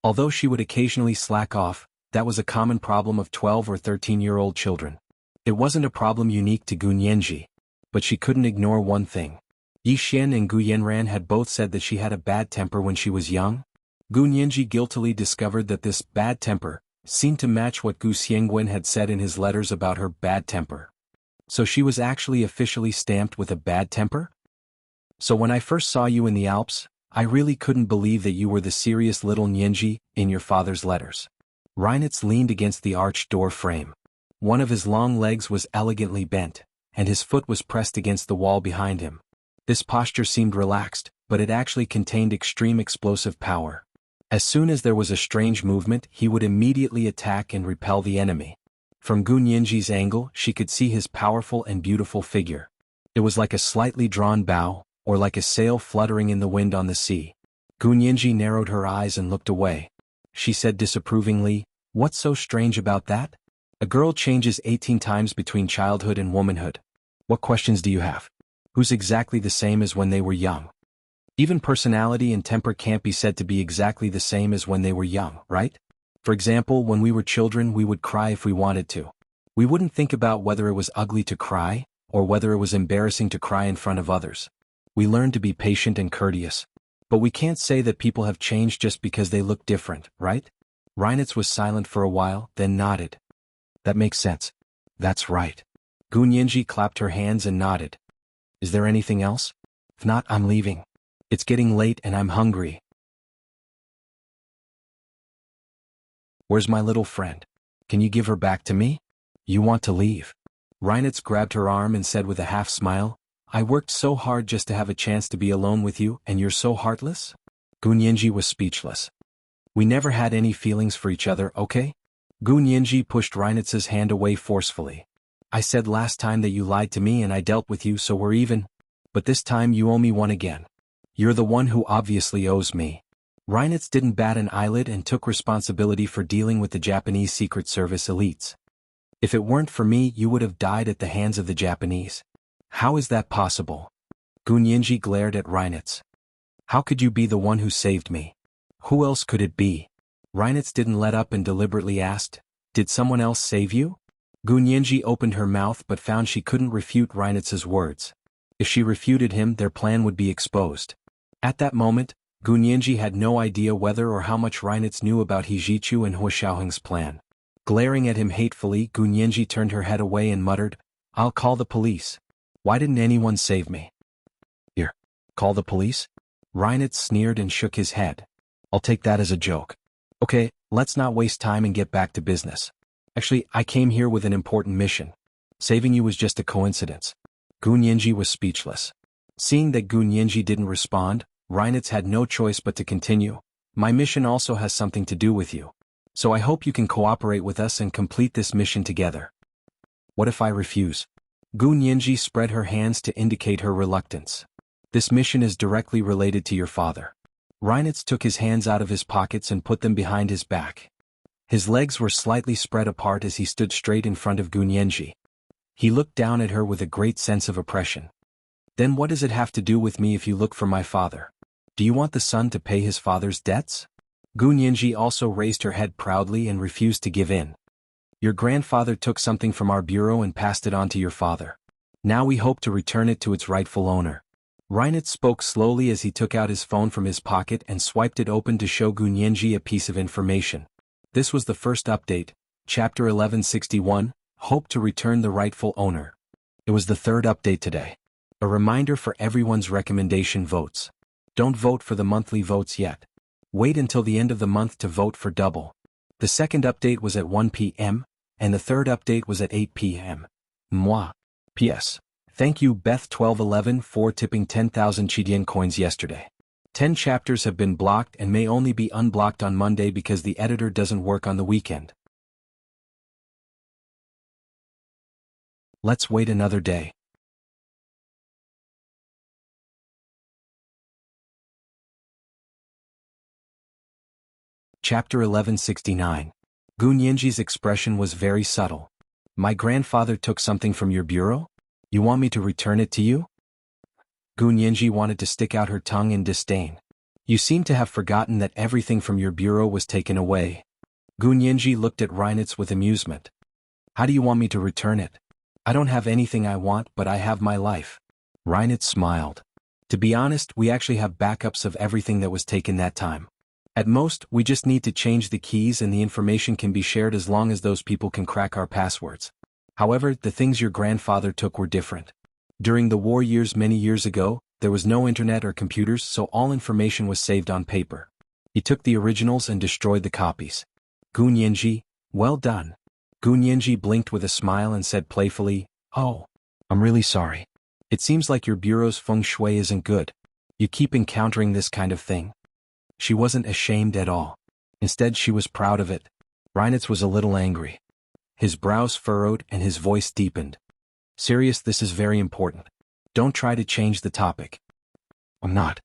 Although she would occasionally slack off, that was a common problem of 12 or 13-year-old children. It wasn't a problem unique to Gu Nianji. But she couldn't ignore one thing. Yi Xian and Gu Yanran had both said that she had a bad temper when she was young. Gu Nianji guiltily discovered that this bad temper seemed to match what Gu Xiangwen had said in his letters about her bad temper. So she was actually officially stamped with a bad temper? So when I first saw you in the Alps, I really couldn't believe that you were the serious little Nianji in your father's letters. Reinitz leaned against the arched door frame. One of his long legs was elegantly bent, and his foot was pressed against the wall behind him. This posture seemed relaxed, but it actually contained extreme explosive power. As soon as there was a strange movement, he would immediately attack and repel the enemy. From Gu Nianji's angle, she could see his powerful and beautiful figure. It was like a slightly drawn bow, or like a sail fluttering in the wind on the sea. Gu Nianji narrowed her eyes and looked away. She said disapprovingly, "What's so strange about that? A girl changes 18 times between childhood and womanhood. What questions do you have? Who's exactly the same as when they were young? Even personality and temper can't be said to be exactly the same as when they were young, right? For example, when we were children we would cry if we wanted to. We wouldn't think about whether it was ugly to cry, or whether it was embarrassing to cry in front of others. We learned to be patient and courteous. But we can't say that people have changed just because they look different, right?" Reinitz was silent for a while, then nodded. "That makes sense. That's right." Gu Nianji clapped her hands and nodded. "Is there anything else? If not, I'm leaving. It's getting late and I'm hungry." "Where's my little friend? Can you give her back to me? You want to leave?" Reinitz grabbed her arm and said with a half smile, "I worked so hard just to have a chance to be alone with you, and you're so heartless?" Gu Nianji was speechless. "We never had any feelings for each other, okay?" Gu Nianji pushed Reinitz's hand away forcefully. "I said last time that you lied to me and I dealt with you, so we're even. But this time you owe me one again. You're the one who obviously owes me." Reinitz didn't bat an eyelid and took responsibility for dealing with the Japanese Secret Service elites. "If it weren't for me, you would have died at the hands of the Japanese. How is that possible?" Gu Nianji glared at Reinitz. "How could you be the one who saved me? Who else could it be?" Reinitz didn't let up and deliberately asked, "Did someone else save you?" Gu Nianji opened her mouth but found she couldn't refute Reinitz's words. If she refuted him, their plan would be exposed. At that moment, Gu Nianji had no idea whether or how much Reinitz knew about Hijichu and Hua Xiaoheng's plan. Glaring at him hatefully, Gu Nianji turned her head away and muttered, "I'll call the police. Why didn't anyone save me?" "Here, call the police?" Reinitz sneered and shook his head. "I'll take that as a joke. Okay, let's not waste time and get back to business. Actually, I came here with an important mission. Saving you was just a coincidence." Gu Nianji was speechless. Seeing that Gu Nianji didn't respond, Reinitz had no choice but to continue. "My mission also has something to do with you. So I hope you can cooperate with us and complete this mission together." "What if I refuse?" Gu Nianji spread her hands to indicate her reluctance. "This mission is directly related to your father." Reinitz took his hands out of his pockets and put them behind his back. His legs were slightly spread apart as he stood straight in front of Gu Nianji. He looked down at her with a great sense of oppression. "Then what does it have to do with me if you look for my father? Do you want the son to pay his father's debts?" Gu Nianji also raised her head proudly and refused to give in. "Your grandfather took something from our bureau and passed it on to your father. Now we hope to return it to its rightful owner." Reinitz spoke slowly as he took out his phone from his pocket and swiped it open to show Gu Nianji a piece of information. This was the first update, Chapter 1161, Hope to Return the Rightful Owner. It was the third update today. A reminder for everyone's recommendation votes. Don't vote for the monthly votes yet. Wait until the end of the month to vote for double. The second update was at 1 p.m., and the third update was at 8 p.m. Moi. P.S. Thank you Beth 1211 for tipping 10,000 Chidian coins yesterday. 10 chapters have been blocked and may only be unblocked on Monday because the editor doesn't work on the weekend. Let's wait another day. Chapter 1169. Gun Yenji's expression was very subtle. My grandfather took something from your bureau? You want me to return it to you? Gun Yenji wanted to stick out her tongue in disdain. You seem to have forgotten that everything from your bureau was taken away. Gun Yenji looked at Reinitz with amusement. How do you want me to return it? I don't have anything I want, but I have my life. Reinitz smiled. To be honest, we actually have backups of everything that was taken that time. At most, we just need to change the keys and the information can be shared as long as those people can crack our passwords. However, the things your grandfather took were different. During the war years many years ago, there was no internet or computers, so all information was saved on paper. He took the originals and destroyed the copies. Gun Yenji, well done. Gun Yenji blinked with a smile and said playfully, Oh, I'm really sorry. It seems like your bureau's feng shui isn't good. You keep encountering this kind of thing. She wasn't ashamed at all. Instead, she was proud of it. Reinitz was a little angry. His brows furrowed and his voice deepened. Serious, this is very important. Don't try to change the topic. I'm not.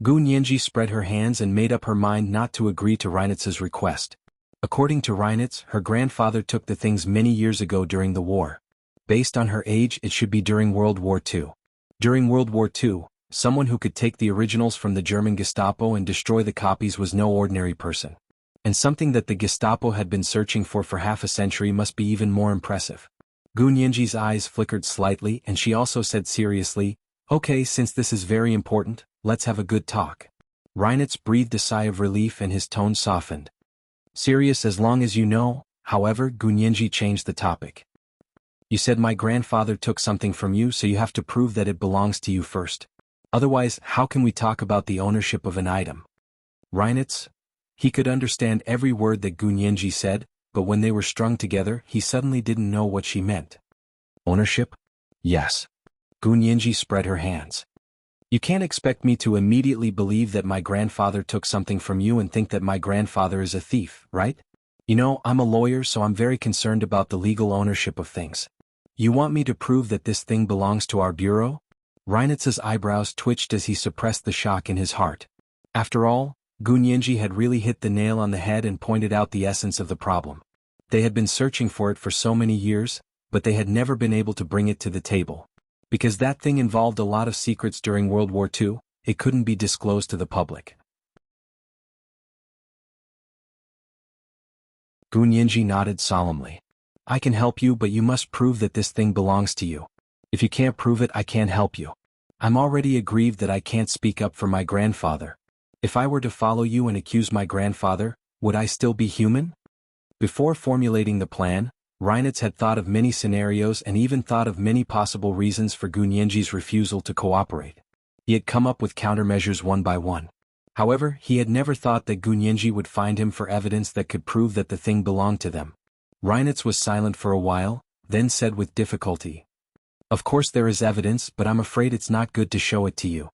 Gun Yenji spread her hands and made up her mind not to agree to Reinitz's request. According to Reinitz, her grandfather took the things many years ago during the war. Based on her age, it should be during World War II. During World War II, someone who could take the originals from the German Gestapo and destroy the copies was no ordinary person. And something that the Gestapo had been searching for half a century must be even more impressive. Gun Yenji's eyes flickered slightly and she also said seriously, Okay, since this is very important, let's have a good talk. Reinitz breathed a sigh of relief and his tone softened. Serious as long as you know, however, Gun Yenji changed the topic. You said my grandfather took something from you, so you have to prove that it belongs to you first. Otherwise, how can we talk about the ownership of an item? Reinitz? He could understand every word that Gun Yenji said, but when they were strung together, he suddenly didn't know what she meant. Ownership? Yes. Gun Yenji spread her hands. You can't expect me to immediately believe that my grandfather took something from you and think that my grandfather is a thief, right? You know, I'm a lawyer, so I'm very concerned about the legal ownership of things. You want me to prove that this thing belongs to our bureau? Reinitz's eyebrows twitched as he suppressed the shock in his heart. After all, Gun Yenji had really hit the nail on the head and pointed out the essence of the problem. They had been searching for it for so many years, but they had never been able to bring it to the table. Because that thing involved a lot of secrets during World War II, it couldn't be disclosed to the public. Gun Yenji nodded solemnly. I can help you, but you must prove that this thing belongs to you. If you can't prove it, I can't help you. I'm already aggrieved that I can't speak up for my grandfather. If I were to follow you and accuse my grandfather, would I still be human? Before formulating the plan, Reinitz had thought of many scenarios and even thought of many possible reasons for Gun Yenji's refusal to cooperate. He had come up with countermeasures one by one. However, he had never thought that Gun Yenji would find him for evidence that could prove that the thing belonged to them. Reinitz was silent for a while, then said with difficulty, Of course there is evidence, but I'm afraid it's not good to show it to you.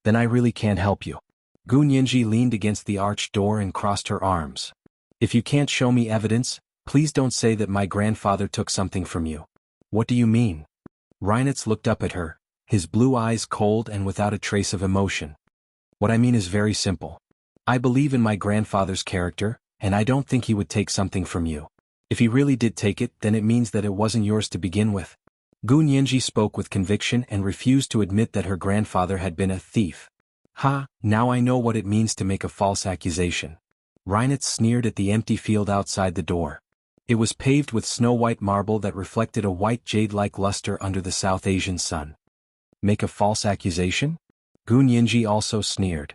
Then I really can't help you. Gun Yenji leaned against the arched door and crossed her arms. If you can't show me evidence, please don't say that my grandfather took something from you. What do you mean? Reinitz looked up at her, his blue eyes cold and without a trace of emotion. What I mean is very simple. I believe in my grandfather's character, and I don't think he would take something from you. If he really did take it, then it means that it wasn't yours to begin with. Gun Yenji spoke with conviction and refused to admit that her grandfather had been a thief. Ha, now I know what it means to make a false accusation. Reinitz sneered at the empty field outside the door. It was paved with snow-white marble that reflected a white jade-like luster under the South Asian sun. Make a false accusation? Gun Yenji also sneered.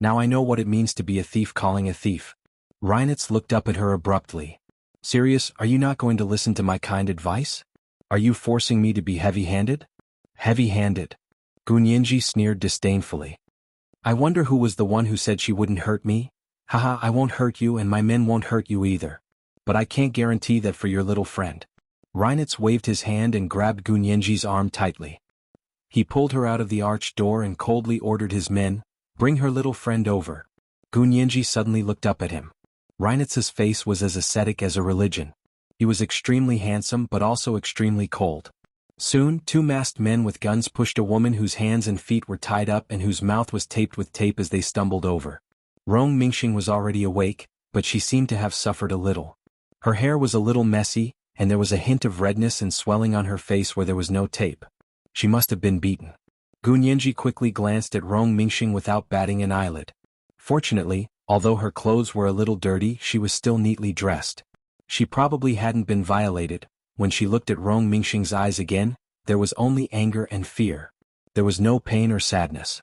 Now I know what it means to be a thief calling a thief. Reinitz looked up at her abruptly. Serious, are you not going to listen to my kind advice? Are you forcing me to be heavy-handed? Heavy-handed. Gun Yenji sneered disdainfully. I wonder who was the one who said she wouldn't hurt me? Haha, I won't hurt you and my men won't hurt you either. But I can't guarantee that for your little friend. Reinitz waved his hand and grabbed Gunyenji's arm tightly. He pulled her out of the arched door and coldly ordered his men, "Bring her little friend over." Gunyenji suddenly looked up at him. Reinitz's face was as ascetic as a religion. He was extremely handsome but also extremely cold. Soon, two masked men with guns pushed a woman whose hands and feet were tied up and whose mouth was taped with tape as they stumbled over. Rong Mingxing was already awake, but she seemed to have suffered a little. Her hair was a little messy, and there was a hint of redness and swelling on her face where there was no tape. She must have been beaten. Gunyenji quickly glanced at Rong Mingxing without batting an eyelid. Fortunately, although her clothes were a little dirty, she was still neatly dressed. She probably hadn't been violated. When she looked at Rong Mingxing's eyes again, there was only anger and fear. There was no pain or sadness.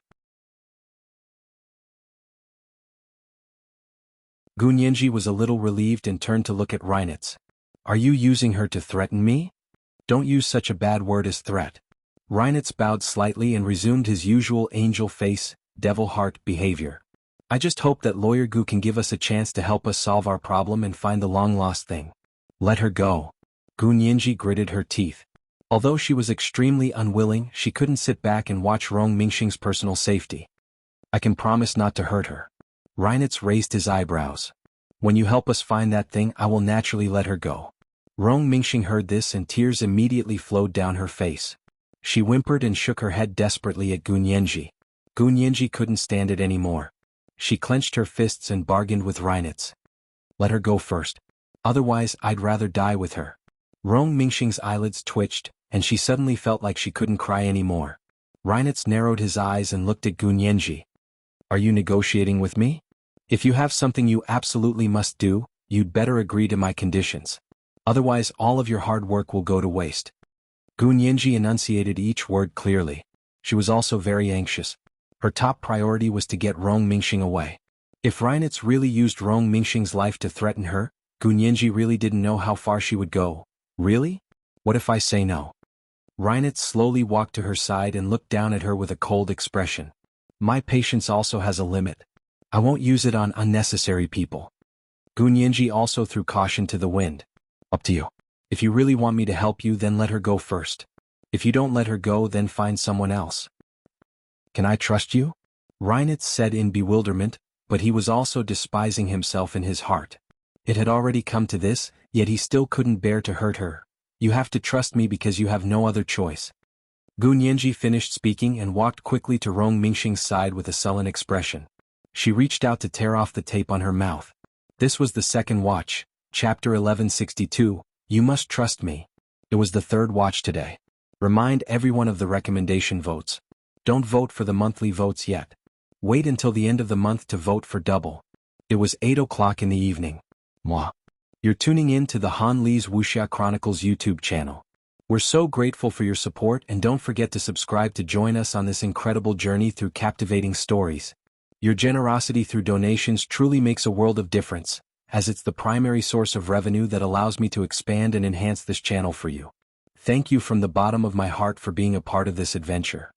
Gunyenji was a little relieved and turned to look at Reinitz. "Are you using her to threaten me? Don't use such a bad word as threat." Reinitz bowed slightly and resumed his usual angel face, devil heart behavior. "I just hope that Lawyer Gu can give us a chance to help us solve our problem and find the long-lost thing. Let her go." Gunyenji gritted her teeth. Although she was extremely unwilling, she couldn't sit back and watch Rong Mingxing's personal safety. "I can promise not to hurt her." Reinitz raised his eyebrows. "When you help us find that thing, I will naturally let her go." Rong Mingxing heard this and tears immediately flowed down her face. She whimpered and shook her head desperately at Gunyenji. Gunyenji couldn't stand it anymore. She clenched her fists and bargained with Reinitz. "Let her go first. Otherwise, I'd rather die with her." Rong Mingxing's eyelids twitched, and she suddenly felt like she couldn't cry anymore. Reinitz narrowed his eyes and looked at Gunyenji. "Are you negotiating with me? If you have something you absolutely must do, you'd better agree to my conditions. Otherwise all of your hard work will go to waste." Gunyenji enunciated each word clearly. She was also very anxious. Her top priority was to get Rong Mingxing away. If Reinitz really used Rong Mingxing's life to threaten her, Gunyenji really didn't know how far she would go. "Really? What if I say no?" Reinitz slowly walked to her side and looked down at her with a cold expression. "My patience also has a limit. I won't use it on unnecessary people." Gunyenji also threw caution to the wind. "Up to you. If you really want me to help you, then let her go first. If you don't let her go, then find someone else." "Can I trust you?" Reinitz said in bewilderment, but he was also despising himself in his heart. It had already come to this, yet he still couldn't bear to hurt her. "You have to trust me because you have no other choice." Gunyenji finished speaking and walked quickly to Rong Mingxing's side with a sullen expression. She reached out to tear off the tape on her mouth. This was the second watch, Chapter 1162, "You Must Trust Me." It was the third watch today. Remind everyone of the recommendation votes. Don't vote for the monthly votes yet. Wait until the end of the month to vote for double. It was 8 o'clock in the evening. Mwah. You're tuning in to the Han Lee's Wuxia Chronicles YouTube channel. We're so grateful for your support, and don't forget to subscribe to join us on this incredible journey through captivating stories. Your generosity through donations truly makes a world of difference, as it's the primary source of revenue that allows me to expand and enhance this channel for you. Thank you from the bottom of my heart for being a part of this adventure.